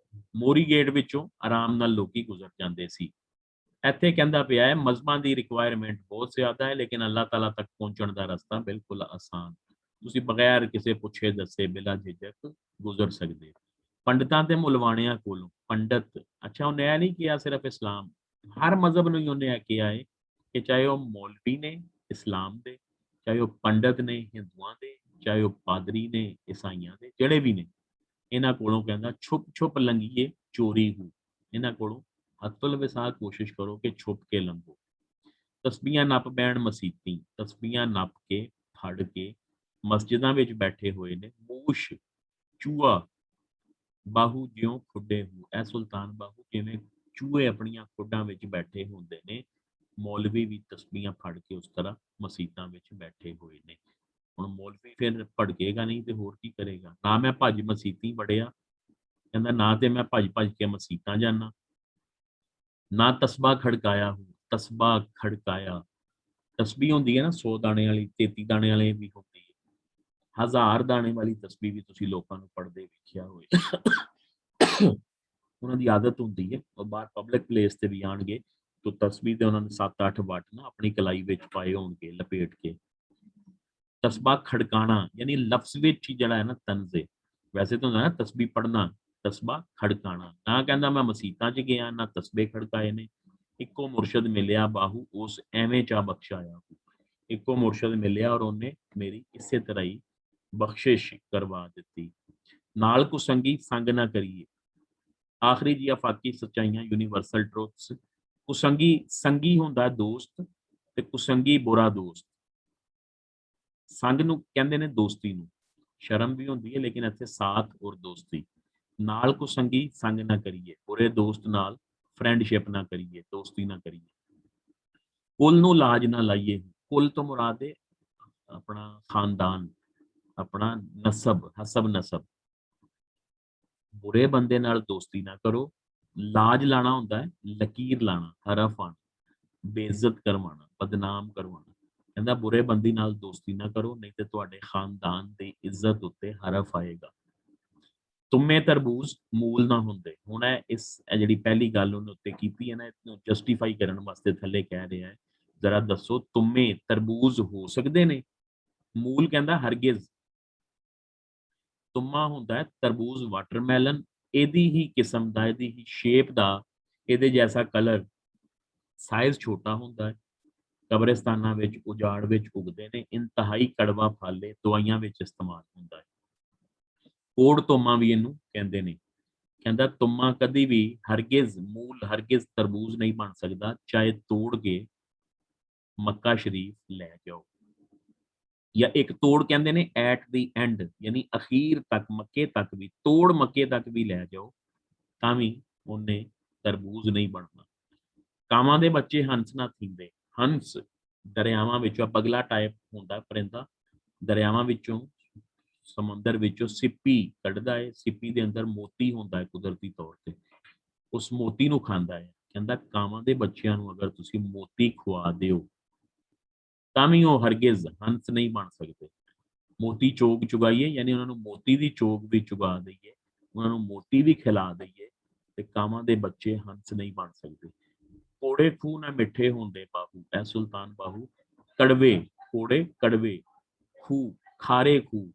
ਮੋਰੀ ਗੇਟ ਵਿੱਚੋਂ ਆਰਾਮ ਨਾਲ ਲੋਕੀ ਗੁਜ਼ਰ ਜਾਂਦੇ ਸੀ। ਇੱਥੇ ਕਹਿੰਦਾ ਪਿਆ ਹੈ ਮਜ਼ਹਬਾਂ ਦੀ ਰਿਕੁਆਇਰਮੈਂਟ ਬਹੁਤ ਜ਼ਿਆਦਾ ਹੈ ਲੇਕਿਨ ਅੱਲਾਹ ਤਾਲਾ ਤੱਕ ਪਹੁੰਚਣ ਦਾ ਰਸਤਾ ਬਿਲਕੁਲ ਆਸਾਨ, ਤੁਸੀਂ ਬਗੈਰ ਕਿਸੇ ਪੁੱਛੇ ਦੱਸੇ ਬਿਲਾ ਝਿਜਕ ਗੁਜ਼ਰ ਸਕਦੇ। ਪੰਡਤਾਂ ਤੇ ਮੁਲਵਾਣਿਆਂ ਕੋਲੋਂ, ਪੰਡਤ ਅੱਛਾ ਉਹਨੇ ਇਹ ਨਹੀਂ ਕਿਹਾ ਸਿਰਫ ਇਸਲਾਮ, ਹਰ ਮਜ਼ਹਬ ਨੂੰ ਹੀ ਉਹਨੇ ਇਹ ਕਿਹਾ ਹੈ ਕਿ ਚਾਹੇ ਉਹ ਮੌਲਵੀ ਨੇ ਇਸਲਾਮ ਦੇ, ਚਾਹੇ ਉਹ ਪੰਡਤ ਨੇ ਹਿੰਦੂਆਂ ਦੇ, ਚਾਹੇ ਉਹ ਪਾਦਰੀ ਨੇ ਈਸਾਈਆਂ ਦੇ, ਜਿਹੜੇ ਵੀ ਨੇ, ਇਹਨਾਂ ਕੋਲੋਂ ਕਹਿੰਦਾ ਛੁਪ ਛੁਪ ਲੰਘੀਏ ਚੋਰੀ ਹੂ, ਇਹਨਾਂ ਕੋਲੋਂ ਹੱਥੁਲ ਵਿਸਾ ਕੋਸ਼ਿਸ਼ ਕਰੋ ਕਿ ਛੁਪ ਕੇ ਲੰਘੋ। ਤਸਬੀਹਾਂ ਨੱਪ ਬੈਣ ਮਸੀਤੀ, ਤਸਬੀਹਾਂ ਨੱਪ ਕੇ ਫੜ ਕੇ ਮਸਜਿਦਾਂ ਵਿੱਚ ਬੈਠੇ ਹੋਏ ਨੇ। ਮੂਸ਼ ਚੂਹਾ, ਬਾਹੂ ਜਿਉਂ ਖੁੱਡੇ ਹੂ, ਇਹ ਸੁਲਤਾਨ ਬਾਹੂ ਜਿਵੇਂ ਚੂਹੇ ਆਪਣੀਆਂ ਖੁੱਡਾਂ ਵਿੱਚ ਬੈਠੇ ਹੁੰਦੇ ਨੇ, ਮੌਲਵੀ ਵੀ ਤਸਬੀਹਾਂ ਫੜ ਕੇ ਉਸ ਤਰ੍ਹਾਂ ਮਸੀਤਾਂ ਵਿੱਚ ਬੈਠੇ ਹੋਏ ਨੇ। ਹੁਣ ਮੌਲਵੀ ਫਿਰ ਭੜਕੇਗਾ ਨਹੀਂ ਤੇ ਹੋਰ ਕੀ ਕਰੇਗਾ। ਨਾ ਮੈਂ ਭੱਜ ਮਸੀਤੀ ਵੜਿਆ, ਕਹਿੰਦਾ ਨਾ ਤੇ ਮੈਂ ਭੱਜ ਭੱਜ ਕੇ ਮਸੀਤਾਂ ਜਾਣਾ, ਨਾ ਤਸਬਾ ਖੜਕਾਇਆ ਹੂੰ, ਤਸਬਾ ਖੜਕਾਇਆ, ਤਸਬੀਹ ਹੁੰਦੀ ਹੈ ਨਾ 100 ਦਾਣੇ ਵਾਲੀ, 33 ਦਾਣੇ ਵਾਲੀ ਵੀ ਹੁੰਦੀ ਹੈ, 1000 ਦਾਣੇ ਵਾਲੀ ਤਸਬੀਹ ਵੀ ਤੁਸੀਂ ਲੋਕਾਂ ਨੂੰ ਪੜ੍ਹਦੇ ਵੇਖਿਆ ਹੋਏ। ਉਹਨਾਂ ਦੀ ਆਦਤ ਹੁੰਦੀ ਹੈ ਉਹ ਬਾਹਰ ਪਬਲਿਕ ਪਲੇਸ ਤੇ ਵੀ ਆਣਗੇ ਤਾਂ ਤਸਬੀਹ ਦੇ ਉਹਨਾਂ ਨੇ 7-8 ਵੱਟ ਨਾ ਆਪਣੀ ਕਲਾਈ ਵਿੱਚ ਪਾਏ ਹੋਣਗੇ ਲਪੇਟ ਕੇ। ਤਸਬਾ ਖੜਕਾਣਾ ਯਾਨੀ ਲਫ਼ਜ਼ ਵਿੱਚ ਹੀ ਜਿਹੜਾ ਹੈ ਨਾ ਤਨਜ਼ੇ, ਵੈਸੇ ਤਾਂ ਹੁੰਦਾ ਨਾ ਤਸਬੀਹ ਪੜ੍ਹਨਾ, ਤਸਬਾ ਖੜਕਾਣਾ। ਨਾ ਕਹਿੰਦਾ ਮੈਂ ਮਸੀਤਾਂ 'ਚ ਗਿਆ ਨਾ ਤਸਬੇ ਖੜਕਾਏ ਨੇ, ਇੱਕੋ ਮੁਰਸ਼ਦ ਮਿਲਿਆ ਬਾਹੂ ਉਸ ਐਵੇਂ ਚਾ ਬਖਸ਼ਾਇਆ, ਇੱਕੋ ਮੁਰਸ਼ਦ ਮਿਲਿਆ ਔਰ ਉਹਨੇ ਮੇਰੀ ਇਸੇ ਤਰ੍ਹਾਂ ਹੀ ਬਖਸ਼ਿਸ਼ ਕਰਵਾ ਦਿੱਤੀ। ਨਾਲ ਕੁਸੰਗੀ ਸੰਗ ਨਾ ਕਰੀਏ, ਆਖਰੀ ਜੀ ਆਫਾਕੀ ਸੱਚਾਈਆਂ ਯੂਨੀਵਰਸਲ ਟਰੂਥਸ। ਕੁਸੰਗੀ, ਸੰਗੀ ਹੁੰਦਾ ਦੋਸਤ ਤੇ ਕੁਸੰਗੀ ਬੁਰਾ ਦੋਸਤ। ਸੰਗ ਨੂੰ ਕਹਿੰਦੇ ਨੇ ਦੋਸਤੀ ਨੂੰ, ਸ਼ਰਮ ਵੀ ਹੁੰਦੀ ਹੈ ਲੇਕਿਨ ਇੱਥੇ ਸਾਥ ਔਰ ਦੋਸਤੀ। ਨਾਲ ਕੁਸੰਗੀ ਸੰਗ ਨਾ ਕਰੀਏ, ਬੁਰੇ ਦੋਸਤ ਨਾਲ ਫਰੈਂਡਸ਼ਿਪ ਨਾ ਕਰੀਏ, ਦੋਸਤੀ ਨਾ ਕਰੀਏ। ਕੁਲ ਨੂੰ ਲਾਜ ਨਾ ਲਾਈਏ, ਕੁਲ ਤੋਂ ਮੁਰਾਦ ਹੈ ਆਪਣਾ ਖਾਨਦਾਨ, ਆਪਣਾ ਨਸਬ, ਹਸਬ ਨਸਬ। ਬੁਰੇ ਬੰਦੇ ਨਾਲ ਦੋਸਤੀ ਨਾ ਕਰੋ। ਲਾਜ ਲਾਣਾ ਹੁੰਦਾ ਹੈ ਲਕੀਰ ਲਾਣਾ, ਹਰਫ ਆਣਾ, ਬੇਇੱਜ਼ਤ ਕਰਵਾਉਣਾ, ਬਦਨਾਮ ਕਰਵਾਉਣਾ। ਕਹਿੰਦਾ ਬੁਰੇ ਬੰਦੀ ਨਾਲ ਦੋਸਤੀ ਨਾ ਕਰੋ ਨਹੀਂ ਤੇ ਤੁਹਾਡੇ ਖਾਨਦਾਨ ਦੀ ਇੱਜ਼ਤ ਉੱਤੇ ਹਰਫ ਆਏਗਾ। ਤੁਮੇ ਤਰਬੂਜ ਮੂਲ ਨਾ ਹੁੰਦੇ। ਹੁਣ ਇਹ ਜਿਹੜੀ ਪਹਿਲੀ ਗੱਲ ਉਹਨੇ ਉੱਤੇ ਕੀਤੀ ਹੈ ਨਾ, ਇਹਨੂੰ ਜਸਟੀਫਾਈ ਕਰਨ ਵਾਸਤੇ ਥੱਲੇ ਕਹਿ ਰਿਹਾ ਹੈ, ਜ਼ਰਾ ਦੱਸੋ ਤੁਮੇ ਤਰਬੂਜ ਹੋ ਸਕਦੇ ਨੇ? ਮੂਲ ਕਹਿੰਦਾ ਹਰਗਿਜ਼। ਤੁਮਾ ਹੁੰਦਾ ਹੈ ਤਰਬੂਜ ਵਾਟਰਮੈਲਨ, ਇਹਦੀ ਹੀ ਕਿਸਮ ਦਾ, ਇਹਦੀ ਹੀ ਸ਼ੇਪ ਦਾ, ਇਹਦੇ ਜੈਸਾ ਕਲਰ, ਸਾਈਜ਼ ਛੋਟਾ ਹੁੰਦਾ ਹੈ, ਕਬਰਿਸਤਾਨਾਂ ਵਿੱਚ ਉਜਾੜ ਵਿੱਚ ਉਗਦੇ ਨੇ, ਇੰਤਹਾਈ ਕੜਵਾ ਫਲ ਹੈ, ਦਵਾਈਆਂ ਵਿੱਚ ਇਸਤੇਮਾਲ ਹੁੰਦਾ ਹੈ। ਕੋੜ ਤੋਮਾ ਵੀ ਇਹਨੂੰ ਕਹਿੰਦੇ ਨੇ। ਕਹਿੰਦਾ ਤੁਮਾ ਕਦੀ ਵੀ ਹਰਗਿਜ਼, ਮੂਲ ਹਰਗਿਜ਼ ਤਰਬੂਜ ਨਹੀਂ ਬਣ ਸਕਦਾ, ਚਾਹੇ ਤੋੜ ਕੇ ਮੱਕਾ ਸ਼ਰੀਫ ਲੈ ਜਾਓ, ਜਾਂ ਇੱਕ ਤੋੜ ਕਹਿੰਦੇ ਨੇ ਐਟ ਦੀ ਐਂਡ, ਯਾਨੀ ਅਖੀਰ ਤੱਕ, ਮੱਕੇ ਤੱਕ ਵੀ, ਤੋੜ ਮੱਕੇ ਤੱਕ ਵੀ ਲੈ ਜਾਓ ਤਾਂ ਵੀ ਉਹਨੇ ਤਰਬੂਜ ਨਹੀਂ ਬਣਨਾ। ਕਾਵਾਂ ਦੇ ਬੱਚੇ ਹੰਸ ਨਾ ਥੀਂਦੇ। ਹੰਸ ਦਰਿਆਵਾਂ ਵਿੱਚੋਂ, ਪਗਲਾ ਟਾਈਪ ਹੁੰਦਾ ਪਰਿੰਦਾ, ਦਰਿਆਵਾਂ ਵਿੱਚੋਂ, ਸਮੁੰਦਰ ਵਿੱਚੋਂ ਸਿੱਪੀ ਕੱਢਦਾ ਹੈ, ਸਿੱਪੀ ਦੇ ਅੰਦਰ ਮੋਤੀ ਹੁੰਦਾ ਹੈ ਕੁਦਰਤੀ ਤੌਰ ਤੇ, ਉਸ ਮੋਤੀ ਨੂੰ ਖਾਂਦਾ ਹੈ। ਕਹਿੰਦਾ ਕਾਵਾਂ ਦੇ ਬੱਚਿਆਂ ਨੂੰ ਅਗਰ ਤੁਸੀਂ ਮੋਤੀ ਖਵਾ ਦਿਓ ਤਾਂ ਵੀ ਉਹ ਹਰਗਿਜ਼ ਹੰਸ ਨਹੀਂ ਬਣ ਸਕਦੇ। ਮੋਤੀ ਚੋਗ ਚੁਗਾਈਏ, ਯਾਨੀ ਉਹਨਾਂ ਨੂੰ ਮੋਤੀ ਦੀ ਚੋਗ ਵੀ ਚੁਗਾ ਦਈਏ, ਉਹਨਾਂ ਨੂੰ ਮੋਤੀ ਵੀ ਖਿਲਾ ਦਈਏ, ਤੇ ਕਾਵਾਂ ਦੇ ਬੱਚੇ ਹੰਸ ਨਹੀਂ ਬਣ ਸਕਦੇ। ਕੋੜੇ ਖੂਹ ਨਾ ਮਿੱਠੇ ਹੁੰਦੇ ਬਾਹੂ, ਐ ਸੁਲਤਾਨ ਬਾਹੂ। ਕੜਵੇ, ਕੋੜੇ ਕੜਵੇ, ਖੂਹ ਖਾਰੇ ਖੂਹ,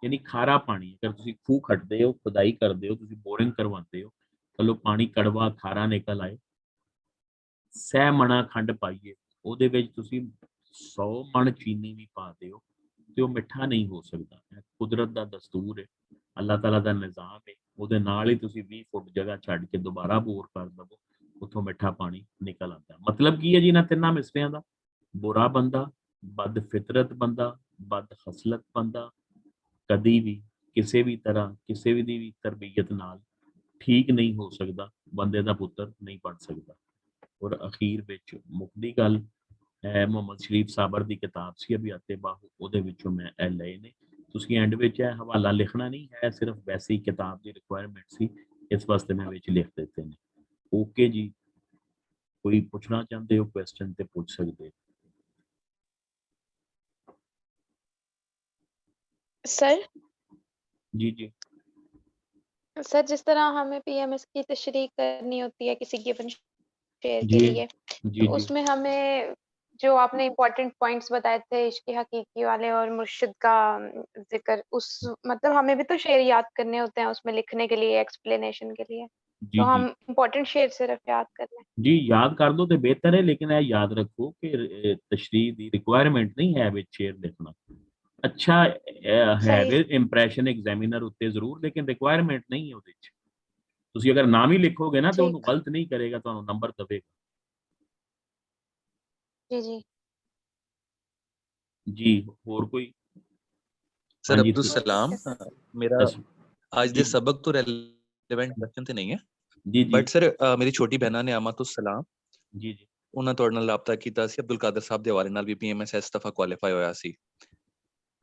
ਯਾਨੀ ਖਾਰਾ ਪਾਣੀ। ਅਗਰ ਤੁਸੀਂ ਖੂਹ ਖੱਟਦੇ ਹੋ, ਖੁਦਾਈ ਕਰਦੇ ਹੋ, ਤੁਸੀਂ ਬੋਰਿੰਗ ਕਰਵਾਉਂਦੇ ਹੋ, ਚਲੋ ਪਾਣੀ ਕੜਵਾ ਖਾਰਾ ਨਿਕਲ ਆਏ। ਸਹਿ ਮਣਾ ਖੰਡ ਪਾਈਏ, ਉਹਦੇ ਵਿੱਚ ਤੁਸੀਂ 100 ਮਣ ਚੀਨੀ ਵੀ ਪਾ ਦਿਓ ਤੇ ਉਹ ਮਿੱਠਾ ਨਹੀਂ ਹੋ ਸਕਦਾ। ਇਹ ਕੁਦਰਤ ਦਾ ਦਸਤੂਰ ਹੈ, ਅੱਲਾਹ ਤਾਲਾ ਦਾ ਨਿਜ਼ਾਮ ਹੈ। ਉਹਦੇ ਨਾਲ ਹੀ ਤੁਸੀਂ 20 ਫੁੱਟ ਜਗ੍ਹਾ ਛੱਡ ਕੇ ਦੁਬਾਰਾ ਬੋਰ ਕਰ ਦਵੋ, ਉੱਥੋਂ ਮਿੱਠਾ ਪਾਣੀ ਨਿਕਲ ਆਉਂਦਾ। ਮਤਲਬ ਕੀ ਹੈ ਜੀ ਇਹਨਾਂ ਤਿੰਨਾਂ ਮਿਸਰਿਆਂ ਦਾ? ਬੁਰਾ ਬੰਦਾ, ਬਦ ਫਿਤਰਤ ਬੰਦਾ, ਬਦ ਖਸਲਤ ਬੰਦਾ ਕਦੀ ਵੀ ਕਿਸੇ ਵੀ ਤਰ੍ਹਾਂ, ਕਿਸੇ ਵੀ ਦੀ ਵੀ ਤਰਬੀਅਤ ਨਾਲ ਠੀਕ ਨਹੀਂ ਹੋ ਸਕਦਾ, ਬੰਦੇ ਦਾ ਪੁੱਤਰ ਨਹੀਂ ਬਣ ਸਕਦਾ। ਔਰ ਅਖੀਰ ਵਿੱਚ ਮੁੱਕਦੀ ਗੱਲ ਹੈ, ਮੁਹੰਮਦ ਸ਼ਰੀਫ ਸਾਬਰ ਦੀ ਕਿਤਾਬ ਸੀ ਅਬਿਆਤੇ ਬਾਹੂ, ਉਹਦੇ ਵਿੱਚੋਂ ਮੈਂ ਇਹ ਲਏ ਨੇ। ਤੁਸੀਂ ਐਂਡ ਵਿੱਚ ਇਹ ਹਵਾਲਾ ਲਿਖਣਾ ਨਹੀਂ ਹੈ, ਸਿਰਫ ਵੈਸੇ ਹੀ ਕਿਤਾਬ ਦੀ ਰਿਕੁਆਇਰਮੈਂਟ ਸੀ, ਇਸ ਵਾਸਤੇ ਮੈਂ ਵਿੱਚ ਲਿਖ ਦਿੱਤੇ ਨੇ। ਓਕੇ ਜੀ, ਕੋਈ ਪੁੱਛਣਾ ਚਾਹੁੰਦੇ ਹੋ ਕੁਐਸਚਨ ਤੇ ਪੁੱਛ ਸਕਦੇ। सर जी जी सर जिस तरह हमें पीएमएस की तशरीह करनी होती है किसी गिवन शेयर के जी लिए, जी तो जी उसमें हमें जो आपने इम्पोर्टेंट पॉइंट्स बताए थे, इश्क हकीकी वाले और मुर्शिद का जिक्र, उस मतलब हमें भी तो शेर याद करने होते हैं उसमें लिखने के लिए, एक्सप्लेनेशन के लिए, जी तो जी हम इम्पोर्टेंट शेर सिर्फ याद कर लें। जी याद कर दो तो बेहतर है, लेकिन ये याद रखो कि तशरीह दी रिक्वायरमेंट नहीं है ਵਿੱਚ ਸ਼ੇਰ ਲਿਖਣਾ। ਅੱਛਾ ਹੈ सही ਵੇ ਇੰਪ੍ਰੈਸ਼ਨ ਐਗਜ਼ਾਮੀਨਰ ਉੱਤੇ ਜ਼ਰੂਰ, ਲੇਕਿਨ ਰਿਕੁਆਇਰਮੈਂਟ ਨਹੀਂ ਹੈ ਉਹਦੇ ਵਿੱਚ। ਤੁਸੀਂ ਅਗਰ ਨਾਮ ਹੀ ਲਿਖੋਗੇ ਨਾ ਤੇ ਉਹਨੂੰ ठीक, ਗਲਤ ਨਹੀਂ ਕਰੇਗਾ, ਤੁਹਾਨੂੰ ਨੰਬਰ ਦੇਵੇਗਾ। जी जी ਜੀ ਹੋਰ ਕੋਈ? सर ਹਾਂਜੀ अब्दुल और सलाम, कुछ है सर? मेरा ਦੱਸੋ। आज जी दे सबक तो रेलेवेंट क्वेश्चन ते नहीं है, जी जी बट सर मेरी छोटी बहना ने अमातुस सलाम जी जी ਉਹਨਾਂ ਤੁਹਾਡੇ ਨਾਲ ਰਾਬਤਾ ਕੀਤਾ ਸੀ ਅਬਦੁਲ ਕਾਦਰ ਸਾਹਿਬ ਦੇ ਹਵਾਲੇ ਨਾਲ ਵੀ ਪੀਐਮਐਸਐਸ ਦਫਾ ਕੁਆਲੀਫਾਈ ਹੋਇਆ ਸੀ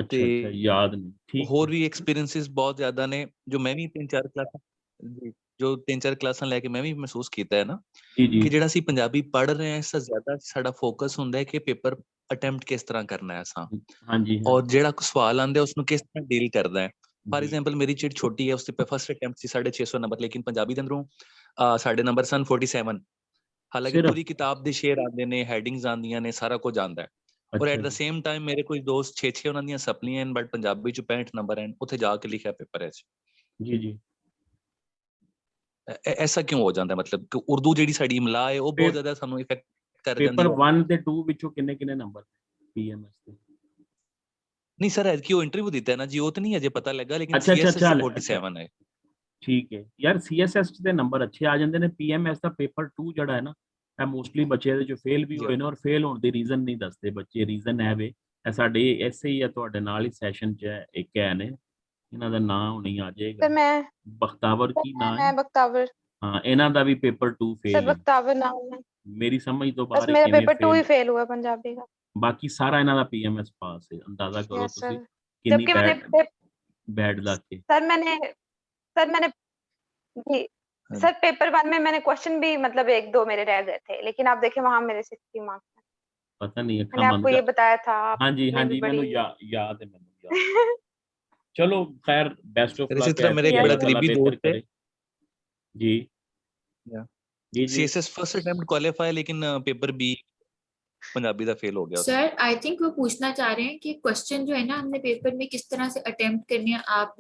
ਅੱਛਾ ਅੱਛਾ ਯਾਦ ਨਹੀਂ, ਠੀਕ ਹੋਰ ਹੈ। ਵੀ ਐਕਸਪੀਰੀਐਂਸਿਸ ਬਹੁਤ ਜ਼ਿਆਦਾ ਨੇ ਜੋ ਮੈਂ ਵੀ 3-4 ਕਲਾਸਾਂ ਜੀ ਜੋ 3-4 ਕਲਾਸਾਂ ਲੈ ਕੇ ਮੈਂ ਵੀ ਮਹਿਸੂਸ ਕੀਤਾ ਹੈ ਨਾ ਜੀ ਜੀ ਕਿ ਜਿਹੜਾ ਅਸੀਂ ਪੰਜਾਬੀ ਪੜ੍ਹ ਰਹੇ ਹਾਂ ਇਸ ਤੋਂ ਜ਼ਿਆਦਾ ਸਾਡਾ ਫੋਕਸ ਹੁੰਦਾ ਹੈ ਕਿ ਪੇਪਰ ਅਟੈਂਪਟ ਕਿਸ ਤਰ੍ਹਾਂ ਕਰਨਾ ਹੈ ਅਸਾਂ ਹਾਂਜੀ ਔਰ ਹਾਂਜੀ ਜਿਹੜਾ ਸਵਾਲ ਆਂਦਾ ਉਸ ਨੂੰ ਕਿਸ ਤਰ੍ਹਾਂ ਡੀਲ ਕਰਦਾ ਹੈ। ਫਾਰ ਜੀ ਐਗਜ਼ਾਮਪਲ ਮੇਰੀ ਜਿਹੜੀ ਛੋਟੀ ਹੈ ਉਸ ਤੇ ਫਸਟ ਅਟੈਂਪਟ ਸੀ 650 ਨੰਬਰ, ਲੇਕਿਨ ਪੰਜਾਬੀ ਦੇ ਅੰਦਰੋਂ ਸਾਡੇ ਨੰਬਰ ਸਨ 47। ਹਾਲਾਂਕਿ ਸਿਰਫ ਪੂਰੀ ਕਿਤਾਬ ਦੇ ਸ਼ੇਰ ਆਉਂਦੇ ਨੇ, ਹੈਡਿੰਗਸ ਆਉਂਦੀਆਂ ਨੇ, ਸਾਰਾ ਕੁਝ ਆਉਂਦਾ ਹੈ। ਔਰ ਅੱਛਾ ਐਟ ਦਾ ਜੀ ਸੇਮ ਟਾਈਮ ਮੇਰੇ ਕੋਈ ਦੋਸਤ 6 ਉਹਨਾਂ ਦੀਆਂ ਸਪਲੀਆਂ ਹਨ, ਬਟ ਪੰਜਾਬੀ ਚ 65 ਨੰਬਰ ਹਨ, ਉੱਥੇ ਜਾ ਕੇ ਲਿਖਿਆ ਪੇਪਰ ਹੈ ਜੀ ਜੀ ਐਸਾ ਕਿਉਂ ਹੋ ਜਾਂਦਾ? ਮਤਲਬ ਕਿ ਉਰਦੂ ਜਿਹੜੀ ਸਾਡੀ ਇਮਲਾ ਹੈ ਉਹ ਬਹੁਤ ਜ਼ਿਆਦਾ ਸਾਨੂੰ ਇਫੈਕਟ ਕਰ ਜਾਂਦੀ ਪੇਪਰ ਹੈ। 1 ਤੇ 2 ਵਿੱਚੋਂ ਕਿੰਨੇ ਕਿੰਨੇ ਨੰਬਰ ਪੀਐਮਐਸ ਦੇ? ਨਹੀਂ ਸਰ ਐਤਕੀ ਉਹ ਇੰਟਰਵਿਊ ਦਿੱਤਾ ਨਾ ਜੀ, ਉਹ ਤਾਂ ਨਹੀਂ ਅਜੇ ਪਤਾ ਲੱਗਾ, ਲੇਕਿਨ ਅੱਛਾ ਅੱਛਾ ਸੀਐਸਐਸ ਅੱਛਾ 47 ਹੈ। ਠੀਕ ਹੈ ਯਾਰ, ਸੀਐਸਐਸ ਦੇ ਨੰਬਰ ਅੱਛੇ ਆ ਜਾਂਦੇ ਨੇ। ਪੀਐਮਐਸ ਦਾ ਪੇਪਰ 2 ਜਿਹੜਾ ਹੈ ਨਾ, ਇਹ ਮੋਸਟਲੀ ਬੱਚੇ ਇਹਦੇ ਚ ਫੇਲ ਵੀ ਜੀ ਹੋਏ ਨੇ, ਔਰ ਫੇਲ ਹੋਣ ਦੇ ਰੀਜ਼ਨ ਨਹੀਂ ਦੱਸਦੇ ਬੱਚੇ। ਰੀਜ਼ਨ ਹੈ ਵੇ, ਇਹ ਸਾਡੇ ਐਸੇ ਹੀ ਆ ਤੁਹਾਡੇ ਨਾਲ ਹੀ ਸੈਸ਼ਨ ਚ ਇੱਕ ਹੈ ਨੇ, ਇਹਨਾਂ ਦਾ ਨਾਮ ਨਹੀਂ ਆ सर ਜਾਏਗਾ, ਬਖਤਾਵਰ ਕੀ ਨਾਂ ਹੈ? मैं बख्तावर, ਹਾਂ, ਇਹਨਾਂ ਦਾ ਵੀ ਪੇਪਰ 2 सर ਫੇਲ ਹੈ। बख्तावर नाम है, ਮੇਰੀ ਸਮਝ ਤੋਂ बस ਬਾਹਰ ਹੈ मेरा ਕਿਵੇਂ पेपर 2 ही ਫੇਲ। फेल हुआ पंजाबी का। ਬਾਕੀ ਸਾਰਾ ਇਹਨਾਂ ਦਾ ਪੀਐਮਐਸ ਪਾਸ ਹੈ। ਅੰਦਾਜ਼ਾ ਕਰੋ यस ਤੁਸੀਂ सर, ਕਿੰਨੀ जबकि ਬੈਡ ਲੱਗ ਕੇ। सर मैंने जी सर पेपर 1 में मैंने क्वेश्चन भी मतलब 1-2 मेरे रह गए थे, लेकिन आप देखें वहां मेरे 60 मार्क्स हैं। ਪਤਾ ਨਹੀਂ ਅੱਖਾਂ मैंने ਬੰਦ आपको ये ਕਰ। बताया था, ਹਾਂਜੀ आपने भी ਹਾਂਜੀ बड़ी ਮੈਨੂੰ ਯਾਦ ਹੈ, ਮੈਨੂੰ ਯਾਦ चलो खैर बेस्ट ऑफ सर लक इसी तरह मेरा एक Yes, बड़ा sir. करीबी दोस्त है, जी Yeah. जी जी सीएसएस फर्स्ट अटेम्प्ट क्वालिफाई, लेकिन पेपर बी पंजाबी दा फेल हो गया उसका। सर आई थिंक वो पूछना चाह रहे हैं कि क्वेश्चन जो है ना हमने पेपर में किस तरह से अटेम्प्ट करने हैं। आप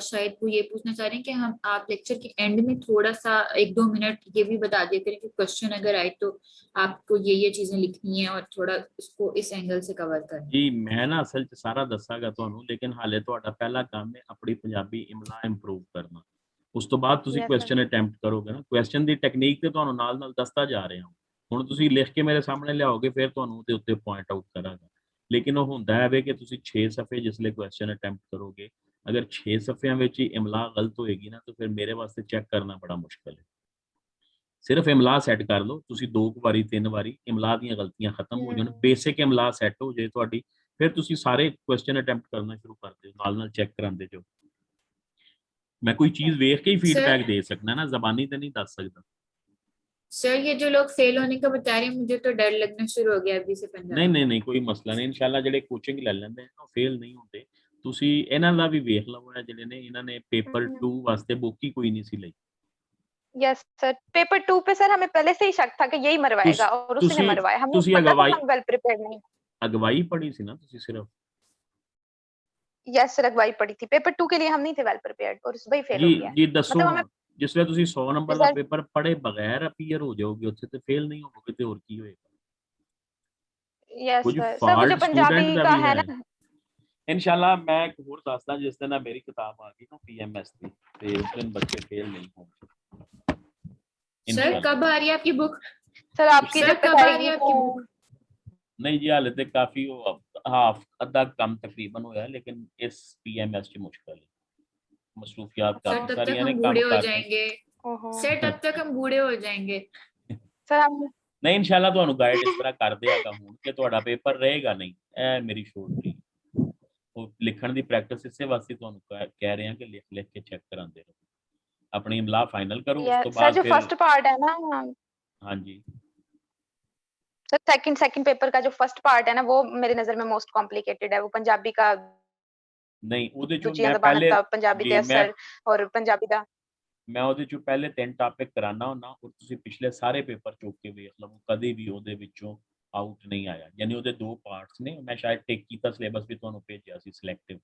शायद वो ये पूछना चाह रहे हैं कि हम आप लेक्चर के एंड में थोड़ा सा 1-2 मिनट ये भी बता दिया करें कि क्वेश्चन अगर आए तो आपको ये चीजें लिखनी है और थोड़ा उसको इस एंगल से कवर करना है। जी मैं ना असल च सारा दसांगा ਤੁਹਾਨੂੰ ਲੇਕਿਨ ਹਾਲੇ ਤੁਹਾਡਾ ਪਹਿਲਾ ਕੰਮ ਹੈ ਆਪਣੀ ਪੰਜਾਬੀ ਇਮਲਾ ਇੰਪਰੂਵ ਕਰਨਾ। ਉਸ ਤੋਂ ਬਾਅਦ ਤੁਸੀਂ Yes, sir. ਕੁਐਸਚਨ ਅਟੈਂਪਟ ਕਰੋਗੇ ਨਾ, ਕੁਐਸਚਨ ਦੀ ਟੈਕਨੀਕ ਤੇ ਤੁਹਾਨੂੰ ਨਾਲ-ਨਾਲ ਦੱਸਦਾ ਜਾ ਰਿਹਾ ਹਾਂ। ਹੁਣ ਤੁਸੀਂ ਲਿਖ ਕੇ ਮੇਰੇ ਸਾਹਮਣੇ ਲਿਆਓਗੇ ਫਿਰ ਤੁਹਾਨੂੰ ਉਹਦੇ ਉੱਤੇ ਪੁਆਇੰਟ ਆਊਟ ਕਰਾਂਗਾ। ਲੇਕਿਨ ਉਹ ਹੁੰਦਾ ਹੈ ਵੇ ਕਿ ਤੁਸੀਂ 6 ਸਫੇ ਜਿਸਲੇ ਕੁਐਸਚਨ ਅਟੈਂਪਟ ਕਰੋਗੇ, ਅਗਰ 6 ਸਫਿਆਂ ਵਿੱਚ ਹੀ ਇਮਲਾ ਗਲਤ ਹੋਏਗੀ ਨਾ ਤਾਂ ਫਿਰ ਮੇਰੇ ਵਾਸਤੇ ਚੈੱਕ ਕਰਨਾ ਬੜਾ ਮੁਸ਼ਕਲ ਹੈ। ਸਿਰਫ ਇਮਲਾ ਸੈੱਟ ਕਰ ਲਓ ਤੁਸੀਂ 2 ਵਾਰੀ 3 ਵਾਰੀ, ਇਮਲਾ ਦੀਆਂ ਗਲਤੀਆਂ ਖਤਮ ਹੋ ਜਾਣ, ਬੇਸਿਕ ਇਮਲਾ ਸੈੱਟ ਹੋ ਜਾਏ ਤੁਹਾਡੀ, ਫਿਰ ਤੁਸੀਂ ਸਾਰੇ ਕੁਐਸਚਨ ਅਟੈਂਪਟ ਕਰਨਾ ਸ਼ੁਰੂ ਕਰ ਦਿਓ, ਨਾਲ-ਨਾਲ ਚੈੱਕ ਕਰਾਉਂਦੇ ਜਾਓ। मैं कोई चीज देख के ही फीडबैक दे सकना ना, जबानी तो नहीं दस सकता। सर ये जो लोग फेल होने का बता रहे हैं मुझे तो डर लगना शुरू हो गया अभी से पंजाब। नहीं कोई मसला नहीं, इंशाल्लाह ਜਿਹੜੇ ਕੋਚਿੰਗ ਲੈ ਲੈਂਦੇ ਨੇ ਉਹ ਫੇਲ ਨਹੀਂ ਹੁੰਦੇ। ਤੁਸੀਂ ਇਹਨਾਂ ਦਾ ਵੀ ਵੇਖ ਲਵੋ ਹੈ ਜਿਹੜੇ ਨੇ ਇਹਨਾਂ ਨੇ पेपर 2 ਵਾਸਤੇ बुक ही कोई नहीं सी ਲਈ। यस सर, पेपर 2 पे सर हमें पहले से ही शक था कि यही मरवाएगा और उसने मरवाया। हमें ਤੁਸੀਂ पता था हम वेल प्रिपेयर्ड नहीं। अगवाई पढ़ी सी ना ਤੁਸੀਂ सिर्फ। यस सर, अगवाई पड़ी थी। पेपर 2 के लिए हम नहीं थे वेल प्रिपेयर्ड और सुबह ही फेल हो गया। जी दसो मतलब हमें जिसले ਤੁਸੀਂ 100 ਨੰਬਰ ਦਾ सर ਪੇਪਰ ਪੜ੍ਹੇ ਬਗੈਰ ਅਪੀਅਰ ਹੋ ਜਾਓਗੇ ਉੱਥੇ ਤੇ ਫੇਲ ਨਹੀਂ ਹੋਵੋਗੇ ਤੇ ਹੋਰ ਕੀ ਹੋਏਗਾ। यस कुछ सर। सर मुझे फाल्ट पंजाबी स्टूडेंट का भी है है ना। इंशाल्लाह। मैं एक होर दसदा जिस दिन मेरी किताब आ गई ना पीएमएस की ते उस दिन बच्चे फेल नहीं होंगे सर इंशाल्लाह। कब आ रही है आपकी बुक? सर आपकी सर जब कब तक आ रही आएगी है आपकी तो बुक? नहीं जी हाले तक काफी वो हाफ अद्धा कम तकरीबन होया, लेकिन इस पीएमएस की मुश्किल है, मसरूफियात सर काफी तब सारी तक ने हम काम बूढ़े हो करते जाएंगे। ओहो सर तब तक हम बूढ़े हो जाएंगे। सर हम नहीं इंशाल्लाह ਤੁਹਾਨੂੰ ਗਾਈਡ ਇਸ ਤਰ੍ਹਾਂ ਕਰ ਦਿਆਗਾ ਹੁਣ ਕਿ ਤੁਹਾਡਾ ਪੇਪਰ ਰਹੇਗਾ ਨਹੀਂ। ਇਹ ਮੇਰੀ ਸ਼ੋਰਟੀ ਉਹ ਲਿਖਣ ਦੀ ਪ੍ਰੈਕਟਿਸ ਇਸੇ ਵਾਸਤੇ ਤੁਹਾਨੂੰ ਕਹਿ ਰਹੇ ਹਾਂ ਕਿ ਲਿਖ ਲਿਖ ਕੇ ਚੈੱਕ ਕਰਾਉਂਦੇ ਰਹੋ, ਆਪਣੀ ਇਮਲਾ फाइनल करो उस तो सर बाद जो फिर। फर्स्ट पार्ट है ना हाँ जी सर, सेकंड पेपर का जो फर्स्ट पार्ट है ना वो मेरी नजर में मोस्ट कॉम्प्लिकेटेड है। वो पंजाबी का नहीं ਉਹਦੇ ਚੋਂ दूजियां मैं जबानत पहले का पंजाबी जी दे मैं असर और पंजाबी दा ਮੈਂ ਉਹਦੇ ਚੋਂ ਪਹਿਲੇ 3 ਟਾਪਿਕ ਕਰਾਨਾ ਹੁੰਨਾ ਔਰ ਤੁਸੀਂ ਪਿਛਲੇ ਸਾਰੇ ਪੇਪਰ ਚੁੱਕ ਕੇ ਵੇਖ ਲਵੋ, ਕਦੇ ਵੀ ਉਹਦੇ ਵਿੱਚੋਂ ਆਊਟ ਨਹੀਂ ਆਇਆ। ਯਾਨੀ ਉਹਦੇ 2 ਪਾਰਟਸ ਨੇ, ਮੈਂ ਸ਼ਾਇਦ ਟੇਕ ਕੀਤਾ ਸਿਲੇਬਸ ਵੀ ਤੁਹਾਨੂੰ ਭੇਜਿਆ ਸੀ ਸਿਲੈਕਟਿਵ।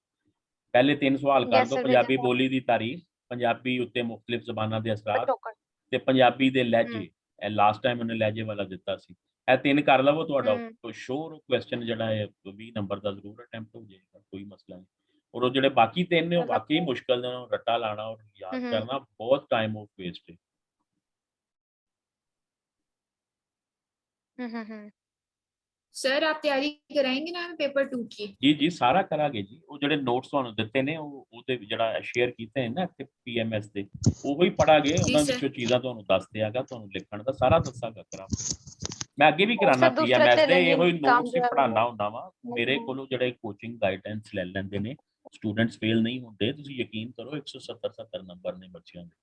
ਪਹਿਲੇ 3 ਸਵਾਲ ਕਰ यस ਦਿਓ, सर ਪੰਜਾਬੀ ਬੋਲੀ ਦੀ ਤਾਰੀਫ, ਪੰਜਾਬੀ ਉੱਤੇ ਮੁxtਲਿਫ ਜ਼ਬਾਨਾਂ ਦੇ ਅਸਰਾਤ टोकन ਤੇ ਪੰਜਾਬੀ ਦੇ ਲਹਿਜੇ। ਇਹ ਲਾਸਟ ਟਾਈਮ ਉਹਨੇ ਲਹਿਜੇ ਵਾਲਾ ਦਿੱਤਾ ਸੀ। ਇਹ 3 ਕਰ ਲਵੋ, ਤੁਹਾਡਾ ਸ਼ੋਰ ਕੁਐਸਚਨ ਜਿਹੜਾ ਹੈ 20 ਨੰਬਰ ਦਾ ਜ਼ਰੂਰ ਅਟੈਂਪਟ ਹੋ ਜਾਏਗਾ, ਕੋਈ ਮਸਲਾ ਨਹੀਂ। और वो ਜਿਹੜੇ ਬਾਕੀ 3 ਨੇ ਉਹ ਵਾਕਈ ਮੁਸ਼ਕਲ ਨੇ, ਰੱਟਾ ਲਾਣਾ और याद करना बहुत टाइम ऑफ वेस्ट है। सर आप तैयारी कराएंगे ना हमें पेपर 2 की? जी ਸਾਰਾ ਕਰਾਂਗੇ ਜੀ। ਉਹ ਜਿਹੜੇ ਨੋਟਸ ਤੁਹਾਨੂੰ ਦਿੱਤੇ ਨੇ ਉਹ ਉਹਦੇ ਜਿਹੜਾ ਸ਼ੇਅਰ ਕੀਤੇ ਨੇ ਨਾ ਇੱਥੇ ਪੀਐਮਐਸ ਦੇ, ਉਹੋ ਹੀ ਪੜਾਂਗੇ। ਉਹਨਾਂ ਵਿੱਚੋਂ ਚੀਜ਼ਾਂ ਤੁਹਾਨੂੰ ਦੱਸ ਦਿਆਂਗਾ, ਤੁਹਾਨੂੰ ਲਿਖਣ ਦਾ ਸਾਰਾ ਦੱਸਾਂਗਾ ਕਰਾਂਗੇ। ਮੈਂ ਅੱਗੇ ਵੀ ਕਰਾਣਾ ਪੀਐਮਐਸ ਦੇ ਇਹੋ ਹੀ ਨੋਟਸ ਹੀ ਪੜਾਉਣਾ ਹੁੰਦਾ ਵਾ। ਮੇਰੇ ਕੋਲੋਂ ਜਿਹੜੇ ਕੋਚਿੰਗ ਗਾਈਡੈਂਸ ਲੈ ਲੈਂਦੇ ਨੇ ਸਟੂਡੈਂਟਸ ਫੇਲ ਨਹੀਂ ਹੁੰਦੇ, ਤੁਸੀਂ ਯਕੀਨ ਕਰੋ 170 ਨੰਬਰ ਨੇ ਬੱਚਿਆਂ ਦੇ।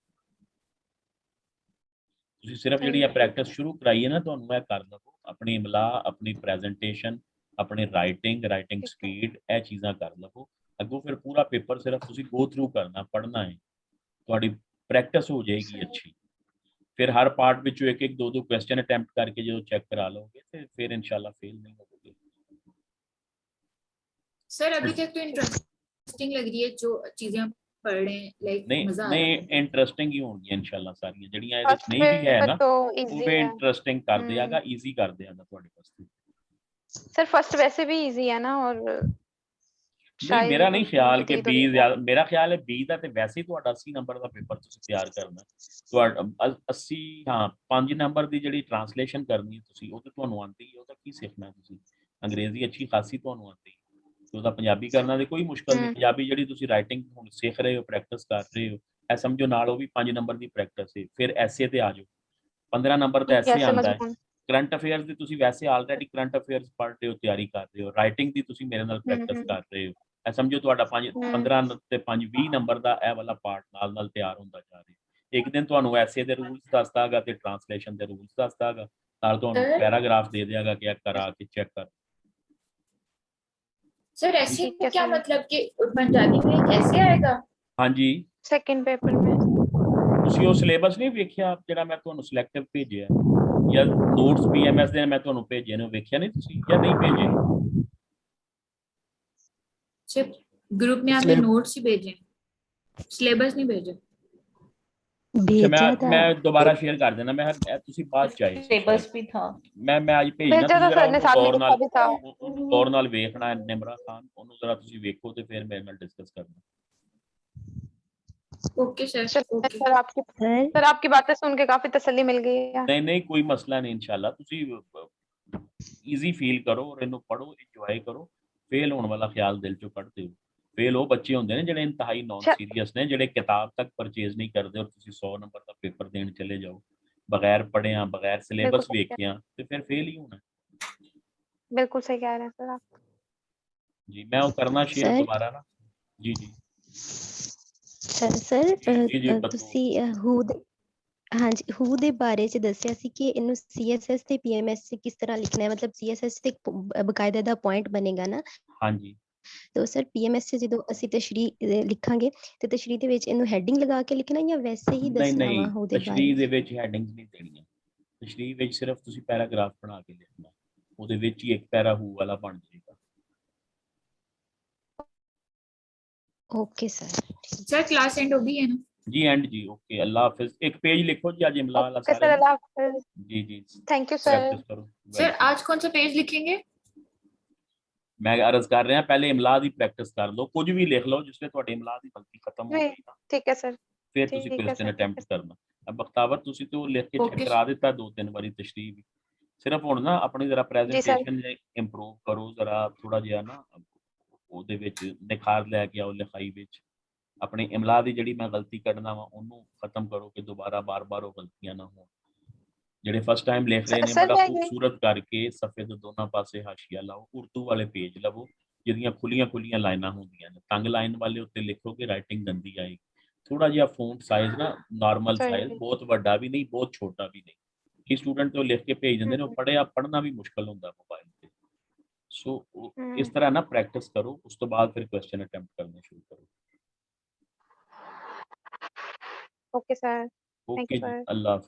ਤੁਸੀਂ ਸਿਰਫ ਜਿਹੜੀ ਪ੍ਰੈਕਟਿਸ ਸ਼ੁਰੂ ਕਰਾਈ ਹੈ ਨਾ, ਤੁਹਾਨੂੰ ਇਹ ਕਰ ਲਵੋ, ਆਪਣੀ ਇਮਲਾ, ਆਪਣੀ ਪ੍ਰੈਜੈਂਟੇਸ਼ਨ, ਆਪਣੀ ਰਾਈਟਿੰਗ ਸਪੀਡ, ਇਹ ਚੀਜ਼ਾਂ ਕਰ ਲਵੋ। ਅੱਗੋਂ ਫਿਰ ਪੂਰਾ ਪੇਪਰ ਸਿਰਫ ਤੁਸੀਂ ਗੋ ਥਰੂ ਕਰਨਾ, ਪੜ੍ਹਨਾ ਹੈ, ਤੁਹਾਡੀ ਪ੍ਰੈਕਟਿਸ ਹੋ ਜਾਏਗੀ ਅੱਛੀ। ਫਿਰ ਹਰ ਪਾर्ट ਵਿੱਚੋਂ ਇੱਕ ਇੱਕ 2-2 ਕੁਐਸਚਨ ਅਟੈਂਪਟ ਕਰਕੇ ਜਦੋਂ ਚੈੱਕ ਕਰਾ ਲਓਗੇ ਤੇ ਫਿਰ ਇਨਸ਼ਾਅੱਲਾ ਫੇਲ नहीं होगे। सर अभी तक तो इंटरेस्टिंग लग रही है जो चीजें हम पढ़ रहे हैं, लाइक मजा आ रहा है। नहीं इंटरेस्टिंग ही होंगी इंशाल्लाह सारियां ਜਿਹੜੀਆਂ ਇਹਦੇ ਵਿੱਚ ਨਹੀਂ ਵੀ ਹੈ ਨਾ ਉਹ ਵੀ ਇੰਟਰਸਟਿੰਗ ਕਰ ਦਿਆਗਾ, ਈਜ਼ੀ ਕਰ ਦਿਆਗਾ ਤੁਹਾਡੇ ਵਾਸਤੇ। सर फर्स्ट वैसे भी इजी है ना और नहीं मेरा नहीं ख्याल कि बी ज्यादा, मेरा ख्याल है बी ਦਾ ਤੇ ਵੈਸੇ ਹੀ ਤੁਹਾਡਾ 80 ਨੰਬਰ ਦਾ ਪੇਪਰ ਤੁਸੀਂ ਤਿਆਰ ਕਰਨਾ। ਤੁਹਾਡਾ 80 ਹਾਂ 5 ਨੰਬਰ ਦੀ ਜਿਹੜੀ ਟ੍ਰਾਂਸਲੇਸ਼ਨ ਕਰਨੀ ਹੈ ਤੁਸੀਂ, ਉਹ ਤੇ ਤੁਹਾਨੂੰ ਆਉਂਦੀ ਹੈ, ਉਹਦਾ ਕੀ ਸਿੱਖਣਾ ਤੁਸੀਂ। ਅੰਗਰੇਜ਼ੀ ਅੱਛੀ ਖਾਸੀ ਤੁਹਾਨੂੰ ਆਉਂਦੀ ਹੈ ਤੇ ਉਹਦਾ ਪੰਜਾਬੀ ਕਰਨਾ ਦੇ ਕੋਈ ਮੁਸ਼ਕਲ ਨਹੀਂ। ਪੰਜਾਬੀ ਜਿਹੜੀ ਤੁਸੀਂ ਰਾਈਟਿੰਗ ਹੁਣ ਸਿੱਖ ਰਹੇ ਹੋ, ਪ੍ਰੈਕਟਿਸ ਕਰ ਰਹੇ ਹੋ, ਇਹ ਸਮਝੋ ਨਾਲ ਉਹ ਵੀ 5 ਨੰਬਰ ਦੀ ਪ੍ਰੈਕਟਿਸ ਹੈ। ਫਿਰ ਐਸੇ ਤੇ ਆ ਜਾਓ, 15 ਨੰਬਰ ਤਾਂ ਐਸੇ ਆਉਂਦਾ ਹੈ। ਕਰੰਟ ਅਫੇਅਰਸ ਦੀ ਤੁਸੀਂ ਵੈਸੇ ਆਲਰੇਡੀ ਕਰੰਟ ਅਫੇਅਰਸ ਪੜ੍ਹ ਰਹੇ ਹੋ, ਤਿਆਰੀ ਕਰ ਰਹੇ ਹੋ। ਰਾਈਟਿੰਗ ਦੀ ਤੁਸੀਂ ਮੇਰੇ ਨਾਲ ਪ੍ਰੈਕਟਿਸ ਕਰ ਰਹੇ ਹੋ। ਇਹ ਸਮਝੋ ਤੁਹਾਡਾ 15 ਤੇ 20 ਨੰਬਰ ਦਾ ਇਹ ਵਾਲਾ ਪਾਰਟ ਨਾਲ ਨਾਲ ਤਿਆਰ ਹੁੰਦਾ ਜਾ ਰਿਹਾ। ਇੱਕ ਦਿਨ ਤੁਹਾਨੂੰ ਐਸੇ ਦੇ ਰੂਲਸ ਦੱਸਦਾਗਾ ਤੇ ਟ੍ਰਾਂਸਲੇਸ਼ਨ ਦੇ ਰੂਲਸ ਦੱਸਦਾਗਾ, ਨਾਲ ਤੁਹਾਨੂੰ ਪੈਰਾਗ੍ਰਾਫ ਦੇ ਦਿਆਗਾ ਕਿ ਇਹ ਕਰਾ ਕੇ ਚੈੱਕ ਕਰ। सर ऐसे ठीक का है क्या सर। मतलब कि पंजाबी में कैसे आएगा? हाँ जी, सेकंड पेपर में ਤੁਸੀਂ ਉਹ ਸਿਲੇਬਸ ਨਹੀਂ ਵੇਖਿਆ ਜਿਹੜਾ ਮੈਂ ਤੁਹਾਨੂੰ ਸਿਲੈਕਟਿਵ ਭੇਜਿਆ ਜਾਂ ਨੋਟਸ ਪੀਐਮਐਸ ਦੇ ਮੈਂ ਤੁਹਾਨੂੰ ਭੇਜੇ ਨੇ, ਵੇਖਿਆ ਨਹੀਂ ਤੁਸੀਂ ਜਾਂ ਨਹੀਂ ਭੇਜੇ? सिर्फ ग्रुप में आपने Syllab- नोट्स ही भेजे, सिलेबस नहीं भेजे। ਅੱਛਾ, भेजा था ਮੈਂ ਦੁਬਾਰਾ ਸ਼ੇਅਰ ਕਰ ਦੇਣਾ। ਮੈਂ ਤੁਸੀਂ ਬਾਅਦ ਚ ਆਏ ਸੀ सिलेबस भी था। ਮੈਂ ਅੱਜ ਭੇਜਣਾ, भेजा ਤੁਸੀਂ था ਜਰਾ सर ने, ਉਹਨੂੰ साथ में ਗੌਰ लिखा ਨਾਲ भी था। ਗੌਰ ਨਾਲ ਵੇਖਣਾ ਹੈ। ਨਿਮਰਾ ਖਾਨ, ਉਹਨੂੰ ਜਰਾ ਤੁਸੀਂ ਵੇਖੋ ਤੇ ਫਿਰ ਮੇਰੇ ਨਾਲ ਡਿਸਕਸ ਕਰਨਾ। ओके सर, चलिए ओके। सर सर आपकी बातें सुन के काफी तसल्ली मिल गई है। ਨਹੀਂ ਨਹੀਂ, ਕੋਈ ਮਸਲਾ ਨਹੀਂ। ਇਨਸ਼ਾਅੱਲਾ ਤੁਸੀਂ ਈਜ਼ੀ ਫੀਲ ਕਰੋ ਔਰ ਇਹਨੂੰ ਪੜੋ, ਇੰਜੋਏ ਕਰੋ। ਫੇਲ ਹੋਣ ਵਾਲਾ ਖਿਆਲ ਦਿਲ ਚੋਂ ਕੱਢ ਦਿਓ। ਫੇਲ ਉਹ ਬੱਚੇ ਹੁੰਦੇ ਨੇ ਜਿਹੜੇ ਇੰਤਹਾਈ ਨੌਨ अच्छा ਸੀਰੀਅਸ ਨੇ, ਜਿਹੜੇ ਕਿਤਾਬ ਤੱਕ ਪਰਚੇਜ਼ ਨਹੀਂ ਕਰਦੇ ਔਰ ਤੁਸੀਂ 100 ਨੰਬਰ ਦਾ ਪੇਪਰ ਦੇਣ ਚਲੇ ਜਾਓ ਬਗੈਰ ਪੜ੍ਹਿਆਂ, ਬਗੈਰ ਸਿਲੇਬਸ सही कह- ਵੇਖਿਆਂ, ਤੇ ਫਿਰ ਫੇਲ ਹੀ ਹੋਣਾ। बिल्कुल सही कह रहे हैं सर आप। ਜੀ ਮੈਂ ਉਹ ਕਰਨਾ ਸ਼ੇਅਰ सर ਦੁਬਾਰਾ ਨਾ। ਜੀ ਜੀ ਸਰ ਜੀ ਬਤੋ। ਤੁਸੀਂ ਹੂ ਦੇ ਹਾਂਜੀ ਹੂ ਦੇ ਬਾਰੇ ਚ ਦੱਸਿਆ ਸੀ ਕਿ ਇਹਨੂੰ ਸੀਐਸਐਸ ਤੇ ਪੀਐਮਐਸ ਚ ਕਿਸ ਤਰ੍ਹਾਂ ਲਿਖਣਾ ਹੈ, ਮਤਲਬ ਸੀਐਸਐਸ ਤੇ ਬਕਾਇਦਾ ਦਾ ਪੁਆਇੰਟ ਬਣੇਗਾ ਨਾ, ਹਾਂਜੀ ਤਾਂ ਸਰ ਪੀਐਮਐਸ ਚ ਜਦੋਂ ਅਸੀਂ ਤਸ਼ਰੀਹ ਲਿਖਾਂਗੇ ਤੇ ਤਸ਼ਰੀਹ ਦੇ ਵਿੱਚ ਇਹਨੂੰ ਹੈਡਿੰਗ ਲਗਾ ਕੇ ਲਿਖਣਾ ਜਾਂ ਵੈਸੇ ਹੀ ਨਹੀਂ ਦੱਸਣਾ ਵਾ ਨਹੀਂ, ਹੂ ਦੇ ਤਸ਼ਰੀਹ ਦੇ ਬਾਰੇ? ਵਿੱਚ ਹੈਡਿੰਗਸ ਨਹੀਂ ਦੇਣੀਆਂ। ਤਸ਼ਰੀਹ ਵਿੱਚ ਸਿਰਫ ਤੁਸੀਂ ਪੈਰਾਗ੍ਰਾਫ ਬਣਾ ਕੇ ਲਿਖਣਾ, ਉਹਦੇ ਵਿੱਚ ਹੀ ਇੱਕ ਪੈਰਾ ਹੂ ਵਾਲਾ ਬਣ ਜਾਏਗਾ। Okay sir. Sir class and हो गई है ना? जी एंड जी ओके, अल्लाह हाफिज। एक पेज लिखो जी आज इमला वाला ओके सारे सर, ने। अल्लाह हाफिज। जी जी थैंक यू सर। प्रैक्टिस करो। Sir Welcome। आज कौन सा पेज लिखेंगे? मैं अर्ज कर रहा पहले इमला की प्रैक्टिस कर लो, कुछ भी लिख लो जिससे ਤੁਹਾਡੀ इमला की गलती खत्म हो गई ना, ठीक है सर। फिर ठीक ਤੁਸੀਂ है क्वेश्चन सर, ठीक अटेम्प्ट करना। अब बख्तावर ਤੁਸੀਂ तो लिख के चेक Okay, करा ਦਿੱਤਾ 2-3 ਵਾਰੀ ਤਸ਼ਰੀਹ ਵੀ। सिर्फ ਹੁਣ ਨਾ ਆਪਣੀ ਜ਼ਰਾ ਪ੍ਰੈਜੈਂਟੇਸ਼ਨ ਇੰਪਰੂਵ ਕਰੋ, ਜ਼ਰਾ ਥੋੜਾ ਜਿਹਾ ਨਾ ਉਹਦੇ ਵਿੱਚ ਨਿਖਾਰ ਲੈ ਕੇ ਆਓ ਲਿਖਾਈ ਵਿੱਚ। ਆਪਣੀ ਇਮਲਾ ਦੀ ਜਿਹੜੀ ਮੈਂ ਗਲਤੀ ਕੱਢਣਾ ਵਾ ਉਹਨੂੰ ਖਤਮ ਕਰੋ ਕਿ ਦੁਬਾਰਾ ਬਾਰ-ਬਾਰ ਉਹ ਗਲਤੀਆਂ ਨਾ ਹੋਣ। ਜਿਹੜੇ ਫਸਟ ਟਾਈਮ ਲਿਖ ਰਹੇ ਨੇ सर ਬੜਾ मैं ये ਖੂਬਸੂਰਤ ਕਰਕੇ ਸਫੇ ਦੇ ਦੋਨਾਂ ਪਾਸੇ ਹਾਸ਼ੀਆ ਲਾਓ, ਉਰਦੂ ਵਾਲੇ ਪੇਜ ਲਵੋ ਜਿਹਦੀਆਂ ਖੁੱਲੀਆਂ ਲਾਈਨਾਂ ਹੁੰਦੀਆਂ ਨੇ। ਤੰਗ ਲਾਈਨ ਵਾਲੇ ਉੱਤੇ ਲਿਖੋਗੇ ਰਾਈਟਿੰਗ ਗੰਦੀ ਆਏਗੀ। ਥੋੜਾ ਜਿਹਾ ਫੌਂਟ ਸਾਈਜ਼ ਨਾ ਨਾਰਮਲ ਸਾਈਜ਼, ਬਹੁਤ ਵੱਡਾ ਵੀ ਨਹੀਂ ਬਹੁਤ ਛੋਟਾ ਵੀ ਨਹੀਂ। ਕਿ ਸਟੂਡੈਂਟ ਤੋਂ ਲਿਖ ਕੇ ਭੇਜ ਦਿੰਦੇ ਨੇ, ਉਹ ਪੜ੍ਹਨਾ ਵੀ ਮੁਸ਼ਕਲ ਹੁੰਦਾ ਮੋਬਾਈਲ ਤੇ। ਸੋ ਇਸ ਤਰ੍ਹਾਂ ਨਾ ਪ੍ਰੈਕਟਿਸ ਕਰੋ, ਉਸ ਤੋਂ ਬਾਅਦ ਫਿਰ ਕੁਐਸਚਨ ਅਟੈਂਪਟ ਕਰਨੇ ਸ਼ੁਰੂ ਕਰੋ। Okay sir, thank okay you ji, sir. अल्लाह हाफ़िज़।